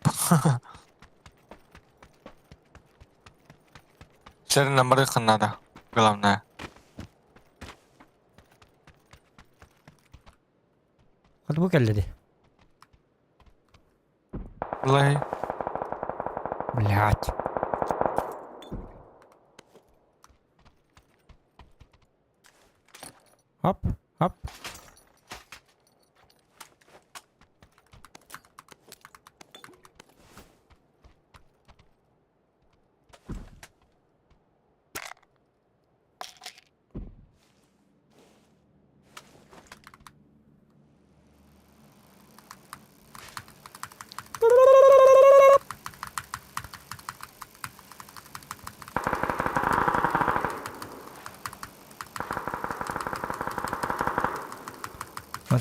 Serin nambarı kınada. Galam ne? Hadi bu kelledi. Vallahi. Блядь. Hop.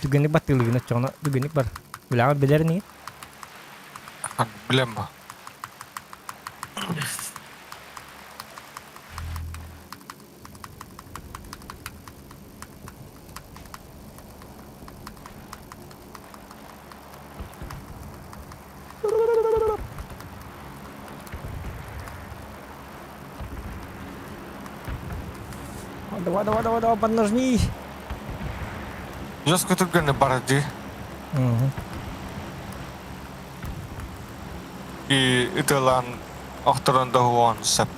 Tugenik batil gina chona tugenik bar. Bilangan beler nih. Bilem bu. Waduh, поднажми. Just kutu gönü baradi. Itu lan ahtaran dahuan sep.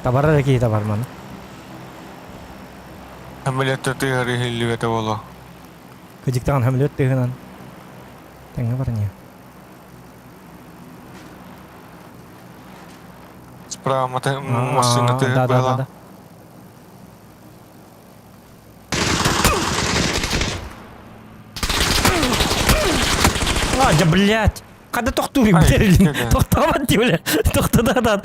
Tabar lagi tabar mana? Ameliyat tadi hari hilli bete bolo. Kejiktan hamilut deh kan. Tengah barnya. Справа машина ты была. Да. Блядь. Когда тоқтури берилин. Тоқтамат ди бля. Тоқтада.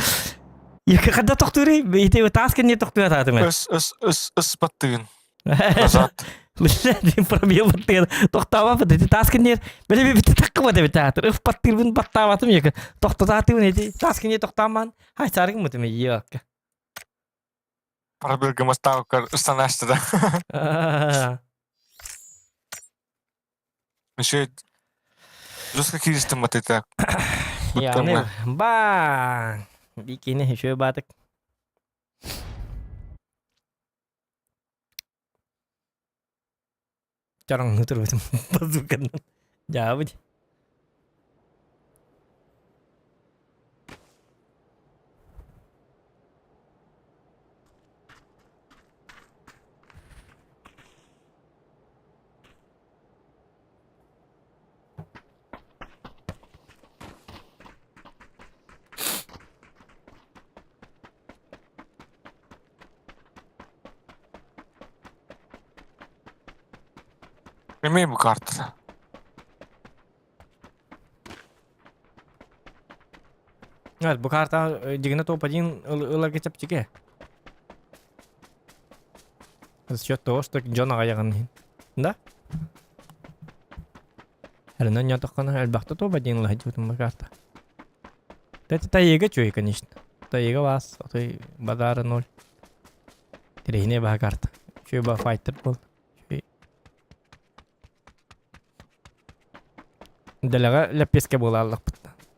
Екі когда тоқтури, ите таскен не тоқтуя татым. Өс баттыгын. Назад. Блядь, проблема тен. Тоқтама бит таскен не. Беле бит таккыма деп татыр. Ыф баттырбын баттабатым екі. Тоқтататым не. Таскен не тоқтаман. Хай сарың мутым yok. Проблема маставка устанашты да. Еще Just kekiriştim matete. Ya ne? Bang. Bikini şöyle batık. Jarang nutur betul. Pasukan. Jauh aja. Yemeği bu kartı. Bu karta jigna to pajin ular kecap cike. Счет того, что Джон аяған. Да? Әлі нятаққаны әлбақты то бәден лахи jutun карта. Это таега чуй, конечно. Таега вас, отой бадары 0. Терейне ба карта. Чуй ба файтер бол. Далага ләпеске бола аллах бітті.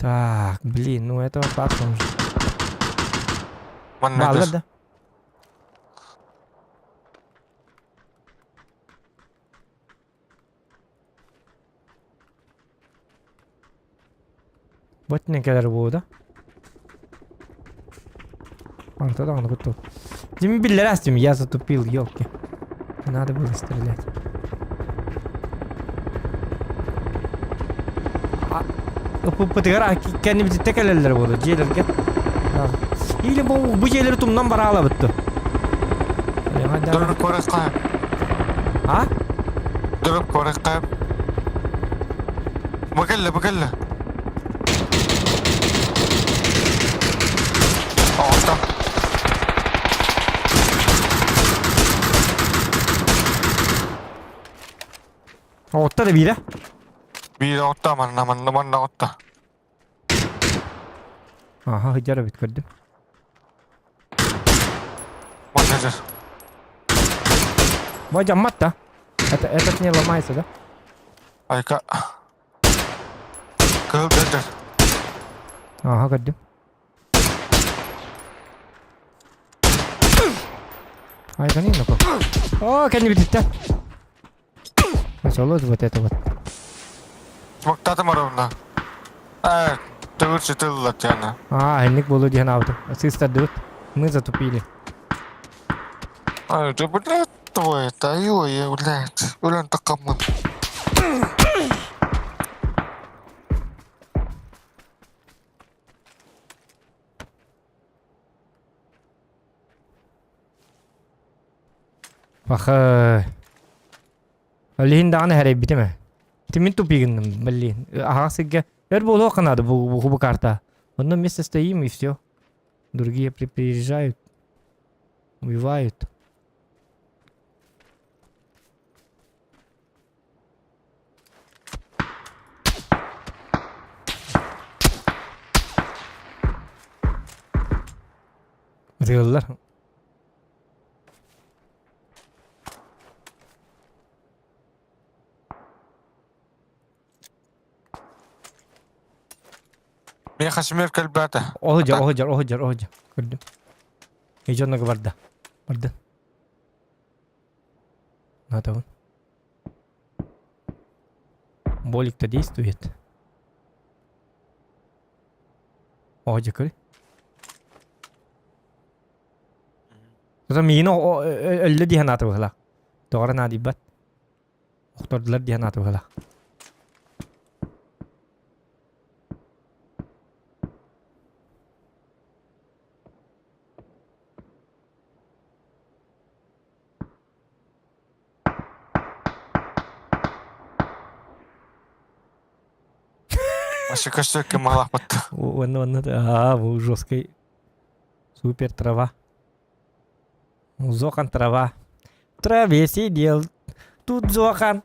Так, блин, ну этого факта уже. Ман Мало, недес. да? Вот не kadar bu da. Антон, он готов. Дембиль, раз я затупил, елки. Надо было стрелять. Пытыгара kendimizi tek ellerler bu da. Celerken. İyi bu şeyleri tumdan bara ala bitti. Durub ko'rib qo'yib. Ha? Durub ko'rib qo'yib. Bagalla. Orta. Orta da biri. Biri orta manna orta. Aha hıcara bitkirdim. Man nedir? Бача мат-то. Этот не ломается, да? Ayka. Kıldır. Ага, gördüm. Ayka не напал. О, kendi bitti. Началось вот это вот. Smoke'tadım orada. Evet. Тылла тяна. Henrik было где навты. Ассист отдают. Мы затупили. Ай, да блядь, твой это, ой, блядь. Блин, такому. Ах. Лин даны харай битеме. Тимин тупигин блин. Ага сиге. Это было надо bu карта. В одном месте стоим и все. Другие приезжают. Убивают. Diyorlar. Мне хашмир кальбата. Оһоджар. Gördüm. Hiç onunla vardı. Надо он. Болик-то действует. Оһоджар көрі. Sonra mini öldü diye anlatı bakala. Doğru nadi bat. Oktordlar diye anlatı bakala. Вообще костюки мала патта. Он, да, жесткий. Супер трава. Зохан трава. В траве сидел. Тут Зохан.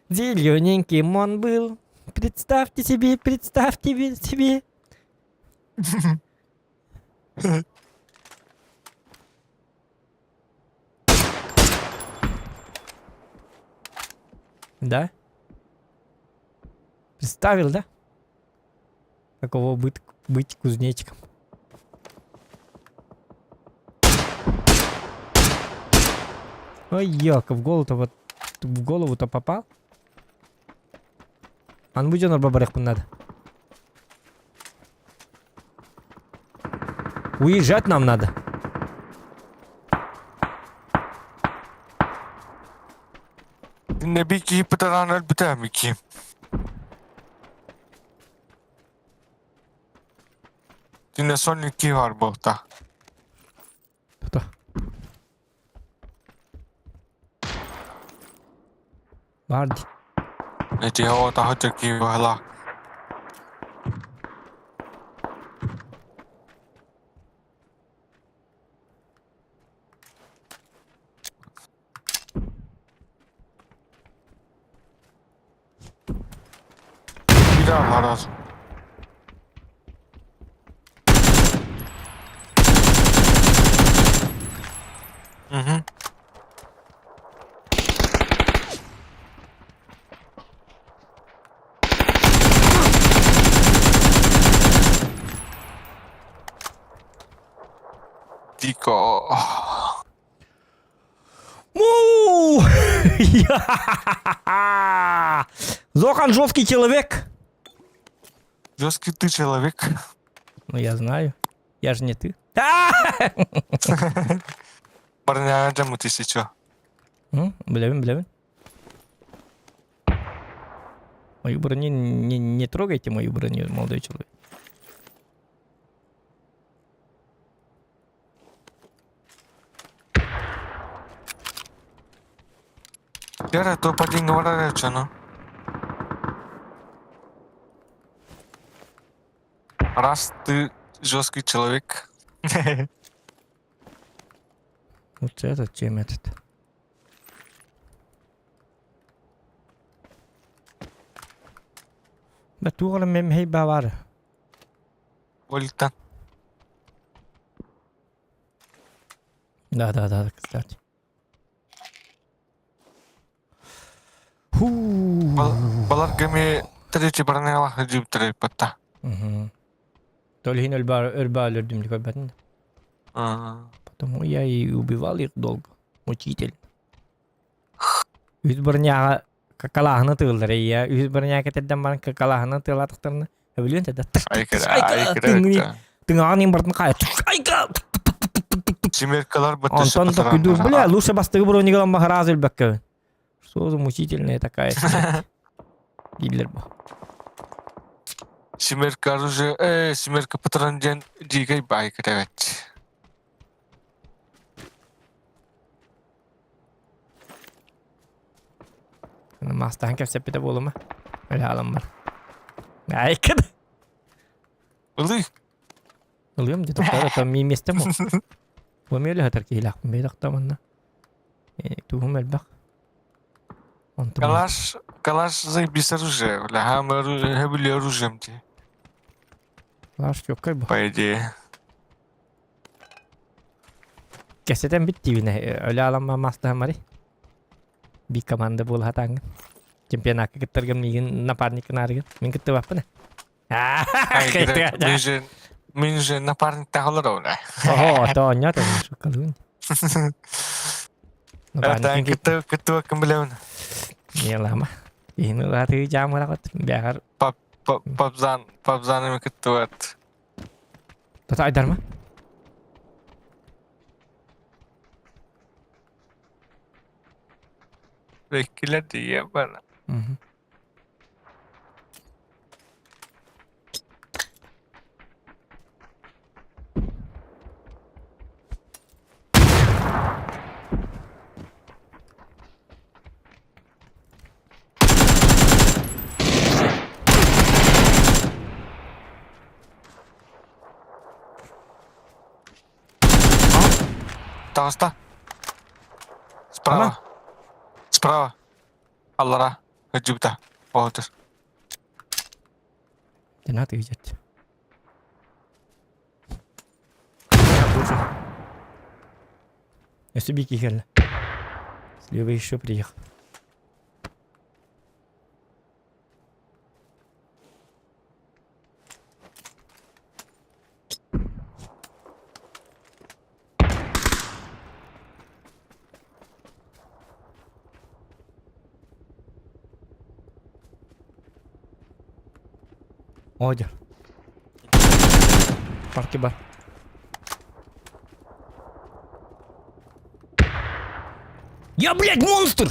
Зелененьким он был. Представьте себе. Да? Представил, да? Каково быть кузнечиком. Ой, ёлка, в голову-то попал. Ан будет он бабарах надо. Уезжать нам надо. Ne biki pıtaran elbette miki. Yine son iki var burada. Кто? Барди. Ne diye o daha çok iyi var la. Bir daha var az. Hı. Дико. Му! Зохан жесткий человек. Жесткий ты человек. Ну, я знаю. Я же не ты. Броня джаму тысячу. Блин. Мою броню не трогайте мою броню, молодой человек. Яра, то один говорит, что ну. Раз ты жесткий человек. Вот этот, чем этот? Да тугала мем хей бавар. Вольтан. Да, кстати. Фу. Балар гами третий броня ходил три пата. То ли хин ölba öldüm likabetinde. Потому я и убивал их долго. Мучительно. Үз броняга какалахны тылдыр. Я үз броняга кетеден баран какалахны тылатыктарны. Өбүлүн теде. Айкыра. Тыңаган имбартын кая. Айка. Семеркалар бытышы Антон так иду. Бля, лучше бастыгы бронегалан махараз ölбекке. Что за мучительная такая смерть. Гитлер бу. Семерка оружие, семерка патронжен дигай байк evet. Мастан кепсепите болума. Öyle alım var. Айкыд. Ылый. Ылыйым где-то там месте мо. Бомели хатар килак. Бейдактаманна. Тугум элбак. Калаш заебись оружие. Бля, хамы были оружием те. Калаш yok bu. По идее. Keseden bitti yine. Öyle alınma mastahım var. Bir komanda bol hatangın. Чемпионатка кеттерген мигин напарникын арыгын. Мен кетти баппын. Мен же напарник тағылыр оңай. Ого, тоня там шоколун. Атан кетті өкім білеуін. Не лама. Ені латы жамы рақыт. Бәғар. Папзан еме кетті өт. Тота айдар ма? Bekkiler diye bana. Тағыста. Справа. Справа. Аллара. Hücumda. Odur. Не надо видеть. Если бики хель. Слева еще приехал. Одер. Парки бар. Я, блядь, монстр!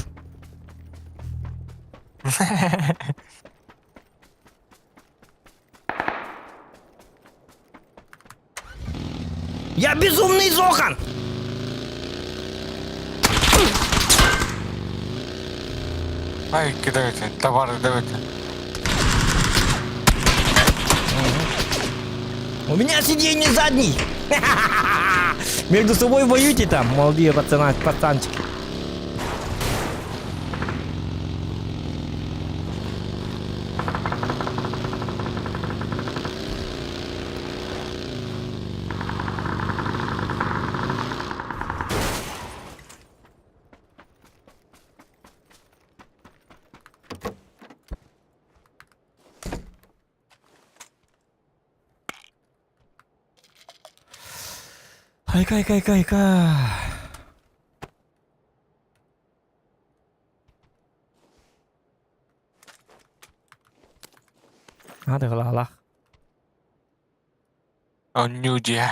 Я безумный Зохан! Ай, кидайте. Товары давайте. У меня сиденье задний! Между собой воюйте там, молодые пацанчики. Hayka. Hadi kılalak. Onnyuja.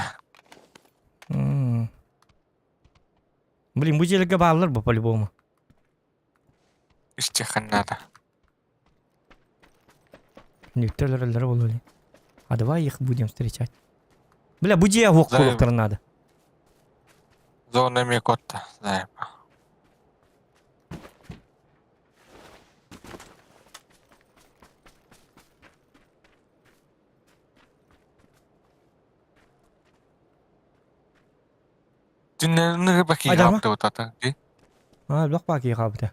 Блин, bu bağlılar bu по-любому. İşte kanada. Нюктерлерлер болули. А давай их будем встречать. Бля, буди я вок Знаю. надо. Зона Микотта. Знаем. Dinlerini bakayım Hadi ama. yaptı o tatlı. Ha, bak bak iyi kabde.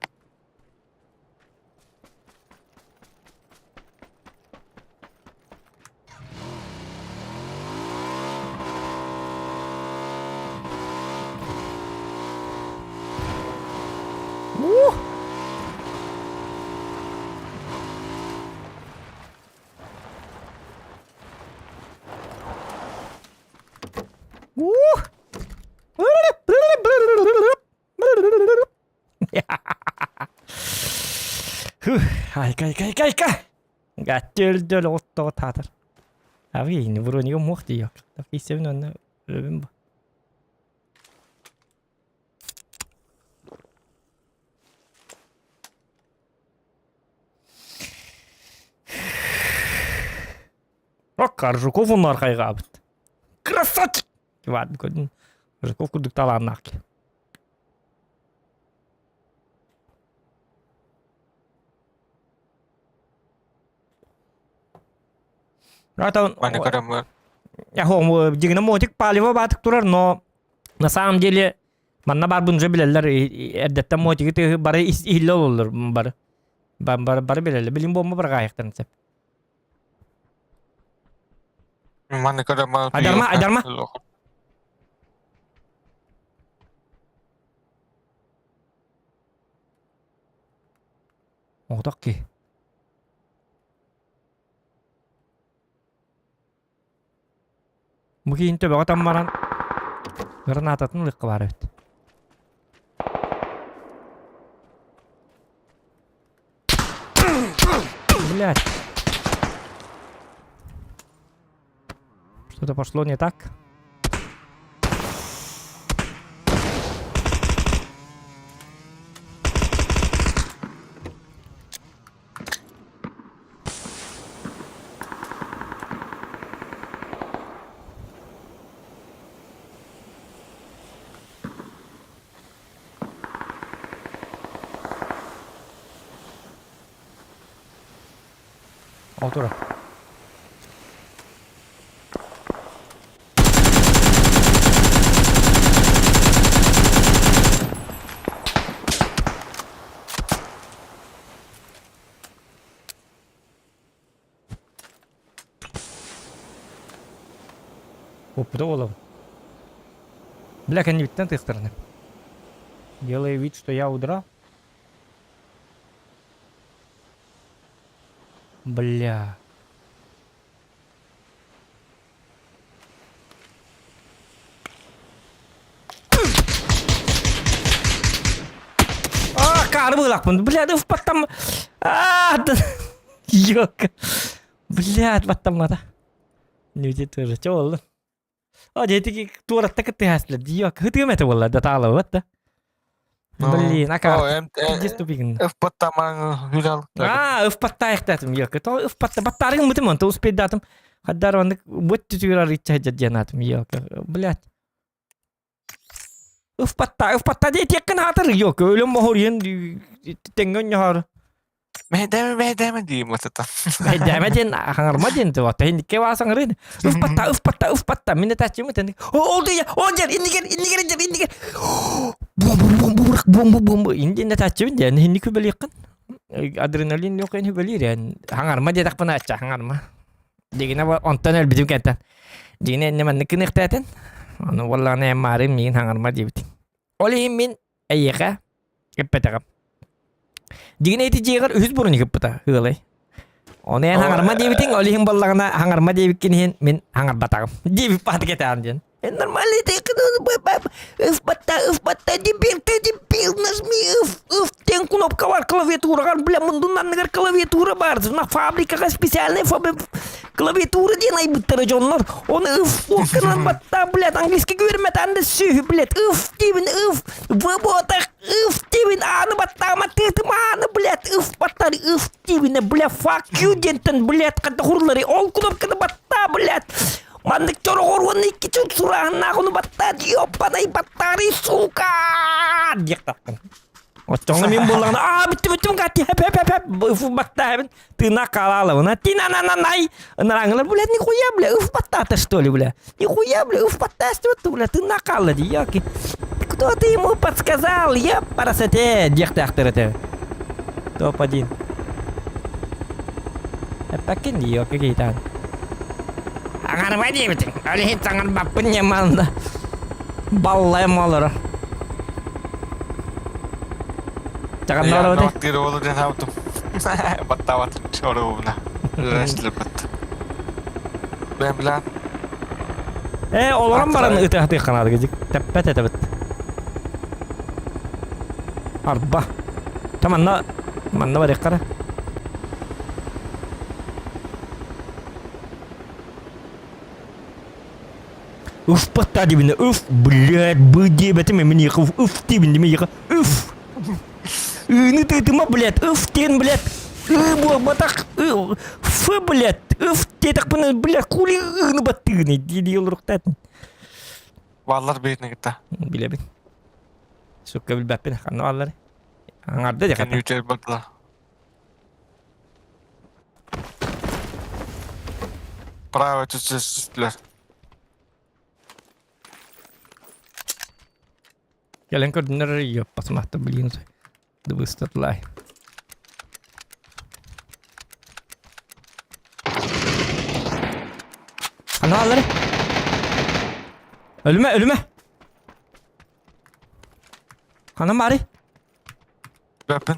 Hayka. Gattöldöl otto tatar. Abi ini burun yok muhti yok. Tapi sevin onu ölüm bu. Rokkar Жуков'un arkaya kabit. Красавчик! Ладно, kodun. Жуков kuduk talan nakli. Mana kadar mı? Я хом жигина мотик палево батык турар, но на самом деле манна бар бунжа билелер эрдеттен мотики ты бары илле болор бары. Бары билелер. Билим бомба бар гайыктан сеп. Mana kadar mı? Aydarma. Оғдақ ки. Бұ кейін төбе ғатам баран гранататын лыққы бар өт. Блядь. Что-то пошло не так. Altura. Опыта олов. Бля, они ведь на этой стороне. Делая вид, что я удрал. Бля. Карбы лахман. Бля, да в потом. Да. Ёка. Бля, потом надо. Не уйти тоже. Чё было? Дети тура так ты хаслет. Ёка. Ты это было, да тало вот да. Блин, а как? Иди ступик. В потом видал. В потаях датым, ёка. То в потарым мутым, он то успеть датым. Хаддар он вот тюра рича джадянатым, ёка. Блядь. В потта дети канатыр, ёка. Ölüm mahorien tengen yar. Медем ди матата. Демеден хангармаден то тен кевасан рин. В потта мине тачым тен. Олду я. Онжер индигер. Бум. Индине тачым ден хинни күбел якын. Адреналин yok eni belir yani. Hangarma dedik bana aça hangarma. Digine bu ontan ölbüdüm kentten. Digine ne man nikini ihtiyatın. Onu vallahi ne marim min hangarma diyebit. Olihim min ayyaka. Kepetakam. Digine eti jigar üz burun kepeta hılay. Onu en hangarma diyebitin olihim ballagana hangarma diyebikkin hin min hangar batakam. Diyebip pat ketan jen. Нормально ты Ыф-батта, дебил, нажми ыф, тен кнопка var klaviaturaga, бля, bundan neger klaviatura var. Na fabrikaga spesialne klaviatura diye nay bittirici onlar. Onu ыф, okkanan batta, блядь, английский görmeden de sühü, блядь, ыф, dibin ыф, выботах, ыф, dibin, anı batta, matırtım, anı, блядь, ыф, battari, ыф, dibine, блядь, fuck you, dentin, блядь, katta hurları, ol knopkada batta, блядь. Mandık çoru horvanı iki çut surahın nakunu batta diyor panayı battari suka diye taktım. Ocağını min bulağına bitti gati hep ıfı batta hep tırnak kalala ona tina nanay naranglar bule ni kuya bile ıf batta testoli bile ni kuya bile ıf batta testoli bile tırnak kalala diyor ki кто-то ему подсказал я парасете diye taktır ete топ-1 Pakin diyor ki kita Angar wadi bitin. Ali hiç angar bapın yamalında. Ballay malları. Jangan Ja, nora no, wadi. tiro ollut den auto. Battavat çoruğuna. Restlepet. Ben bilen. Olurum barın ıtı kanadı gecik. Teppet etebet. Arba. Tamanna var ikkara. Уф, пота дибине, уф, блядь, быди, бэти мэмэни, уф, дибине, мэйха, уф. Ну ты ма, блядь, уф, тен, блядь. Батак, фу, блядь, уф, те так пына, блядь, кули, ну батыны, диди олруктат. Vallar beytine gitti. Bile bin. Sukka bil bappin, kanno alları. Angarda ya Kendi kata. yüçer baktılar. Bravo tütsüzler. Kalian koordinir ya pas mahta beliin tuh. The boosted lie. Kanno alları. Ölüme. Kanno mari. Öpün.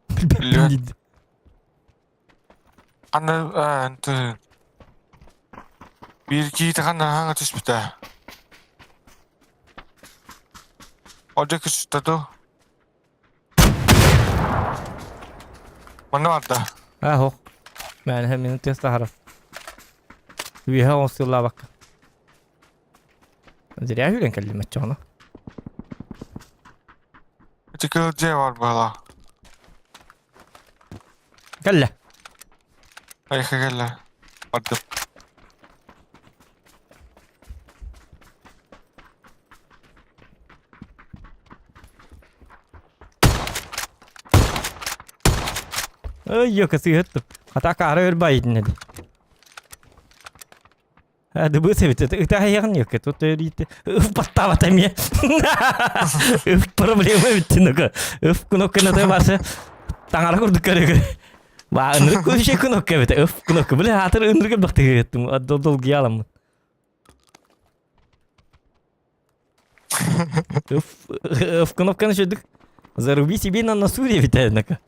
Bappin gidi. Anne, bir iki takan hangi tüspüte? Olacak üstte tu. Mana vardı? اهو يعني من انت تعرف فيها وصل الله بك ادري اهو اللي نكلمك انا Çıkılcı var bala. قال Ay kagalla. Vardı. ايوه كثير هتاك على البايدن دي هذا بس بتاع هي غني كتو تريت بطاوة تمية проблема بتنوك كنو كنا تبارس تانغارا كورد كره با انر كل شيء كنو كبت كنو كبل هاتر انر كبد تيت دول جيالم كنو كان شدك заруби себе на носуре витайнака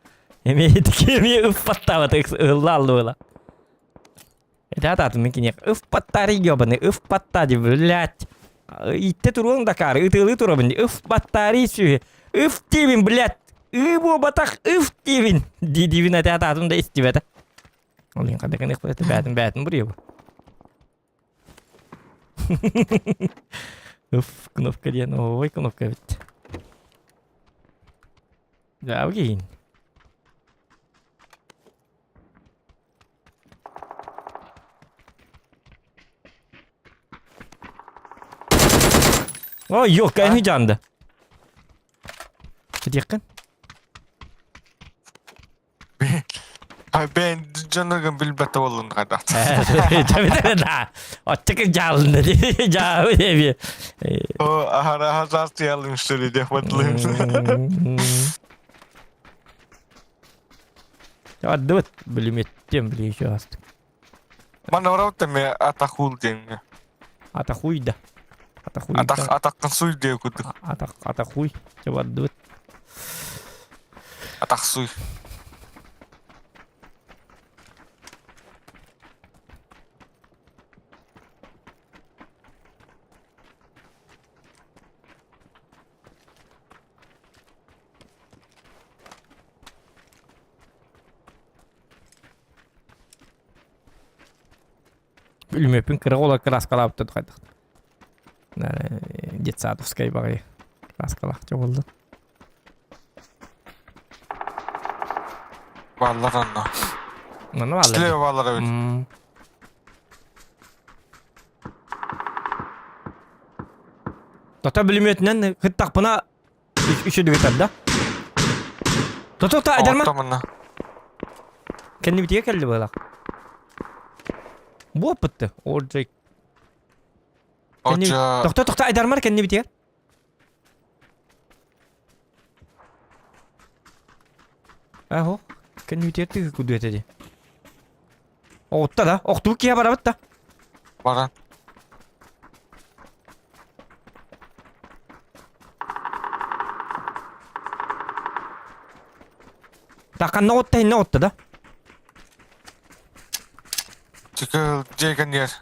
Имеет кеми впаттава, так лалула. Это микин я впаттари ёбаный, впаттади, блядь. И ты турун дакар, и ты литурован, впаттари сюи, втивин, блядь. Его батах, втивин. Дидивин это ататун да истивета. Олин когда каных это бэтэн бурёб. Кнопка где, ой, кнопка ведь. Да, окей. Yok en candı. Yakın. Ben canım bilbette olun kadar. Tabii da. Açık canlı dedi. Cevabı diye. O ahara hazat yalım söyledi yapmadılar. Ya dıvıt bilim ettim bile şu astık. Bana orada mı atakul denge. Atakuyda. Atakkan suy diye kudu. Atakuy. Coba dıvıt. Atak suy. ülmöpün kırık olar kraskalayıp da kaydık. Детсадовская bagay. Kraskalakça oldu. Ballar anla. Onu vallahi. Sileo ballara öyle. Tota bilmiyetinden hıttak buna üçüdü getirdi da. Tota eder mi? Tamamına. Kendi bitiye geldi böyle. Bu apıttı. Orada. Oca. Tota eder mi kendi bitiye? Aho. Kendi bitiye tıkı kudu etedi. Otta da. Oktu ki ya barabat da. Baran. Takan ne otta hinne otta da. Çıkıl ceyken yer.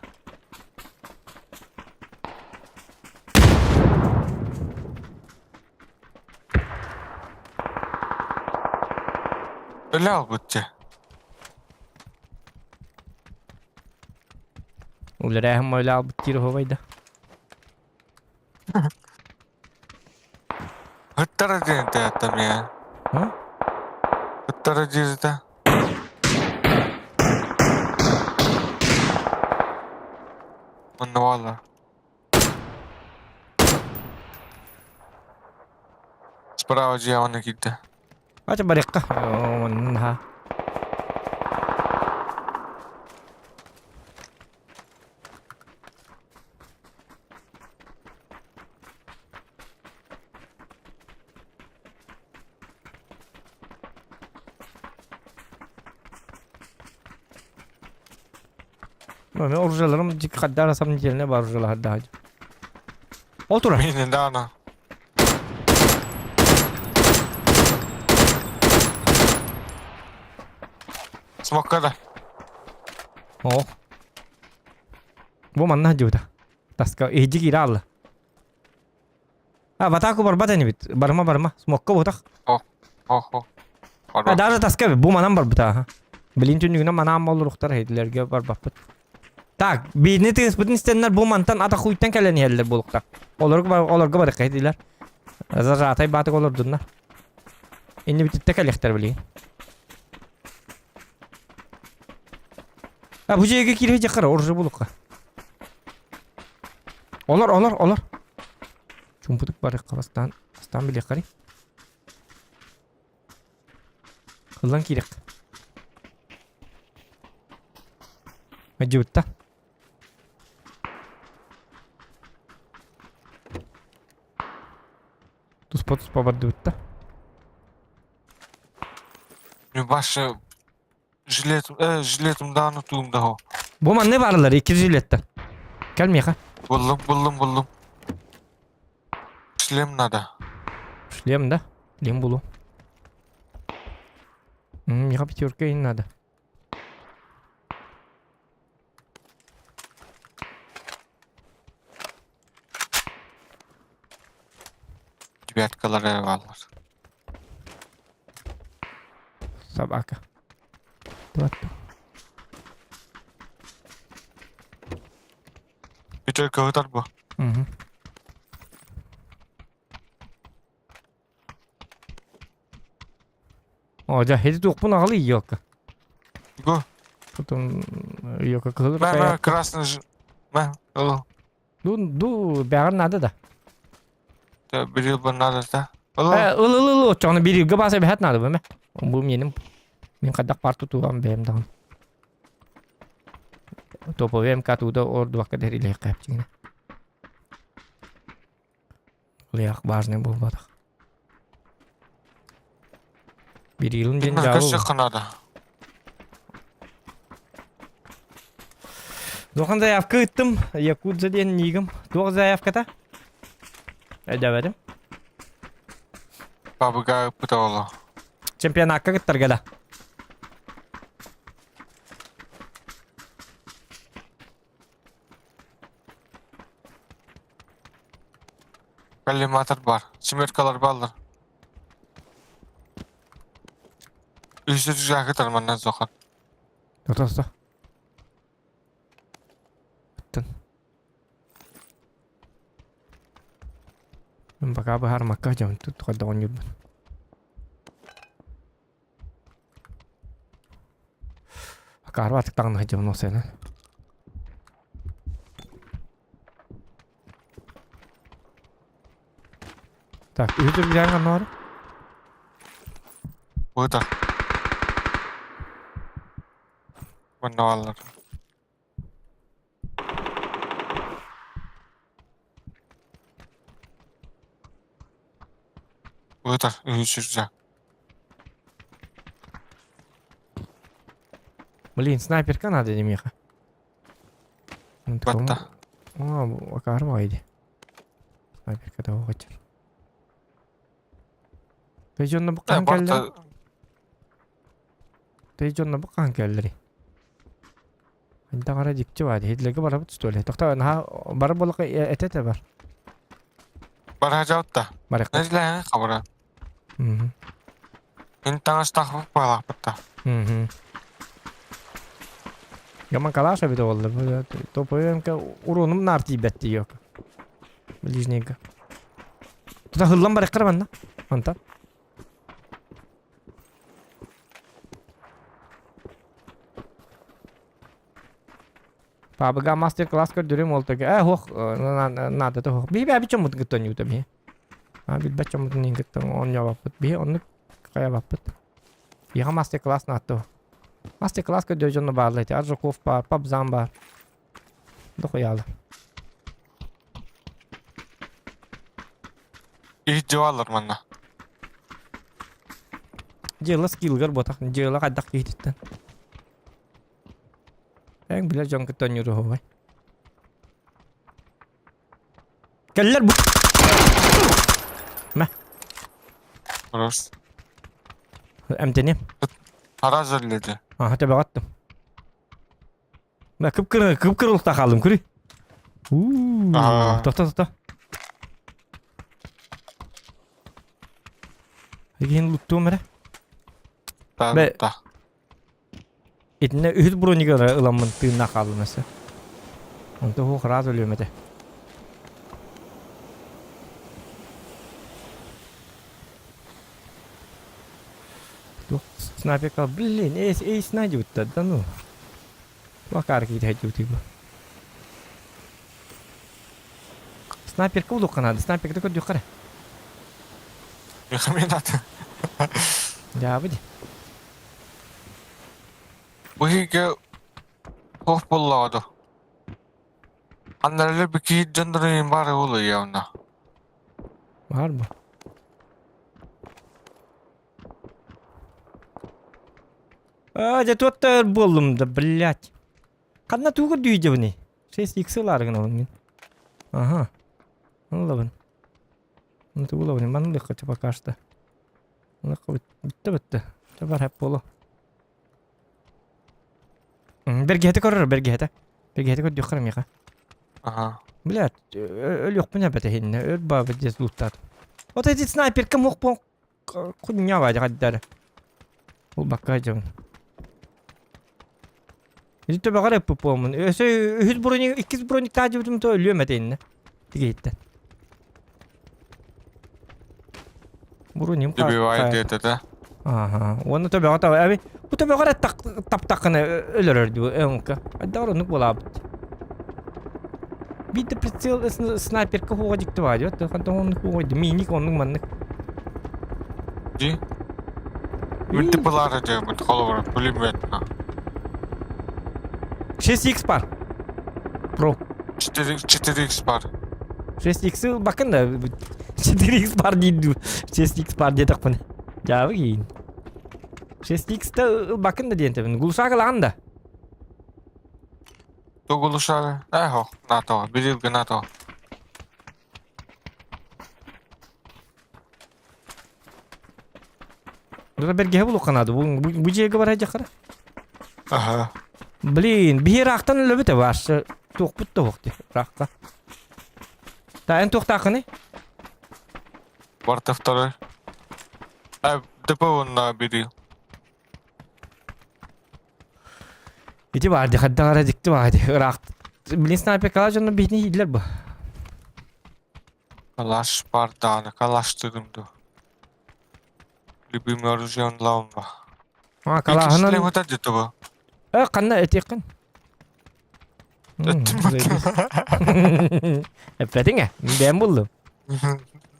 Öyle al bütçe. Ulara hem öyle al bitir havayda. Hıttara diyen de yattım ya. Ha? Hıttara cirde. Bunu valla. Справа дьявольна gitti. Acha barikka. Ha. Ben oruçlarım kadar asam diyeline var oruçlar daha. Otur. Minin dana. Smokkada. Oh. Bu mana juga. Taska ehji kira Allah. Ah, bata aku berbat ini bit. Barma. Smokka botak. Oh. Ah, daha taska bu mana berbata ha. Bilinçin yüküne mana amal ruhtar hedilerge berbat. Tak, birini tespitini isteyenler bu mantan ata kuytan kelen yerler bulukta. Olarga badak hediler. Azar atay batak olur dunlar. İndi bitti tekelekler bileyim. Ha bu jeyge kirhe jakara orja bulukka. Olar. Çumputuk bari kafastan. Astan bile kari. Kıllan kirek. Mecbutta. Tuspa bardı bitti. Başı jiletimden unuttuğum da o. Bu man ne varlar 2 jiletten. Gelmiyor ha. Buldum. Шлем надо. Шлем, да? Шлем булу. Миха пятерка и не надо. Девяткалар eyvallah. Собака. Вот. Bir tek kağıtar bu. Угу. О, да, эти двух понагли йока. Го. Потом йока кылыр. Ben красный ж... Ben. Oğlum. Ду, бягар надо да. Bir yıl bana надо da. Oğlum. Ыл, чоны bir yılga basa behat надо бе. Bu benim. Men kadar partu tuğam benim dağın. Topu benim katuda ordu vakit heriyle yapacağım. Liyak важный был badak. Bir yılın Bilmem cevabı. kaç yakınada. Doğan заявка еттім. Якудза ден нигім. Doğan заявката. Ödemedim. Babıga öpüde oğlu. Чемпионатқа кеттір гада. Kalimatır var. Çimerkalar ballar. Üstü düzgâkı tarmandan sokan. Тоқта. Baka bahar Makkah jam tu kada on yub. Akar wat tang na jam no sena. Так, үйдір білген норы? Burada. Bunda varlar. Burada uyuşurca. Блин, снайперка надо, Демиха. Batta. О, акар вайди. Снайперка да хочет. Ты жонна бакан келди. Batta. Ты жонна бакан келди. Анда кара дикчи вади. Хедлеге барабыт столе. Токта на бар болок этете бар. Barajavda. Барак. Nezle kabara. Мм. Intanız takıp bağlaq batta. Мм. Яман калаша бит олду. Топоемка уронум нарти бетти yok. Ближнего. Туда хыллан бар эккар да. Антап. Пабга мастер класс көрдүрүм ол теге. Хох, надо то хох. Би чөм мут гыттан ютам би. Би бачам мут нин гыттан он явапыт. Би оны кая вапыт. Бига мастер класс нато. Мастер класс көрдүр жонно барлайт. Аржуков бар, пабзам бар. Дохуяла. İyi civarlar bana. Жела скиллгер ботак. Жела кадак кейтиттен. Эң билер жон гыттан юру хой. Келлер бу. Burası. Эмтенем. Para zırladı. Aha tabi attım. Ben kıpkırılıkta kaldım kürü. Aa. Tohta. Yine loot'tum mere. Be- Da. İtine ühüt broniga ılamın tığına kaldı mesela. Onda hoş rahat ölüyor mete. Снайпер кал, блин, эйс найдет-то, да ну. Лакар какие-то хотят его. Снайперка улука надо, снайперка такой дюхара. Yıkamayın. Ya budi. Bu hige hoş bulladı. Annelerle bir ki canlarıyım var oluyor ya ona. Var mı? Жа болдум да, блядь. Кадна тугу дүйдө буни. 6x ларгын он. Ага. Аллабын. Ну тугу лабын, ман лык чапа кашта. Лык битти. Чапар хеп боло. Бергете көрөр, бергете. Бергете көр дюкрам яка. Aha. Блядь, öl yok mu ne bete hinne? Öl babı diye lootlar. O da dedi sniper kim yok bu? Kunya var hadi der. Ol bakacağım. İşte bakar hep bu pomun. Öse 100 bronik 200 bronik tacı bitim to ölüyor mete hinne. Dige gitti. Bronim Bir var dedi de. Aha. Onu tabi hata abi. Bu tabi kadar tap takını ölür diyor. Onka. Hadi onu bulab. Bir de прицел снайперка ходит тварь, вот это он ходит, миник он маннык. Di. Minti pılar edeceğim. Minti kolu var. Pulimet. 6x var. Pro. 4x var. 6x bakın da 4x var değil. 6x var dedik bunu. Ya bakayım. 6x da bakın da diyen tabii. Gulsa kalan da. Doguluşa. Eho. NATO. Bir yıl NATO. Burada bir gehe bulu kanadı. Bu cege var hacı kara. Aha. Блин, bir raktan löbete var. Tok butta hokti. Rakka. Da en tok takını. Var teftarı. Depo onunla bir yıl. İti vardı. Hadda kara dikti vardı. Rak. Bilin sniper kalacağını bihni iyiler bu. Калаш барданы, калаштырdım da. Любимый оружие лаумба. Ha Калахынан kalahının. вот это bu. Kanna etekin. Epetin ya. Ben buldum.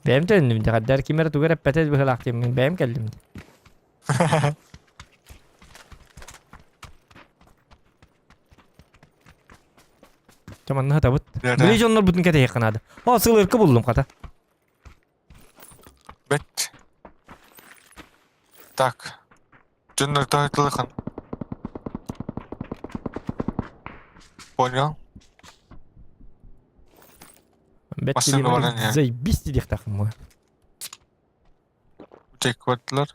Benim döndüm. Kadar kimere tuğra epete bir halakim. Benim geldim. Tamam ne tabut. Bilici onlar bütün kete yakınadı. O sığıl ırkı buldum kata. Bet. Так. Дженнер тайтылыхан. Понял? Bet Basın numaran ya. Zaybis dedik takım mı? Tek vardılar.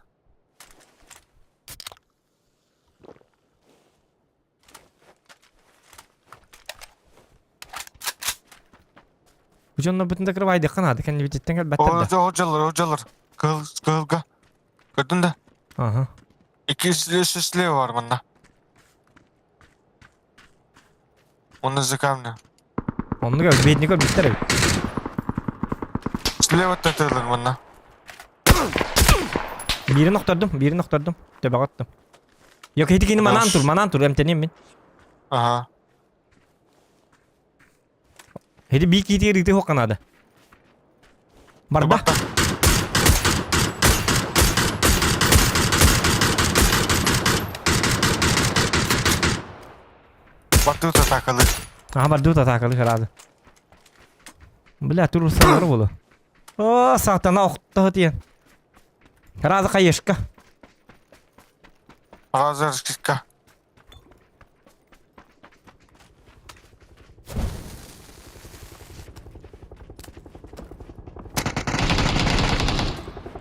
Bu canına bütün de kırvaydı yakınadı. Kendi bitetten gel better de. Hocalar. Kılga. Gördün de. Aha. İki süslü var bunda. Onu zıkamlı. Onu gör. Bedni gör. Bitter ev. Слева татылır bunda. Birini noktardum. Tebe attım. Yok hitikini manan tur. Emteniyim ben. Aha. Hedi bir iki rite hokanadı. Barda. Bakta. Baktı da takılı. Aha barda da takalı herhalde. Bile turursa var bulu. Oo saatana okta hatiyen. Herhalde kayışka. Hazır şişka.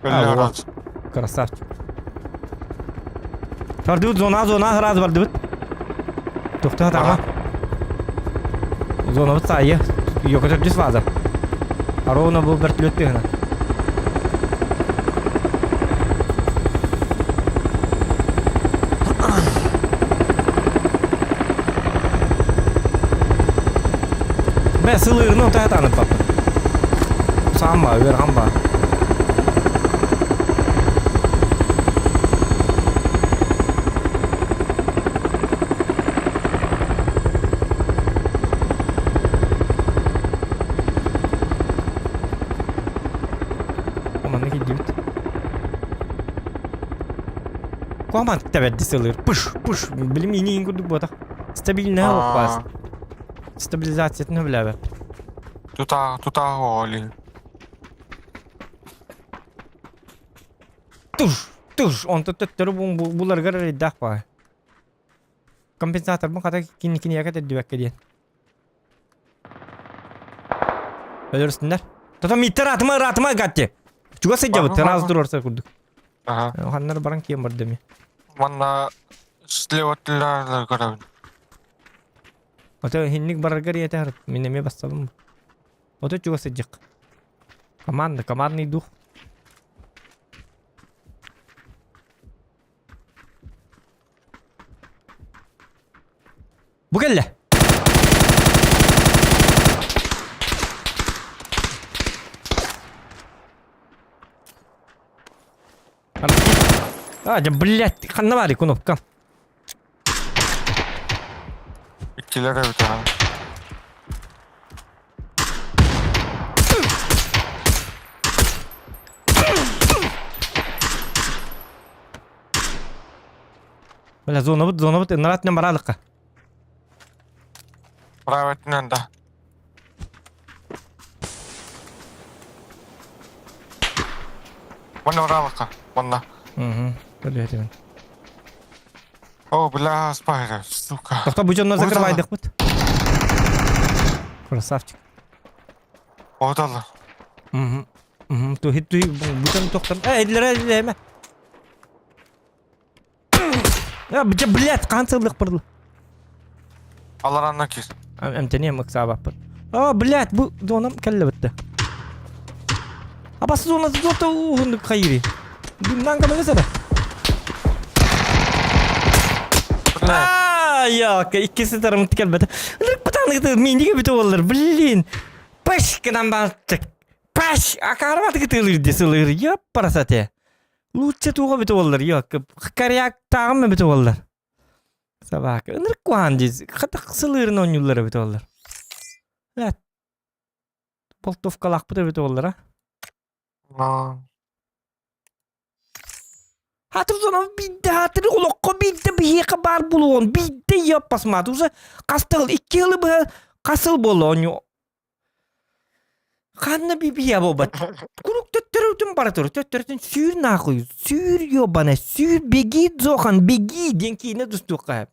Öyle раз. Красавчик. Вардут зона herhalde vardut. Tohta tamam. Zona bu sayı. Yok ötür düz fazla. Arona bu bertlötte hına. Ben sılığını ortaya tanıp bak. Samba, ver hamba. Aman ne gidiyor? Kuaman tebeddi sılır. Push. Bilim yeni ingurdu bu da. Stabil ne olmaz. Stabilizasyonu bile ver. Tuta голі. Tuş. On tuttuğu bular gara dah pa. Kompensator bu kadar kini yakat ediyor diye. Ölürsünler. Tata mitter ratıma gatte. Juga saja bu teras durursa kurduk. Ага. Onlar barang kim var demi. Ванна слева тылар gara. Oto hinnik bargar ya tar mineme basalım. Oto juga sejak. Kaman ni duh. Bu kelle. Блядь, kanna var konopkam. İkilere bir tane. Böyle zona bu narat ne maralık. Правильно, да. Ванна равака. Ванна. Böyle hemen. О, бля, спайдер, сука. Tohta bu canları Orada закрывайdık bud. Красавчик. Oradalar. Tu hit bu canı tohtan. Edilere hemen. Ya блядь, kanserlik pırlı. Alaranına gir. Emteniyem iksaba pır. Блядь, bu zonam kelle bitti. Abası zonası zota hunduk kayri. Bundan kamera sana. Yok, ikisi tarafım tikel bete. Lık batanlık da mini gibi olur, bilin. Başkadan bastık. Паш! Акарматы кытылырды сылыр. Ёп, парасате. Лучше туға біті олар. Yok. Karyak tağım mı біті олар? Sabah. Inırık kuhancız. Katak sılırın on yılları біті олар. Evet. Boltovkalak біті біті олар, ha? No. Hatır sonra bidde hatır olokko bidde bir heka bar bulun. Bidde yapasmadı. Uza kastıl 2 yılı bu kasıl bolon. Kanna bir ya baba. Kuruk töttürütün baratır. Töttürütün sür nakoyu. Sür yo bana. Sür begi zohan. Begi denkine düştük hep.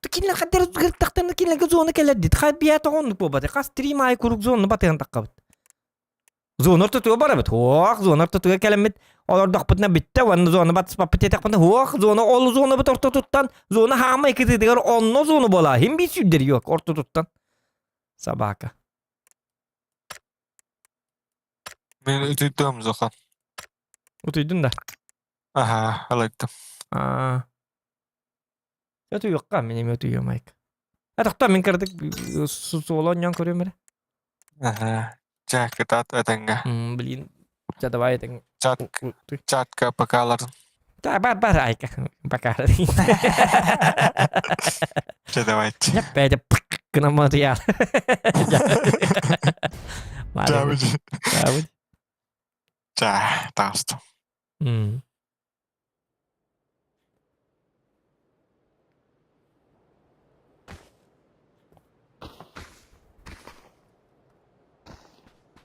Tukinle kadar gırtaktan tukinle zonu keledi. Kay biya toğunluk baba. Kastırayım ay kuruk zonu batağın takkabıt. Zonor tutuyor bara bit. Hoq zonor tutuyor kelemet. Olar daqpıtna bitti. Vanna zonu batış papıtı takpıtna. Hoq zonu ol zonu bit orta tuttan. Zonu hama ikisi diyor. Onno zonu bola. Hem bir sürdür yok orta tuttan. Sabaka. Men ütüydüm zaten. Utuydun da. Aha, alaydım. Aa. Ötü yok ka benim ötüyor Mike. Atakta min kırdık su olan yan koruyor mere. Aha. Jaket at etenge. Beliin jada wae teng. Chat ke bakalar. Bar ay ka bakar. Jada wait. Ya bede kena material. Tabii. Tabii. Ja, tast.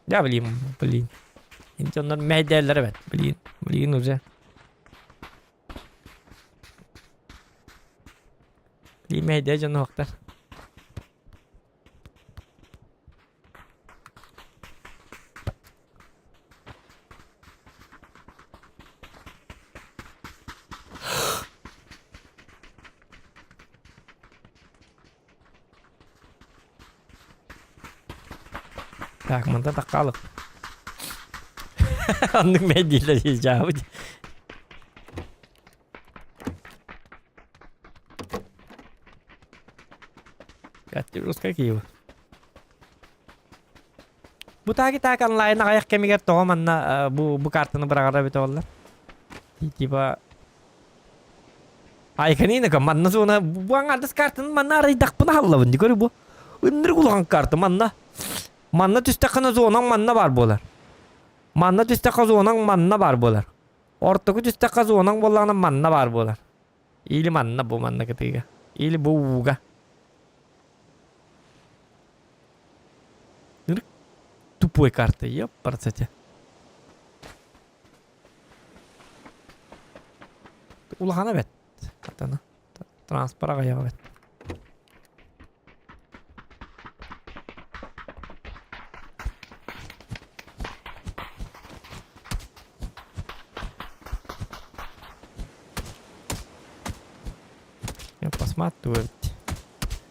Ya beliin. Inte onlar medyalar evet. Beliin uza. Beliin medya canı haklar. Tak mantap tak kalah. Anlık medyalar cevabı. Terus kayak gitu. Bu kita akan lain na kayak kami kerto man na bu kartını bırakar bitolar. Tiba ay kanina ka man na zona buang atas kartını man na ridak pun hallavan di bu. Bener ulang kartı man na. Manna tüstakana zonan manna var bolar. Manna tüstaka zonan manna var bolar. Ortaku tüstaka zonan bolana manna var bolar. İli manna bu manna ketiga. İli buga. Tupue kartı ya parçaca. Ulahana bet. Katana. Transpara gaya bet. Посматривать.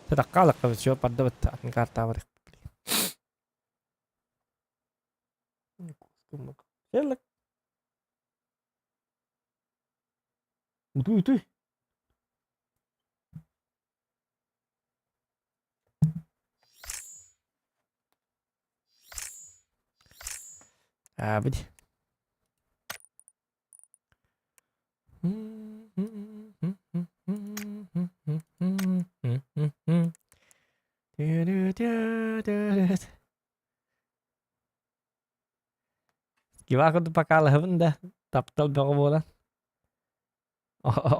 Это калак, все поддавать от карта варик. Селек. Уй. Abi. Gimana aku tuh pakalah benda taptal berapa bola?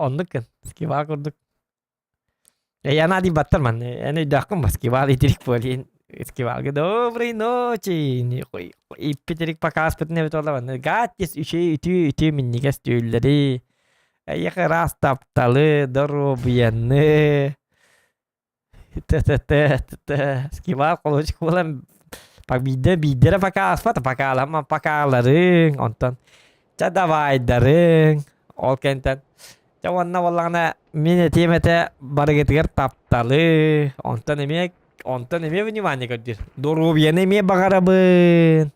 Onduk kan, gimana aku tuh? Ya nanti batal man, ini dah kan mas gimana tirik boleh, gimana доброй ночи, ipitirik pakas petne betul lah man, gatis itu minikas dulu ya keras taptalı dorobianne. Gimana kalau sekolah pak bida pakai asfalt pakai lama pakai lareng ontan cada vaydareng all kentan cawanna wallana mine timete bargetir taptalı ontan eme bini mani kadir dorobian eme bagarabın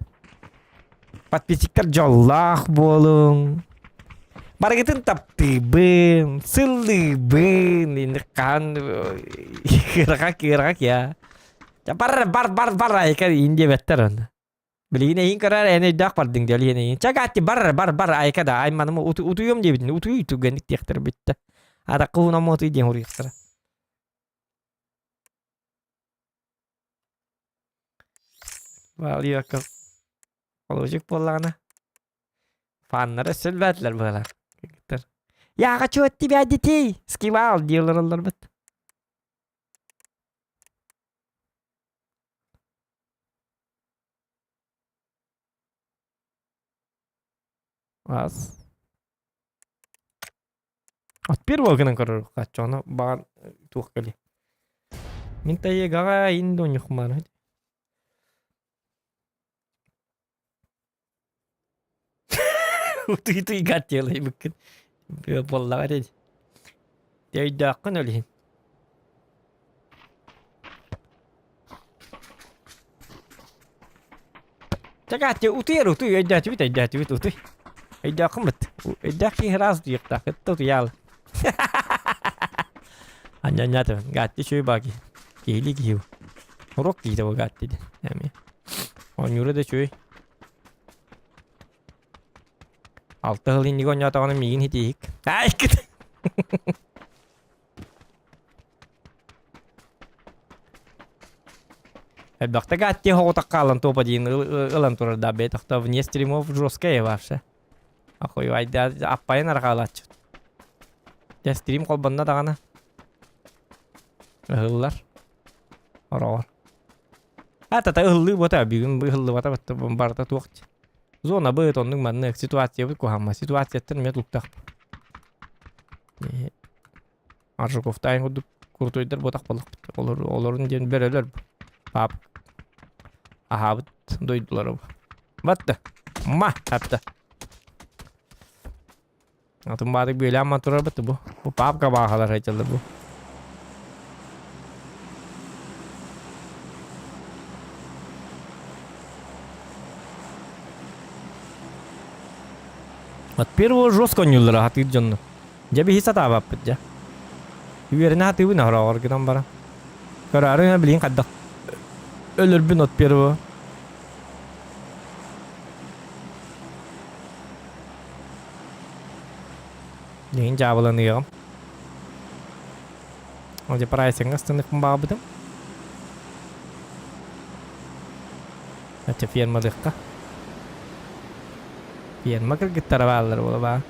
patpisikler jollah bolong bargetin taptibın sıllıbın ini kan kira-kira ya. Bar ay kan ince better onda. Bilgin eyin karar ene dak bardın diyor yine. Çagatti bar ayka da ay manımı utuyum diye bitin. Utuyu tugendik diyektir bitti. Ada kuvuna mı utuyu diye huriyektir. Vali yakal. Olacak bollağına. Fanlara sülvetler böyle. Ya kaçı ötti bir adeti. Skiva al diyorlar onlar bit. Az. At bir vakının kararı kaç ona bağır tuğ kali. Mintaya gaga indon yok mana. Itu igat ya lah mungkin. Bolla ada. Dia dah kan oleh. Cakap je utu ya dah tu utu. Ida kamet. Ida ki ras dia tak tu yal. Hanya tu gatti şöyle bagi. Geli giyu. Rok gitti o gatti de. Yani. On yürü de şöyle. Altı hıl indi gonya tağını migin hitiyik. Ay kıt. Bakta gatti ho takalan to padin ılan tur da be takta vnie streamov жесткая вообще. Ахой айда аппайын аркалач. Я стрим колбанда дагана. Hıllar. Ara. Hatta ta hıllı bota bugün bu hıllı bota barda tuqt. Zona bu tonun manne situasiya bu hamma situasiyadan met luktak. Arjukov tayin hudu kurtoydur botak balık. Olorun den bereler. Pap. Ahabıt doydular bu. Battı. Ma hatta. Atım badık böyle amma turar battı bu. Bu pap kabahalar hayçaldı bu. От первого жестко не лрахат иджонно. Жаби хисата баппа. Юерне хаты вы нахрагар гынан бара. Карарына билин каддак. Ölürbün от первого. Деген жабыланы ягам. Оде прайсинга станык мбабыдым. Ача ферма дыкка. Ферма кыргыттары баалар бола баа.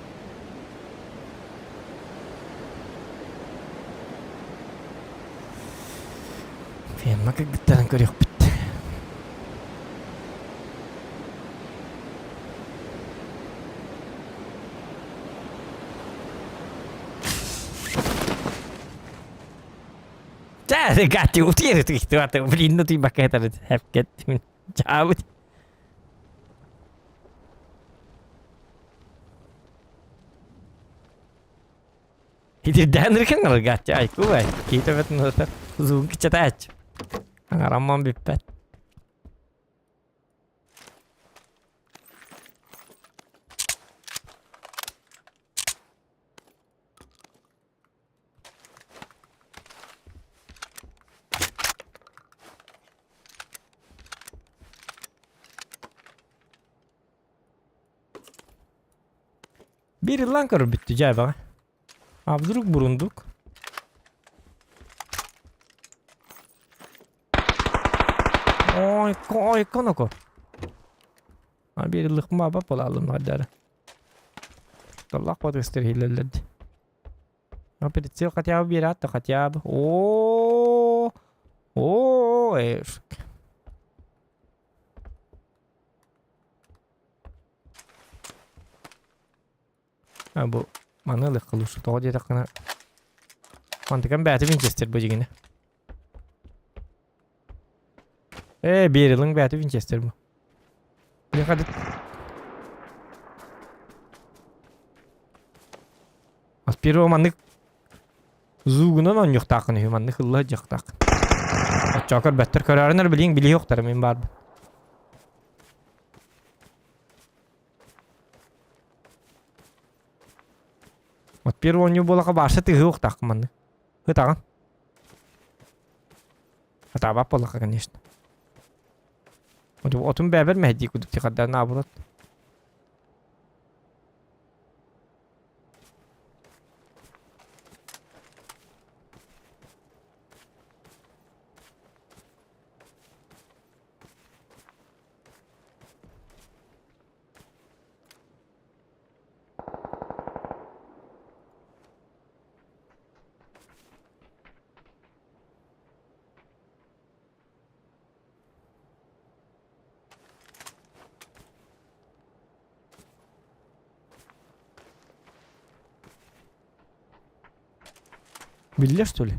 Ферма кыргыттарын көрөк бит. Gatti utire tutti guarda blindo ti bacchetta hep get ciao. Itu danur kan ngal gatti ay ku ay kita vet notar zoom ki chatach. Angaramam bippet. Bir yıldan kadar bitti cevap. Abduruk burunduk. Oy konoko. Bir yıllık mı baba olalım hadi. Allah podester hilalledi. Apa dicil katya bir at katya. Oo, bu mana lek kalus toh dia tak kena mantikan batu Winchester bu jigine bir yılın batu Winchester bu ne kadar aspiro manlık zugunan on yok takını humanlık Allah jak tak çakar better kararını bili yok tarım var. От первого не было кабаша ты гух так ман. Это. Это бапола, конечно. Otun beraber mi hediye kuduk kadar ne yapalım? Bilirler что ли?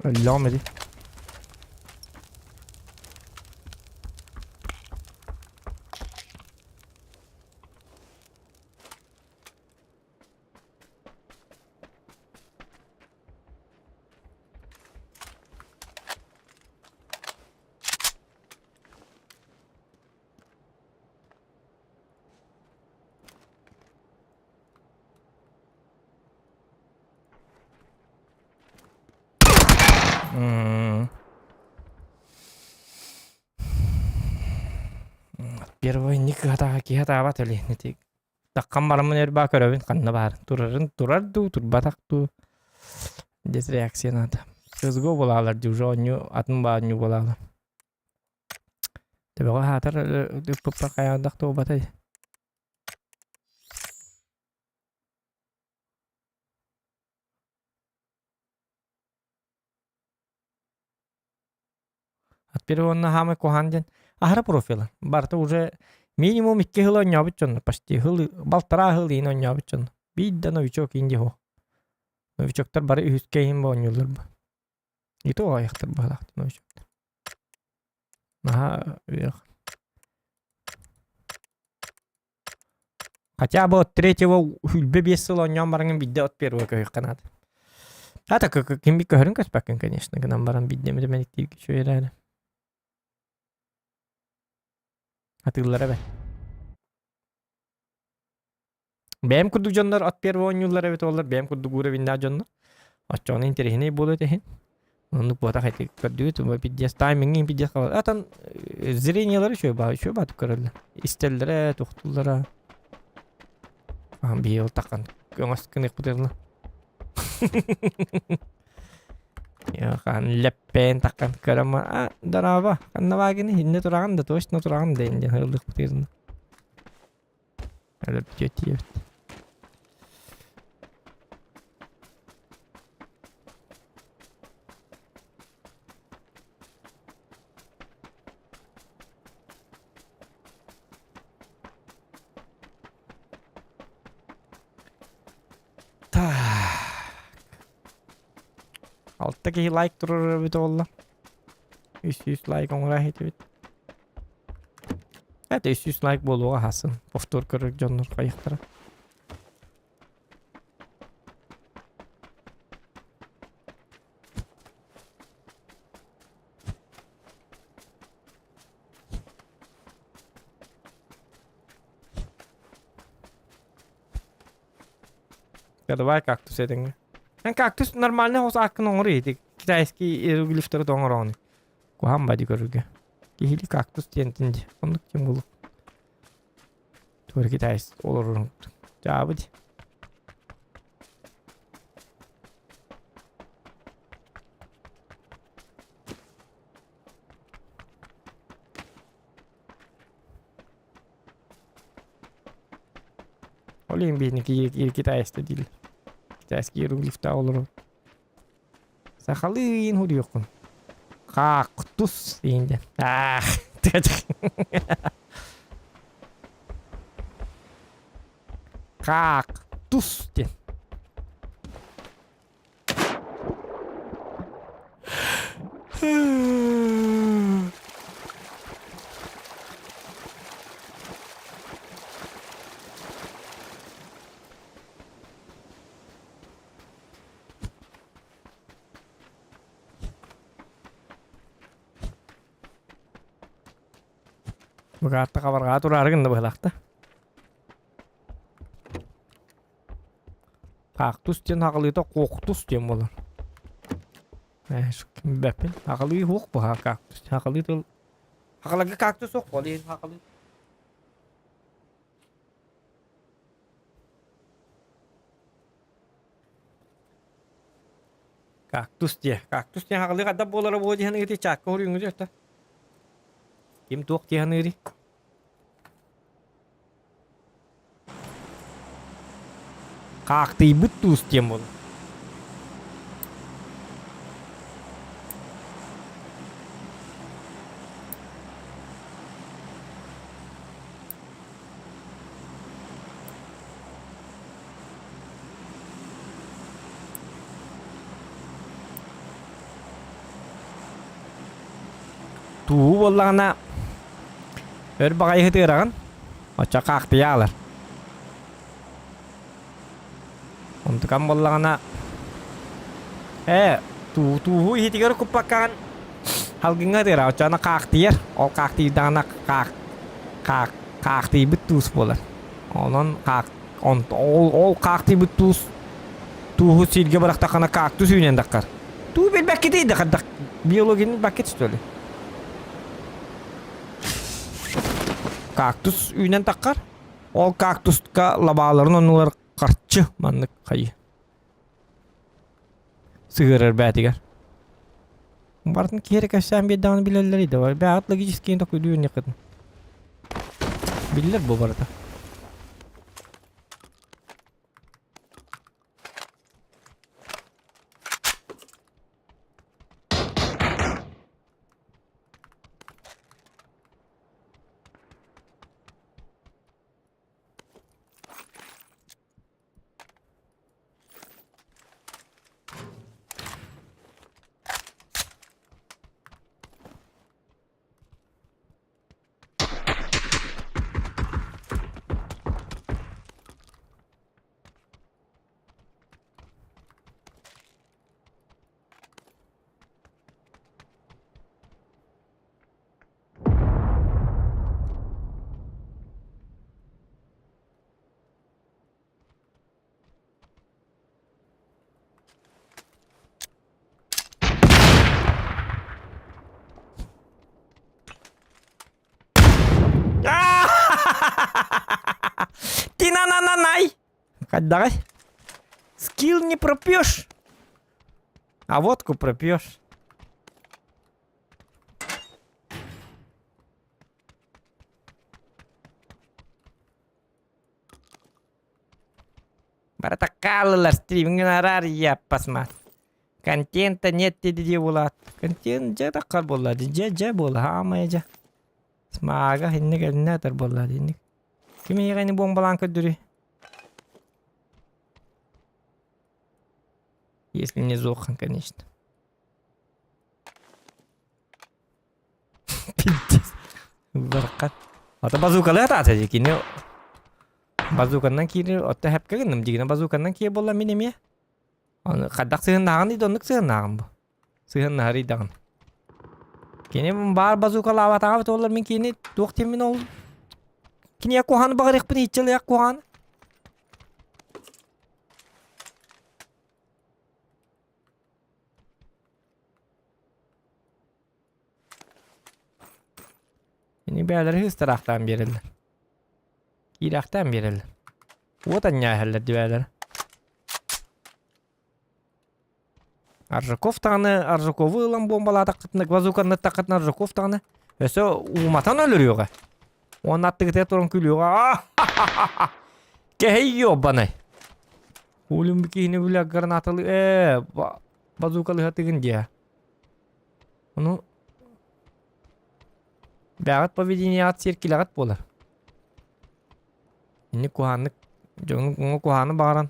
Allah'ım hadi. Первый ник хата ки хата бат эле нетик. Таккан барымын эрба көрөбүн канна бар. Турарду турбатакту. Дес реакция надо. Кызго болалар уже оню атын бааню болалар. Тебе хатар пупа каяндак то батай. От первого нахамы коханден. Ахра профила. Барта уже минимум 2 жыл ойнап чон, почти жыл, 1,5 жыл ойнап чон. Бидда новичок инди хо. Новичоктар бары үскө кийин ойнолор бу. И то аяктар балакты новичоктар. Аха, хотя бы от третьего хүлбе 5 жыл ойнап барган бидда от первого көй канат. А так ким би көрүн көспөкөн, конечно, гынан баран биддеме демек дейки шөйрәне. Atıllara be. Benim kurduk canlar at первого oyuncular evet olur. Benim kurduk gure binda canlar. Açığını interihine bolu tehin. Onu bu atak haydi kadıyor. Tuma pidiyas timingin pidiyas kalır. Atan zireniyaları şöyle batıp kararlı. İstellere, tohtulara. Bir yıl takan. Göğüs kınek buterli. Ya kan leppen takkan karama daraba kan navagini hinne turagan da toş na turagan da ince hırlık bitirin. Öyle bir kötü evet. Alttaki like durur bir olla. 300 like ona rahit bit. Evet 300 like boluğa hasın. Повтор kırık canlar kayıklara. Давай кактус edin. Ben kaktüs normalde olsa hakkın onu yedi. Kita eski iroglifleri donar onu. Kuhan badi görürge. Gihili kaktüs diyentince. Onluk kim bulup. Tuğru kita es olur. Cevabı di. Olayım bir kita es de değil. Eski hieroglifte olur. Sakalın huri yokun. Kaktus deyince. Kaktus diye. Bagatta kabarga turargın da bıhlakta. Kaktus diyen haqılıyda koktus diyen bolar. Şu kim bepin? Haqılıyı hoq bu ha kaktus. Haqılıyı da... Haqılıga kaktus hoq bol, haqılıyı. Kaktus diye. Kaktus diye haqılıyı kadar bolara bu diyen iti çakka huruyunuz yokta. Kim toq diyen iti? Kaktıy büttus diyen bolar. Tuğu bollağına ör bagay hıtırağın oça kaktıyalar. Ontukan bollağına tuğu hitigar kupakan halgın hıtırağın oçana kaktıyar. O kaktıydan kaktıy büttus bolar. Onun ol kaktıy büttus tuğu silge bıraktakana kaktus ünen dakar. Tuğu bir bakiti dakar biyologinin bakit istoli. Kaktus ünen takar. O kaktuska labaların onlar karçı manlık kayı. Sığırır bätiger. Bartın kere kaçsan bir dağını bilerleri de var. Bäatla gijiskeyin de kuyduğun yakın. Bilir bu barada. Ты на-на-на-най! Давай. Скилл не пропьешь. А водку пропьешь. Барата каллар стриминг нарар яппасма. Контента нет dedi bulat. Контент ja takar bolladı. Ja bolla ama ja. Smaga hinne gelne tar bolladı hinne. Kimi yegani bombalan ködürü. Если не зохан, конечно. Пиздец. Баркат. Ата базукалы атады жекини. Базукандан кийин отта хеп кегендим жегине базукандан кие болла менем я. Аны кадак сыгынаган иде ондук сыгынаган бу. Сыгынаган идаган. Кене бар базукалы аватагы толлар мен кийин токтем мен ол. Kini aku han bagarek pun hicel ya aku han. Ini beyler hız taraftan verirler. Irak'tan verirler. Odan yaherler beyler. Arjukov tane Arjukov'u lan bombala takıtnak bazukanla takıtnak Arjukov tane. Öse umatan ölürüyor ha. Onun attığı teatron külüyor. Kehiyo bana. Oğlum bir kihine bile granatalı. Bazukalı hatırın diye. Onu Бягат поведение от серкилagат болар. Inni kuhanlık jonun kuhanı bağıran.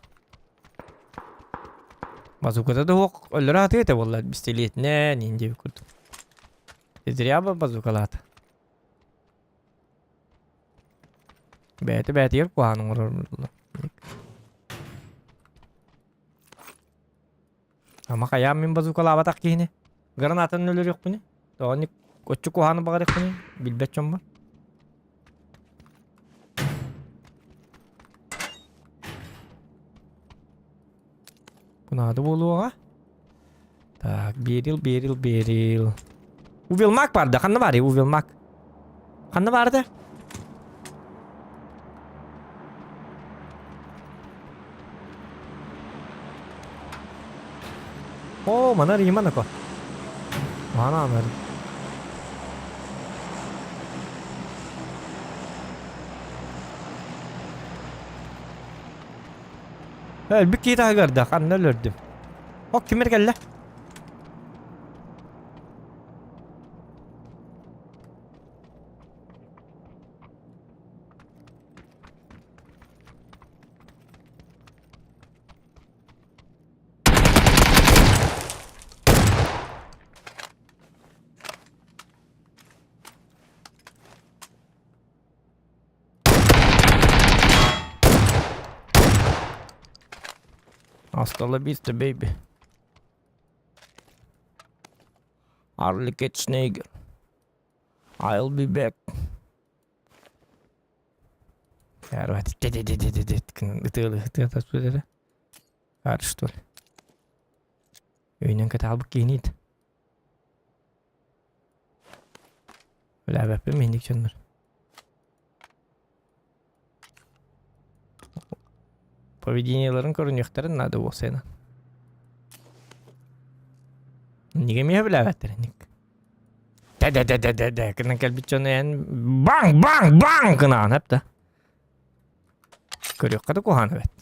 Bazukada da hok öldüre atı ete vallahi bisteliyet ne nince bir kurt. Dediriya ba bazukalat. Beti yer kuhanı olur. Ama kaya min bazukala batak kihine. Granatın ölür yok bunu. Doğru koçu kuhanı bağırık bunu. Bilbet çombar. Kınadı boluğa. Так, Берил. Увилмак vardı. Kanı var ya Увилмак. Kanı vardı. Oh, mana gimana kok? Mana mana? Bir kita gördü. Kanı öldürdüm. O kimler geldi? Hasta la vista, baby. Arliket Schneger. I'll be back. Yarvat. Itılı tasvirleri. Karıştı. Öğünen katabık giyiniydi. Öyle yapayım indik canlar. Поведенияларын көрінектері надо болса ена. Неге мені біләвәттір ендік? Дә. Кінен кәлбет жоны ән баң кінан әпті. Көрек қады қоғаны бәт.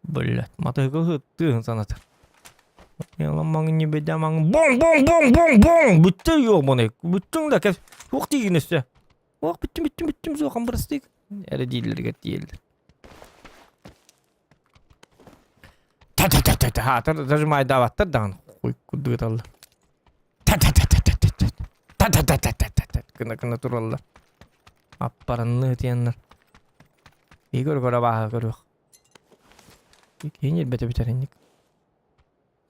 Блядь, матайға ғыттығын санатыр. Yalanmanın gibi demanın bong bitti yok bunu bütün de kef yok değil işte yok bittim soğan burası değil öyle değiller get değildir ha tercümayı davattır da koy kudur Allah kına turallar apparanlı diyenler iyi gör baha görüyor iyi bete biter indik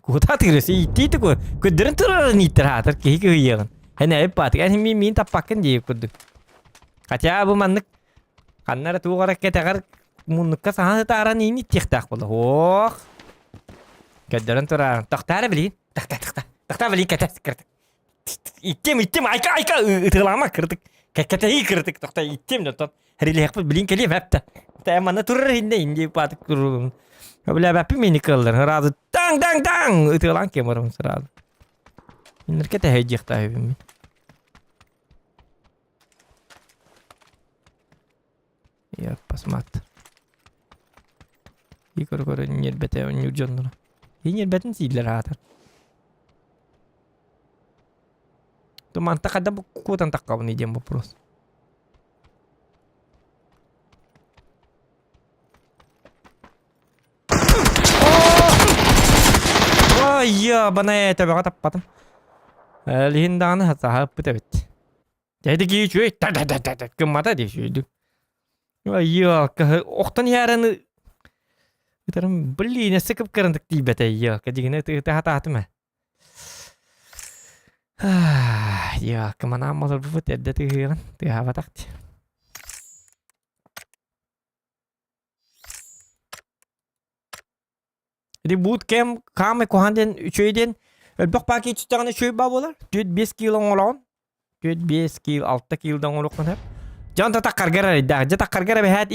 Kuta tigres itu kok kuduran turun itu rater kayak gitu hanya apa kan minta pakai dia kudu kaca abu manik karena tuh orang kita kan munukka sana taran ini tiktak bola oh kuduran turun tak beli kata item ayka itu lama kritik kata kritik tak item nonton hari lepas beli kali webta tapi mana turun ini patik turun Öyle yapayım mı nikallar? Herhalde dang itu lan kemarım sırada. İnirke de hecik tabii mi? Ya pasmat. Ikor nyerbete onyu jondur. Nyerbetin siller hatar. Tu mantak ada buku tentang kau nih jam bopros. Ya bana tabi kapatım. Lihindan hata hapıta bitti. Dedi ki şu kımada diye şuydu. Ya oktan yarını biterim billiğine sıkıp kırındık diye bete ya kadigine hata hatma. Ya kemana amalar bu tedde tıhıran tıhava taktı. Jadi bootcamp kami kohandan üçüydен ölbek paket tutağını şöyle babolar. 5 kilo olan. 5 kilo 6 kilodan oluktan hep. Can tatak kargara da. Jata kargara behat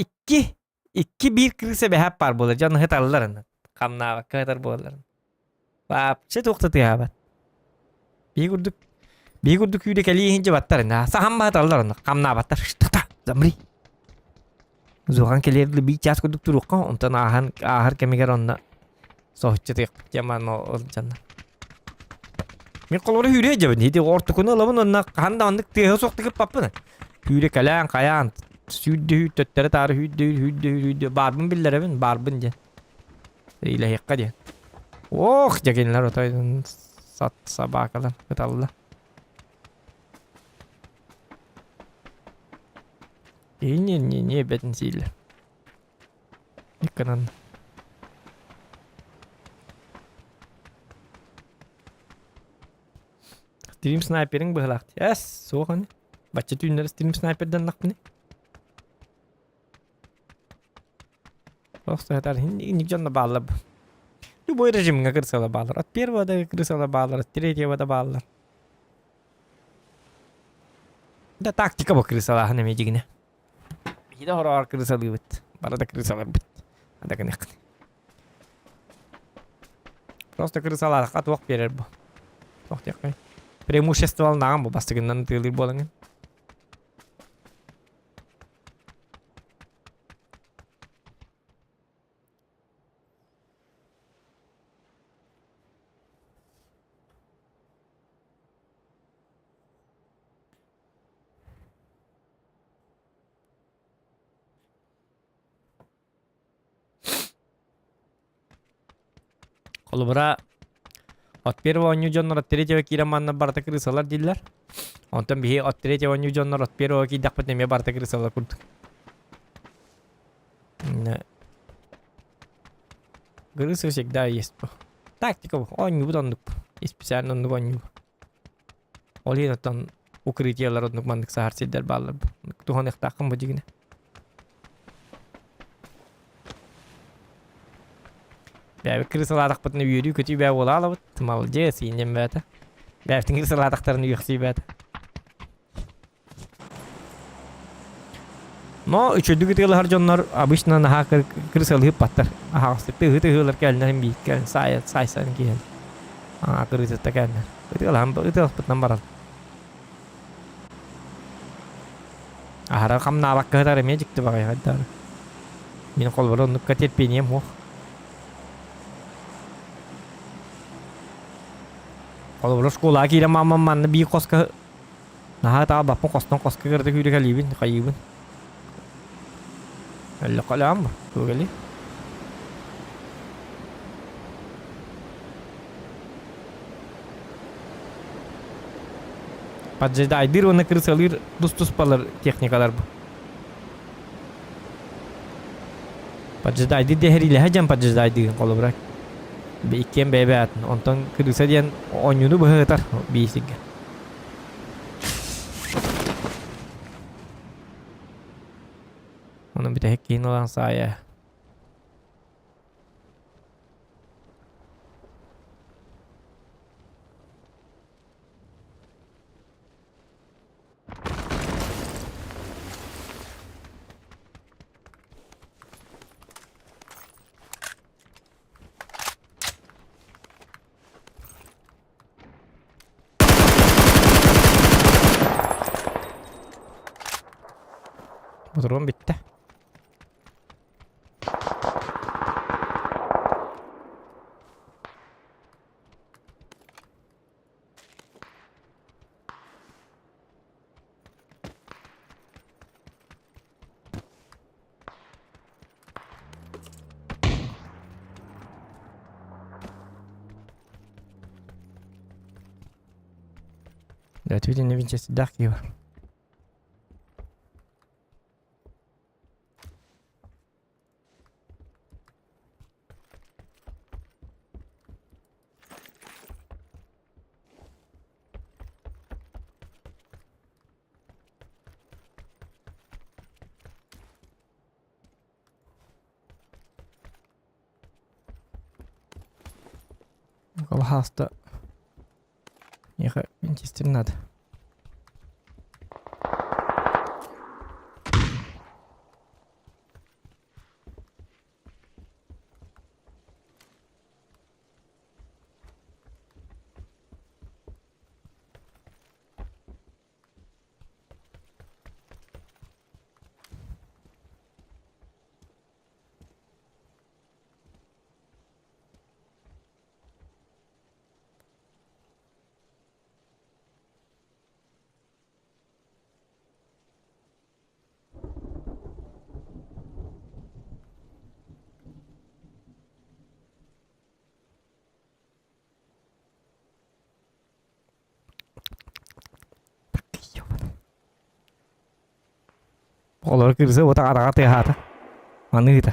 2 bir kırsa behap par bolar. Can het alırlar. Kamna kadar bolar. Bap şey dokta tiyabat. Bir gurduk yüde kali hince battar na. Saham bat alırlar. Kamna battar. Tata zamri. Zohan kelir bir ças gurduk turukka. Ondan ahar kemigar onna. Sohçet zaman o canlar. Men kolları hüre jabın. Hedi ortukunu alamın onna handa andık tehe soktuk papını. Hüre kayan. Südde töttere tarı hüdde. Barbın billere ben barbın je. İlahi yakka je. Oh jaginler otaydan sabah kadar. Betallah. Niye betin siller. Dikkanan. Dream sniperin behlakt. Yes, so kan. Baca tüyünler stream sniper'dan nak beni. Просто это нигде не bağlı. Любой режим кырсала bağlar. От первого до кырсала bağlar, от третьего до bağlar. Да тактика bu kırsalah ne mecigine. Bir de horror kırsalı bit. Barada kırsalar bit. Hadi kan yakın. Просто kırsalah kat vak verir bu. Çok yakın. Преимущество наган bu бастыгынан тылыр болаңын. Kolubra от первого ньюджоннор от третьего кираманна барта крысалар диллер. Онтон бихи от третьего ньюджоннор от первого кидак потеме барта крысалар курдук. Крысы всегда есть. Тактика bu. Oyunu budandık. İspisiyen onluk oyunu. Olin atan укрытиялар onluk mandık sahar sidder bağlar. Tuhan ektakın bu digine. Бәбі крысаладық бұтыны үйері көтей бәбі ола алабыт. Молодец, енем бәті. Бәбітің крысаладықтарын үйіқсей бәті. Но üçüncü gıtıgılar jonlar обычно наха крысалыгып баттар. Аха сыпты гыtıгылар кәлінерін бейік кәлін. Сайсан кейін. Ага крысытта кәлінер. Гыtıгылар бұтынан барал. Ахара қамна абақ кығытар еме жікті бағай қайдары. Мен қолбары онып кәтерпенем оқ. Kalau bolos sekolah kira mama mana bi kos ke nah tahu bapak kos nong kos ke kerja kiri kali bin kayu bin Allah kalam tu kali Pajda idir ona kırsalir dus palar teknikalar bu Pajda idir dehri lehacam pajda idir kalau berak Bikin bebek, ondan kırılsa diyen oyunu bahıtar bisik. Onun bir tek yine olan saya. Motorum bitti. Да, ты видишь, не видишь, дах его. У кого хаста? Ехать, винчестер надо. Olur kırsa o tak tak hata. Mana kita?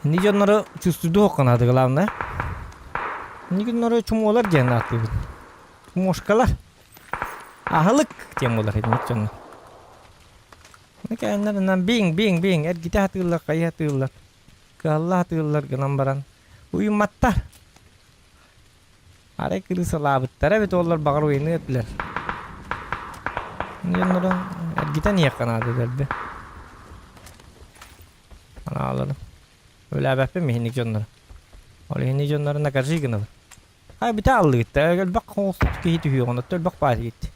Nice onları çüstürdü okunadı gılavna. Nice onları çumolar gene attı. Çumoşkalar. Ahılık diyemolar hep nice onlar. Ne kendilerinden bing. Gite hatırlar, kayı hatırlar. Allah hatırlar gılambaran. Uyumattar. Ara kırısa labıttar. Evet onlar bakar oyunu ettiler. Nice onları gite niye kanadı derdi. Ana alalım. Öyle haber mi hindik onları? Öyle hindik onların da karşı gınır. Hay bir tane aldı gitti. Gel bak host ki hiç yok onu. Tül bak bari gitti.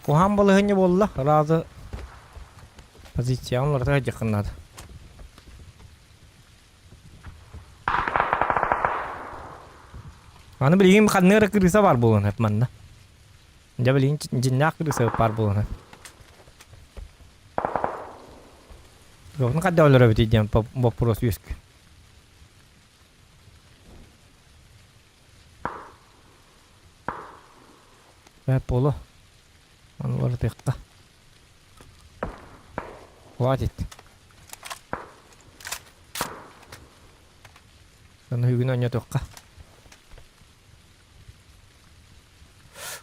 Kuhan balığınca bolla razı pozisyon orada yakınladı. Anı bileyim kanı kırısa var bulun hep manna. Ya bileyim cinnak kırısa var bulun hep. Yok ne kadar olur öbüteceğim bu pros yüzk. Ve polo. Onu var dakika. Hadi. Sana hügün önce dakika.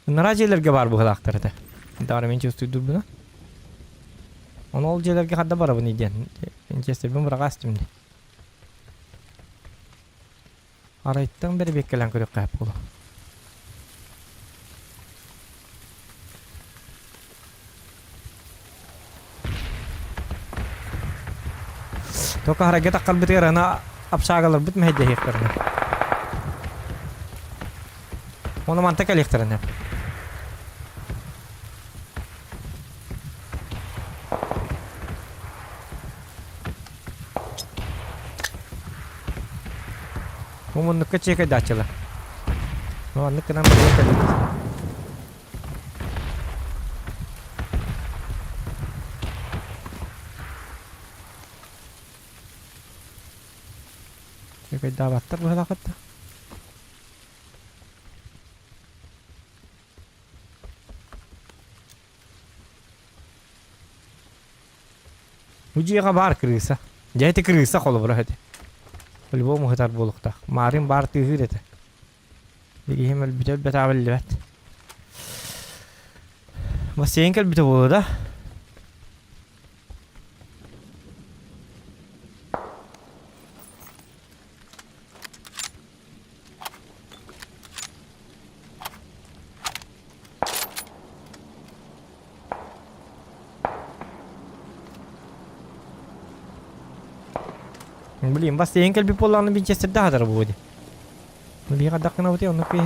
Bunlar acelerge var bu hılaklarda. Darım ince üstüdür buna. Onu olcelerge hadda bara bunu diyen. İnce sebebim bırak şimdi. Arayıttan beri bekkelen kırık kayıp olur. Toka hareket akal bitir ana apsagalar bit mehde hektarna. Onu mantık elektrana. Mun nuk kecil ke dah celah. Oh, nuk kena mereka. Kayak dah batar bu halakat. Uji kabar krisa. Jadi krisa kalau berhati. Kalau mau hetar bolak tak. Marin bar tigir itu. Jadi hemal betul betul lewat. Masih engkau betul dah. Beli bas engkau bipolar nabi cesar dah terbuat. Beli kadak kena betul nak pih.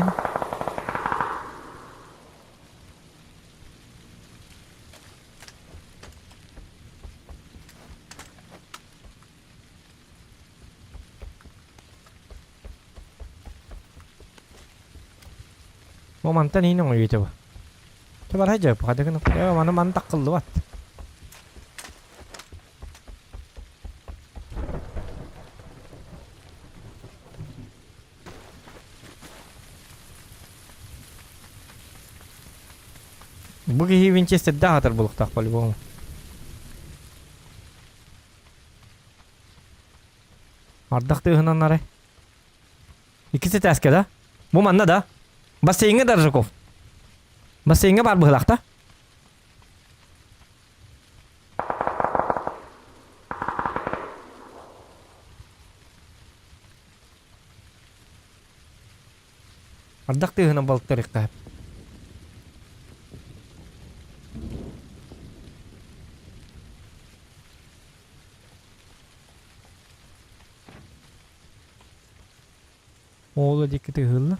Mau mantan ini nggak gitu? Coba aja, ada kena mana mantak keluar. Bagi Winchester dah terbuluk tak paling bom. Ardak tu hendak nare. İkisi ters keda. Bu mana dah? Bas ingat dah Rakov. Bas ingat bar berlak ta? Ardak tu hendak balak terik ta. Oğlu dikkati hırlı.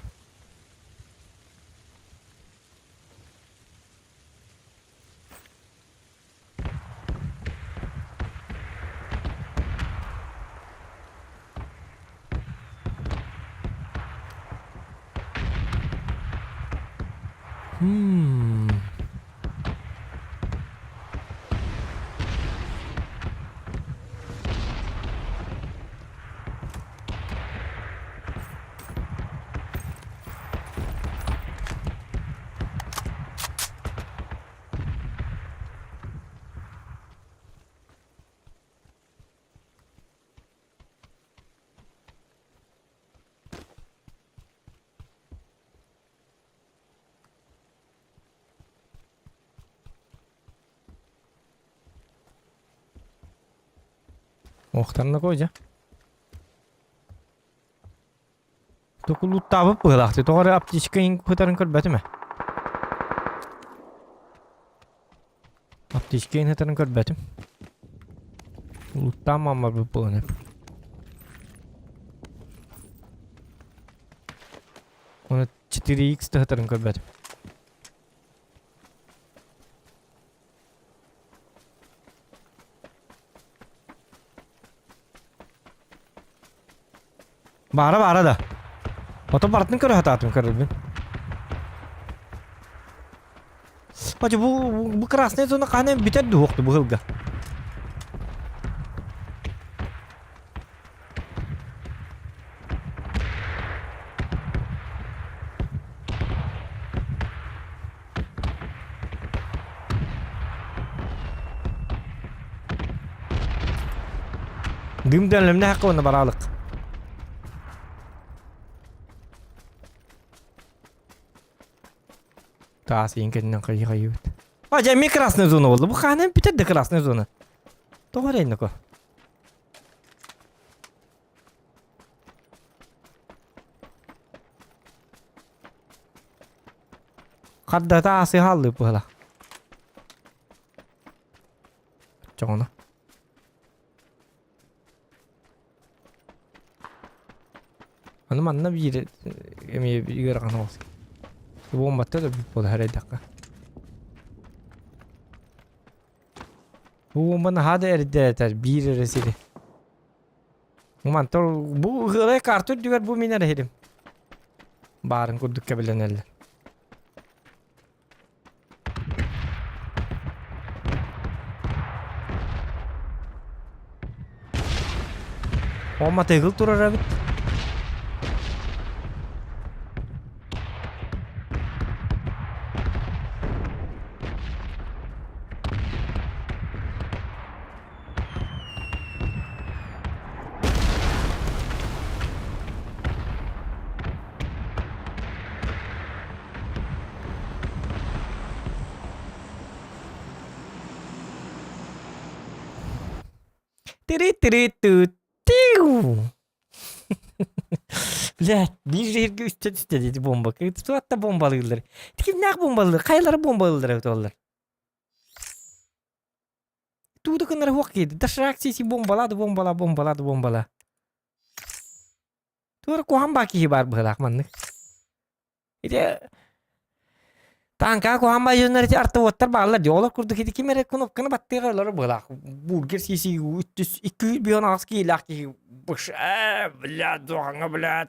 Oqtarına koyca. Tokulut tabıp bılaktı. Doğru aptişkeyin kutarın körbetime. Aptişkeyin kutarın körbetim. Uluttan mamma bu bılanı. Onu 4x de kutarın körbetim. Bara da. Otopartını kör hatatım körülbün. Hacı bu krasnaya zona kahnem biter de hoqtu bu hılga. Dım dönlemde hakkı onu baralık. Tasiyin kendinden kayı. Acemi krasnaya zona oldu. Bu kahnem biter de krasnaya zona. Doğru elini ko. Kadda tasi hallı bu hala. Çoğuna. Hanım anna bir yere emeğe bir yere kanı olsun. Bu bombatta da bir pola her dakika. Bu bombanın hadi eride yeter. Bir resili. Mantor bu hıra kartır diyor bu minere hedim. Barın kurduk kebilen eller. Bomba tegil durur abi. Tiri tiu. Блядь, bir yerge üstte dedi bomba. Hatta bombalıdır. Kim ne bombalıdır? Kayaları bombalıdır evet onlar. Tudo que não é aqui, das reações bombala. Tudo com hamba aqui bar belak man. İşte tanka ko hamba yönleri ci artı water bağlar diyorlar kurdu ki kimere knopkını battırıyorlar belak. Burger sisi 200 bir ona aski laki boş bla doğanga bla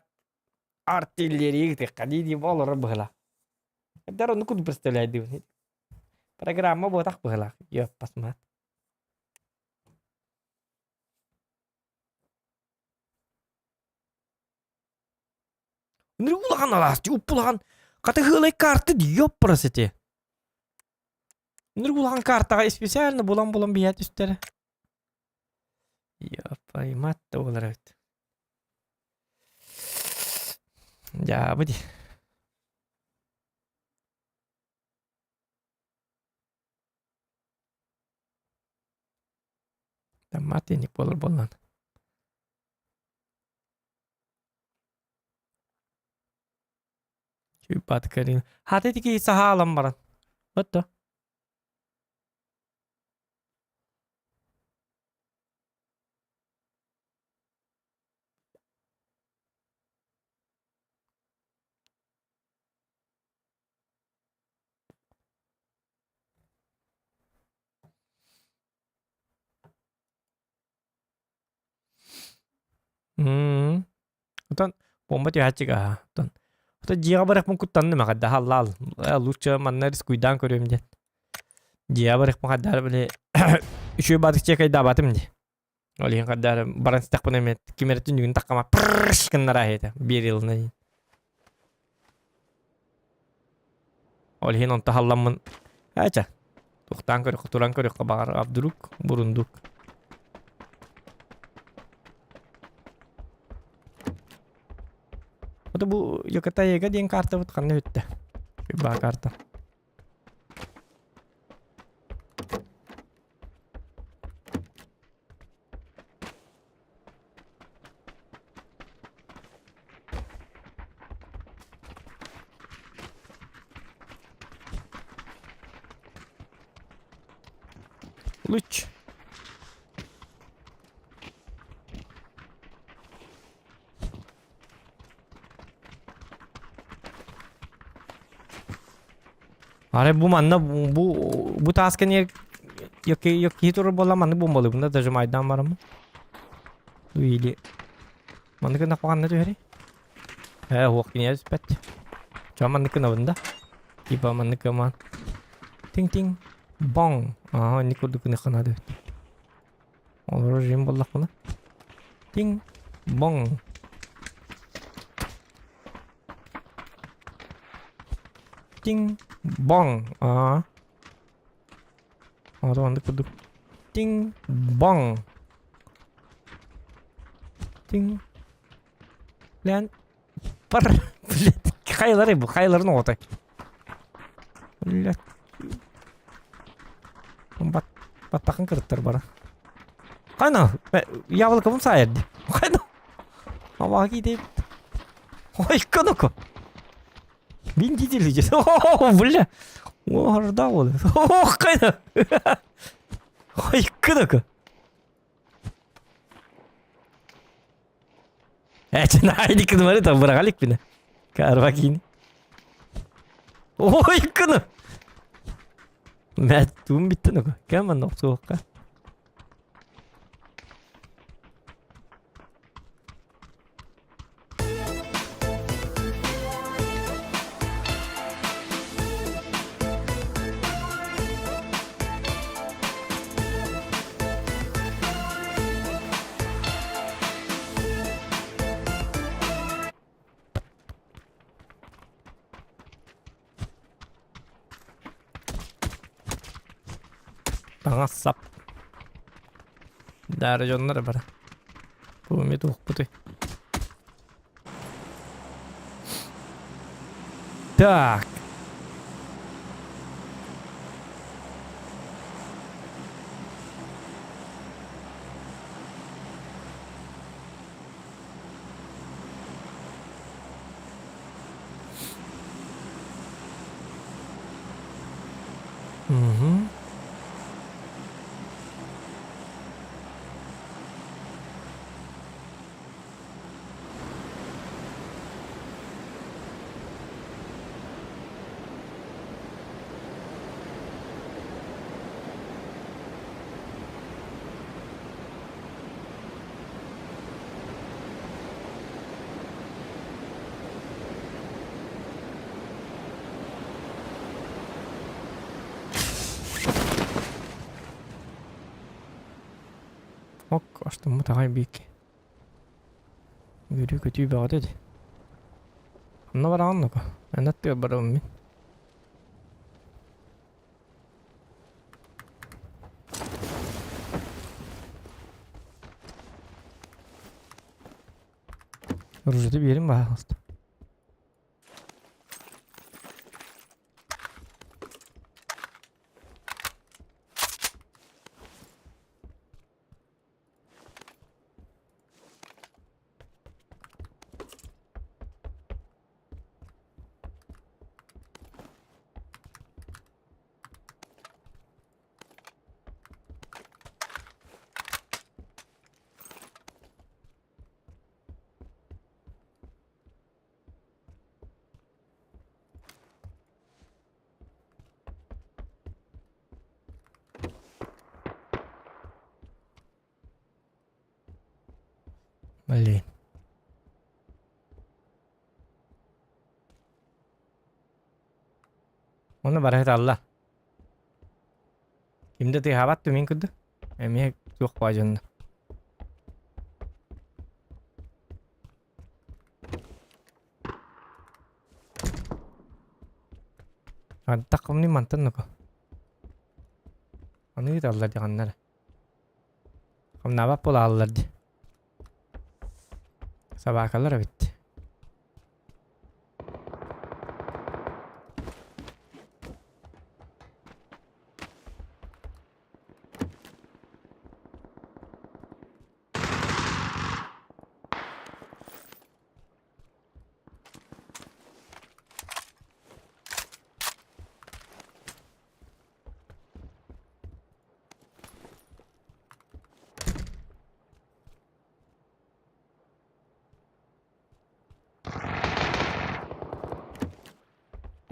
artilleri tekadi di bolor belak. Dar onu kudu prestelay diyor. Programa botak belak. Ya pas mat. Nere ulan alasti upulan kata hılay kartı diyor proseti. Nere ulan karta spesialne bulan bir yat üstlere. Ya paymat da olarak. Ya hadi. Mati ini bolan. बात करें हाथे थी कि सहा लंबरन बत्तो utan bomba ti hachiga utan utan jiga barek mung kutan ne makada halal lucha manneris kuidan koruyorum diye jiga barek makada böyle şu batık çekay da batım diye oleh kadar barang stak penemet kimeretun juga tak kama prrrsh kenara heta bir yılına oleh non tahallamın aja tuktan koruyor turan koruyor kabar abduruk burunduk bu yokata yega diyen karta bu kanne bitti. Bir bak karta. Luç. Are bu manna bu task'ın yok hitur bola manna bombalı bunda da aydan var mı? Du ili. Manna kena pakan itu hari. Walking ya sepet. Cuma manna kena benda. Tiba manna keman. Ting ting. Bong. Ini kudu kena ada. Olur jim bola kuna. Ting. Bong. Ting. Bong. Ada manna kudu. Ting. Bong. Ting. Lan. Kayıları bu. Kayıların ortaya. Batakan kırıttır bana. Kayna. Yavru kapım sayardı. Kayna. Hava gidip. Oy kanoko. Bin gidileceğiz. Bula. O harda oldu. Kayna. Oy kanoko. Haydi kızları da bırakalik bile. Kar bakayım. Oy kını. Metum bitti ne? Kaman nok soğuk. Bana sap. Derece onları bara. Bu mi doğuk bu. Так. Угу. Açtım mı daha büyük. Görüyor kötü bir adet. Ne var anlık? Ben de diyor barım ben. Rujda bir yerim var aslında. Malin. Onu barahat Allah. Kimde tihabat tu min kudu? Emi yok bajanda. Tak kamu ni mantan aku. Anu itu Allah jangan nara. Kamu napa pola Allah di. Sabah kalır bitti.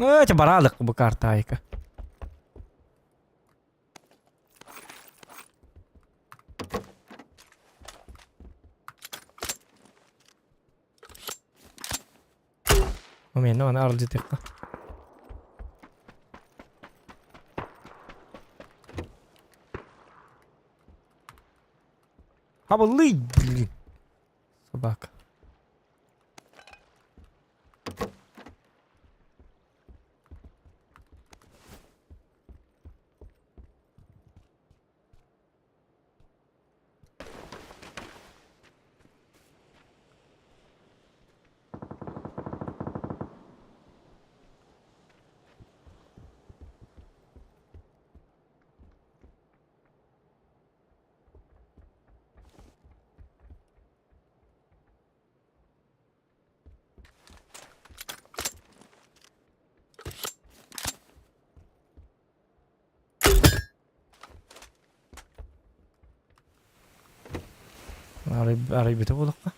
Öte baralık bu kartayka. Momento ana arıcı tekka. Havallı. Собака. Arayı bete bulduk mu?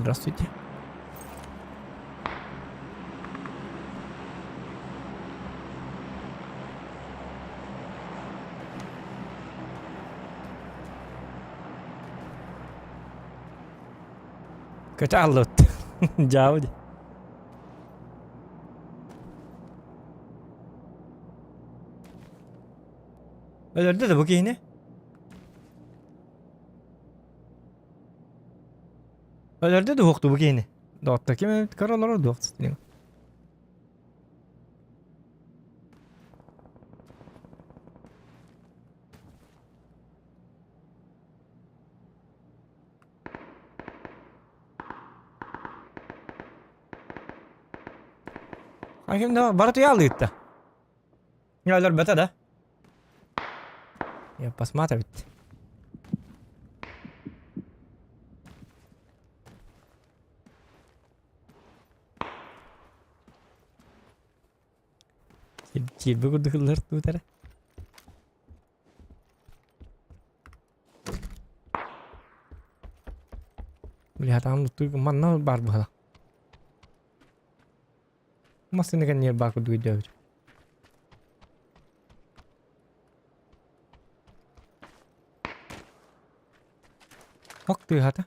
Здравствуйте. Качалот. Джауди. Öldürdü de bu yine. Öldürdü de hoktu bu yine. Dağıttaki mi karalara dağıttı. Hakim de barat ya aldı. Ya öldür beta da. Ya посмотрит. Чиби го дөхлөр тутараа. Бля, там тут манна бар бала. Масны гэнээр баку дуйдав. Hok tuh hata.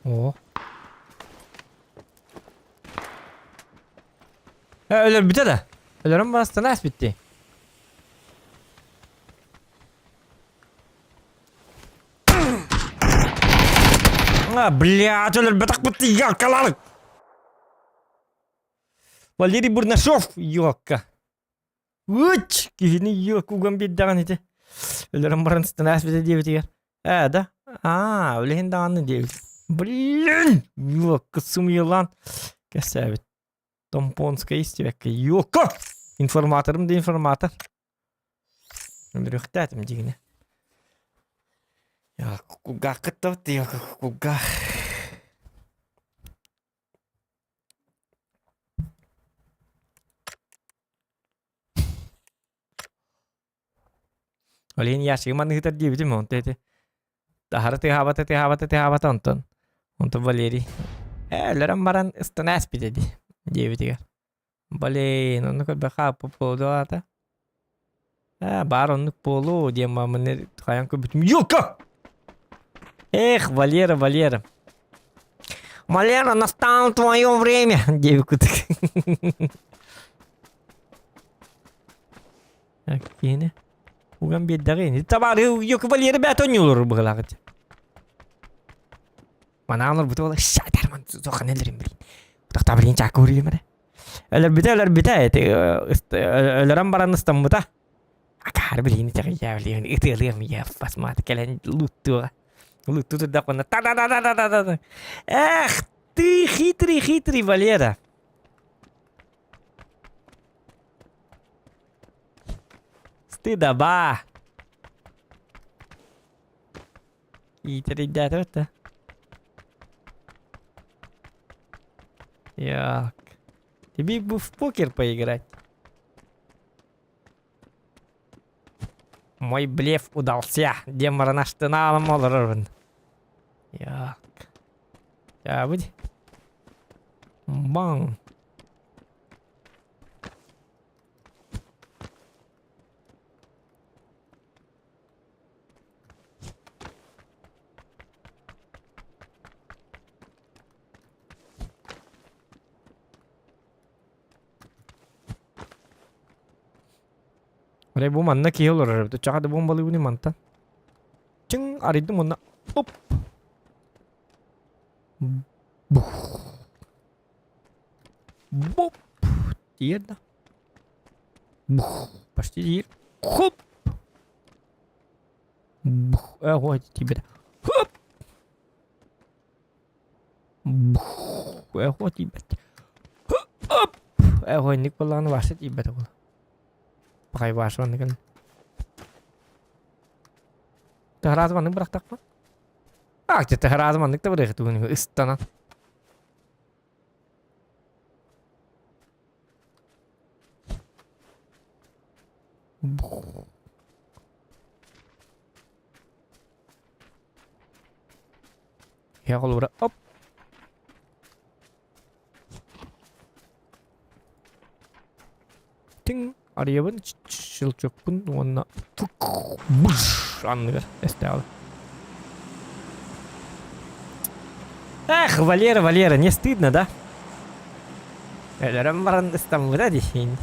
Oh. Ölür bitti de. Ölürüm bastı nasıl bitti? Блядь, ölür bitti bitti ya kalanık. Валерий Бурнашов, ёка. Уч, кихни ёку гамбиддан эти. Өлөрөн барын станас бите дебит егер. Да? Өлehen даны дебит. Блин! Ёка, сум елан. Кесебит. Томпонская истебекке. Ёка! Информаторым да информатор. Рюхтатым дигне. Я куга кытып, ёка куга. Olin yaşık man hitar diye bitim onte. Tahar te havata onton. Onto Valeri. Leram baran stanas bi dedi. Diye bitiyor. Bale onu kadar baka popolo ata. Baronluk polo diye mamını kayan ko bitim. Yoka. Валера. Валера, настало твое время. Девку так. Так, yine. Ulan bir dakika. Tabii yok Valera beton olur bu kadar. Mana alır bu da şader man zokan ellerim bilin. Takta bilin çak vuruyor mana. Öler bite öleran baran İstanbul'da. Akar bilin çak ya bilin itiyorum ya fasmat kelen lutu. Lutu da kona ta ta. Хитрый Валера. Стыдоба. Хитрый ребята. Як. Тебе бы в покер поиграть. Мой блеф удался. Демора наш ты на молорын. Як. Ya bu. Bang. Oraya bu manna ki olur arada. Çakada bombalı bunu mantan. Cing aridı manna. Hop. Бух. Боп. Jedna. Бух. Почти дир. Хоп. Бух. Вот тебе. Хоп. Бух. Вот тебе. Хоп. Вот Николан ваша тебе такой. Пахай ваша он kan. Tehrazmanı bıraktık mı? Akçe tehrazmanlık da bıraktı bunu. İstana. Ya kalau udah up. Ting, araya ben çılçok pun ona tuk buş anlıyor. Estel. Эх, Валера, не стыдно, да? Рамбаран там вроде хень.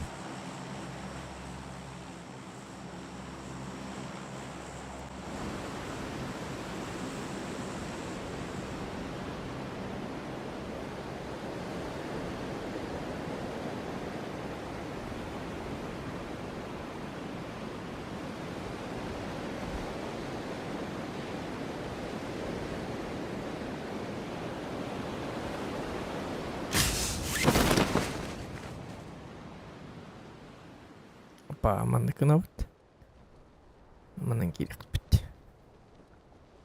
Apa aman kenapa? Manan kiri bitti.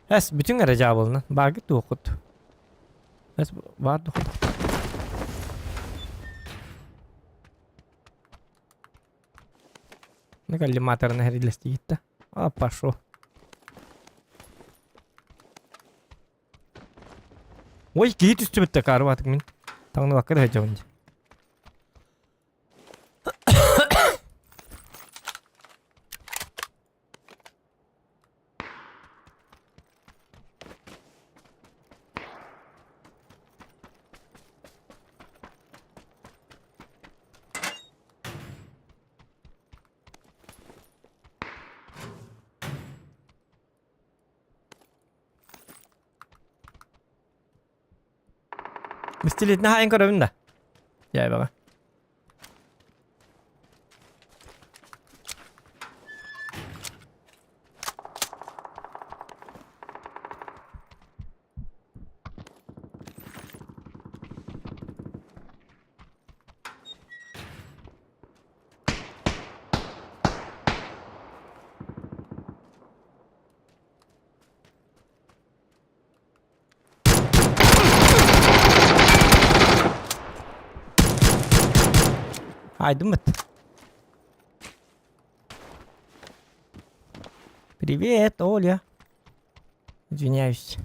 Es bütün araca bulun. Bagit okut. Es vardı. Ne kalli matarına herilesti gitti. Apa şu. Oy git üstü bitti karı batık min. Tanrı bakır hece önce. Mesti lihat nah yang kau dah benda. Ya bang. Айдумат. Привет, Оля. Извиняюсь.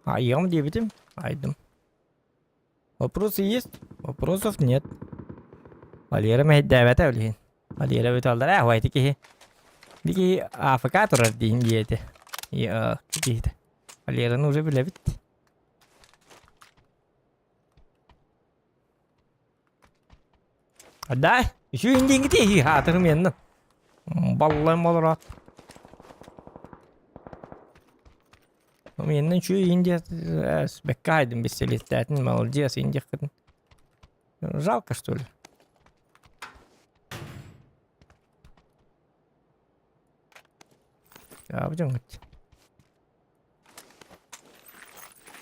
Айдем, дебетим. Айдем. Вопросы есть? Вопросов нет. Валера мехит давай тавлин. Валера виталдар ахвайтики. Diki AFK turun tinggi itu. Ya, gitu. Валераны уже билебит. Ада, еще индинги тиги хатыр менен. Баллай молорат. Менен şu Индия беккайдым беселеттәтин молодец Индия кытын. Жалко что ли? Ya bu canım.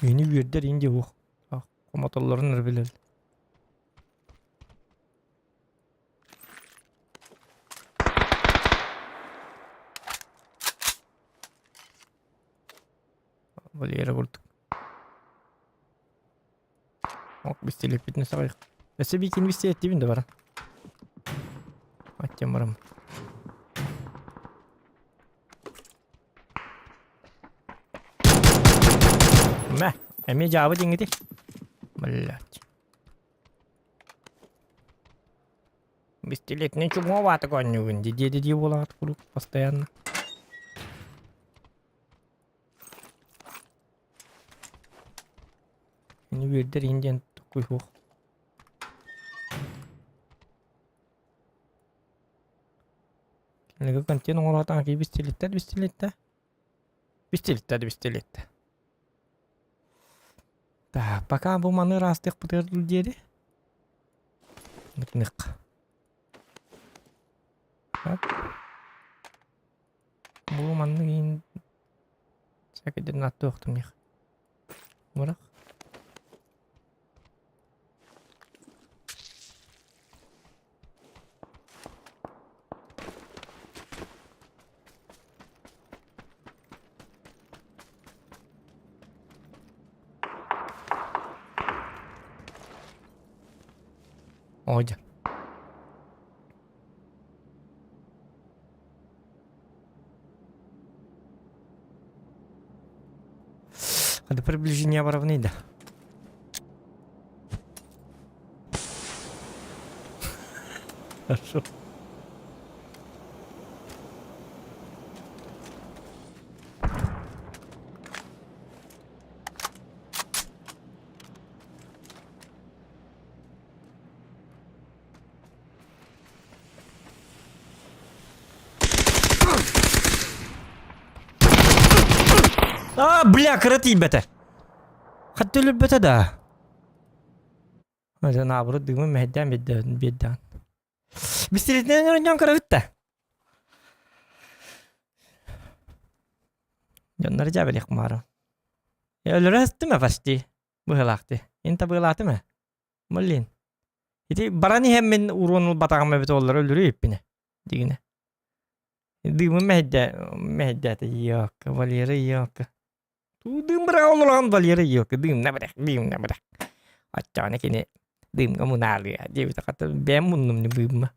Yeni bir yerler Индия bu. Ah, komutanların nerede? Валера vurduk. Ok biz telef bitne sarayık. Ese bir ikinci bir seyret dibinde var. Açacağım varam. Meh. Emi cevabı dingidi. Vallahi. Biz telef ne çok mu vatı koyuyor. Dedi bulat kuruk постоянно. Ini bir Indian tukui ho. Lego kantin orang tak lagi bistilita. Dah, apakah bu mana rastik putar dulu dia deh? Nek. Bu mana ini sakit dan natuh tu nih. Murah. Оля. До приближения равны, да. Хорошо. Бля, коротить бете. Хоть любите, да. Hadi nabrı dümü mehden bedden. Bisikletine önce karabıtta. Yanları cebelek maro. Ya ölürüz mi pasti? Bu helaktı. İnta bu helaktı mı? Mullin. İti barani hemen urunul batağıma bet olur ölürü ipine. Digine. Dümü mehden yok. Valeri yok. Düm bırakılan valeri yok. Düm ne bırak. Açacağını kini. Düm kamu nari ya. Dia kata ben munum ni bim.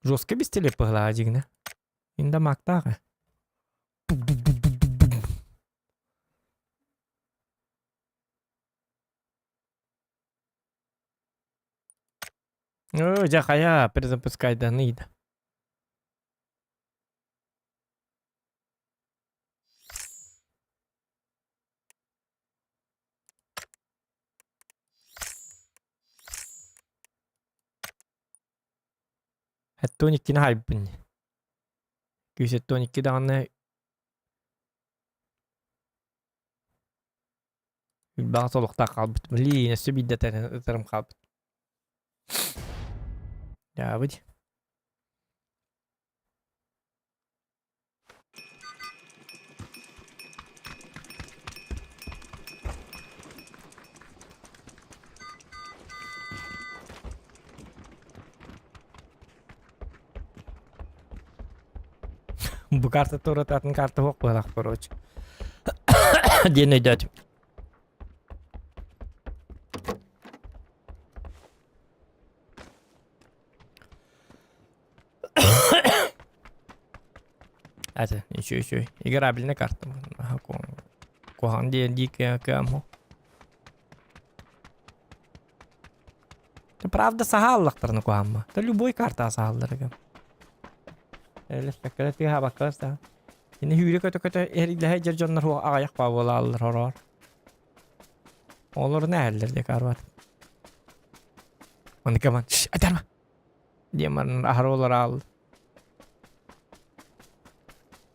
Жестко без телепогла дигне. Инда мактага. Жахая перезапускай данные. Тоникки на хайпын. Күйсе тоникки дағаны үлбаға солықта қалбыт. Блин, өсі бидді тәрім қалбыт. Ya budi. Bu kartı turatın kartı yok balak poroç. Diye ne dedim. Hadi, şu. Играбельная карта. Кохан дикая каму. Правда, сагаллахтар на куамма. Та любой карта сагаллар гам. Эле фекер тига бакаста. Yine hüyre kötü eriyle hecer canlar o ayak bağlı alır horor. Olur ne eller de karvat. Onu kaman. Şş, atarma. Diye man ahrolar al.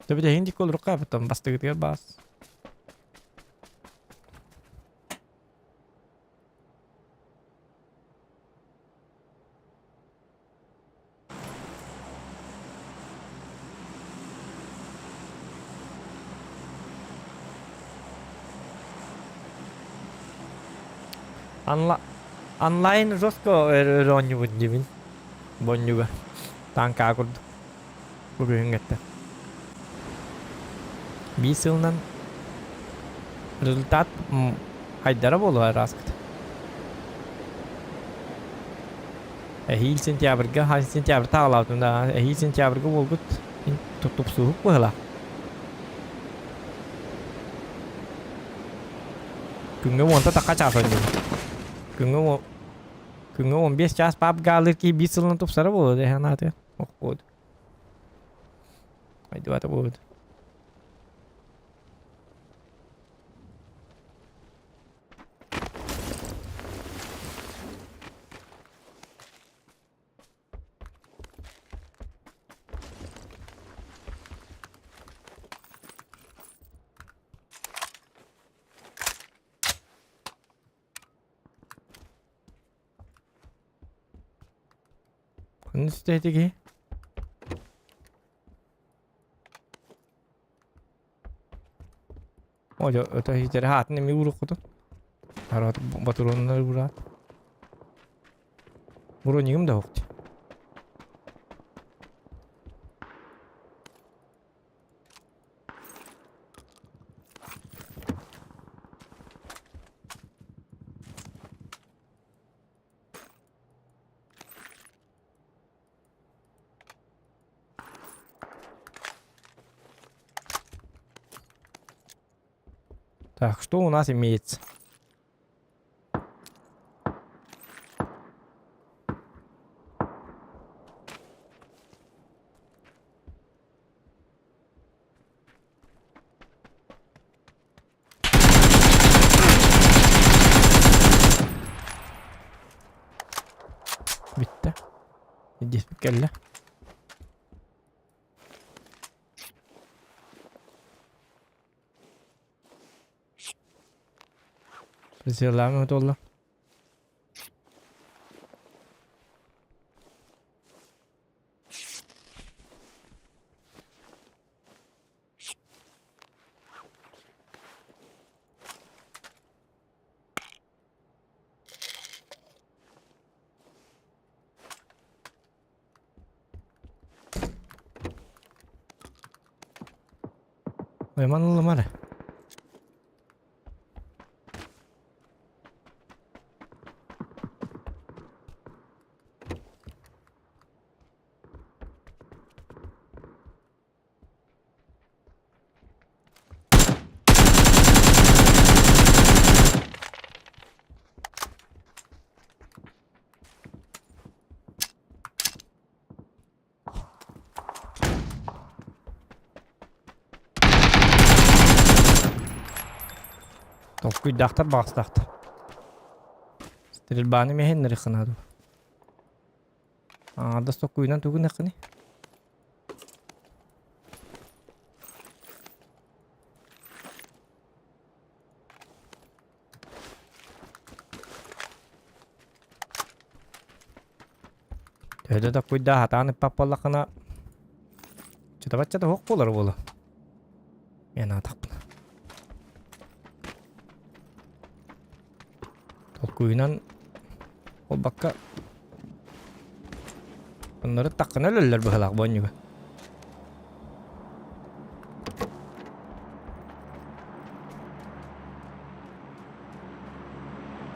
Tabi de hindi kol rukabetam bastı gidiyor bas. Online Rosco Ronju Bunjivin. Bon juga. Tangka kurdu. Bugün gitti. Bir yıldan rezultat haydara bolu var askıda. Hil sentyabrga, hil sentyabr tağlautunda, hil sentyabrga bolgut tutup suhuk bıhla. Günge monta takka çarpındı. Günge 15 ças pap galir ki bir yıldan tupsara bolu de hanatı. Oh bolu. Haydi vata bolu. Üstteki. Ojo, öte hiçleri hatine mi vurukudu? Harat baturonları vurat. Vuronigim da hokti. Так, что у нас имеется? Bitti. Здесь кelle. Silahlar mı oldu? Memang lemah deh. Topku daktar bas daktar. Steril bani mehen neri khanadu. Ada stokku inan tugu nakni. Tede da kuyda hatane papalla kana. Çata bacca da hok bolar bola. Yana takpına. Tolkuyunan ol bakka bunları takkına ölürler bu halak bon juga.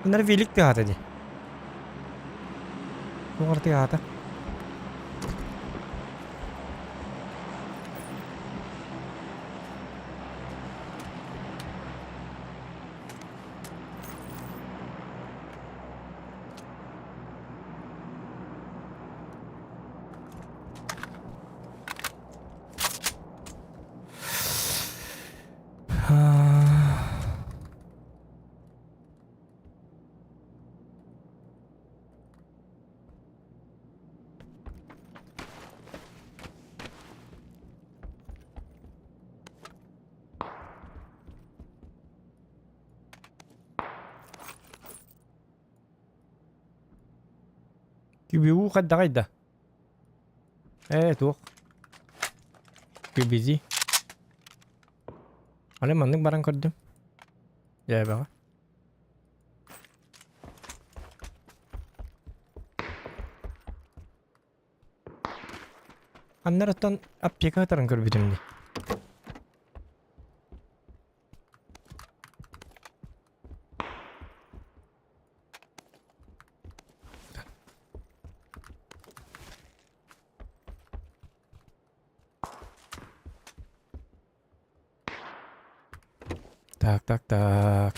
Bunları vilik bir hata di. Bu ngerti hata. Kübü kadda kayda. Tuh. Kübizi. Alemanlık barang gördüm. Ya bak. Anlaratan apyaka tarang gördüm. Tak.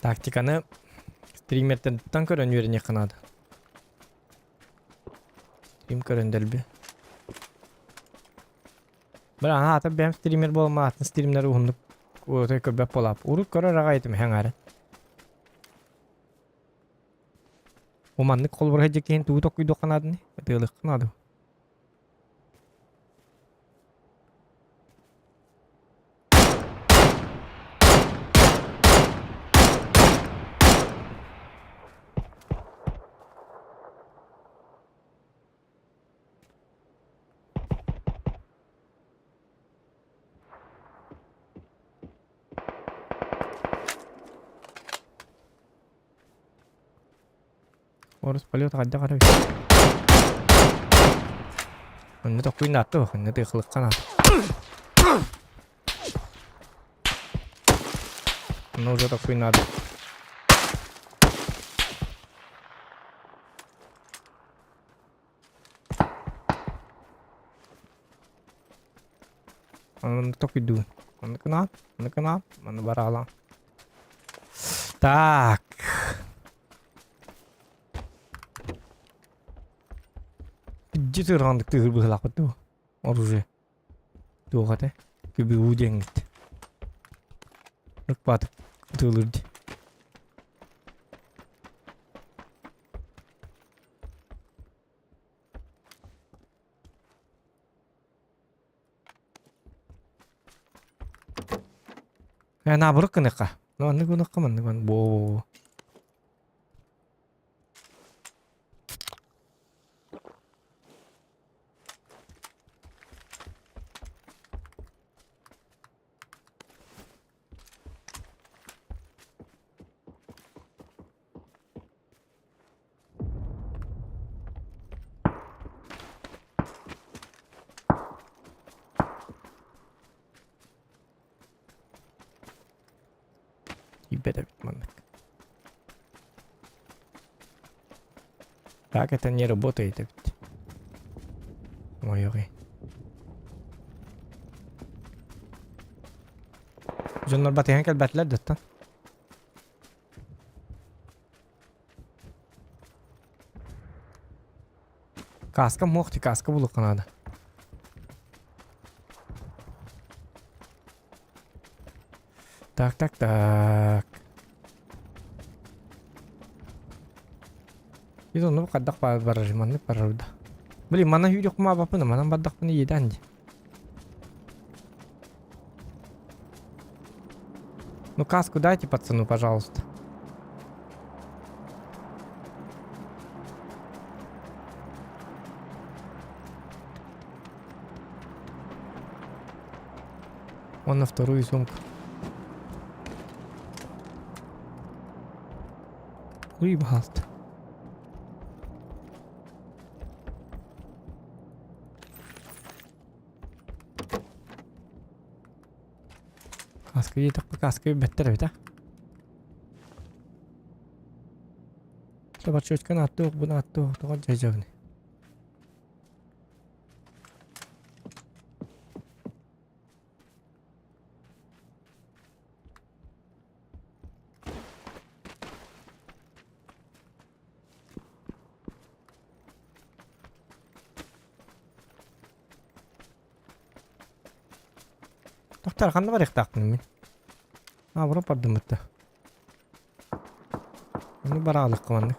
Taktikаны стримерден көрөн үйренек кынады. Стрим көрөнделби. Бір ана атып бәм стример болмаатын стримнер уһундук өтө көбөп болап. Урук көрөр агайтым хәңәре. Оманны колбор хәҗеккен тууток күйдө канадыны. Тылык кынады. Орус полет гадда карабы. Онны да куйнатты, онны да кылык канат. Ну уже так куйнатты. Онны так иду. Онны канат, онны барала. Так. Jitu randuk tuh berlaku tuh, orangnya tuh katanya kebiudang gitu, lepas tuh lurus. Nah baru kena kah? Nih gua nak kemana kan? Bo. Better bitmanlık. Hakikaten yere bot eğdi bitti. Ama yok iyi. Jonlar batıyken kelbetler dötten. Kaska muhti kaska bulup kanada. Так. Itu nu kadak barar mana barar udah. Beli mana hidup mah apa pun mana badak pun iya dan. Ну каску дайте пацану, пожалуйста. Он на вторую сумку. Ой, пожалуйста. Каска беттер бит, а? Собар чөчкөн аттык, буну аттык, тогон жайжабыны. Доктор кандай бар яктакмын мен? Бурап бардым өттө. Муну баралык кылманды.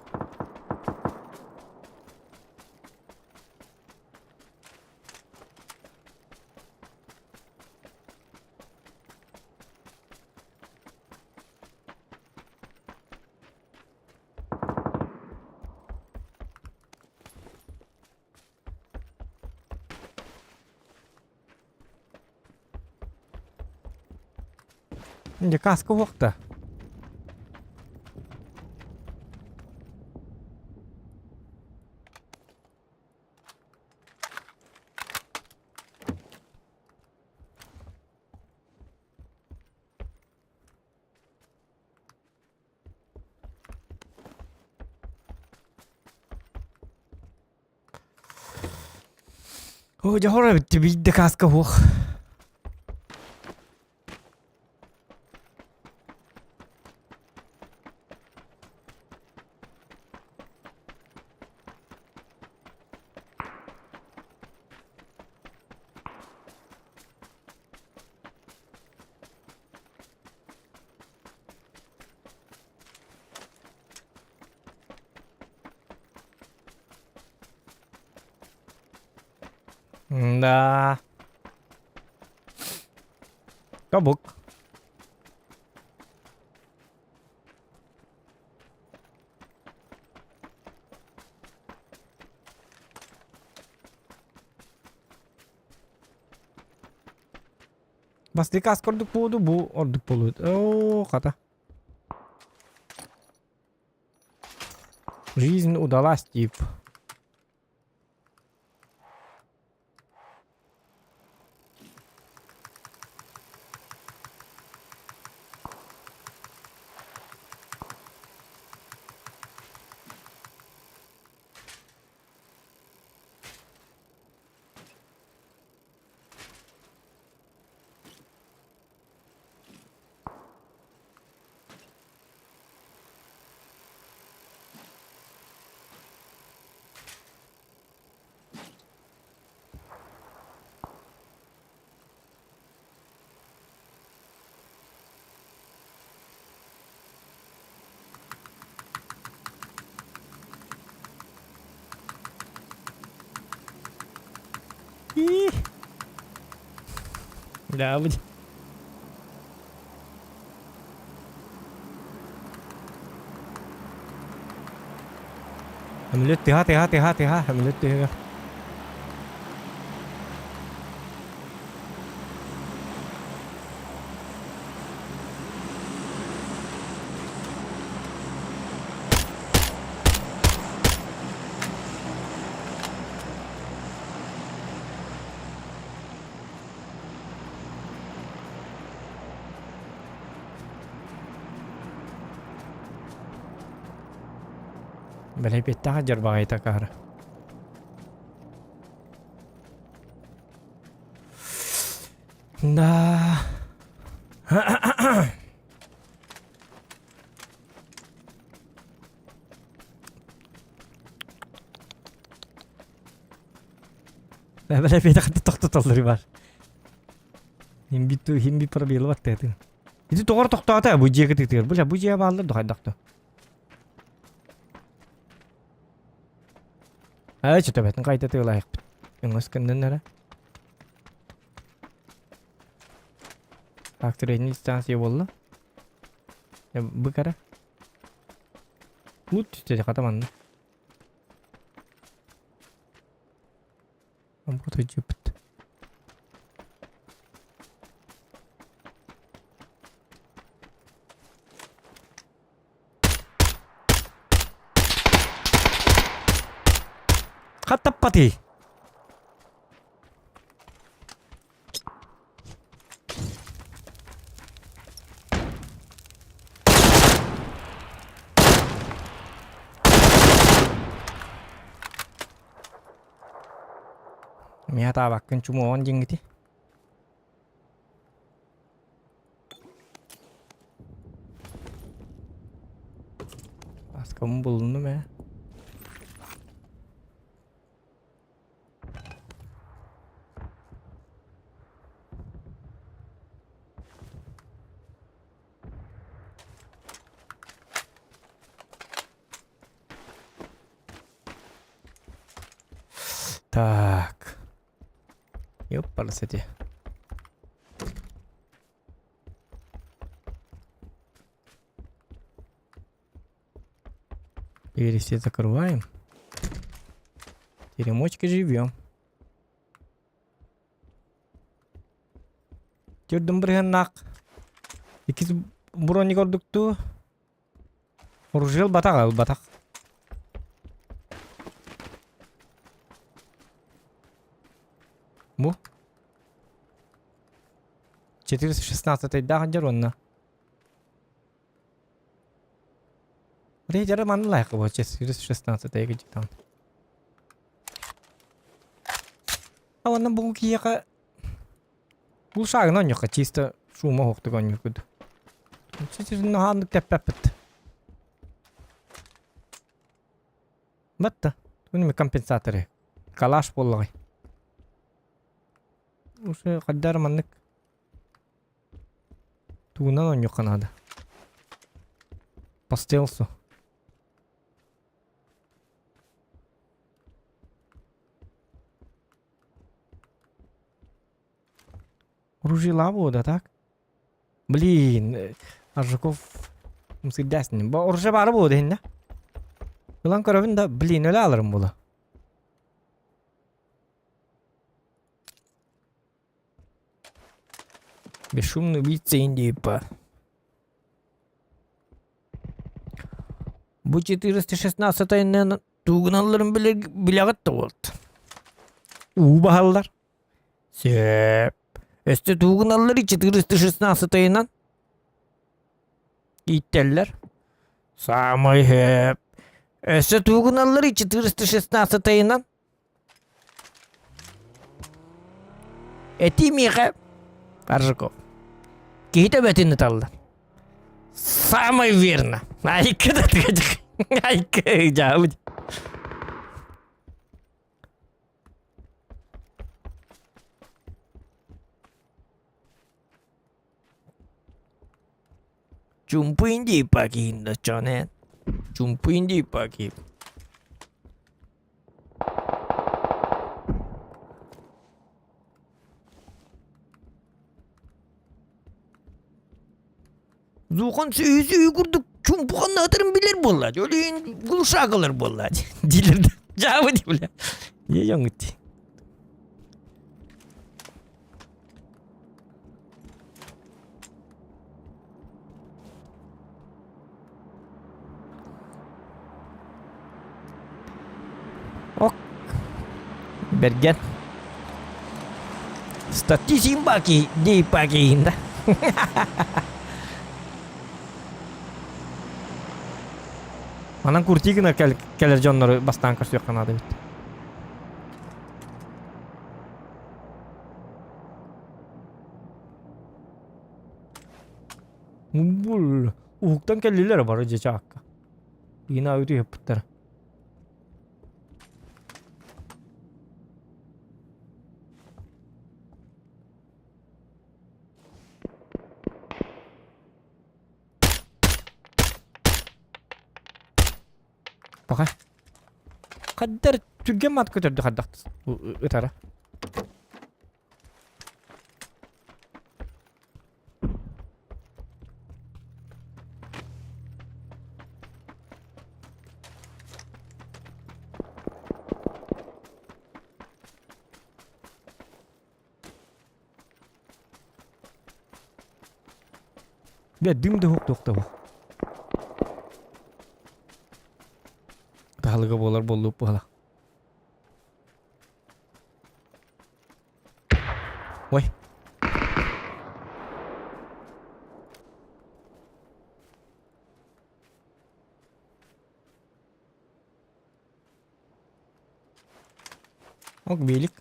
Где каска вокта? О, я говорю, тебе йде каска вох. Да. Кабук. Pasti kas orduk bulut. Oh, kata. Жизнь удалась, тип. Ih. Да, будь. Hamlet TH. Hamlet TH. Balai peta hajar bagai takar. Dah. Balai peta kan tok dari bar. Himbi perbil waktu itu. Itu tokor tok ya buji ketik. Boleh buji apa Allah dokai dokter. Ayo coba betul kait itu layak. Yang ngaskan nara. Faktor ini instansi bola. Ya bekara. Mut jadi kata mana? Ambo tuh cepet. Kata pati. Mia tabakan cuma anjing gitu. Pas kamu belum ya. Так. Ёпарасете. Двери все закрываем. Теремочкой живем. Тёрдым брэхэнак. İkiz Bronnik orduktu. Orijinal batak al batak. Bu. 416 dah hajar warna. Dia cara mana lah ke 416 ya kejutan. Awan bungu kia ka. Bulsa non yok чисто шума хокты гон yok. Чисто нахан теппет. Батта. Уни компенсаторы. Калаш боллай. Уже каддар маннык. Туна он yok канада. Пастелсу. Ружила вода, так? Блин, Аржаков мсыдасın. Ба оружа бары болды хинне. Ulan karabın da блин öyle alırım bunu. Бесшумно убийца Индии. Bu 416 ayından tuğunaların bile gitti oldu. Bahalılar. Sep. Este tuğunaları 416 ayından. İtteller. Samay hep. Este tuğunaları 416 ayından. Eti mi hep? Аржаков. Какие-то бетины талла. Самый верно. Айка да ты. Айка жауд. Чумпинди пакин да чоне. Чумпинди пакин. Zuhan süyü kurduk. Çumpuğun atırım bilir bolla. Öyle kulşa kalır bolla. Dilirdi. Cavı değil. Ye yanıttı. Ok. Bergen. Statisin baki di pagiinda. Anan kurtigina keler jonları bastan kaçıyor kanadı bitti. Bul. Uhuktan kelliler var acı çakka. Yine öyle yapıtlar. Bakın. Kadar tügem mat kötürdü kadar. Utara. Dia dim de huk dokta bu. Halga bolar bollu pala. Oi. Ok bilik.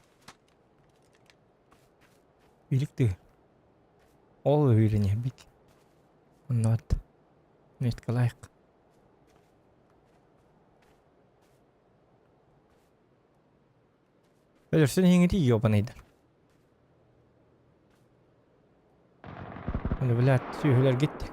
Bilik tuh. All wirnya bik. Not. Net kalaik. Ölürsen hingeti yiyor bana eder. Öyle bile tüyhüler gitti.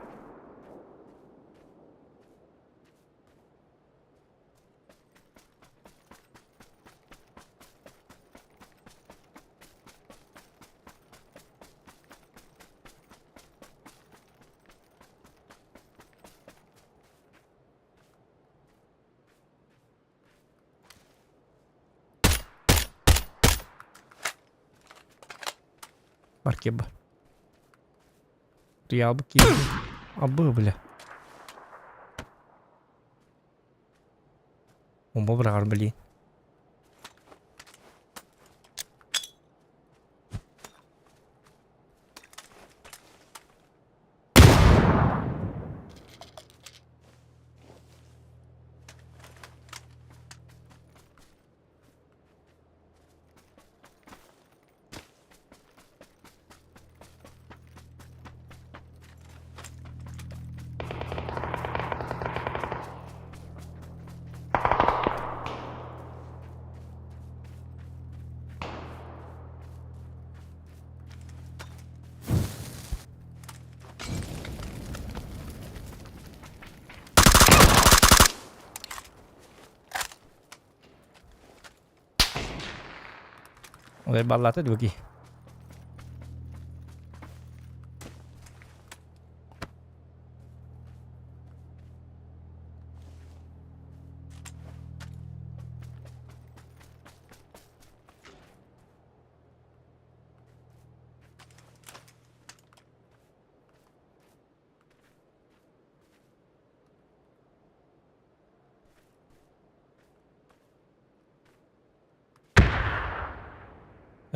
Markeba. Riyabı ki. Abı bile. Bomba bırakar bile. Oleh balata di bagi.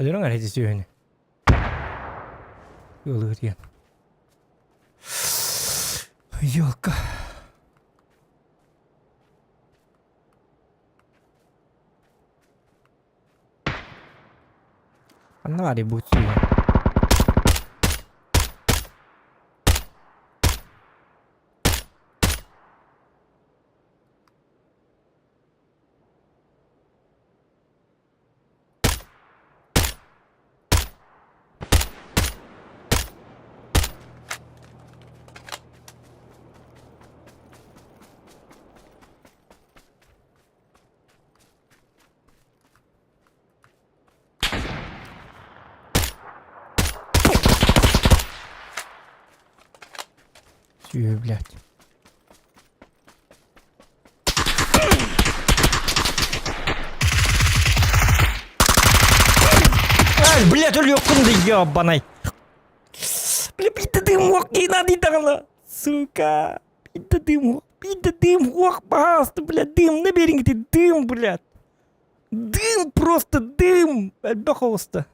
Ada orang ada di sini. Yolu dia. Yolka. Mana ada buci? Чё, блядь. Ай, блядь, улёкунды, ёбаный. Бля, бита дым, ох, не надо идала. Сука. Бита дым, ох, пожалуйста, блядь, дым, набери ты дым, блядь. Дым, просто дым. Пожалуйста.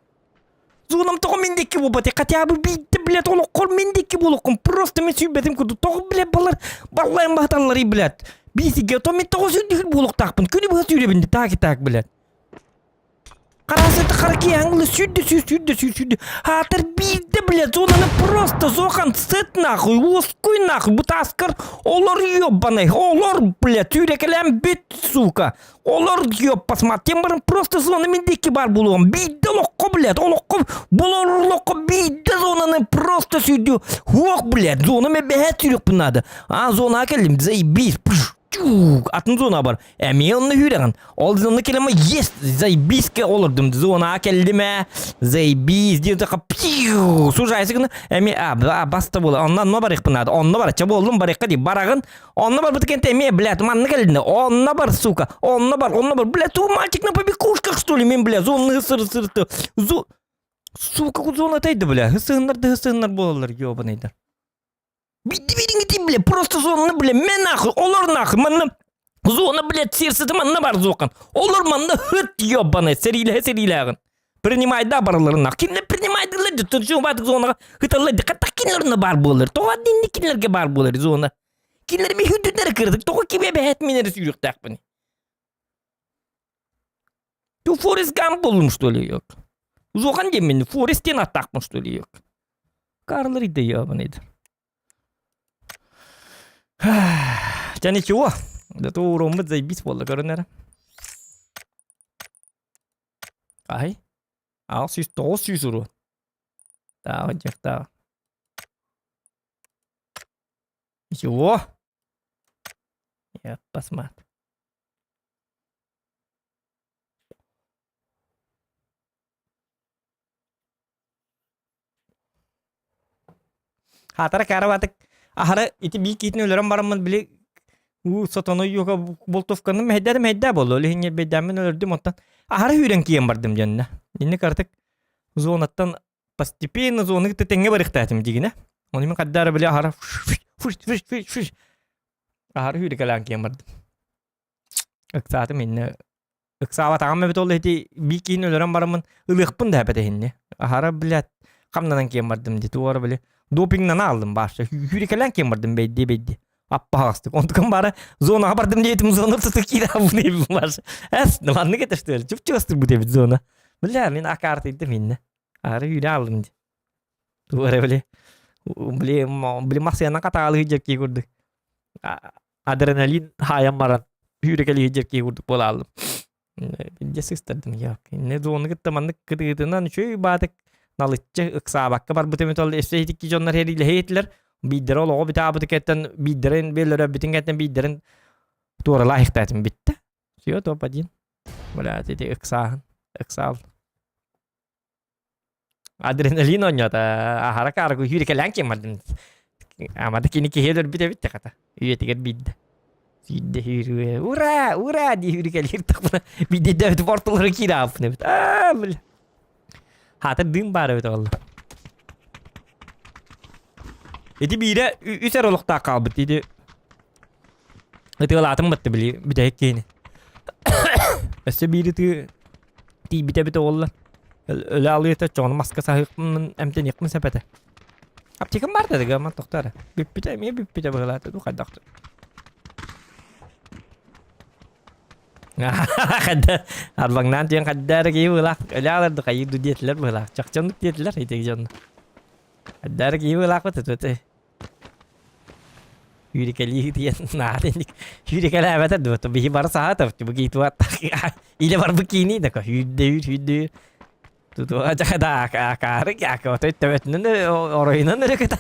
Зонам тоғы мендекі болбады, хотя бы бейді, блядь, олық қол мендекі болыққым. Просто мен сүйбетім күді. Тоғы, блядь, балайын бақталары, блядь. Бейсіге, то мен тоғы сүйдігіл болық тақпын. Күні бұға сүйребінді, так, блядь. Қарасыты қараки аңғылы сүйді. Хатыр бейді, блядь, зонаны просто зоқан сет нахуй, оскуй нахуй. Бұт аскар, олар ёбаный, олар, блядь, сүйрекелем бет, сука. Олар ёбпас, тем барын просто зоны мендекі бар болуғым. Бейді олыққы, блядь, олыққы, болар олыққы бейді зонаны просто сүйді. Ох, блядь, зоны мен бәхет сүйрек бұнады. Зона әкелдім, заебись, атын зона бар. Мен оны үйреген. Ол зона келема есть. Заебиске олырдым. Зона келдіме. Заебис. Деді пиу. Сужайсы күні. Баста болды. Онна барық бұнады. Онна бар. Ча болдым барыққа dey. Барағын. Онна бар бұтыкенте. Блядь, манны келдіне. Онна бар, сука. Онна бар. Блядь, ту мальчик на побекушках, что ли? Мен, блядь, зонны сыры-сыры. Сука, зона тайды, блядь. Хысығындар болалар. Ёбанайдар. Биді, блядь, просто зоны, блядь, мен нахуй, олар нахуй, манны, зоны, блядь, серсіді манны бар зоқан. Олар манны хыт ебаны, сәриләғын. Принимайда барыларын нахуй. Кенлер принимайдыларды, тұршын бадық зонаға хыталайды. Қата кенлеріне бар болыр, тоға денді кенлерге бар болыр зоны. Кенлер мен хүндіндері кірдік, тоға кеме бәхет менері сүйрік тақпыны. Ту Форест Гамп болым, что ли, yok. Зоған демені, Форесттен аттақпын, что ли, yok. Карлары да ебанайды. Ja ничего, зато уромбы заебись болды, көрінері. Ай, ал сүйіс, тоғы сүйіс ұру. Тағы жақ, тағы. Ничего. Я посмотрю. Хатара кәрі батық. Ахара ити бий китин өлөрөн барамын биле сотону юга болтовканы мәддә болду. Лехине бедәмен өлөрдүм оттан. Ахара хүрен киен бардым жанна. Инне картык зонаттан постепенно зоны теңге барыктатым дигине. Onu men kaddara bile ahara fuş. Ahara hüyri kalan kemardım. Iksatı minne. Iksava tağam bet oldu heti bir kihin ölürem baramın ılıqpın da hepete hinni. Ahara bile kamnadan kemardım di. Tuğara bile dopingden aldım başta. Hüyri kalan kemardım beddi. Appa hastık. Ondan bara zona habardım diyetim zona tutuk ira bu ne var. Es namanı getirdi. Çıp çıstır bu devi zona. Bile men akart ettim hinne. Ahara hüyri aldım di. Tuğara bile beli masaya katalı hijaki kurdu. Adrenalin hayam maran. Hürekeli hijaki kurdu bola aldım. Bilgesi istedim ya. Ne zonu gittimanlık gıdığından şöyle batık nalıççı ıksa bakka var bu temet oldu. Eseydik ki onlar heriyle heyetler. Bidder ol o bir tabi ketten bidderin belirle bütün ketten bidderin doğru layık dedim bitti. Diyor topadın. Böyle dedi ıksa al. Adrenalin oynuyor da ahara kargo hürekelen kemadın. Ama da kini keheder bitti kata. Üyetiger bidde. Sidde hürü. Ura di hürekelir takma. Bidde de portaları kira afne. Böyle. Hatta dım bara bet oldu. Eti bire üser olukta kalbet dedi. Eti alatım battı bili bir de kini. Esse biri ti bite oldu. Öyle alıyor da çoğunu maska sahipmin emten yakın sepete. Aptikan var dedi gaman doktora. Bipite bağladı du kadar doktor. Kadar arbangnan yang kadar ki bağlak. Öyle alırdı kayı du diyetler bağlak. Çakçanlık diyetler ite canlı. Kadar ki bağlak batı. Yürikeli diye nadendik. Yürikeli evet du bir bar saat begitu atak. İle var bikini de ka hüddü. Tuh aja kada akarik ya kau tuh tewet nene orang nene kata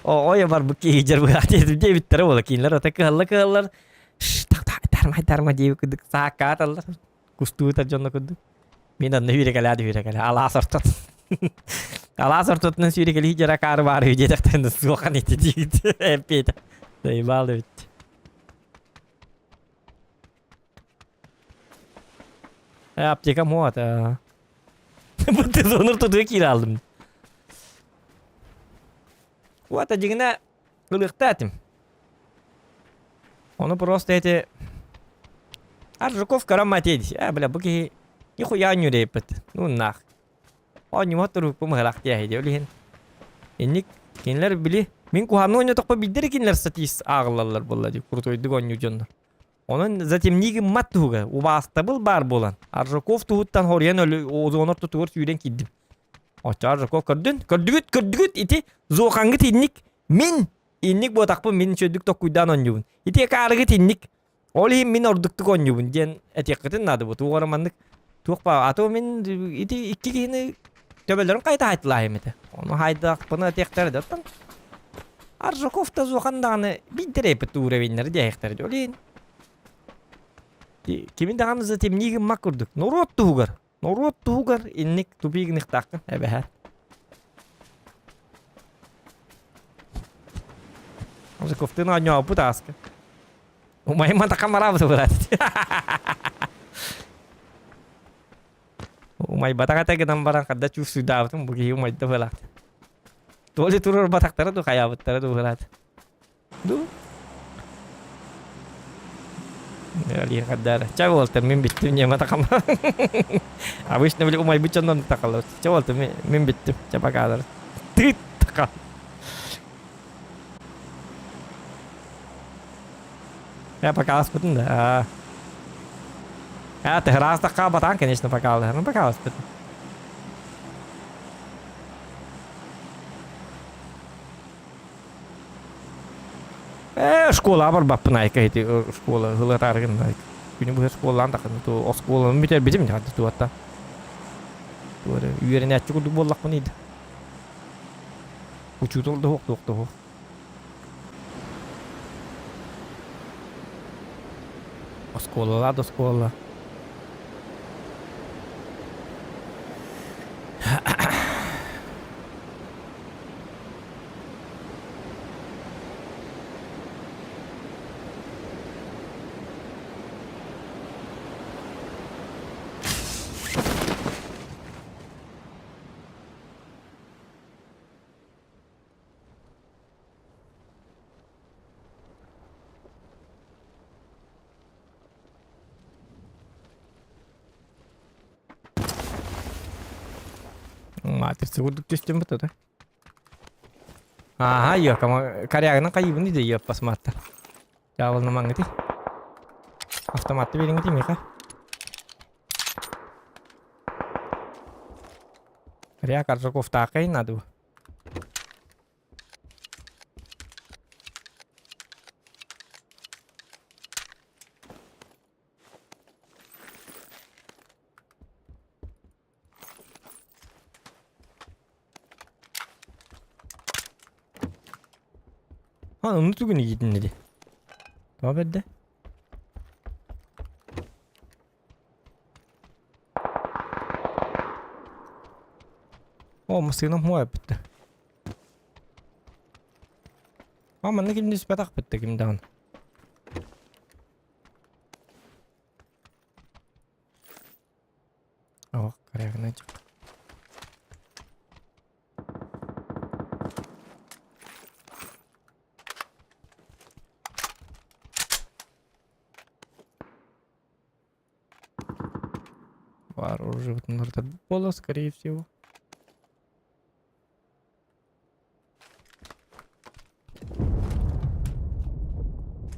oh ya bar buki hijar berarti itu dia bitter bola kinler otak kehalar tak tarma jiwa kudu sakat Allah kustu terjono kudu minan hüre kala ala sortot nene hüre kali hijar akar bar hüre tak tende sukan itu jitu epita dai balut apteka muat Betul zonur tutuyor kiraldım. Bu atacığına ılıkta ettim. Onu просто эти Аржуков караматеди. Бля, буки нихуя не репет. Ну нах. Он не может руку махлах я хеди олин. Инник кинлер били. Min kuhamno tokpa bidir kinler satis ağlarlar bolladı. Kurtoydu gonyu jonlar. Onun zaten nigi mattuga ubastabıl bar bolan. Arjakov tuhuttan horyan ölü o zonor tutuyor yüren kiddim. Aç Arjakov kördügüt iti zoğangıt innik min innik botakpı min çödük tokuydan onyubun. İti kargıt innik olihim min orduktuk onyubun. Diyen etikatın nadı bu tuğaramanlık tuğpa ato min iti iki kini töbelerin kayta haytla hemete. Onu hayda akpını etikatları da tan. Arjakov da zoğandağını bintireyip tuğrevinleri diye ektardı olin. Kimin dağını zaten nigim makurduk. Norot tuğgar. İnnik tupig niktakın. Ebeher. Ama koftuna anyo bu taska. Umay mata kamera bu berat. Umay batak kita barang kada cus sudah tuh bugi umay itu berat. Toli turur batak tara tuh kayak betar tuh berat. Duh. Ya lihat kadar. Cawal tuh mimbitnya mata kamera. Abis nabili umay bucan non takal. Cawal tuh mimbit tuh coba kadar. Tit takal. Ya pakai betul dah. Ya teras takal batang kenis no pakai. No pakai betul. Sekolah apa bapa naik ke itu sekolah hulatar kan naik. Ini bukan sekolah antak kan itu sekolah bitter bijim nih itu atta. Tuh ada uyarnya cukup dibolak pun itu. Ucutul tuh. Sekolah. Elektrisi vurduk düştüm bu da. Aha yok ama karayağının kaybını da yok basmatta. Cavılını mangıtı. Avtomatlı verin gideyim ya. Karaya karşı kofta kayın adı bu. Ha onu da günü gidin dedi. Tamam bedde. O maskinam huwa bitti. Ama ne kimdi ispatak bitti kimden. Oh, karaya kena aja. Вооружен народ было, скорее всего.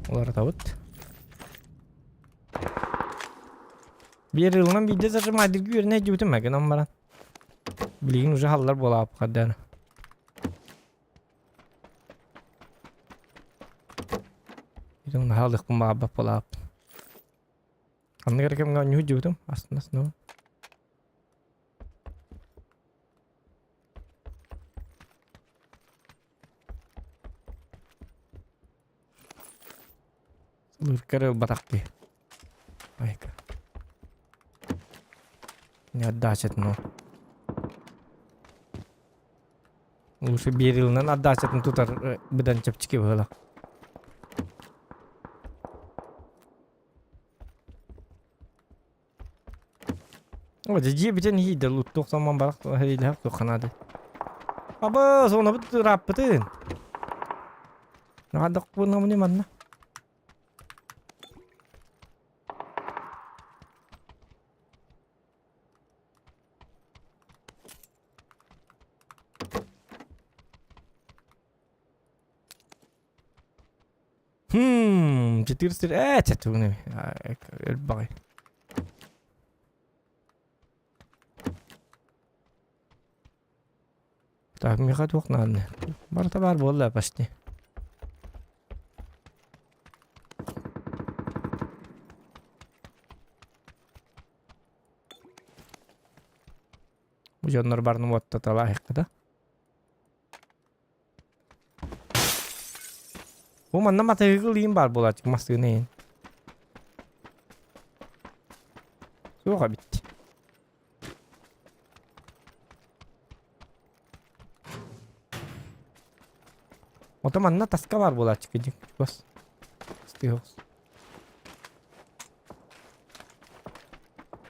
Ular tavut. Bir yıldan bir de zaten maddi güverne cübütüm ben ambaran. Bilgin uca hallar bola ap kaddan. Itu hal dak pembaba bola ap. Kami kira-kira nggak nyuju cübütüm aslında no. Lurkar batak ya. Baik. Ini ada aset no. Lursi biril nan ada aset tutar bedan cepciki bala. Oh jadi bican hi dalutuk sama barak hari dah tu kanada. Apa so na betul rapetin. Nakadak pun namanya mana? Cetir cetu nih. Bye. Так, мехат окнаны. Барта бар болды почти. Bu jonlar barını botta talahiq da. Bu manna matayı kılayım bar bola çıkması neyin. Soğuğa bitti. O da manna taska var bola çıkacak. Bas. İstiyoruz.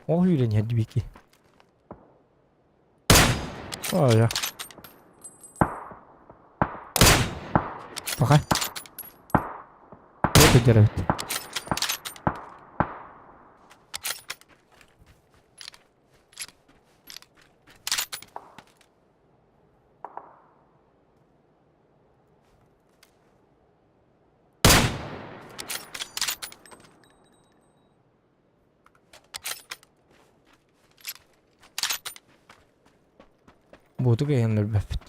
O hüyren ya dübeki. Oh ya. Bakay. Ne tecrübe. Botu kayanlar bafet.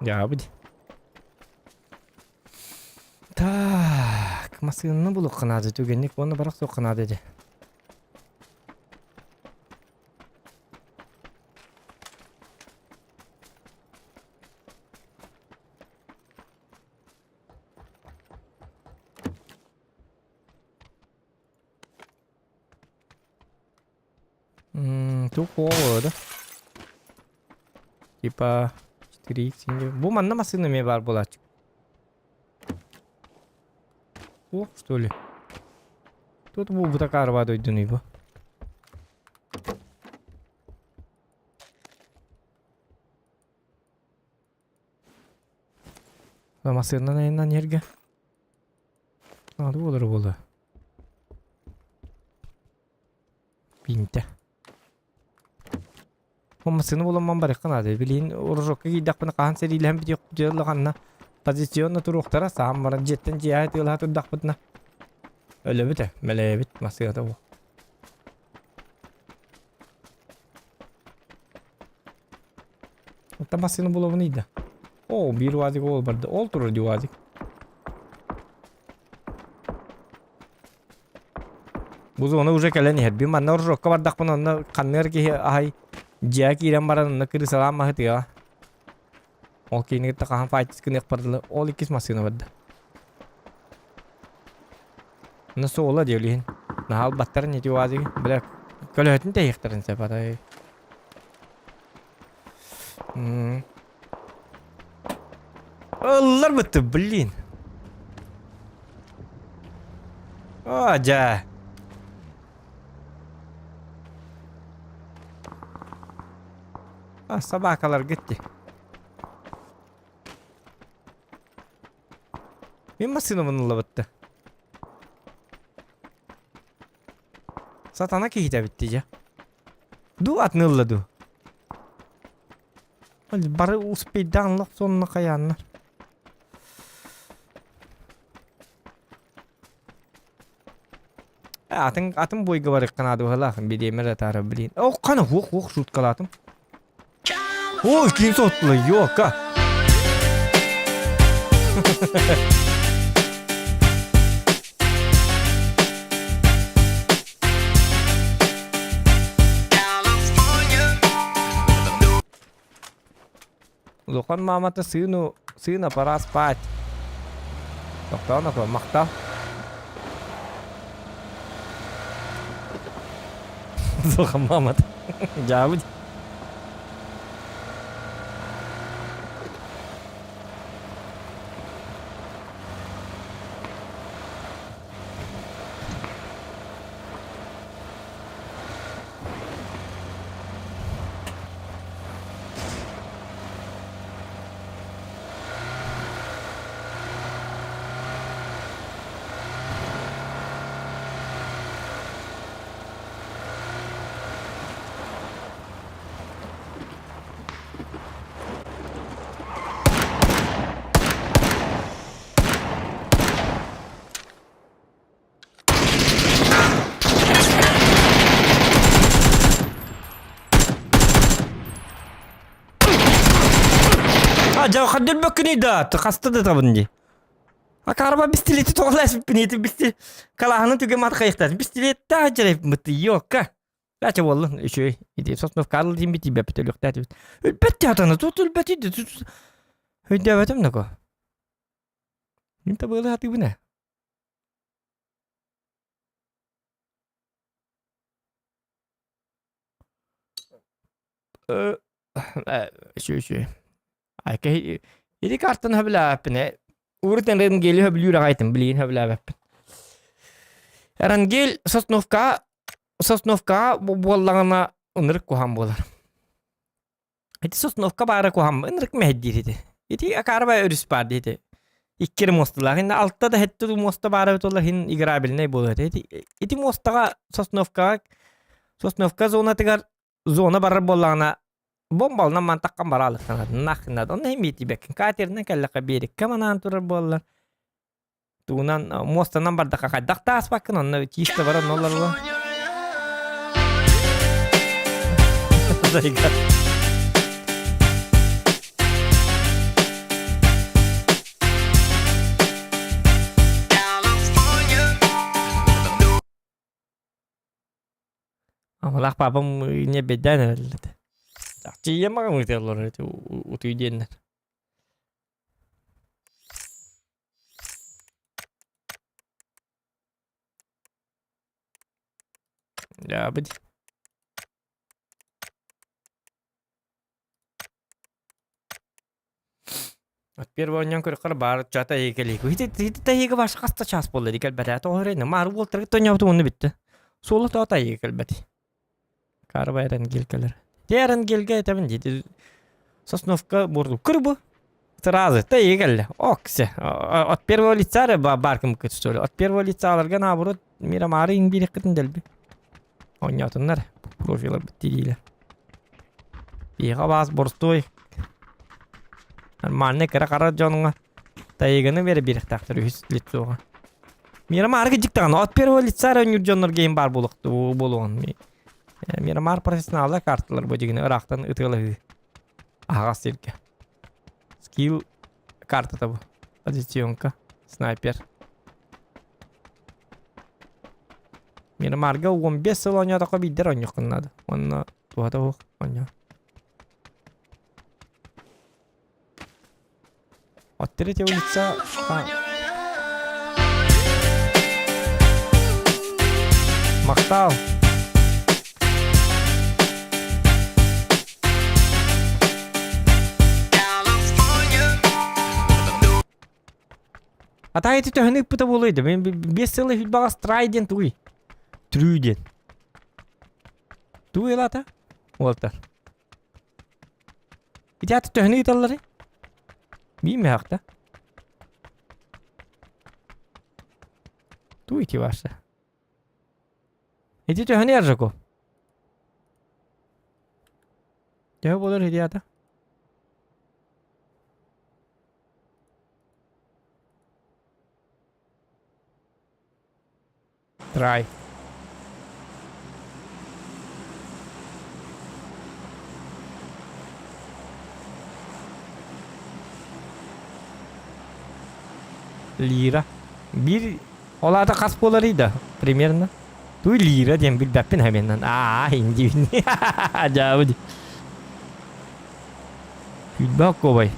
Ya abi. Tak, maskını bulup kanadı tügenlik onu bırak sok kanadı dedi. Çok oldu. Типа 4x şimdi. Bu manna maskını mı var bu açık? О, что ли? Тут bu такая арба дойдун его. Maskını neyinden yerge? Adı olur oldu. Binte. Olmasını bulamam bari kanadi. Bilin uruşokka giydak bana kahan seriyle bitiyor diyorlar kanna. Pozisyonla turuqtara sağım bana jetten cihayet yıl hatır dakbıtna. Öyle bite. Meleğe bit. Masiyata bu. Tamasını bulamınıydı. Oo bir vazik ol barda. Ol turur di vazik. Buzu ona uca kelen her bir manna uruşokka bardak bana ona kanner ki ahay. Jaki iran baran ona kiri salam mahit ya. Oke ini kita kahan fight skin ekparlı. Ol ikis masını barda. Nasıl ola diyor lihin. Nahal battarın yeti vazik. Bırak. Kalau hatin teh ektarin separay. Allah betul belin. Aja. Sabah kadar gitti. Benim masını bununla bitti. Satana ki hitap bitti ya. Duat nılladı. Bari uspeydanlık sonuna kayanlar. Atın boyga var kanadı halakın bir demir atarı bilin. O kana huk şut kalatım. O kim sotlu yok ha. Lokan mamata sino para spat. Doktor nak makta. Lokan mamata. Jauh. Jauh hadir bakni da terkasta da tabanji. Akaraba bistileti tohlas piniti bistil kalahanın tüge mat kayıktas bistilet ta acerep mıtı yok ka. Laça wallah şey ide sosnof karl tim biti bepte yok da. Elbette hatana tutul beti de tut. Hüdde vatam nako. Minta böyle hati bu ne? Şey. Ay ke ini kartın habla apne. Urten ren geliyor habliyor ragaytım bilin habla apne. Eran gel Sosnovka bu bollağına ınırık kuham bolar. Eti Sosnovka bara kuham ınırık mehdir edi. Eti akaraba örüs pardi edi. İkkir mostalar. Hindi altta da hette du mosta bara ötollar hin igrabil ne bolar edi. Eti mostaga Sosnovka zona tegar zona barra bollağına bombalına mantakkan baralık sanat. Naknad. Onu hem iti bekin. Katerinden kelle kabirik. Kamanan turur bollar. Tuğunan mostanan barda kakaydak taas bakın. Onna çiğiste bara nollar bu. Zayga. Amalah papam ini beda nih. Cia mah kamu telur itu utuidian. Ya betul. Первый нянг кыр бар чата екелик. Хит тайга баш каста час болду дикел бата тоорена мар волтер тоняп туну битти. Солу та екел бати. Карбайран гелкелер. Терен гелге табын диди. Сосновка борду кырбы. Сразу та екел. Оксе. От первого лица баркым кытсөлө. От первого лица аларга наоборот мира мары иңбирек кытын делби. Онятындар профилер битти дийлер. Biha bas borstoy. Manne kara kara jonunga. Taygını beri bir taktır 100 litsoga. Miramar gıcıktan at per litsara nürjonlar game bar buluqtu boluğun. Miramar profesyonalda kartlar bu jigini Irak'tan ıtılı. Ağas silke. Skill kartı da bu. Pozisyonka. Sniper. Miramarga 15 yıl oynadı ka bider oynayakınladı. Onunla tuhada hoq oynadı. Attırı te ulitsa... Maktal. Ата эти төгүнүк бута болойду. Мен 5 yıl фильбага страйден туй. Трюден. Туй лата. Уолтер. Итя төгүнүк таллары. Бийме хакта. Туй ити башта. Эти төгүнүк яржако. Жөө болор хидията. Try. Lira. Bir olada kas bolarıydı. Примерно. Туй lira diyen bir bapin hemen. Hindi. Acayip. Feedback kovay.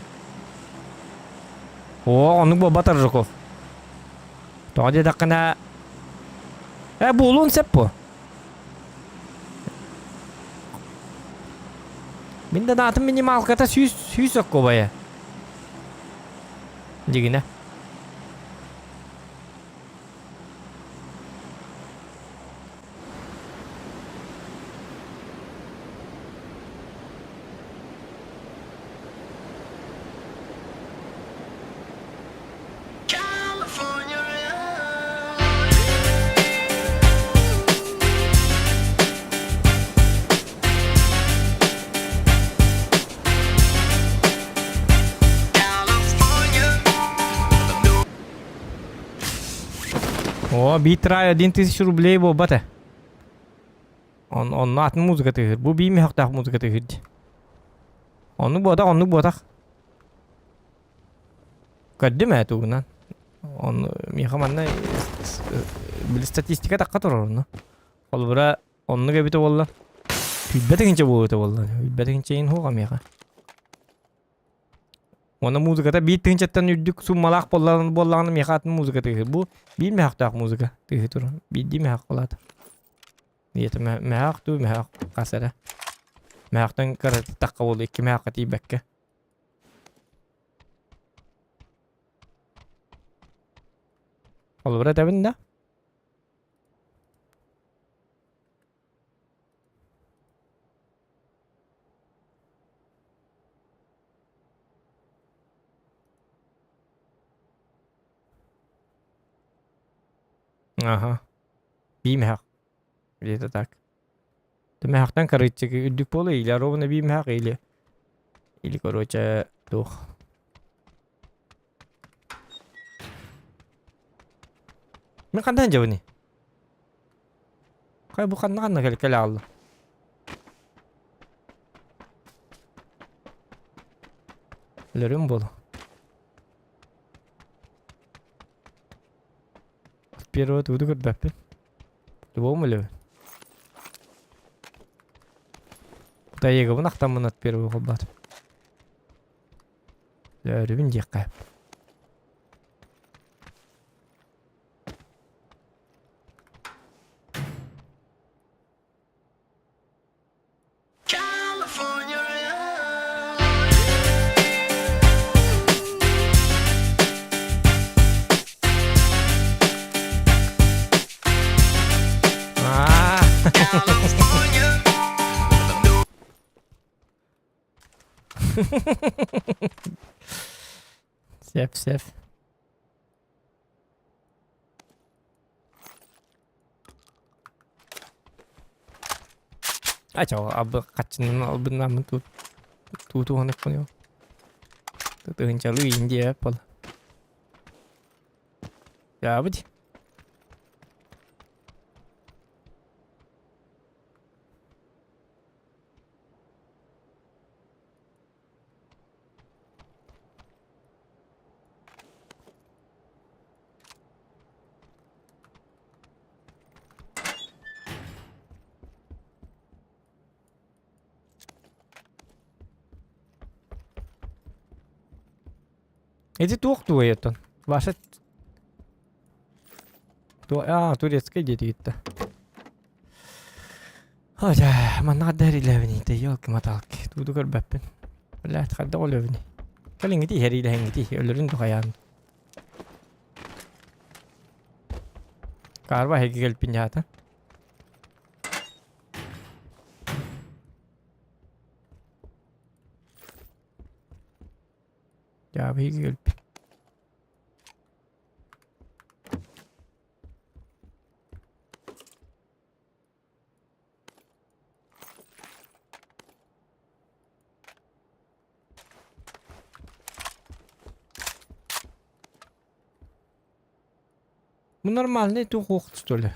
Onu bu batar jokov. Tadi da kena bulun seppo. Minda datım minimal kata 100 kovaya. Digine. О, битрай 1000 рублей bu bata. Onun atın muzika tığır. Bu bir mi hak muzika tığır. Onu bodak. Kaddi mi tu nan? Onu mi hamanna bil statistika takka turur onu. Olbura onu gebite bollan. Hübbetince bu te bollan. Hübbetince in hoga mi ha. Ona muzikada bir tınçattan üddük summalak bollanı mekatın muzika tığır. Bu bir mehak tak muzika tığır tur. Bir di mehak oladı. Niyeti mehak tu mehak kasara. Mehaktan karati takka bolu iki mehak ati bekke. Olbura tabin da. Ага. Bir mehak. Bir de tak. De mehaktan karıcık üddük bolu ile rovna bir mehak ile. İli koroca tuh. Ne kadar jauh nih? Kayak bukan kali Allah. Lörüm bolu. Первого туду как баппе. Любого мылы. Да его нахтам от первого хоббат. Лөрүн жакка. Sef. Acho abi kaçının albından mı tut? Tutu honek konuyor. Tığın çalı indi ya pala. Ya budi. Иди туохтуа ятан. Ваша турецкая дети-то. Ой, man hade här i lövning inte jölkematалки. Tudu körbäppen. Läht hade olla lövning. Kalingiti här i det hängiti. Öllerin du hajan. Karva hegi gelpin jata. Ya hegi gelpin. Ну нормально, это уход, что ли?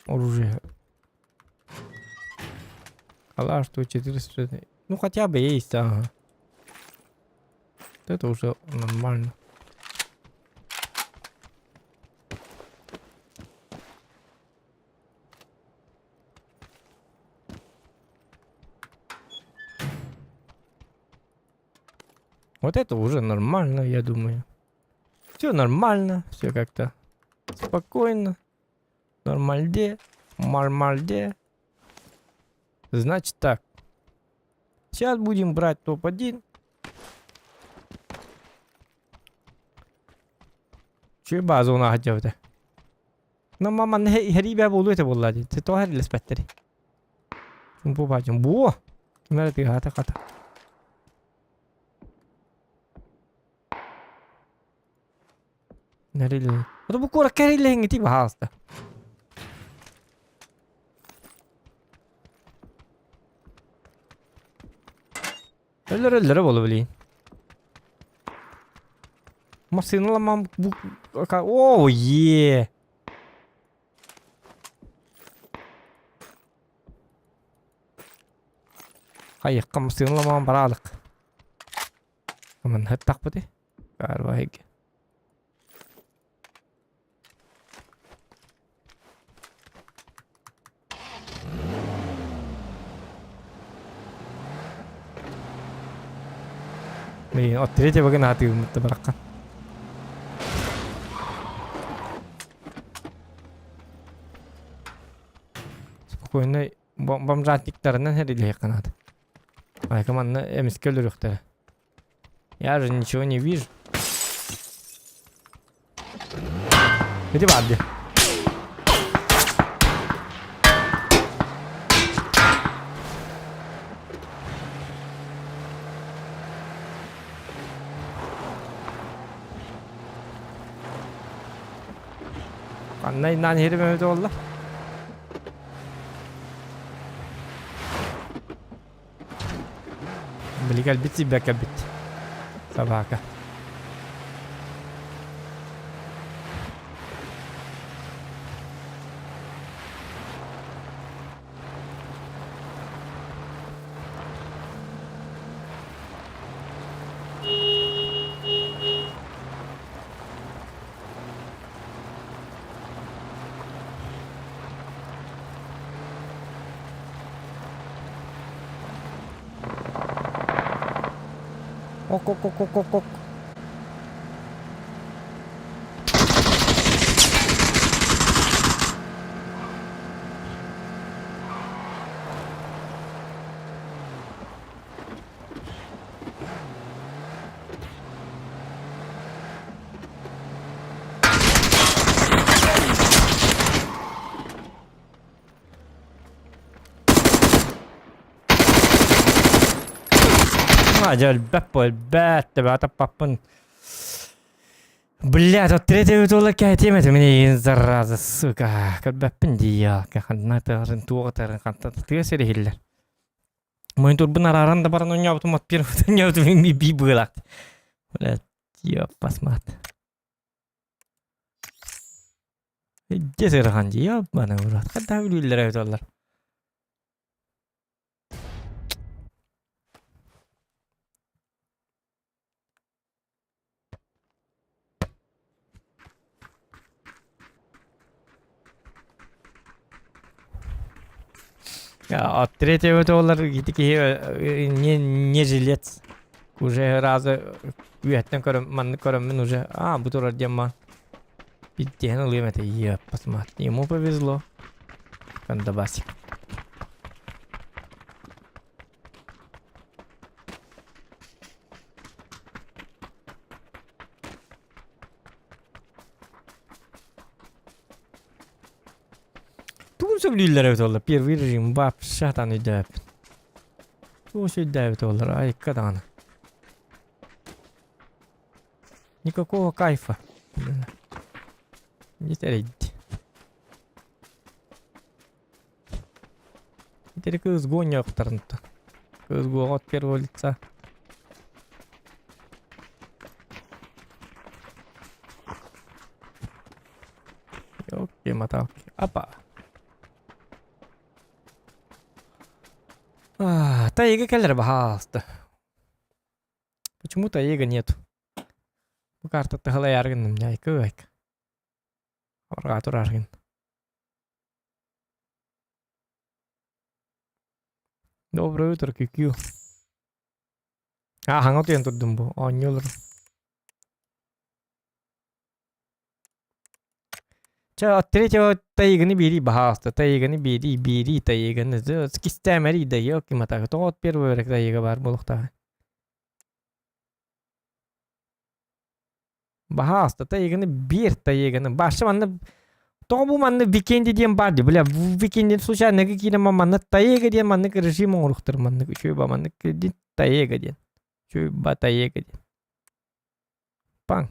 Оружие. Калаш 400. Ну хотя бы есть, ага. Вот это уже нормально. Вот это уже нормально, я думаю. Все нормально, все как-то спокойно. Нормальде. Нормальде. Значит так. Сейчас будем брать топ-1. Че базу у нас хотел-то? Но мама не херибя болу это боллади. Ты то херли спеттери. Чумпу бачим. Бу. Кимера ты хата. Нерил. Это букура керили хенгити бахаста. Ölleri bolu bileyim. Masinalamam bu... Oh yeah. Hayır, masinalamam paralık. Aman hep tak bu de. Galiba hegi. Nih, tретья вагона ты табаракка. Спокойно, бомжатниктарынан херили канат. Ай, команда эмискеллерюхтер. Я же ничего не вижу. Иди бабди. Naan heri Mehmet oldu. Beli kalbit si kalbit. Sabaka. Ok. الباب تبع طبابن. Блядь, вот третий утолок я тем это мне зараза, сука. Как бы пиндия, как на это рентуотер, как это ты серия. Монитор бын араран да баран ойнабытым от первый ойнабытым би быйлакты. Блядь, ёп, посмат. Жесер ханжи, ёп, бана урат. Када үлүлөр айталар. А от третьего доллара такие не жилец. Уже раза уяттен көрөм, манны көрөммүн уже. Бу турар дема. Биттен улым это, я посмотри. Ему повезло. Кандабасик. Тун сөйлүлөр өтөлөр. Первый режим бап шатан үйдөп. Тун сөйлөп өтөлөр. Ай, каданы. Никакого кайфа. Не терейди. Теперь кызгу не оқтарынты. Кызгу от первого лица. Ёлки-моталки. Опа. Тайга келер бахалсты. Почему тайга нету? Bu kartta tıhıla yargındım ya, kıvayk. Orga turargın. Доброе утро, QQ. Hangout yang tuttum bu, onyol. Третьего тайганы бери, пожалуйста, тайганы бери, тайганы. Скистемери да ёлки-моталки. Тот первый рек тайга бар булухта. Bahasta tayigini bir tayigini başta manna to bu manna weekend diyen bardı bile bu weekendin случайно какие манна тайга diyen manna режим оруктыр manna чөй манна тайга diyen чөй ба тайга diyen пан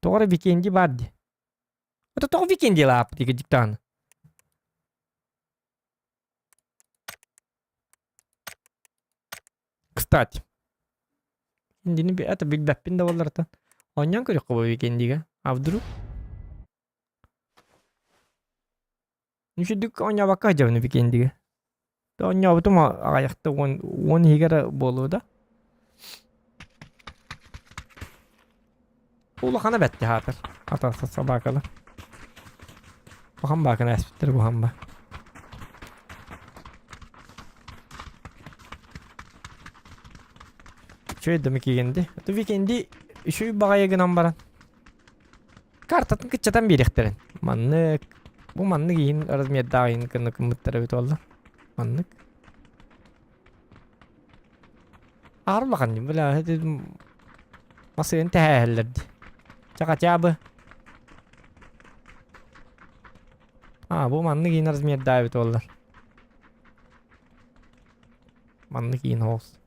тоғра weekend bardı это то weekend лап диге диктан кстати индини это билбеппин да боллардан Onyan körük bu weekendiga. Avduru. Nüşüdük onya bakka javını weekendiga. Da onya butum ayakta on higara bolu da. Ulu kana betti hatır. Atası sabakalı. Bu ham bakın espittir bu ham ba. Şöyle demek ki gendi. Tu weekendi şu bagaya gınan baran. Kartatın kıçatan biriktirin. Manlık. Bu manlık yiyin. Arazmiyet daha yiyin. Kınlık kımıtları bit oldu. Manlık. Ağır bakan. Böyle hadi. Masayın tehellerdi. Çaka çabı. Bu manlık yiyin. Arazmiyet daha bit oldu. Manlık yiyin olsun.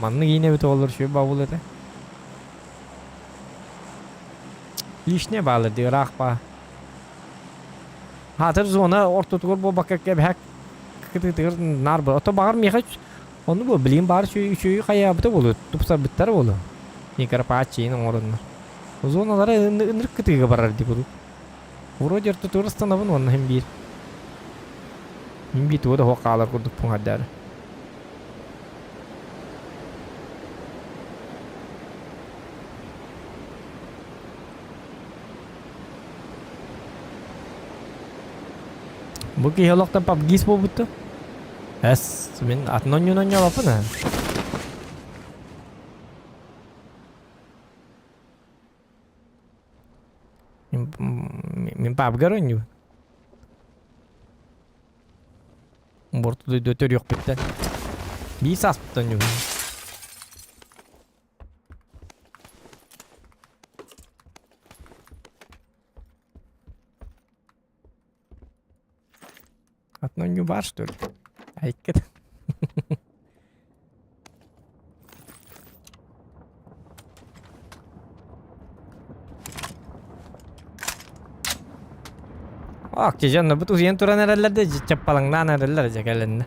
Manlık yine bir olur şu bavulları. Lişne bağlı diyor akba. Hatır zona orta tuğur bu bakak gibi hak kıtıktır nar bu. Oto bağır mı hiç? Onu bu bileyim bağır şu kaya bıta bulu. Tupsa bittar bulu. Nikar paçin orunlar. O zonalara ınır kıtığı barar di bulu. Vuro jer tutur stanavın onun hem bir. Hem bir tuğda hokalar kurduk pun haddar. Bu kiyolokta PUBG bu butu. Es, min at nonyo apa na? Min PUBG ronyo. Bortu dötör yok bitten. Bir sas bitten yok. Одно не бар, что ли? Айкет. Akçe canına bu tuziyen turan herellerde çapalandan hereller cekelinde.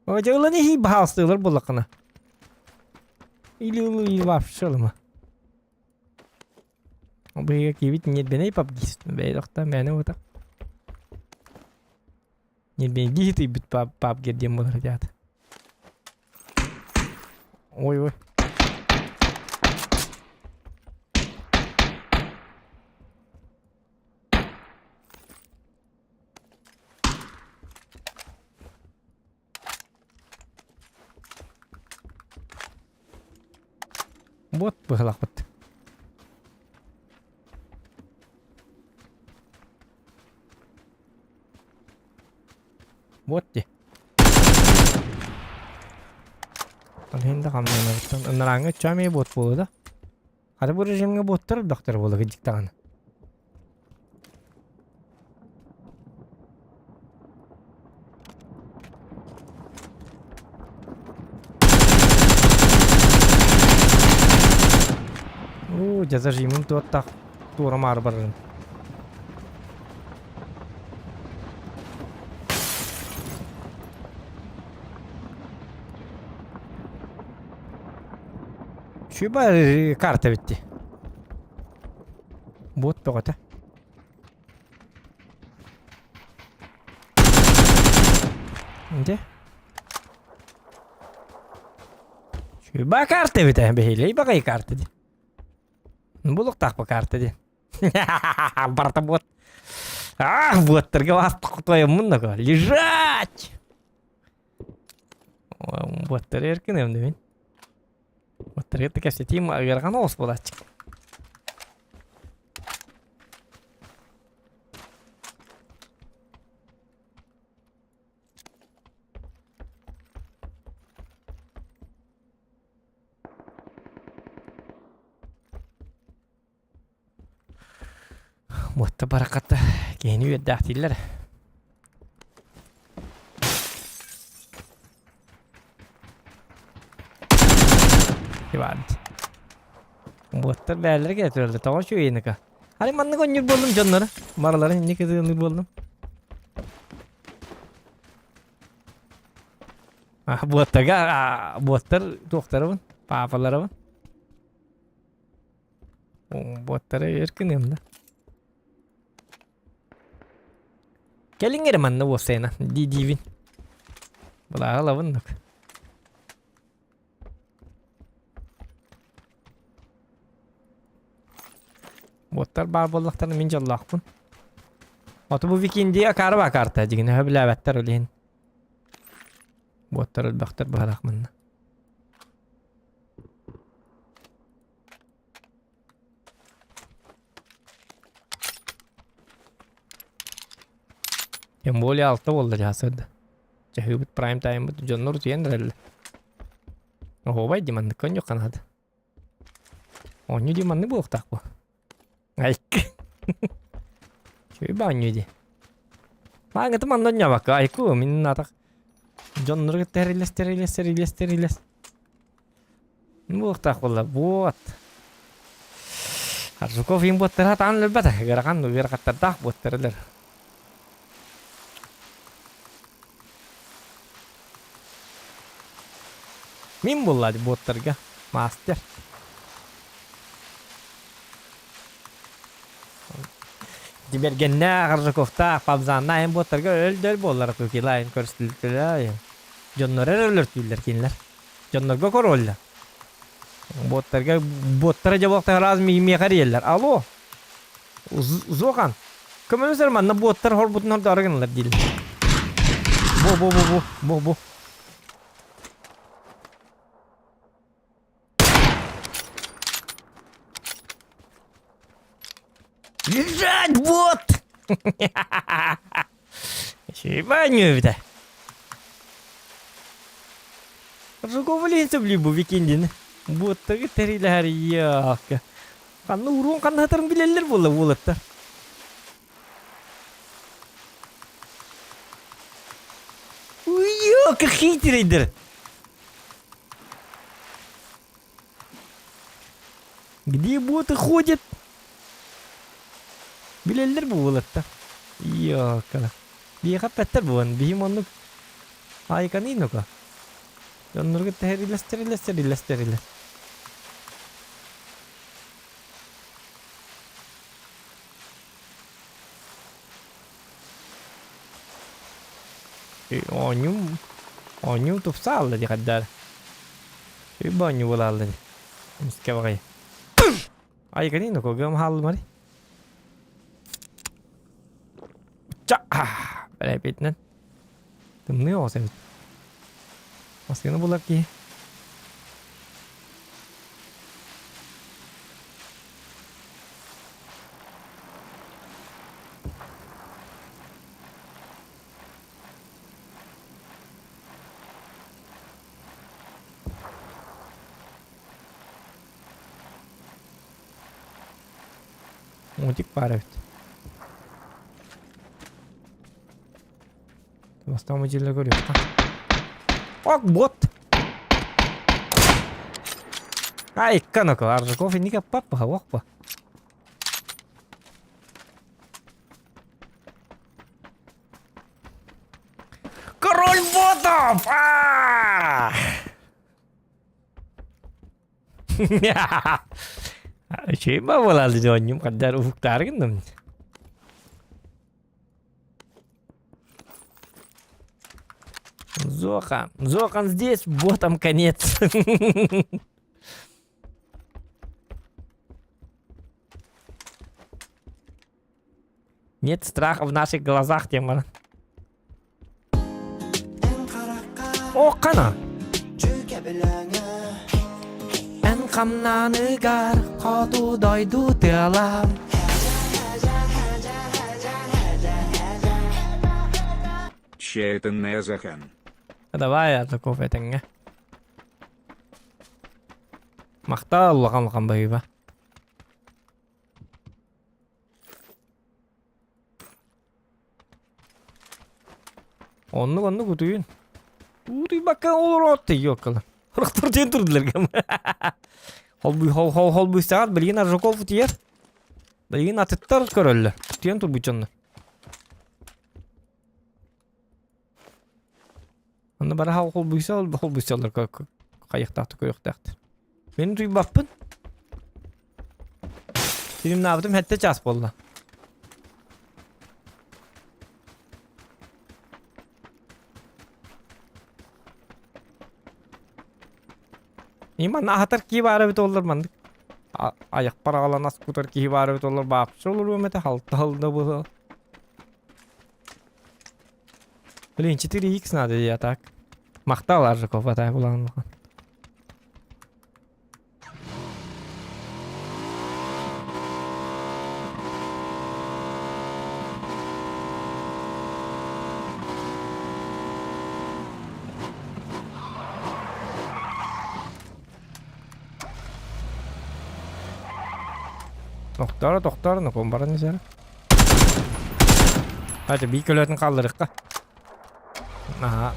Hoca ulan iyi bahastırlar bulakına. İli var şöyle mi? Bu kibit niyet beni yapıp gitsin. Beylikten beni otak. Niyet beni gitsin bit pap girdiğim olur zaten. Oy. Bot bıhlak bot. Bot di. Alhin da kamyon naranga çame bot bu da. Hadi bu rejimge botlar doktor bola gidecek tane. Jaza rejimim tu tak tu ramar barın. Şu bari karta bitti. Bot pakata. Ne? Şu bak karta bitti. Behile bakay karta di. Buluk tak pa karta di. Barta bot. Вот, торговаться твоим мундага. Лежать! Вот, еркінем демен. Вот, это кәсе тим агерған олыс болачық. Вот, барақатта кені өйді ақтилер. Bottlar bärleri getirildi. Tamam şu yenika. Hani manlık oynuyor buldum canları. Maraların ne kadar buldum. Ah botlar doktorun papaların. Botlara erkinim de. Gelin geri manlı bu sene. Divin. Bulağı lavındık. Botlar bar bollaklarını mince Allah'ın. Otu bu vikindi akarı bakarta. Cigine höbüle avetler öleyin. Botlar ölbaktır baharak mınna. Yamboli altta oldu jasırdı. Cahibit prime time bu jonlar utuyen relle. Oho bay dimandı kon yok kanadı. Onyu dimandı bu oktak bu. Ay. Şöyle banyo di. Bang itu mandonya bak. Ayku min natak. Jonlar steriles. Bu oktak valla buat. Harus kau film buat terhat an lebat. Gerakan biar kata tak buat terler. Min bulla di buat terga. Master. Dibergenler Kofta Pabzanna hem botlarga öldür bollar kökilayn körstildiler. Jonlar ölürtüller kinler. Jonlarga korolla. Botlara jabokta razmi mekariyeller. Alo. Zokan. Kömür sermanna botlar horbutun hor darganlar dil. Bu. Лежать, вот! Ебаню это. Жуковлинцы в любу викиндин. Buttagi teriler yok. Kanlı urun kanlı hatırım bileller bulutlar. Yok хитрейдер. Где боты ходят? Bileller bu bulutlar. Yok. Bir kapetter bu an. Bir monluk. Ay kanino ka. Onları teriler. Onyu tupsal lah dia kadar. Iba onyu bola lah. Mesti pakai. Ay kanino ko gam hal mari. Cak. Berepit nan. Temui sen. Masih kena bola ki. Мутик парит. Бастама жерге көрөт. Ок бот. Ай, канако, Аржаков и Ника папа, охпа. Король ботов! Şey mi havalandı dönüyorum kadar ufuklar gittim. Зохан здесь, ботом конец. Нет страха в наших глазах, тема. О, кана! Kamnanıgar kodu doydu diyalam. Тщательный Азахан. Давай я таков этенге. Мақтал лакам байба. Онну күтүйүн. Ури бакка olur отты yok кылы. Рахтар ден турдулар кем. Холбуй саат билген Аржаков тиер. Билген атыттар көрөллөр. Тиен турбучоннор. Аны бара холбуйсалар кайыктакты көйөктактыр. Мен туйбаппын. Фильм наптым хетте час болду. İman ahatar ki var bit olur mandık. Ayak paralan as kutar ki var bit olur bapsı olur mete halda bu. Birinci 3x nadı ya tak. Maktalar Arjakov atay bulan. Тоқтар, ноком баран сер. Hadi bir kilodan kaldırık ka. Aha.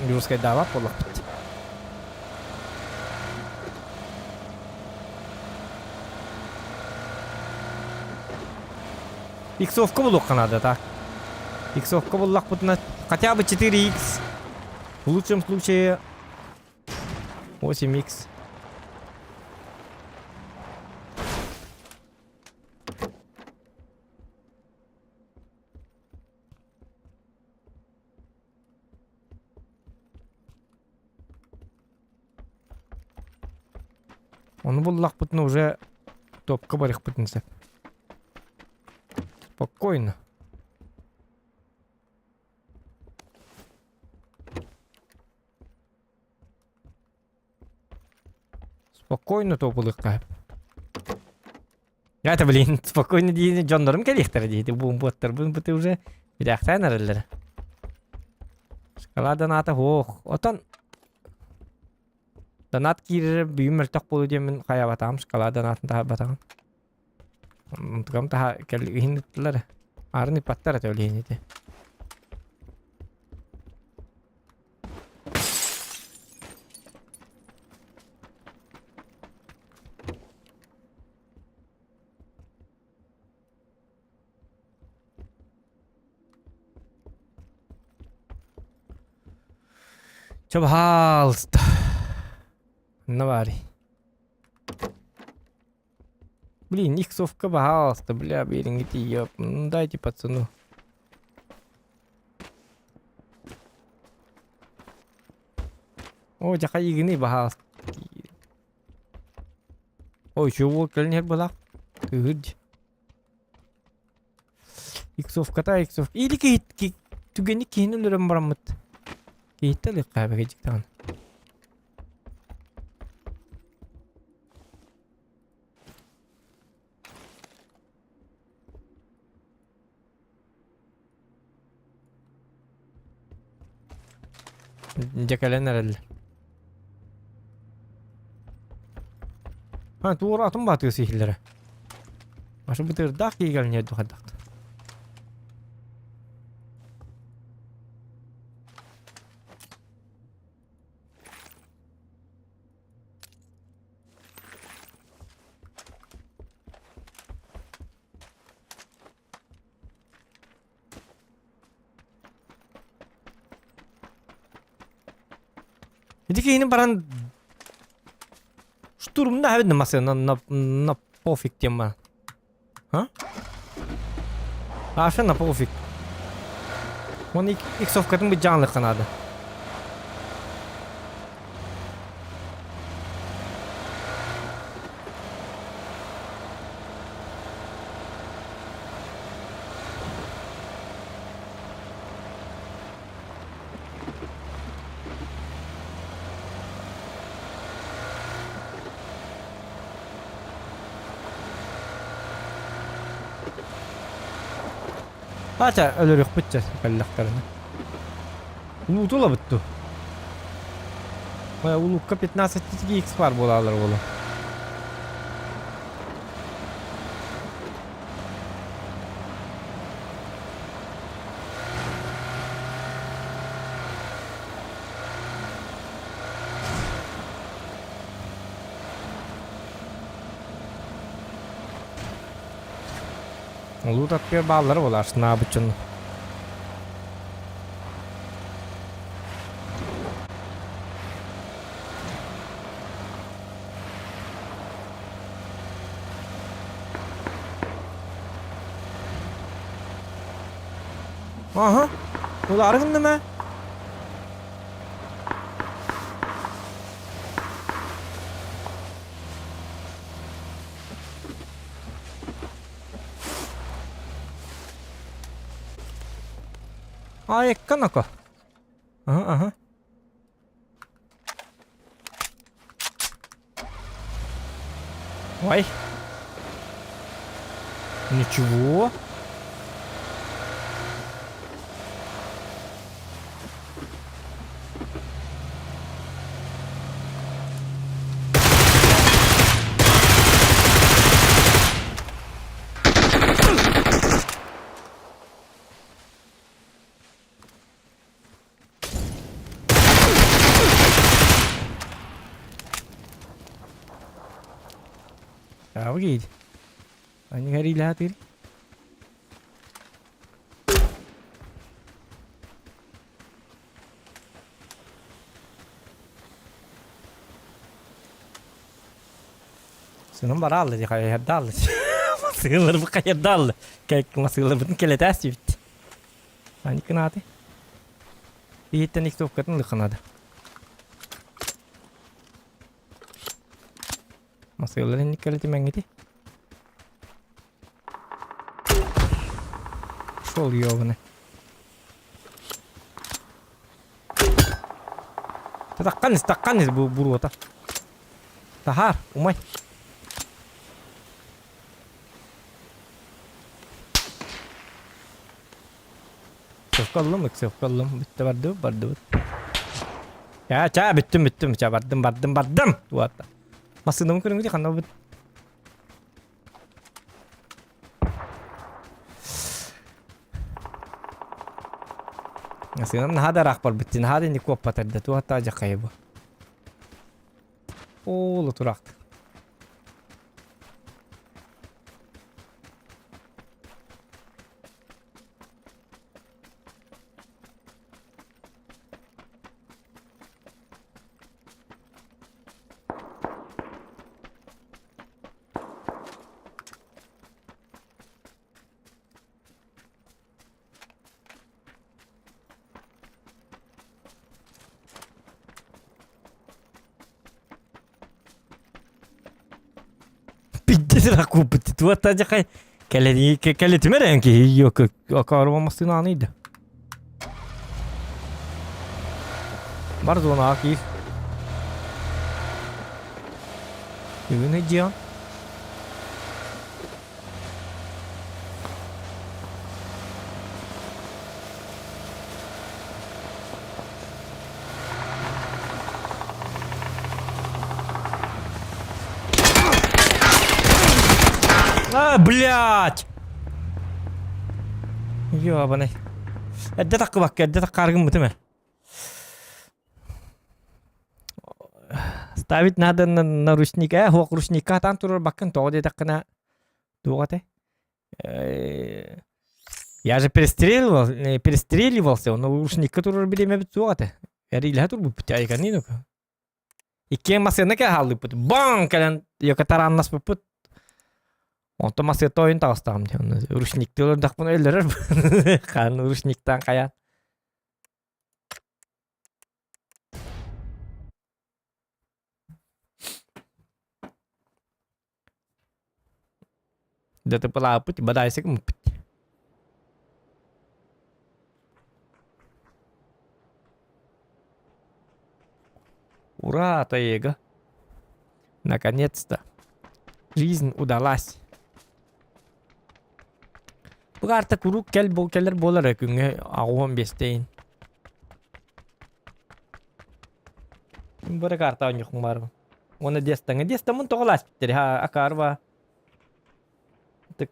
Юрская дават боллак бит. Иксовка булук канада так. Иксовка буллак бутна хотя бы 4x. В лучшем случае 8x. Он был лахпутно уже топка барих путнется. Спокойно. Спокойно топылык кайып. Это, блин, спокойно дейін жондарым келектер дейді. Бұн боттар, бұн бұты уже біряқтайын әрілері. Шоколадан аты хоқ. Отан Danat girer büyüm mertak bolu diye min kaya batam skala danatın daha batam. Untukam daha kelli hinittiler. Arni patlar öyle hiniti. Пожалуйста. Навари. Блин, иксовка, пожалуйста, бля, берегите ее. Дайте пацану. О, жака игни, пожалуйста. Ой, чего, кельнер была? Good. Иксовка-то, иксовка. Или түгені кейін өлірім барамыд. Кейтталі қабығы жіктаған. Жекеленер әлі. Туғыр атым батығы сейхілері. Ашы бұтырдақ кейгеліне дұқадақты. Jadi ini barang штурм да видно маса на пофиг тема. А? Аша на пофиг. Он иксовкатын bir canlı kanadı. Aça ölür yok bütçesi kallaklarını. Ulutula bittu. Baya ulukka 15 x var bolalar oğlum. Ulut atıyor bağları olar sınav için. Aha. Ular argın mı? Ay ekkan ako. Aha. Ой. Ничего. Tahu gitu. Banyak hari lahat ini. Senang baral aja kayak dal. Masihlar bu kayak dal. Kayak masihlar bütün kelet asif. Hani kenapa? Diyetten ilk topkatın lıkanadı. Masihlar ini keleti mengiti. Şol yovunu. Takkanis bu burota. Tahar, umay. Sefkalım. Bitti bardı. Ya ça bittim ça bardım. Tuatta. Masınımın kırın gidi kanal bit. Masınım hada rakbar bittin hada ni koppatar da tuatta aja kaybı. Oğlu turaktı. Bitti rakı bitti. Tuatta aja kay. Kelle tümere ki yok akarma masını anıydı. Var zona akif. Yine cihan. Блядь! Ёбаный. Эдде такы бак, эдде так каргын бытыме. Ставить надо на ручника, хуак ручника там турар бакын тоғыды такына дуғаты. Я же перестреливался, он ручника турар билеме бит дуғаты. Ярилha тур бит айка не ну-ка. Иккен масына ка халды бит. Бан калан ёка тараннас бит. Онто масыта ойын тағыстағым де. Рушникті олырдақ бұны өлдірір. Қан рушниктан қаян. Дәті пыла пыт, бадайсы кім пыт. Ура, Таега. Наконец-то. Жизнь удалась. Bu artık kuruk keller bolar ekünge ağuan besteyin. Böyle karta oynuyor var. Ona destamın toğulas bittir ha akar va. Tık.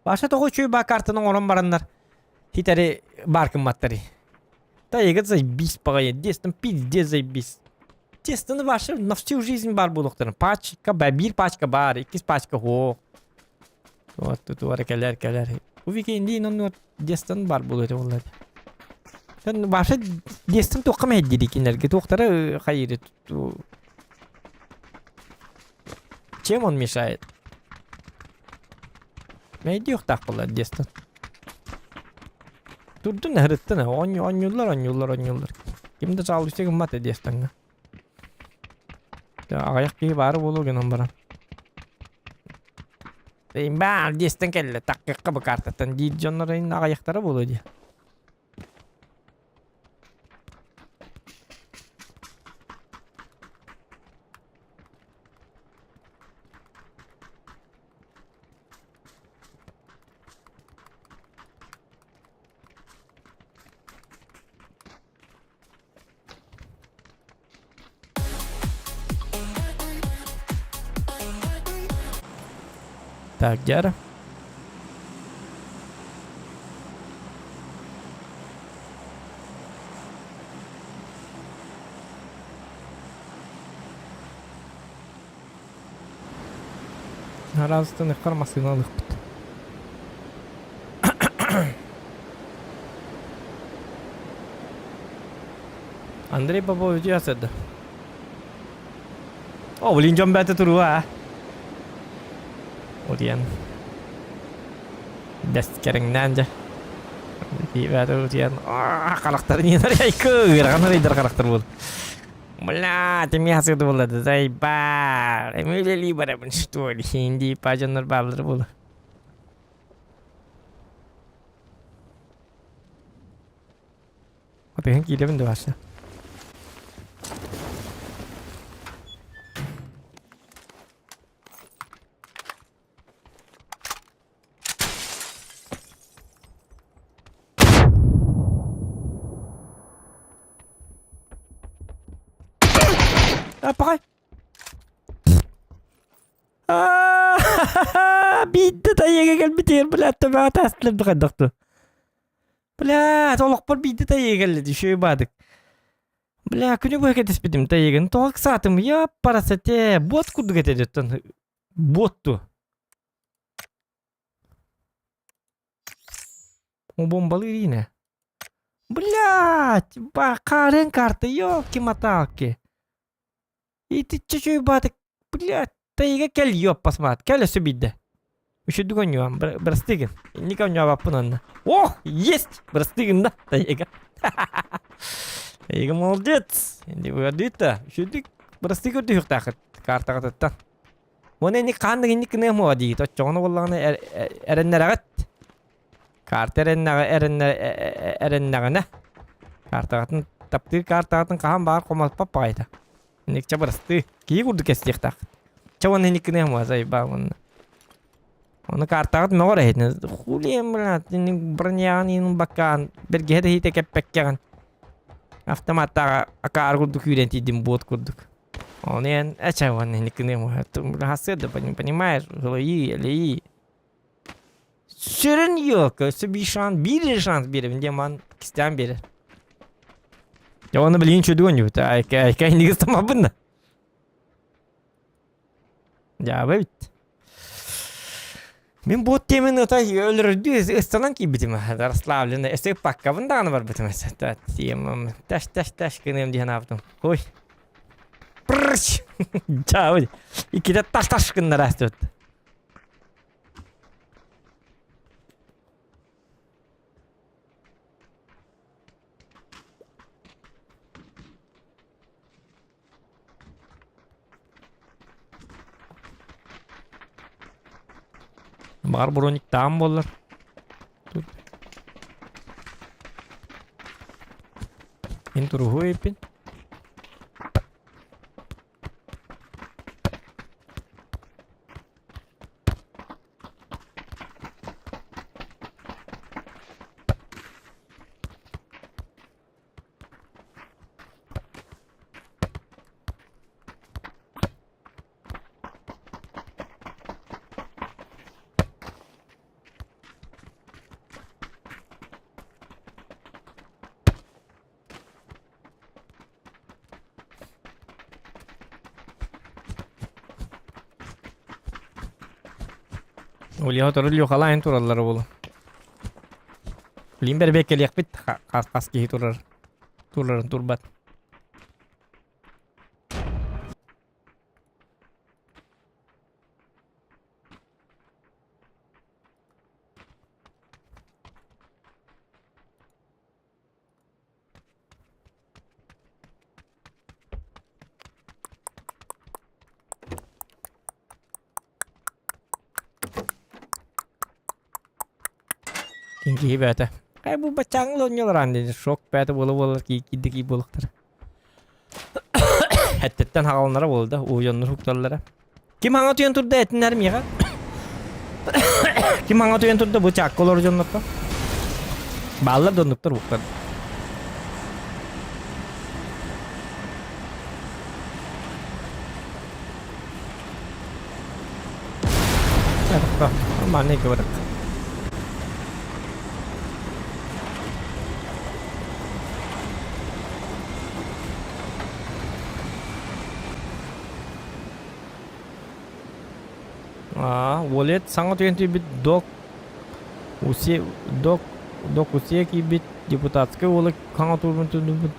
Başa toğu çöy ba kartının olan baranlar. Hitari barkın matları. Ta егет заебись погоня, дестам пиздец заебись. Тестаны башы на всю жизнь бар булуктарын. Пачка, bir пачка бар, 2 пачка хо. Вот тут var keller. Bu weekend'in onun destan бар булуты onlar. Sen башы destan тоқамай дедикинерге тоқтары хайры. Чем он мешает? Neydi yok takılar destan. Durdun hırıttın ha. 10 yıllar. Kimde çalıştı kımmat destanı. Ayak gibi bari bulu gönüm bana. Ben destan kelle takıkka bu kartatan. Canların ayakları bulu diye. Так, Дяра. Разы не кармасын алып бит. Андрей Бабович ясады. О, блин, жон бәті тұру, а? Odiyan. Deskerengden de. Tiba tuh odiyan. Ah, karakternya dari aku. Kan dari karakter bul. Mula, temi hasil tuh bul. Saya bar. Emily libar apa nih Hindi pajanlar balar bul. Apa yang kita bentuk asal? Апакай. Бидді тайеге келбетер, блядь, төбәға тәстіліп дұқайдықты. Блядь, олықпар бидді тайеге келді, шөй бадық. Бля, күні бұй кетеспедім тайеген. Тоғық сатым, я парасете, бот күрді кетеді. Ботту. О, бомбалы ирine. Блядь, қарын карты, ёлки-маталки. И ты чё бадық, блядь. Тайга кел ёп посмат, кел өсі бидді. Үші дүгін юам, бірістігін. Никам юабаппын онна. Ох, есть! Бірістігін да, тайга. Тайга молодец. Енді көрдейті. Үші бірістігі өрді хүқтақыт, картаға тұттан. Оны енді қандығы енді кіне мұға дейді. Отчоғыны олағыны әріннер ағыт. Карты әріннағына. Картағатын, таптығы картағатын қаған бағар қомалып паппағайда. Некче бірісті. Кей көрді кестек тақыт. Чаван не кне мазай бавон. Он картагат нора хетне. Хулием брат, ни бронян ни бакан. Берге хете хите кеппеккан. Автоматтага акаргу документ идим бот курдук. Он ен чаван не кне ма. Ты хаседа понимаешь? Или Сürün yok. Bir şans verin diye man isteyen biri. Ya onu bilin çocuğun yok. Ay kendi istemem bunu. Ya evet. Мен бот темен ота өлөрдү ыстанан ки битим. Дарславлена эсеп паккабын дагы бар битим. Та тем таш кенем диген аптым. Ой. Прыш. Чау. Икиде таш кеннер астыт. Бар броник там болар. Тут. Ин тургу эпин. وليه ترى خلاين ترى الله ربنا. لين بربك اللي يقبض قاس كيه ترى تربات. Kinki bete. Kay bu bacang lo nyoran dedi. Şok bete bola ki boluqtar. Hettetten haqallara boldu. Uyanır huktallara. Kim hanga tuyan turda etinler mi ya? Kim hanga tuyan turda bu çakkolor jonnokta? Ballar donduktar huktar. Aman ne kadar. Wallet sangat yang bit dok usia ki bit депутатская олак ханга турбун бит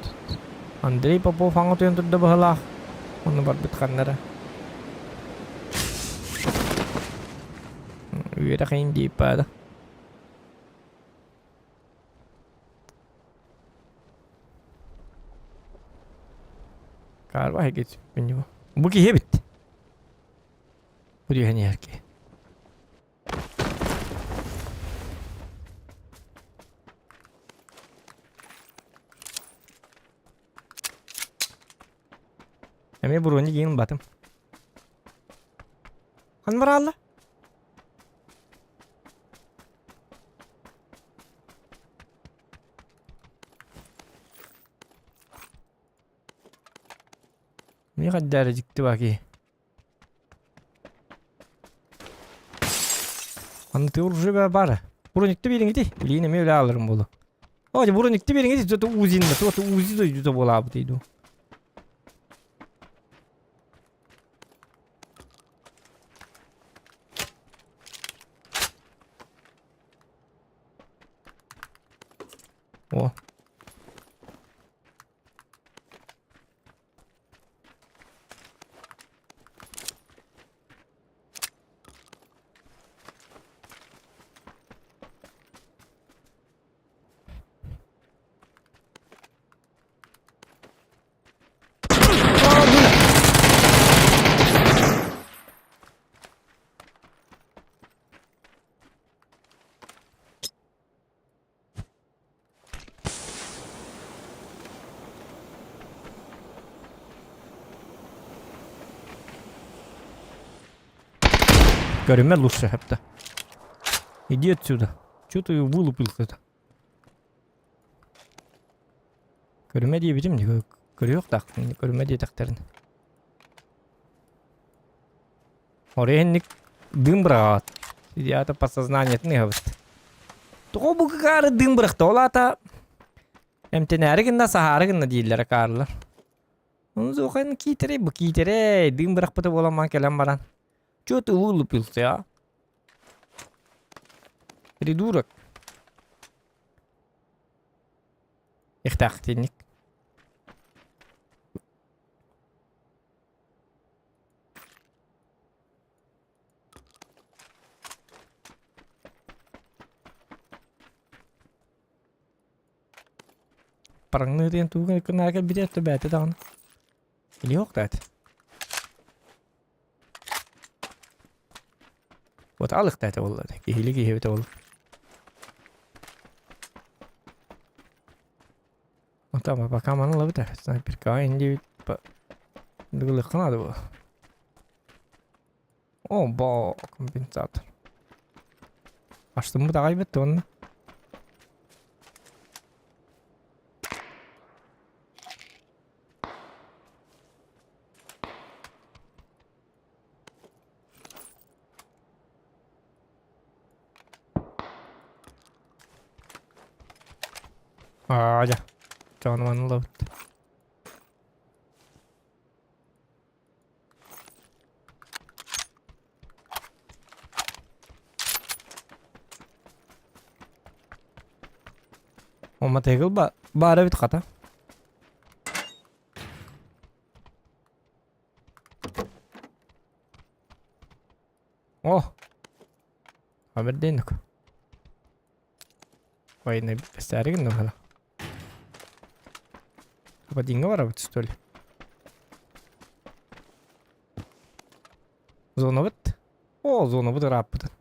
Андрей Попов ханга турбун турда бахала оны бар бит ханнара үйрә кайын дип бада карва хегет биньо бу ки хебит бу дигән ярки Ами буруни гин батым. Хан баралла. Ми kadar çıktı baki. Anlatıyor be bara. Burun yıktı birin gidi. Bileyim öyle alırım bunu. Hadi burun yıktı birin gidi. Zaten uzun da. Zaten uzun da yüzde bol abi deydi o. O. Görünme лучше hep de. Иди отсюда. Чё ты вылупился-то? Görünme diye birim diyor. Görüyor da görünme diye taktarın. Oraya henüz dым брат. Я-то подсознание не говорит. То bu kadar dым bıraktı. Ola ta emteneriginle saharıginle değiller karlar. Onu zokan kitere bu kitere dым bırakpıtı olaman kelam baran. Чё ты вылупился, а? Придурок. Их тахтенник. Параңны ден туган кынага бирет бәте дагын. Или yok да. Вот алых да والله. Кихилиги хевте ол. Tamam bakalım anla bir de. Sniper indi dugul kanadı bu. Oh bo kompensator. Açtım mı da kaybetti onu. Aja. Canım anla. Oma tegel bara bit kata. Oh. Haber değil nok. Vay ne besar gün hala. Деньги воровать, что ли? Зона вот. О, зона вот раппыт.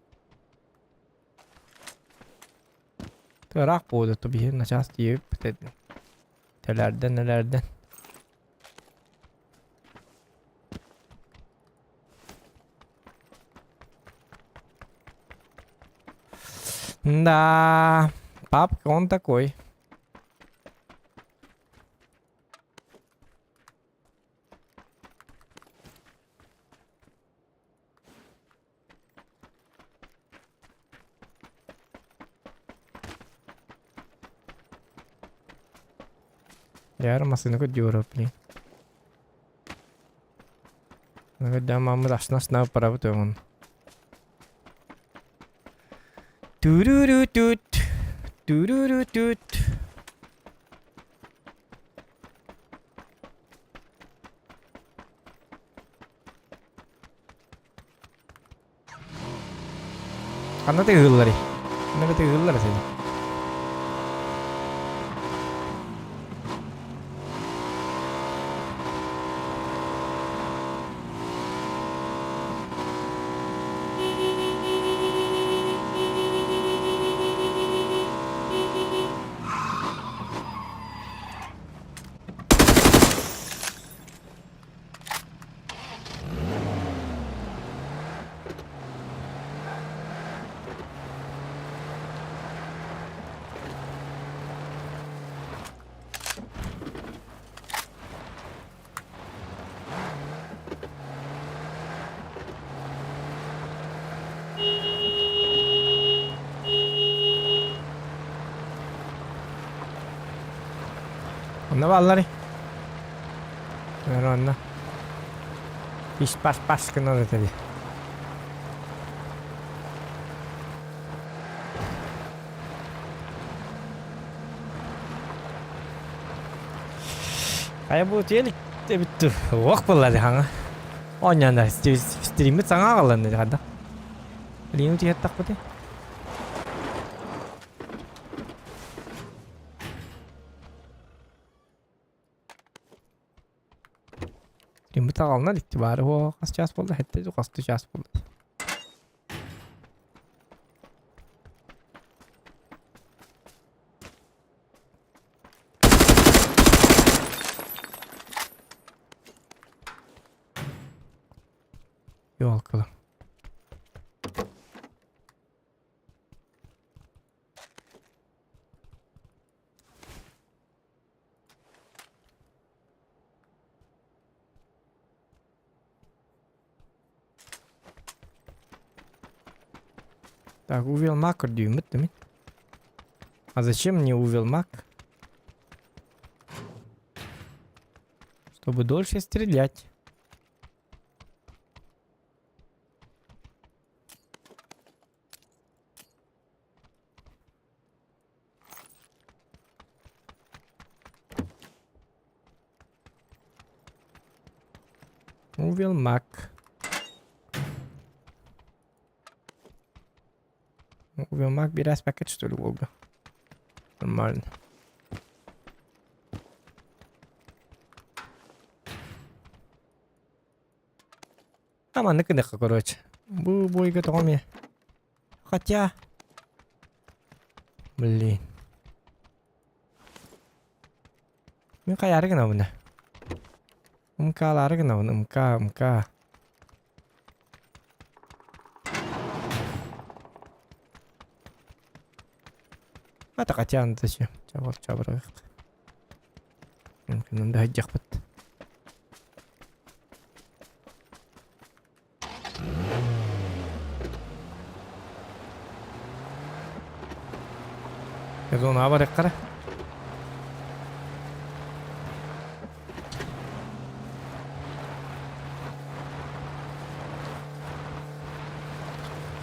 Ты рак будет, то bir на час yiyip dedin. Nelerden. Да, папка он такой. यार मशीन को जोर अपनी अगर जब हम रास्ता स्ना पर अब तो हम टूट अन्ना ते हिल्लरी सही Onda vallahi. Ver onda. İş başkına da tabii. Kaya bu diyelik de bitti. Vak bulladı hana. Onyanlar stream'i sana kalandı kadar. Liu diye tak bu de. Stream'i tak kalandı itibari o kas ças buldu. Hatta o kas ças buldu. Yol kılım. Так, увел мак дюймет, да? А зачем мне увел мак? Чтобы дольше стрелять. Увел мак. Увел мак biraz paket что ли Волга? Нормально. Aman ne kadar короче. Bu boyga tamam ya. Хотя. Блин. Мен каяры гына буны. Мкалары гына буны. Мка. Ата катян зачем? Чабар. Мümkün onda hajjaq bit. Yazon haber ekkara.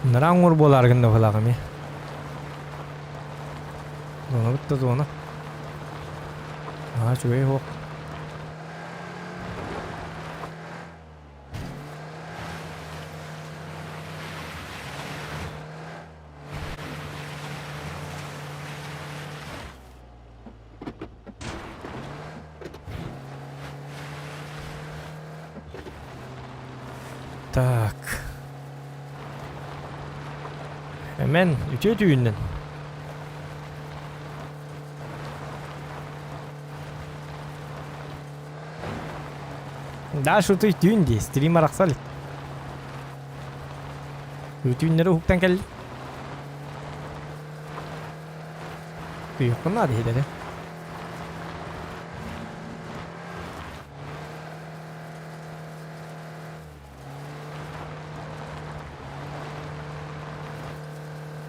Narang bolar gında falagam ya. Zona bitti zona. Ha şuraya hop. Так. Hemen ütü düğünden. Daha şu düğün diye stream araksalik. Düğünlere hukuktan geldi. Yok bunlar değil de.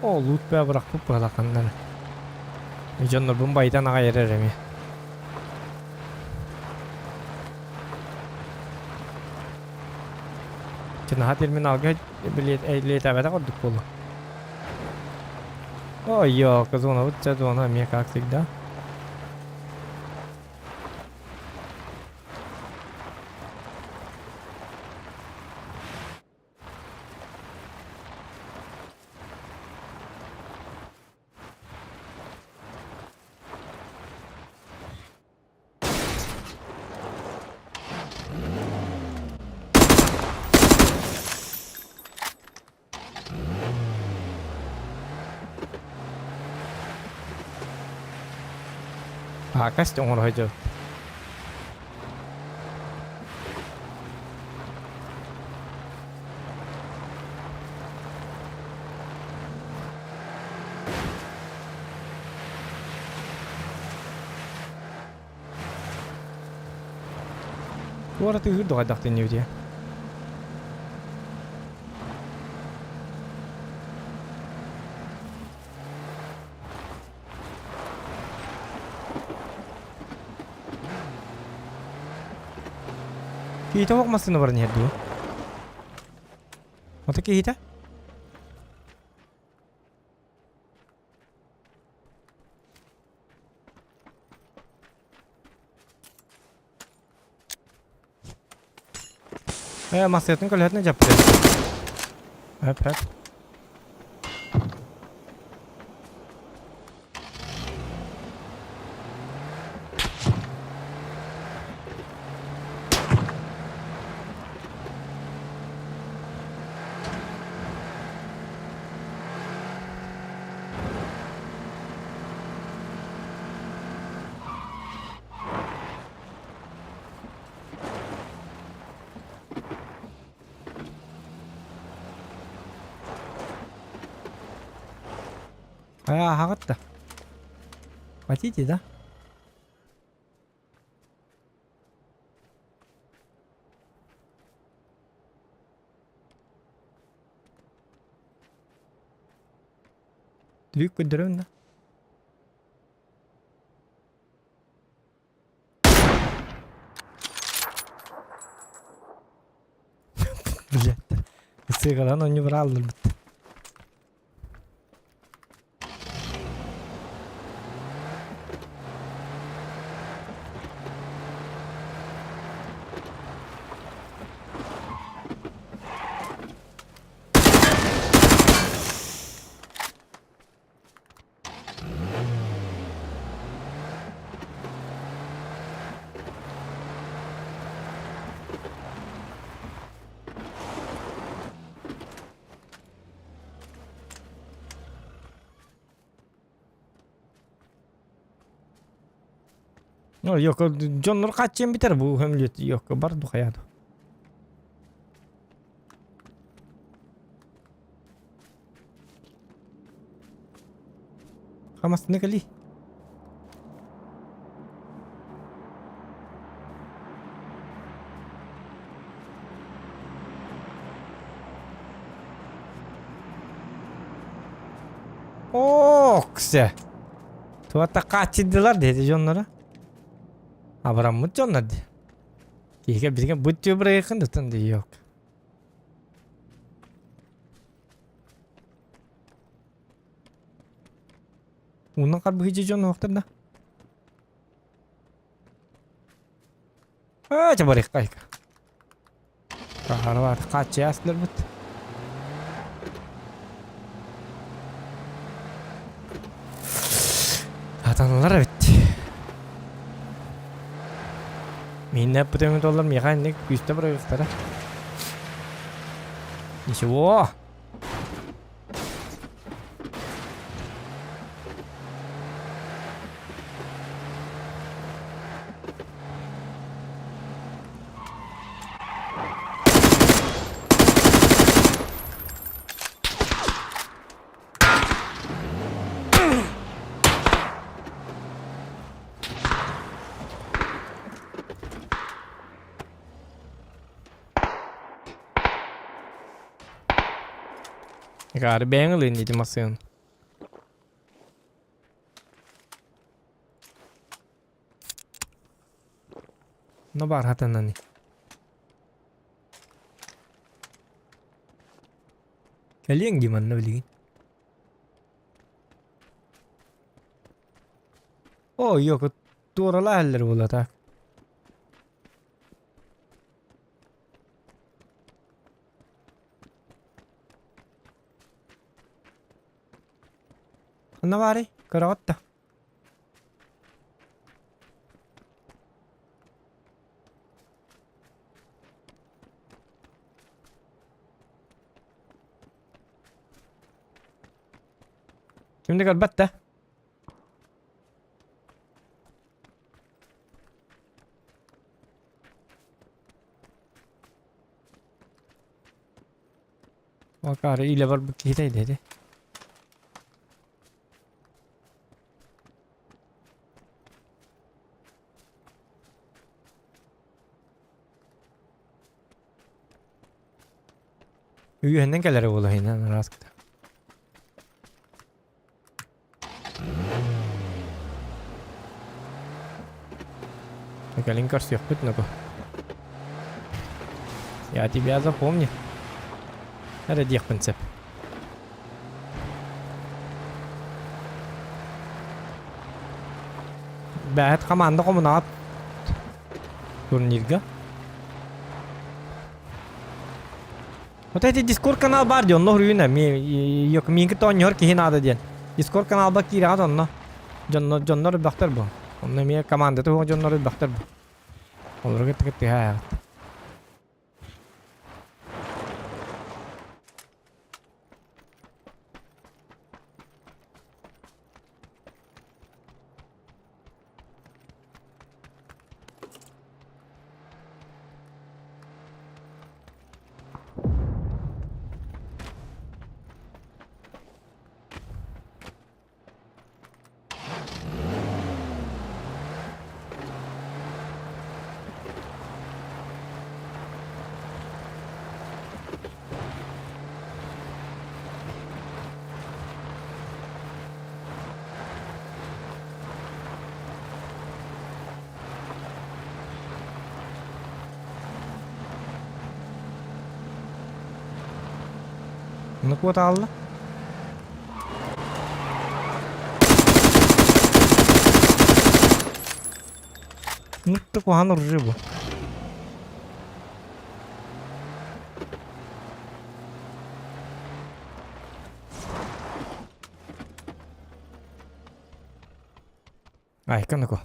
O loot be bırakıp bırakanları. Canlar bombaydan ayırırım ya. Cina terminalga bilet avada qoldik bolu. Oh yok, zona mia kaksik da. Akas dong orang hijau. Orang tu hidup ada tak ni dia. Kita bakmasın var nerede o? Mata kita? Maksudnya kelihatannya jatuh. Hep. Hangat dah. Хотите, да? Двиг квадрон, да? Блядь. Сыграл, но не врал. Yok, John'lar kaçacağım biter bu hamlet. Yok, bardu hayatı. Kamasını kali. Okse. Tuvatta kaçırdılar dedi John'lara. Abram mı John'lar dedi. Kiyke bizge bütçe buraya yakın tutun diye yok. Undan kalbi hiç John vakti da. Coba deh kayka. Kahar var kaç yaşlar bu. Atanlar bitti. Minne putemit dolar mekanik üstte bıraktılar. Nişo. Cara, bem ali de maçã. No bar hatan nani. Kalian gimana beli? Oh, yok, tuğralar haller bola tak. Ne var ya? Karavatta. Şimdi kalbatta. Bakar iyi level bakıydı dedi. Yönden gelir ola yine rastgele. Gelin karşı yapıp ne bu? Я тебя запомню. Ради принцип. Бәхет команда комунат турнирге. Вот эти Discord канал бар ден, но руина, yok mingi ton yor ki hinada diyen. Discord kanal bak kiri at onno. Jonno baktır bu. Onne mi komanda tu jonno baktır bu. Olur gitti ha. Bunu kuat aldı. Nutta kuhan urcu bu. Ay kan ko.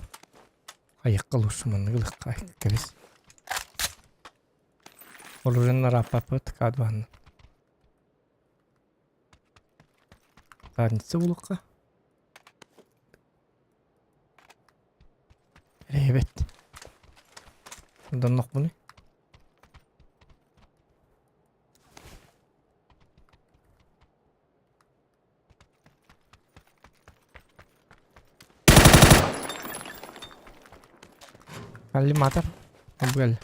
Ay kalus man gılıq ay kebis. Olurun rapat kadvan. Tanesi bulukka. Evet. Bundan nok bunu. Kali matar. Ambil.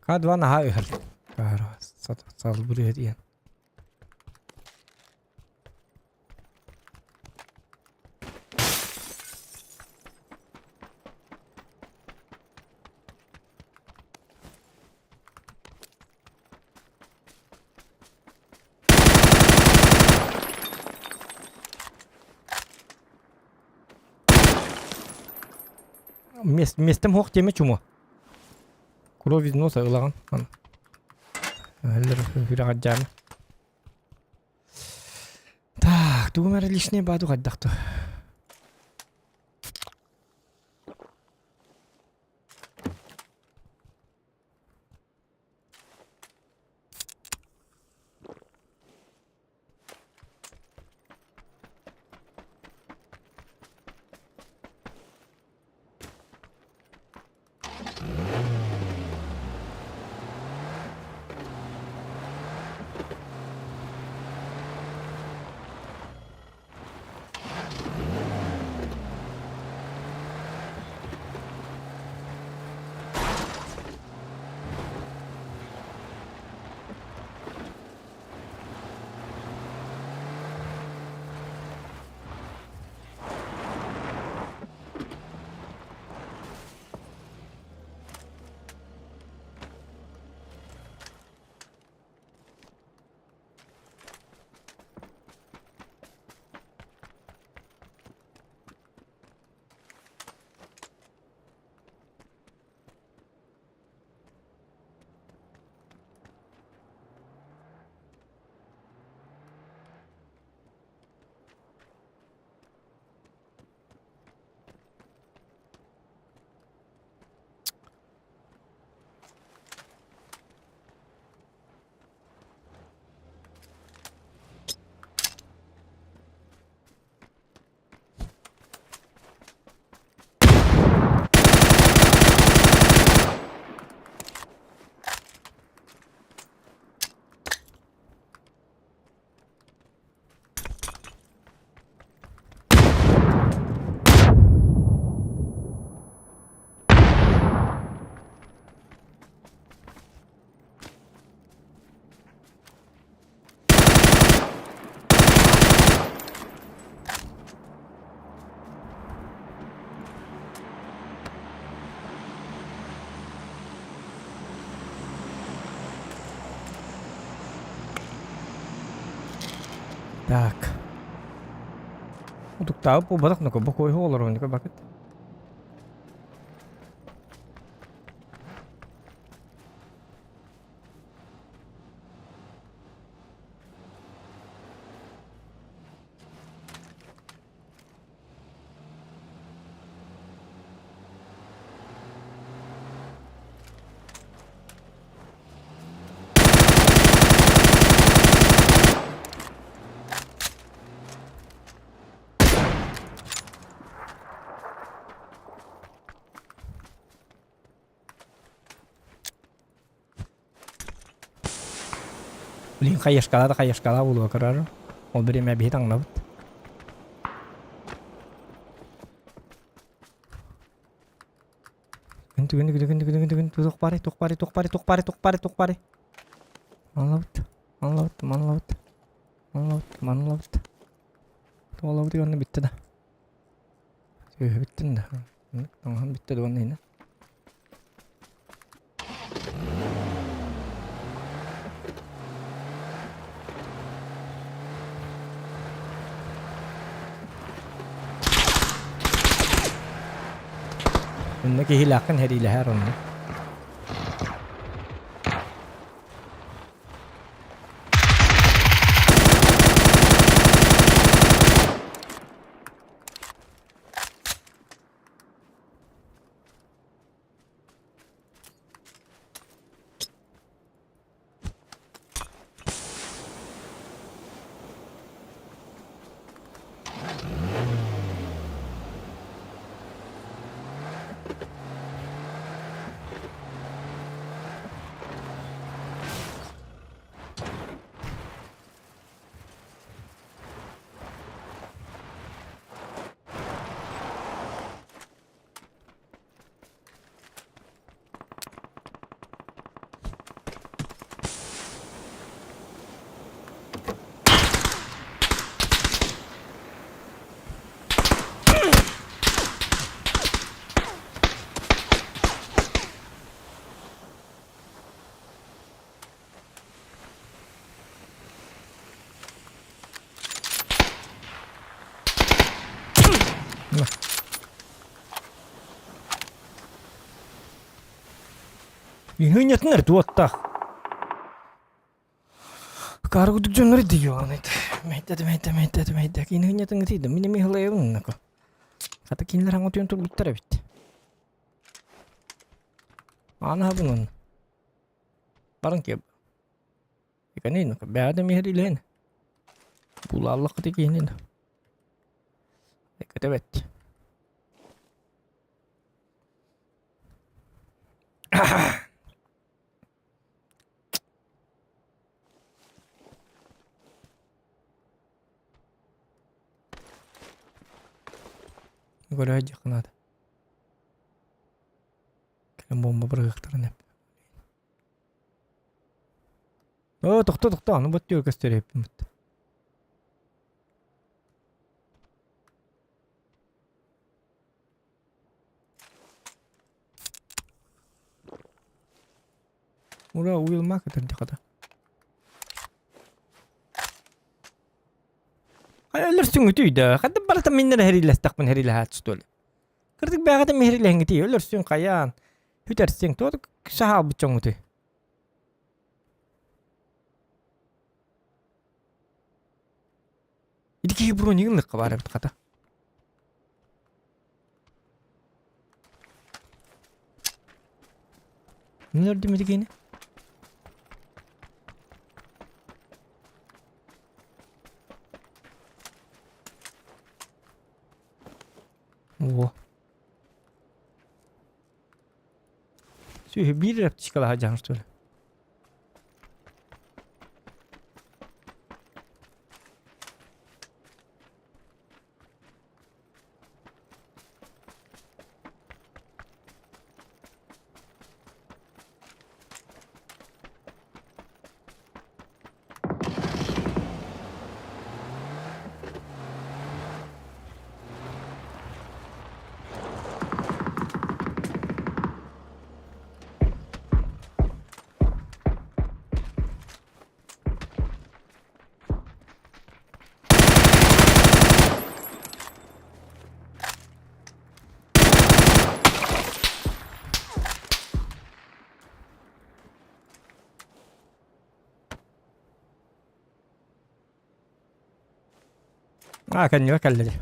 Kadvan ha öhel. Karo. Sal buraya diyen. Местем хоқ теме чумо. Кuro визно сағылаған. Әлір хүрағат жамы. Так, дугum әрі лишне баду қаддақты. Так. Утуктағы бұл бадақ нүкі бұл койғы олар өнікі бақыт. Блин, қайышқала болуға қарар. Ол бір еме бейт аңлабыд. Күн. Тоқпары. Манлабыд. Тоғалабыд ғаны бітті да. Біттін да. Таңған бітті да ғаны ені. Innaki hilakan heriyle her onu. Ini nyatner dua tak. Kargo tu jangan dia orang itu. Meta. Ini nyatner tidak. Ini mihalai nak. Kata kini orang itu untuk bicara bit. Ana bunun. Barang keb. Ikan ini nak. Berada mihari lain. Pula Allah ketika ini nak. Kata bit. Gue aja kena ada. Kayak bomba bergerak. Oh, tohta. Nu buat juga kesтереп. Udah wheel market tadi kata. Ölürsün ütüydü. Hadi barata minner heriyle stakman heriyle hatstol. Kırdık bir ağada miheriyle hengiti. Ölürsün kayan. Hütersin. Tuğdu saha bıçan ütü. İdiki hibru niyinlik var evet kata. Neler demedik yine? Wah. Sudah bir reptis kalah aja harus tuh. Kendime kelledi.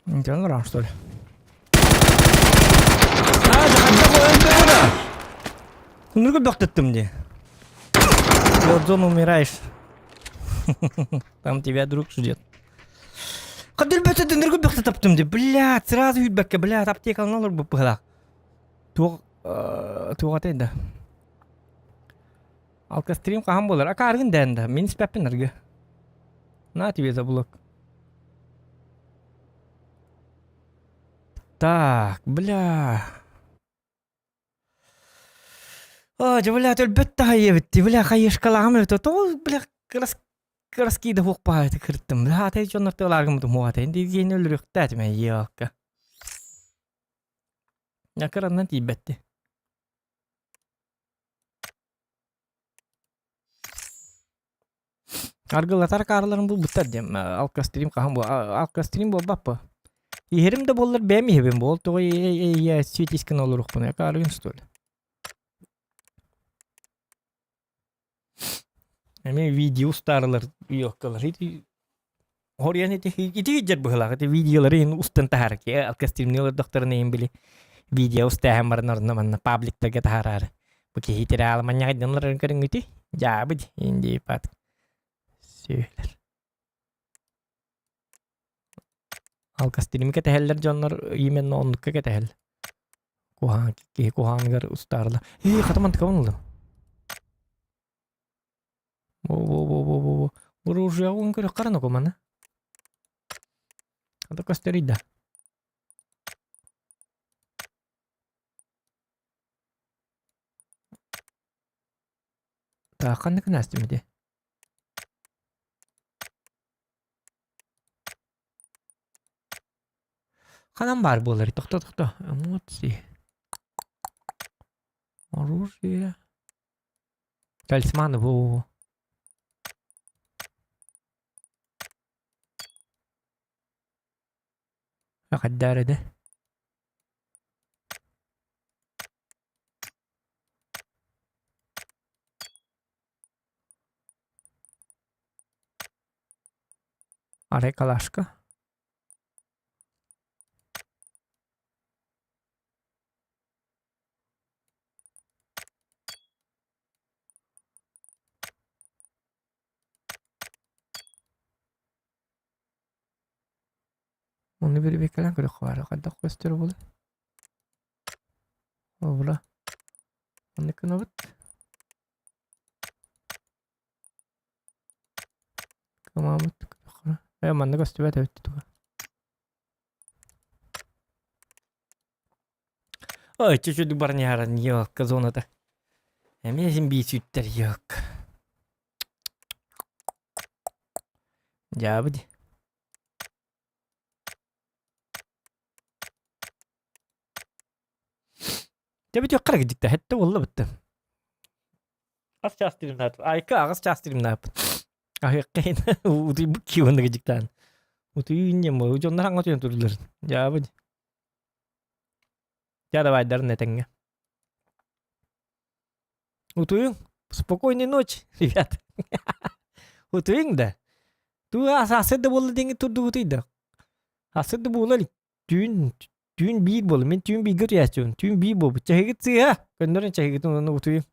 Интеграл, что ли? Кунурга бёхтеттим де. Йодзон умираешь. Там тебя друг ждет. Кадыр бөтө дөнөргө бёхтеттим де. Блядь, сразу үйбекке, блядь, аптеканы алыр бу пыгала. Тугат эйда. Алкастрим кахан болар. Акаргын дэнда. Мен спеппинерге. На тебе за блок. Так, бля. Бля, әлбәттә хаебетти. Бля, хайыш калагым өтө. Бля, краскиді хуқпайды кірттім. Бля, тәй жонлар тыларғым ұтым хуғаты. Енді дейін өлірік тәтіме еққа. Якыраннан тейбәтті. Аргылатар қарыларын бұл бұттар дем. Алкастрим қағым бұл. Алкастрим бұл баппы. Иһерим да боллар бәми хебем бол. Тоғы светискін олыруқ бұны. Қарығын стөл. Әме видео старылар йоққалар. Хориян ити гиджер бұғылақ. Ити видеолары ең ұстын тахар ки. Алкастримні олар доқтарын ең білі. Видео ұстағын барын орнаманна пабликтарға тахарар. Бұке хитері алыманьяға дынларын көрін үті. Жабыд. Енді пат. Сөйлер. Алкастрим кетәһәлләр җаннар имен онлыкка кетәһәл. Кухангар устарлар. Хатаман тыкавынлы. Во. Оружие он көрө карана команы. Ада кастерида. Та кандай настымды. Канам бар болар. Тохта. Эмоции. Оружие. Талисманы во. Акаддар эде. Аре калашка. Onu bir bekleyen kırık var. Kadar göster bunu. Ola. Onu kınavat. Kamamat kırık. Manna göster evet evet. Ой, чуть-чуть барняра yok зонада. Эмезин bir sütler yok. Жабыды. Tabii çok kara gidikti. Hatta vallahi bitti. Az çastırım ne yaptı? Ayka az çastırım ne yaptı? Ayakayın. Utu bu kiyonda gidikten. Utu yünye mi? Ucu onlar hangi atıyorsun dururlar? Ya bu. Ya da vaydarın netenge. Утуюң. Спокойной ночи, ребят. Утуюң да. Ту асады болду деңи турду утуйда. Асады болали. Tüyün bir bolu. Men tüyün bir gör yaşıyorum. Tüyün bir bolu. Çahıgıt sığha. Gönderin çahıgıtın onu utuyum.